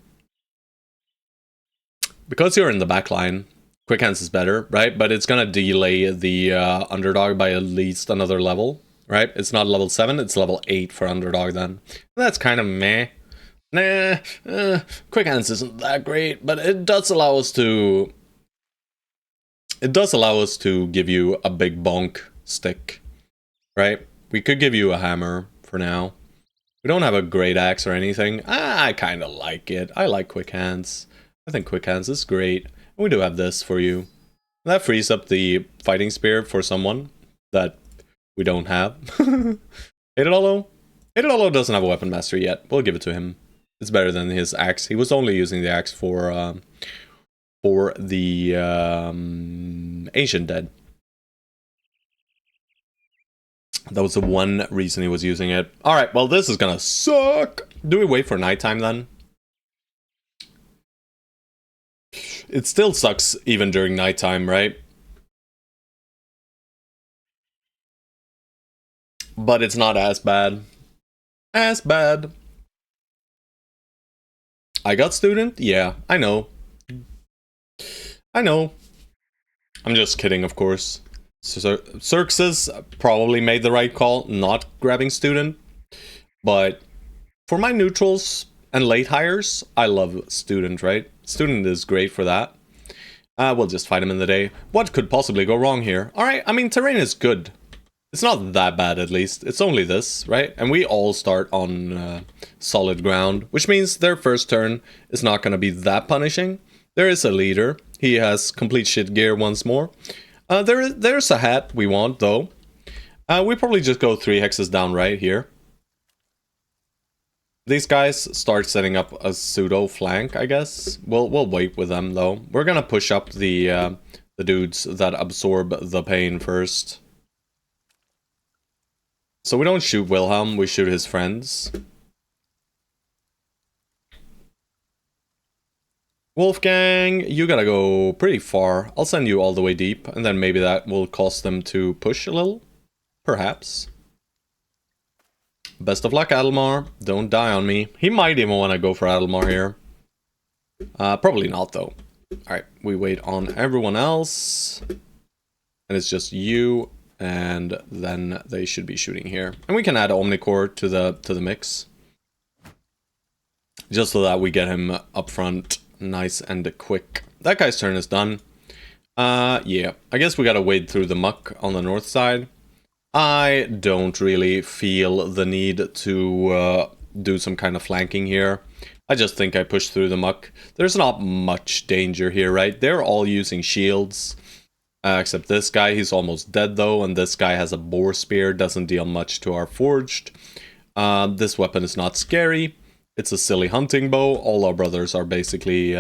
Because you're in the back line, quick hands is better, right? But it's gonna delay the underdog by at least another level, right? It's not level 7, it's level 8 for underdog then. That's kind of meh. Nah, quick hands isn't that great, but it does allow us to... It does allow us to give you a big bonk stick, right? We could give you a hammer for now. We don't have a great axe or anything. I kind of like it. I like quick hands. I think quick hands is great. And we do have this for you. That frees up the fighting spear for someone that we don't have. Idolo doesn't have a weapon master yet. We'll give it to him. It's better than his axe. He was only using the axe for the Ancient Dead. That was the one reason he was using it. Alright, well this is gonna suck! Do we wait for nighttime then? It still sucks even during nighttime, right? But it's not as bad. As bad. I got student? Yeah, I know. I know. I'm just kidding, of course. Xerxes probably made the right call, not grabbing student. But for my neutrals and late hires, I love student, right? Student is great for that. We'll just fight him in the day. What could possibly go wrong here? Alright, I mean, terrain is good. It's not that bad, at least. It's only this, right? And we all start on solid ground, which means their first turn is not going to be that punishing. There is a leader. He has complete shit gear once more. There's a hat we want, though. We probably just go 3 hexes down right here. These guys start setting up a pseudo flank, I guess. We'll wait with them, though. We're gonna push up the dudes that absorb the pain first. So we don't shoot Wilhelm, we shoot his friends. Wolfgang, you gotta go pretty far. I'll send you all the way deep, and then maybe that will cause them to push a little. Perhaps. Best of luck, Adelmar. Don't die on me. He might even want to go for Adelmar here. Probably not, though. Alright, we wait on everyone else. And it's just you, and then they should be shooting here. And we can add Omnicore to the mix. Just so that we get him up front nice and quick. That guy's turn is done. Yeah. I guess we gotta wade through the muck on the north side. I don't really feel the need to do some kind of flanking here. I just think I push through the muck. There's not much danger here, right? They're all using shields. Except this guy, he's almost dead though, and this guy has a boar spear, doesn't deal much to our forged. This weapon is not scary. It's a silly hunting bow. All our brothers are basically...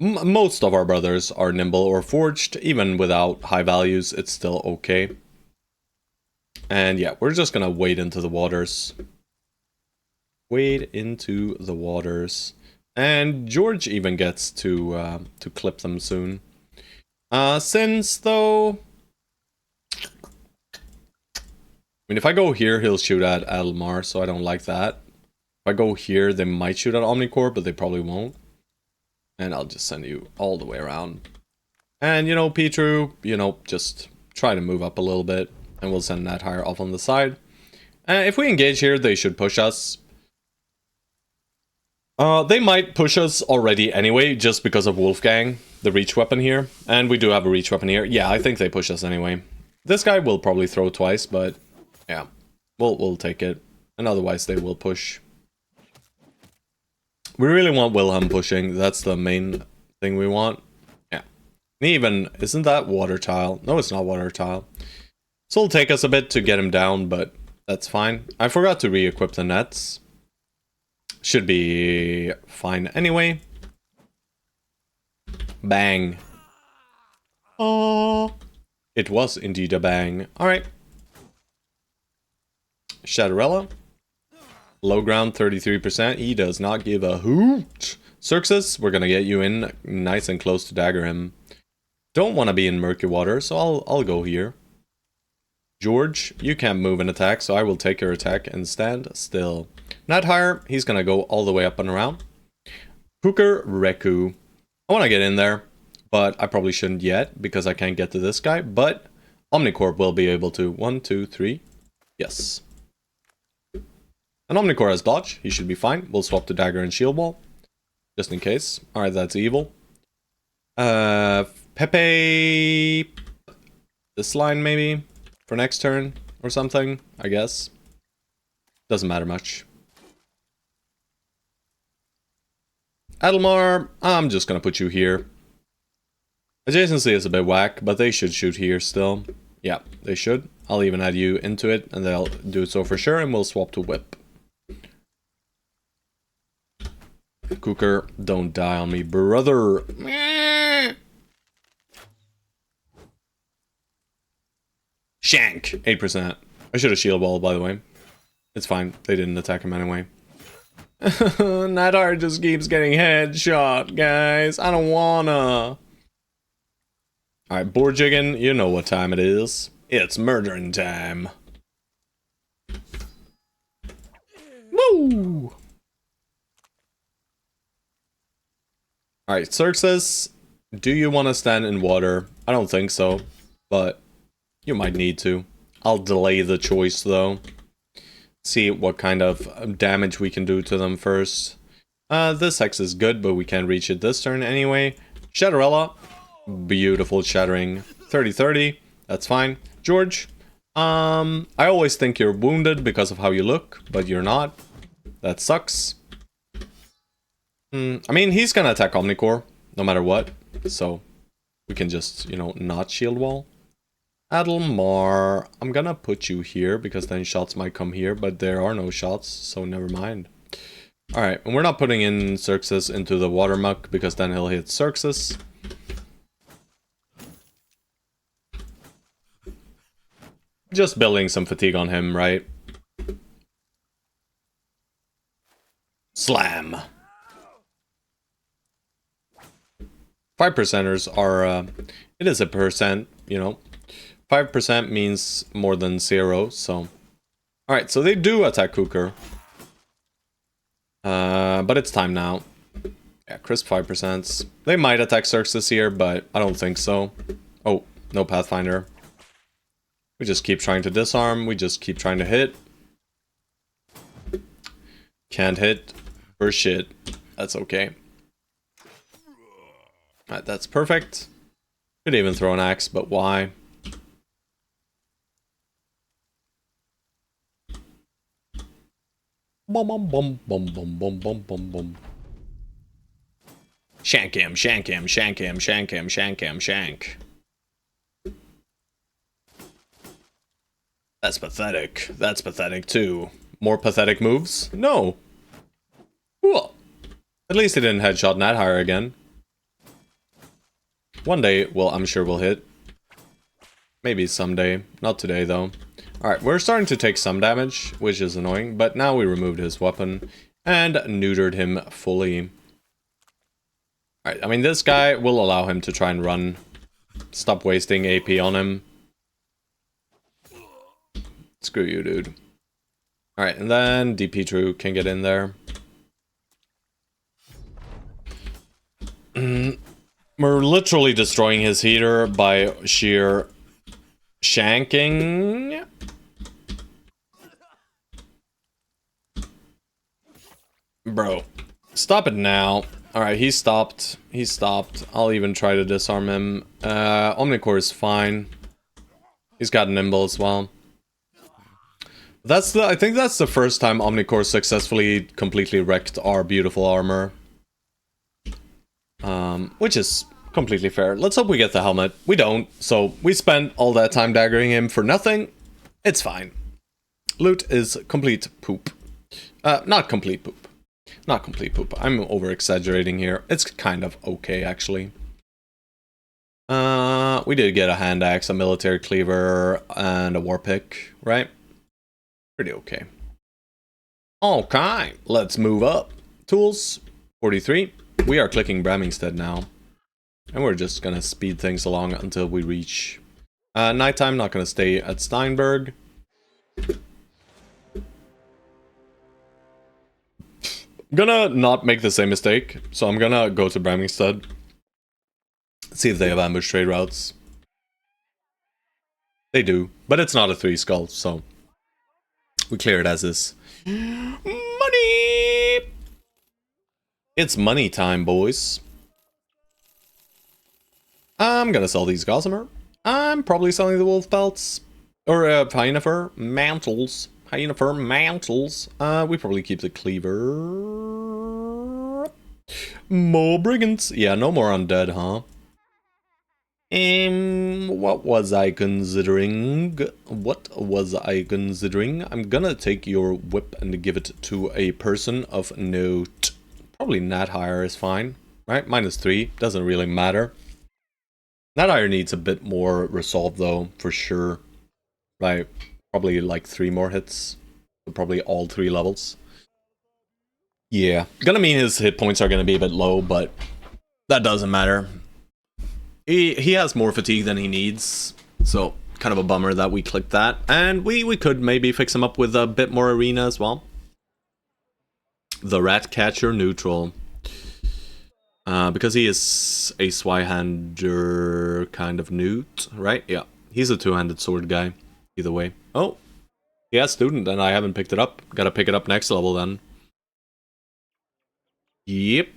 most of our brothers are nimble or forged. Even without high values, it's still okay. And yeah, we're just gonna wade into the waters. Wade into the waters. And George even gets to clip them soon. Since, though... I mean, if I go here, he'll shoot at Adelmar, so I don't like that. If I go here, they might shoot at Omnicore, but they probably won't. And I'll just send you all the way around. And, you know, Petru, you know, just try to move up a little bit. And we'll send that higher off on the side. If we engage here, they should push us. They might push us already anyway, just because of Wolfgang, the reach weapon here. And we do have a reach weapon here. Yeah, I think they push us anyway. This guy will probably throw twice, but yeah, we'll take it. And otherwise they will push. We really want Wilhelm pushing. That's the main thing we want. Yeah. And even, isn't that water tile? No, it's not water tile. So it'll take us a bit to get him down, but that's fine. I forgot to re-equip the nets. Should be fine anyway. Bang. Oh, it was indeed a bang. Alright. Shadowrella. Low ground 33%. He does not give a hoot. Xerxes, we're gonna get you in nice and close to dagger him. Don't want to be in murky water, so I'll go here. George, you can't move an attack, so I will take your attack and stand still. Not higher, he's gonna go all the way up and around. Hooker Reku. I want to get in there, but I probably shouldn't yet, because I can't get to this guy, but Omnicorp will be able to. 1, 2, 3. Yes. And Omnicore has dodge, he should be fine. We'll swap to dagger and shield wall, just in case. Alright, that's evil. Pepe... This line, maybe? For next turn, or something, I guess. Doesn't matter much. Adelmar, I'm just gonna put you here. Adjacency is a bit whack, but they should shoot here still. Yeah, they should. I'll even add you into it, and they'll do so for sure, and we'll swap to whip. Cooker, don't die on me, brother. Shank, 8%. I should have shield wall, by the way. It's fine, they didn't attack him anyway. Nadar just keeps getting headshot, guys. I don't wanna. Alright, board jigging, you know what time it is. It's murdering time. Woo! Alright, Xerxes, do you want to stand in water? I don't think so, but you might need to. I'll delay the choice, though. See what kind of damage we can do to them first. This hex is good, but we can't reach it this turn anyway. Shatterella. Beautiful shattering. 30-30. That's fine. George. I always think you're wounded because of how you look, but you're not. That sucks. I mean, he's gonna attack Omnicore, no matter what. So, we can just, you know, not shield wall. Adelmar, I'm gonna put you here because then shots might come here, but there are no shots, so never mind. Alright, and we're not putting in Xerxes into the water muck because then he'll hit Xerxes. Just building some fatigue on him, right? Slam. 5%ers are, it is a percent, you know. 5% means more than 0, so... Alright, so they do attack Cooker. But it's time now. Yeah, crisp 5%. They might attack Xerxes here, but I don't think so. Oh, no Pathfinder. We just keep trying to disarm, we just keep trying to hit. Can't hit for shit. That's okay. Alright, that's perfect. Could even throw an axe, but why? Bum bum bum bum bum bum bum bum bum. Shank him, shank him, shank him, shank him, shank him, shank. That's pathetic. That's pathetic too. More pathetic moves? No. Cool. At least he didn't headshot Nat higher again. One day, well, I'm sure we'll hit. Maybe someday. Not today, though. Alright, we're starting to take some damage, which is annoying, but now we removed his weapon and neutered him fully. Alright, I mean, this guy will allow him to try and run. Stop wasting AP on him. Screw you, dude. Alright, and then DP True can get in there. We're literally destroying his heater by sheer shanking. Bro, stop it now. Alright, he stopped. He stopped. I'll even try to disarm him. Omnicore is fine. He's got Nimble as well. I think that's the first time Omnicore successfully completely wrecked our beautiful armor. Which is completely fair. Let's hope we get the helmet. We don't, so we spent all that time daggering him for nothing. It's fine. Loot is complete poop. Not complete poop. Not complete poop. I'm over-exaggerating here. It's kind of okay, actually. We did get a hand axe, a military cleaver, and a war pick, right? Pretty okay. Okay, let's move up. Tools, 43. We are clicking Bramingstead now. And we're just gonna speed things along until we reach nighttime. Not gonna stay at Steinberg. I'm gonna not make the same mistake, so I'm gonna go to Bramingstead. See if they have ambush trade routes. They do, but it's not a 3 skull, so we clear it as is. Money! It's money time, boys. I'm gonna sell these Gossamer. I'm probably selling the wolf pelts. Or hyena fur mantles. Hyena fur mantles. We probably keep the cleaver. More brigands. Yeah, no more undead, huh? What was I considering? I'm gonna take your whip and give it to a person of note. Probably Nat Hire is fine, right? -3, doesn't really matter. Nat Hire needs a bit more resolve though, for sure. Right, probably like 3 more hits. Probably all 3 levels. Yeah, gonna mean his hit points are gonna be a bit low, but that doesn't matter. He has more fatigue than he needs, so kind of a bummer that we clicked that. And we could maybe fix him up with a bit more arena as well. The Rat Catcher neutral. Because he is a Swyhander kind of newt, right? Yeah, he's a 2-handed sword guy, either way. Oh, he has student and I haven't picked it up. Gotta pick it up next level then. Yep.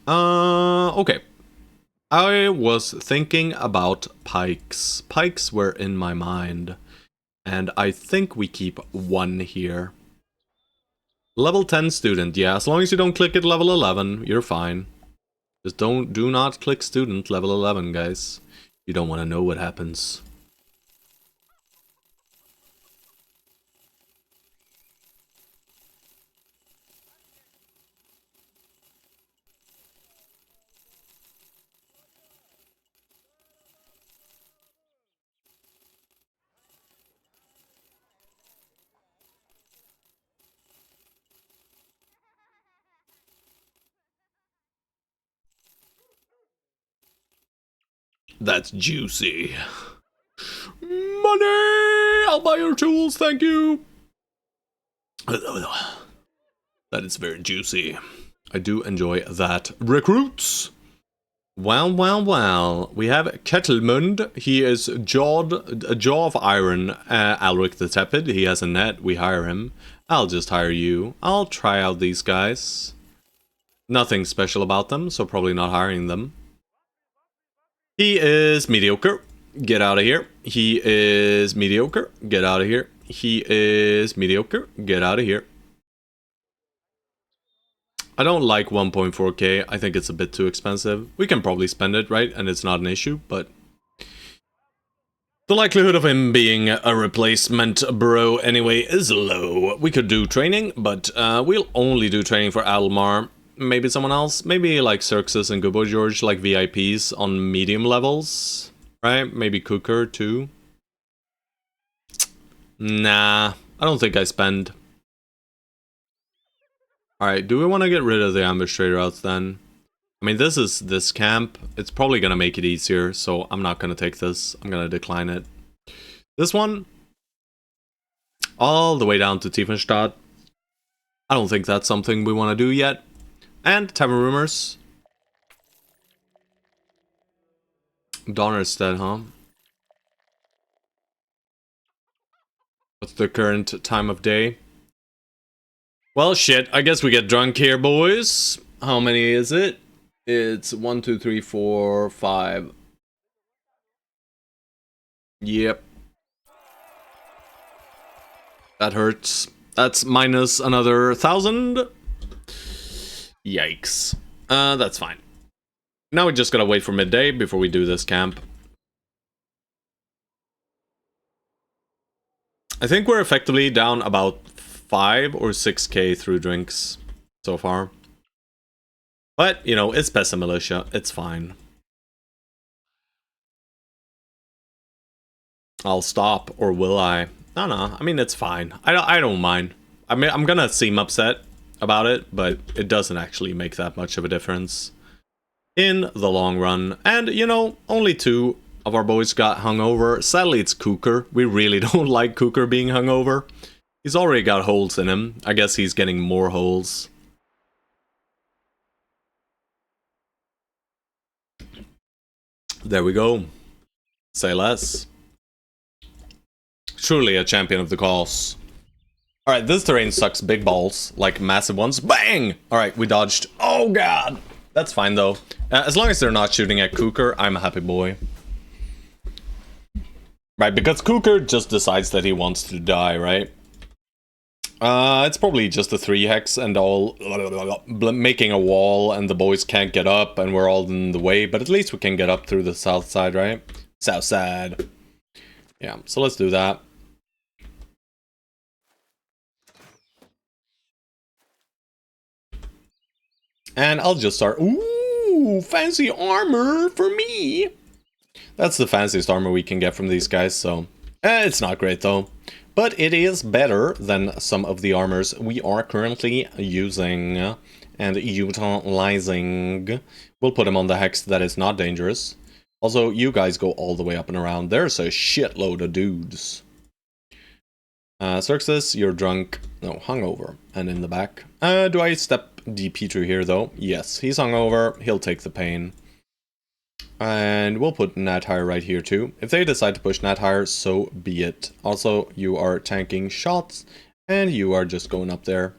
Okay. I was thinking about pikes. Pikes were in my mind. And I think we keep 1 here. Level 10 student, yeah, as long as you don't click it level 11, you're fine. Just do not click student level 11, guys. You don't want to know what happens. That's juicy. Money! I'll buy your tools, thank you! That is very juicy. I do enjoy that. Recruits! Well. We have Kettlemund. He is a jaw of iron. Alric the Tepid. He has a net. We hire him. I'll just hire you. I'll try out these guys. Nothing special about them, so probably not hiring them. He is mediocre. Get out of here. He is mediocre. Get out of here. He is mediocre. Get out of here. I don't like 1.4k. I think it's a bit too expensive. We can probably spend it, right? And it's not an issue, but the likelihood of him being a replacement bro anyway is low. We could do training, but we'll only do training for Almar. Maybe someone else. Maybe like Xerxes and Gubo George, like VIPs on medium levels. Right? Maybe Cooker too. Nah, I don't think I spend. Alright, do we want to get rid of the ambush trader routes then? I mean, this is this camp. It's probably going to make it easier, so I'm not going to take this. I'm going to decline it. This one, all the way down to Tiefenstadt. I don't think that's something we want to do yet. And Tavern Rumors. Donnerstead, huh? What's the current time of day? Well, shit, I guess we get drunk here, boys. How many is it? It's 1, 2, 3, 4, 5. Yep. That hurts. That's minus another 1,000. Yikes. That's fine. Now we just gotta wait for midday before we do this camp. I think we're effectively down about 5 or 6k through drinks so far. But, you know, it's Peasant Militia. It's fine. I'll stop, or will I? No, I mean, it's fine. I don't mind. I mean, I'm gonna seem upset about it, but it doesn't actually make that much of a difference in the long run. And, you know, only 2 of our boys got hungover. Sadly, it's Cooker. We really don't like Cooker being hungover. He's already got holes in him. I guess he's getting more holes. There we go. Say less. Truly a champion of the cause. Alright, this terrain sucks big balls. Like massive ones. Bang! Alright, we dodged. Oh god! That's fine though. As long as they're not shooting at Cooker, I'm a happy boy. Right, because Cooker just decides that he wants to die, right? It's probably just a 3 hex and all making a wall and the boys can't get up and we're all in the way, but at least we can get up through the south side, right? South side. Yeah, so let's do that. And I'll just start. Ooh, fancy armor for me. That's the fanciest armor we can get from these guys, so it's not great though. But it is better than some of the armors we are currently using and utilizing. We'll put them on the hex that is not dangerous. Also, you guys go all the way up and around. There's a shitload of dudes. Xerxes, you're drunk. No, hungover. And in the back. Do I step DP through here though? Yes, he's hungover. He'll take the pain. And we'll put Nat higher right here too. If they decide to push Nat higher, so be it. Also, you are tanking shots, and you are just going up there.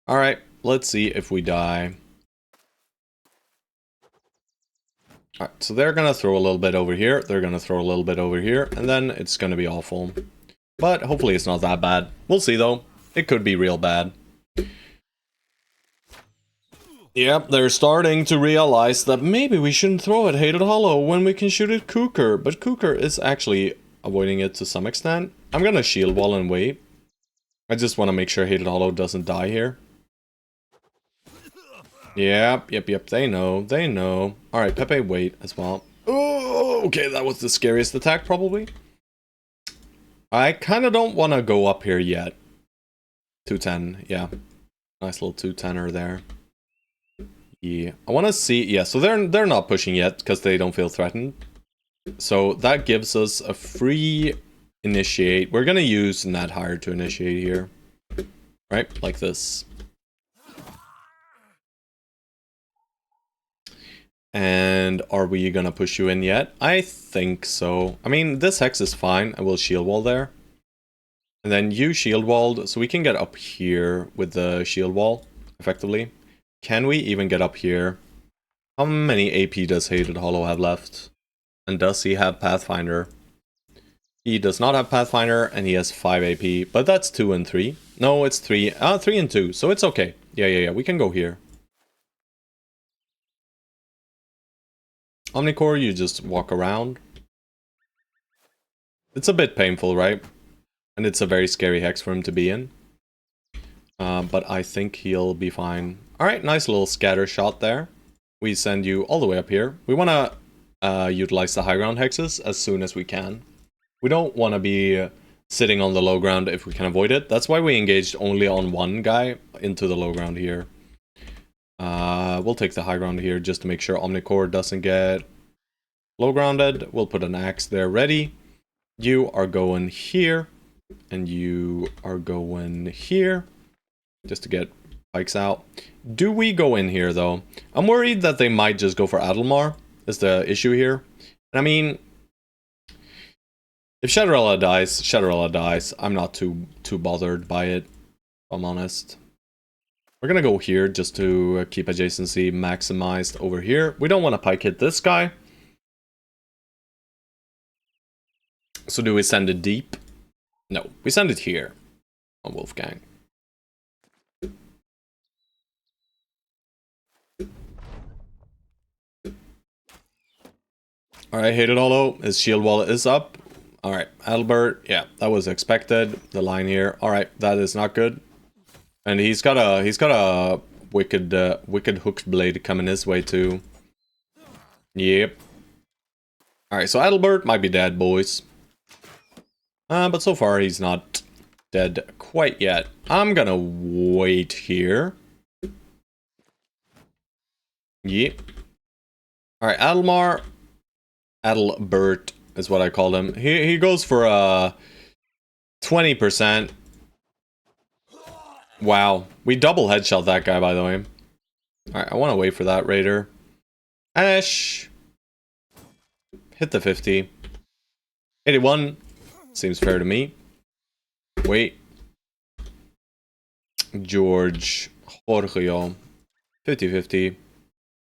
Alright, let's see if we die. Alright, so they're gonna throw a little bit over here, they're gonna throw a little bit over here, and then it's gonna be awful. But hopefully it's not that bad. We'll see though. It could be real bad. Yep, they're starting to realize that maybe we shouldn't throw at Hated Hollow when we can shoot at Cooker. But Cooker is actually avoiding it to some extent. I'm gonna shield wall and wait. I just want to make sure Hated Hollow doesn't die here. Yep, they know, they know. Alright, Pepe, wait as well. Oh, okay, that was the scariest attack probably. I kind of don't want to go up here yet. 210, yeah. Nice little 210er there. Yeah, I want to see. Yeah, so they're not pushing yet because they don't feel threatened. So that gives us a free initiate. We're gonna use Nat higher to initiate here, right? Like this. And are we gonna push you in yet? I think so. I mean, this hex is fine. I will shield wall there, and then you shield walled, so we can get up here with the shield wall effectively. Can we even get up here? How many AP does Hated Hollow have left? And does he have Pathfinder? He does not have Pathfinder, and he has 5 AP. But that's 2 and 3. No, it's 3. 3 and 2, so it's okay. Yeah, we can go here. Omnicore, you just walk around. It's a bit painful, right? And it's a very scary hex for him to be in. But I think he'll be fine. Alright, nice little scatter shot there. We send you all the way up here. We want to utilize the high ground hexes as soon as we can. We don't want to be sitting on the low ground if we can avoid it. That's why we engaged only on one guy into the low ground here. We'll take the high ground here just to make sure Omnicore doesn't get low grounded. We'll put an axe there ready. You are going here. And you are going here. Just to get pikes out. Do we go in here though? I'm worried that they might just go for Adelmar is the issue here. And I mean, if Shadowrella dies, Shadowrella dies. I'm not too bothered by it, if I'm honest. We're gonna go here just to keep adjacency maximized over here. We don't want to pike hit this guy. So do we send it deep? No, we send it here on Wolfgang. Alright, Hated Hollow, his shield wall is up. Alright, Albert, yeah, that was expected. The line here, alright, that is not good. And he's got a wicked hooked blade coming his way too. Yep. Alright, so Adelbert might be dead, boys. But so far he's not dead quite yet. I'm gonna wait here. Yep. Alright, Adelbert is what I called him. He goes for 20%. Wow. We double headshot that guy, by the way. Alright, I want to wait for that Raider. Ash. Hit the 50. 81. Seems fair to me. Wait. George. Jorge. 50-50.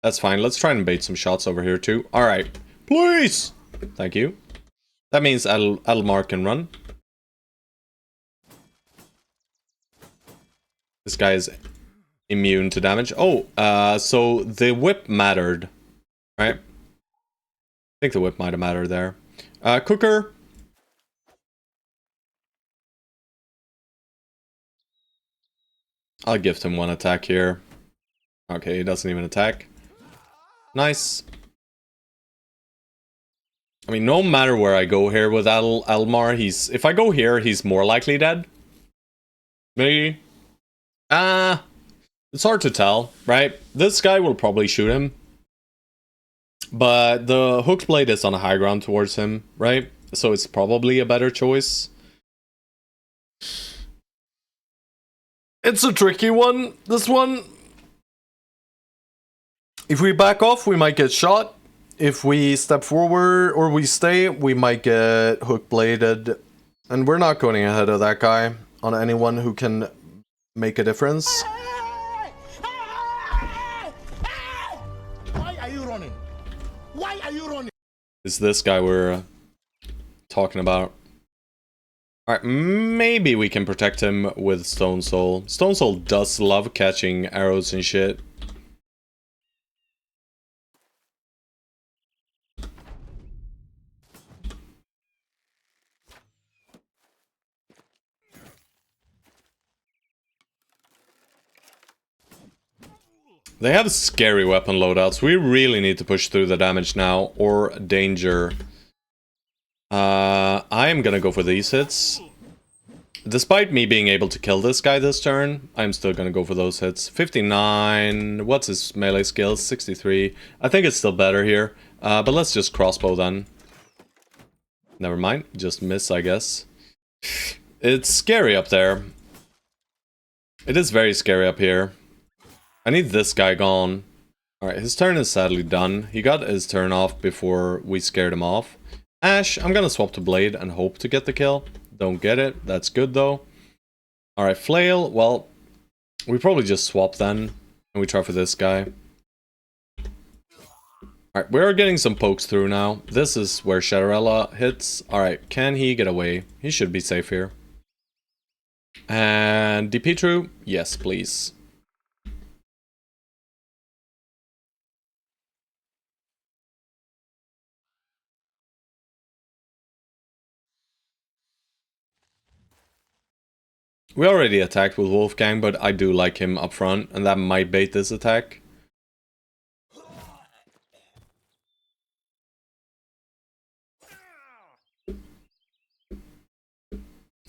That's fine. Let's try and bait some shots over here too. Alright. Please! Thank you. That means Adelmar can run. guy is immune to damage. Oh, so the whip mattered, right? I think the whip might have mattered there. Cooker. I'll gift him 1 attack here. Okay, he doesn't even attack. Nice. I mean, no matter where I go here with Almar, if I go here, he's more likely dead. Maybe. It's hard to tell, right? This guy will probably shoot him. But the hooked blade is on a high ground towards him, right? So it's probably a better choice. It's a tricky one, this one. If we back off, we might get shot. If we step forward or we stay, we might get hook bladed. And we're not going ahead of that guy on anyone who can make a difference. Why are you running? Why are you running? Is this guy we're talking about? Alright, maybe we can protect him with Stone Soul. Stone Soul does love catching arrows and shit. They have scary weapon loadouts. We really need to push through the damage now, or danger. I am gonna go for these hits. Despite me being able to kill this guy this turn, I'm still gonna go for those hits. 59, what's his melee skills? 63. I think it's still better here. But let's just crossbow then. Never mind, just miss, I guess. It's scary up there. It is very scary up here. I need this guy gone. Alright, his turn is sadly done. He got his turn off before we scared him off. Ash, I'm gonna swap to Blade and hope to get the kill. Don't get it. That's good though. Alright, Flail. Well, we probably just swap then. And we try for this guy. Alright, we're getting some pokes through now. This is where Shadowrella hits. Alright, can he get away? He should be safe here. And Dipitru? Yes, please. We already attacked with Wolfgang, but I do like him up front, and that might bait this attack.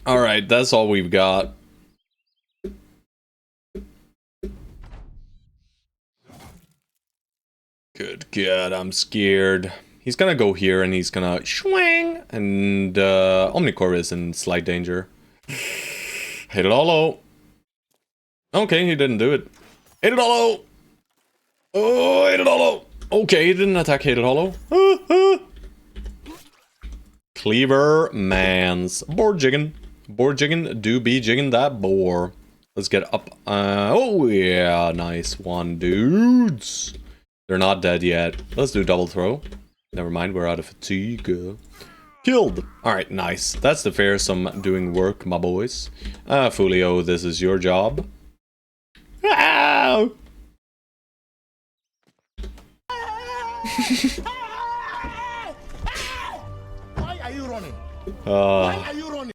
Alright, that's all we've got. Good God, I'm scared. He's gonna go here and he's gonna swing, and Omnicore is in slight danger. Hit it hollow. Okay, he didn't do it. Hit it hollow. Oh, hit it hollow. Okay, he didn't attack hit it hollow. Cleaver mans. Boar jigging. Boar jigging. Do be jigging that boar. Let's get up. Oh yeah, nice one, dudes. They're not dead yet. Let's do double throw. Never mind, we're out of fatigue. Killed! Alright, nice. That's the fearsome doing work, my boys. Fulio, this is your job. Ow! Why are you running? Why are you running?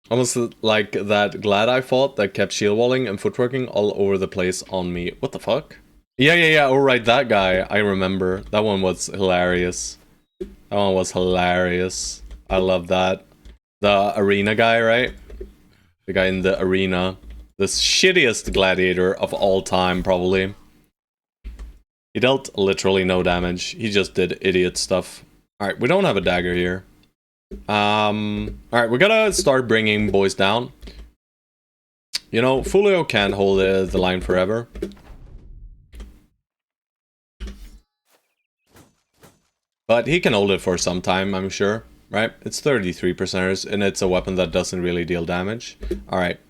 Almost like that Glad I fought that kept shield walling and footworking all over the place on me. What the fuck? Yeah, alright, that guy. I remember. That one was hilarious. That one was hilarious. I love that. The arena guy, right? The guy in the arena. The shittiest gladiator of all time, probably. He dealt literally no damage. He just did idiot stuff. Alright, we don't have a dagger here. Alright, we gotta start bringing boys down. You know, Fulio can't hold the line forever. But he can hold it for some time, I'm sure. Right? It's 33%ers, and it's a weapon that doesn't really deal damage. Alright.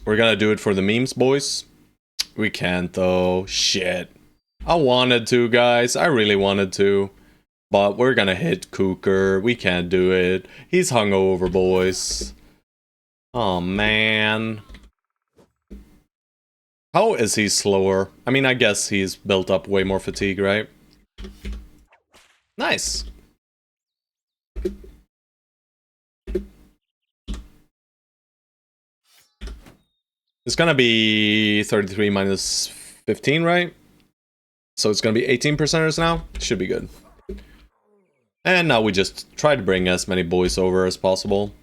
We're gonna do it for the memes, boys. We can't, though. Shit. I wanted to, guys. I really wanted to. But we're gonna hit Cooker. We can't do it. He's hungover, boys. Oh, man. How is he slower? I mean, I guess he's built up way more fatigue, right? Nice. It's gonna be 33 minus 15, right? So it's gonna be 18%ers now? Should be good. And now we just try to bring as many boys over as possible.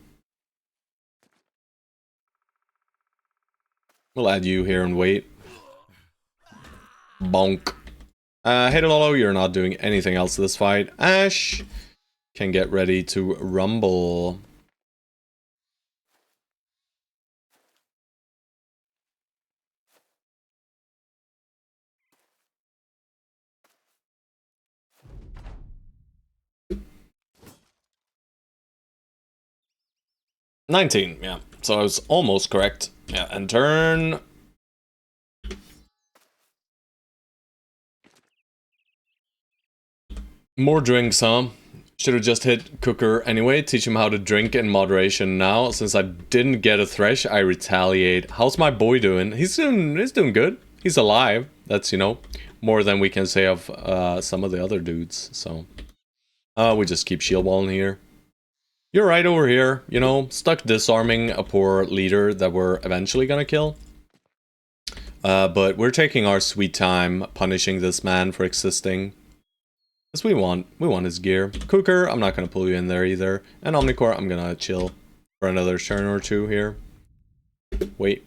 We'll add you here and wait. Bonk. Hey Lolo, you're not doing anything else this fight. Ash can get ready to rumble. $19, yeah. So I was almost correct. Yeah, and turn. More drinks, huh? Should have just hit Cooker anyway. Teach him how to drink in moderation now. Since I didn't get a thresh, I retaliate. How's my boy doing? He's doing good. He's alive. That's, you know, more than we can say of some of the other dudes. So, we just keep shield walling here. You're right over here, you know, stuck disarming a poor leader that we're eventually gonna kill. But we're taking our sweet time punishing this man for existing. Because we want his gear. Cooker, I'm not gonna pull you in there either. And Omnicore, I'm gonna chill for another turn or two here. Wait.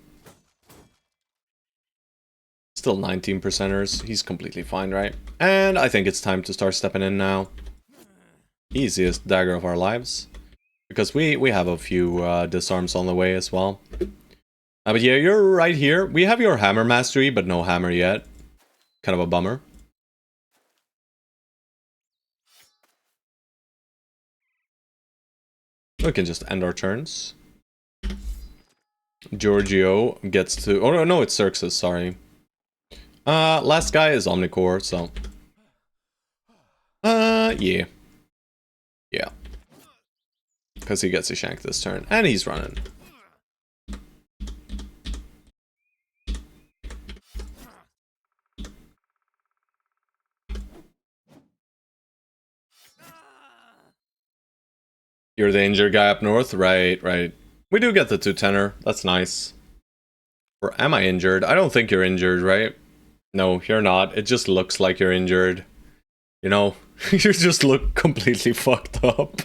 Still 19%ers. He's completely fine, right? And I think it's time to start stepping in now. Easiest dagger of our lives. Because we have a few disarms on the way as well. But yeah, you're right here. We have your hammer mastery, but no hammer yet. Kind of a bummer. We can just end our turns. Giorgio gets to... Oh, no, it's Xerxes, sorry. Last guy is Omnicore, so... yeah. Yeah. Because he gets a shank this turn. And he's running. You're the injured guy up north? Right, right. We do get the 210er. That's nice. Or am I injured? I don't think you're injured, right? No, you're not. It just looks like you're injured. You know? You just look completely fucked up.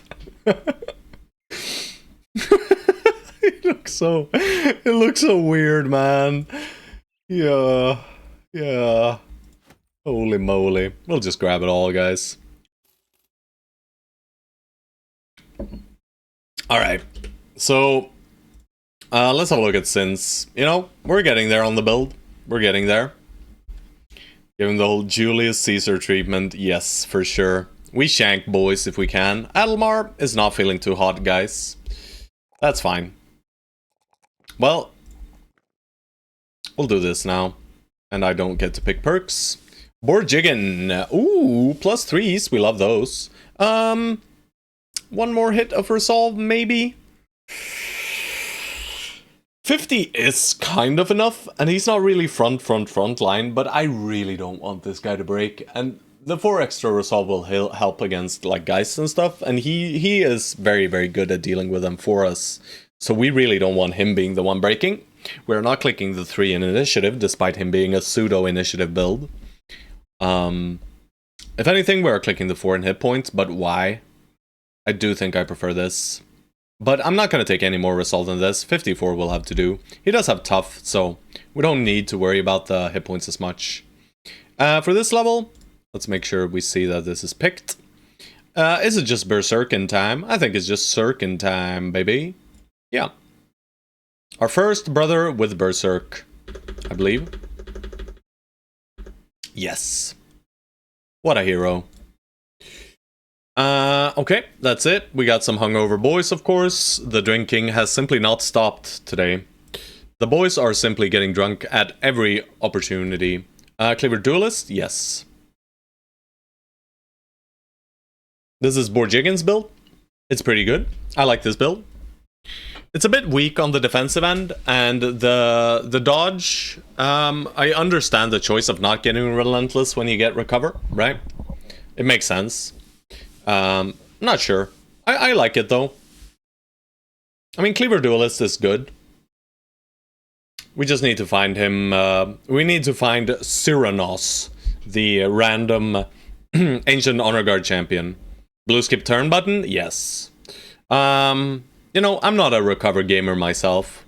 It looks so weird, man. Yeah. Yeah. Holy moly. We'll just grab it all, guys. Alright. So, let's have a look at Sins. You know, we're getting there on the build. We're getting there. Giving the whole Julius Caesar treatment. Yes, for sure. We shank boys if we can. Adelmar is not feeling too hot, guys. That's fine. Well, we'll do this now. And I don't get to pick perks. Borjiggin. Ooh, +3s. We love those. One more hit of Resolve, maybe? 50 is kind of enough, and he's not really front line, but I really don't want this guy to break. And the 4 extra Resolve will help against, like, Geists and stuff, and he is very, very good at dealing with them for us. So we really don't want him being the one breaking. We're not clicking the 3 in initiative, despite him being a pseudo-initiative build. If anything, we're clicking the 4 in hit points, but why? I do think I prefer this. But I'm not going to take any more Resolve than this. 54 will have to do. He does have Tough, so we don't need to worry about the hit points as much. For this level, let's make sure we see that this is picked. Is it just Berserkin time? I think it's just Sirkin time, baby. Yeah. Our first brother with Berserk, I believe. Yes. What a hero. Okay, that's it. We got some hungover boys, of course. The drinking has simply not stopped today. The boys are simply getting drunk at every opportunity. Clever Duelist? Yes. This is Borjiggin's build. It's pretty good. I like this build. It's a bit weak on the defensive end, and the dodge, I understand the choice of not getting Relentless when you get Recover, right? It makes sense. Not sure. I like it, though. I mean, Cleaver Duelist is good. We just need to find him, we need to find Cyranos, the random Ancient Honor Guard champion. Blue skip turn button? Yes. You know, I'm not a Recover gamer myself.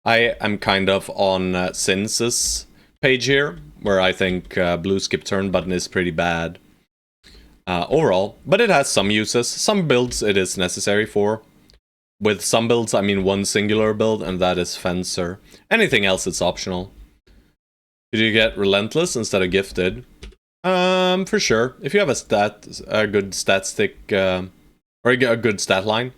I am kind of on Sin's page here, where I think blue skip turn button is pretty bad overall, but it has some uses. Some builds it is necessary for. With some builds, I mean one singular build, and that is Fencer. Anything else, it's optional. Did you get Relentless instead of Gifted? For sure. If you have a good stat stick, or a good stat line.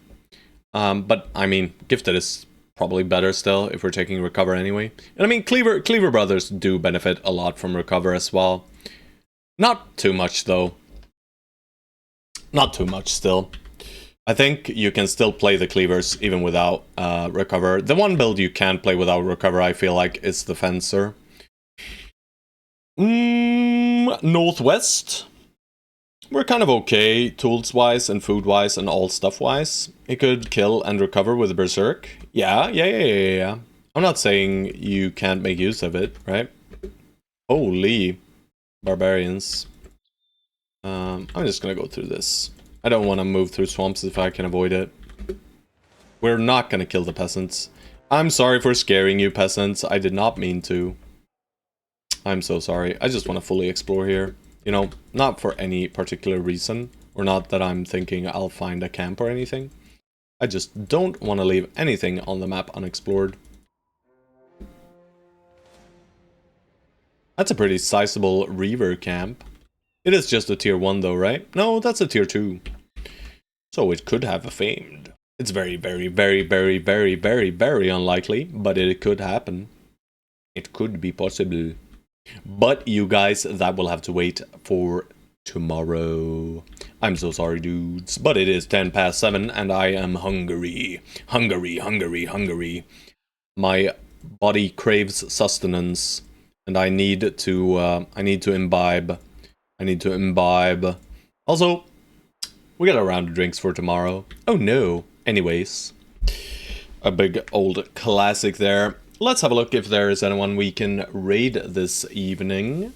But, I mean, Gifted is probably better still if we're taking Recover anyway. And I mean, Cleaver Brothers do benefit a lot from Recover as well. Not too much, though. Not too much, still. I think you can still play the Cleavers even without Recover. The one build you can't play without Recover, I feel like, is the Fencer. Northwest. We're kind of okay, tools-wise and food-wise and all stuff-wise. It could kill and recover with Berserk. Yeah. I'm not saying you can't make use of it, right? Holy barbarians. I'm just gonna go through this. I don't want to move through swamps if I can avoid it. We're not gonna kill the peasants. I'm sorry for scaring you, peasants. I did not mean to. I'm so sorry. I just want to fully explore here. You know, not for any particular reason, or not that I'm thinking I'll find a camp or anything. I just don't want to leave anything on the map unexplored. That's a pretty sizable Reaver camp. It is just a tier 1 though, right? No, that's a tier 2. So it could have a famed. It's very, very, very, very, very, very, very unlikely, but it could happen. It could be possible. But you guys, that will have to wait for tomorrow. I'm so sorry, dudes, but it is 7 and I am hungry. Hungry. My body craves sustenance, and I need to imbibe. Also, we got a round of drinks for tomorrow. Oh no. Anyways, a big old classic there. Let's have a look if there is anyone we can raid this evening.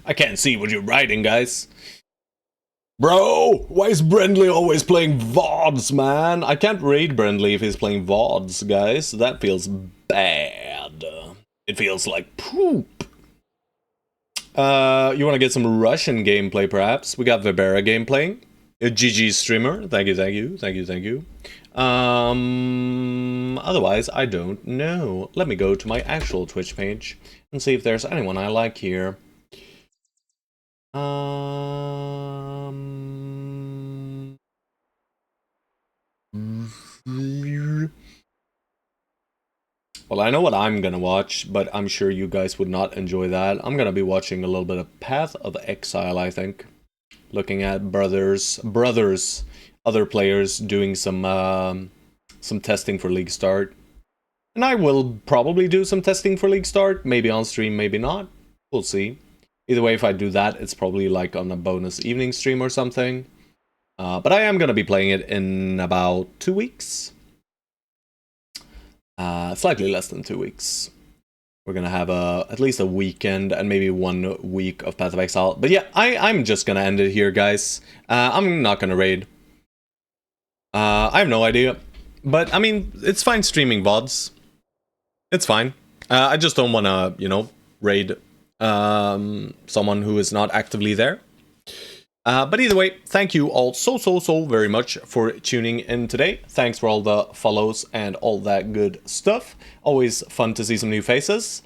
I can't see what you're writing, guys. Bro, why is Brendley always playing VODs, man? I can't raid Brendley if he's playing VODs, guys. That feels bad. It feels like poop. You want to get some Russian gameplay, perhaps? We got Vibera gameplay. GG streamer. Thank you. Otherwise, I don't know. Let me go to my actual Twitch page and see if there's anyone I like here. Well, I know what I'm gonna watch, but I'm sure you guys would not enjoy that. I'm gonna be watching a little bit of Path of Exile, I think. Looking at other players doing some testing for League Start. And I will probably do some testing for League Start, maybe on stream, maybe not. We'll see. Either way, if I do that, it's probably like on a bonus evening stream or something. But I am gonna be playing it in about 2 weeks. Slightly less than 2 weeks. We're gonna have at least a weekend and maybe 1 week of Path of Exile. But yeah, I'm just gonna end it here, guys. I'm not gonna raid. I have no idea. But, I mean, it's fine streaming VODs. It's fine. I just don't wanna, you know, raid someone who is not actively there. But either way, thank you all so very much for tuning in today. Thanks for all the follows and all that good stuff. Always fun to see some new faces.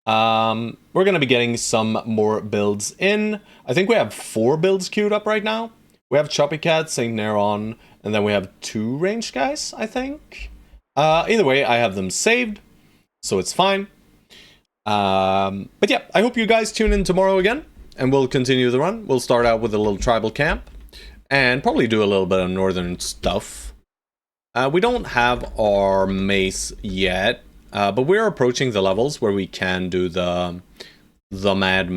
We're going to be getting some more builds in. I think we have 4 builds queued up right now. We have Choppy Cat, Saint Neron, and then we have 2 ranged guys, I think. Either way, I have them saved, so it's fine. But yeah, I hope you guys tune in tomorrow again, and we'll continue the run. We'll start out with a little tribal camp, and probably do a little bit of northern stuff. We don't have our mace yet, but we're approaching the levels where we can do the Madman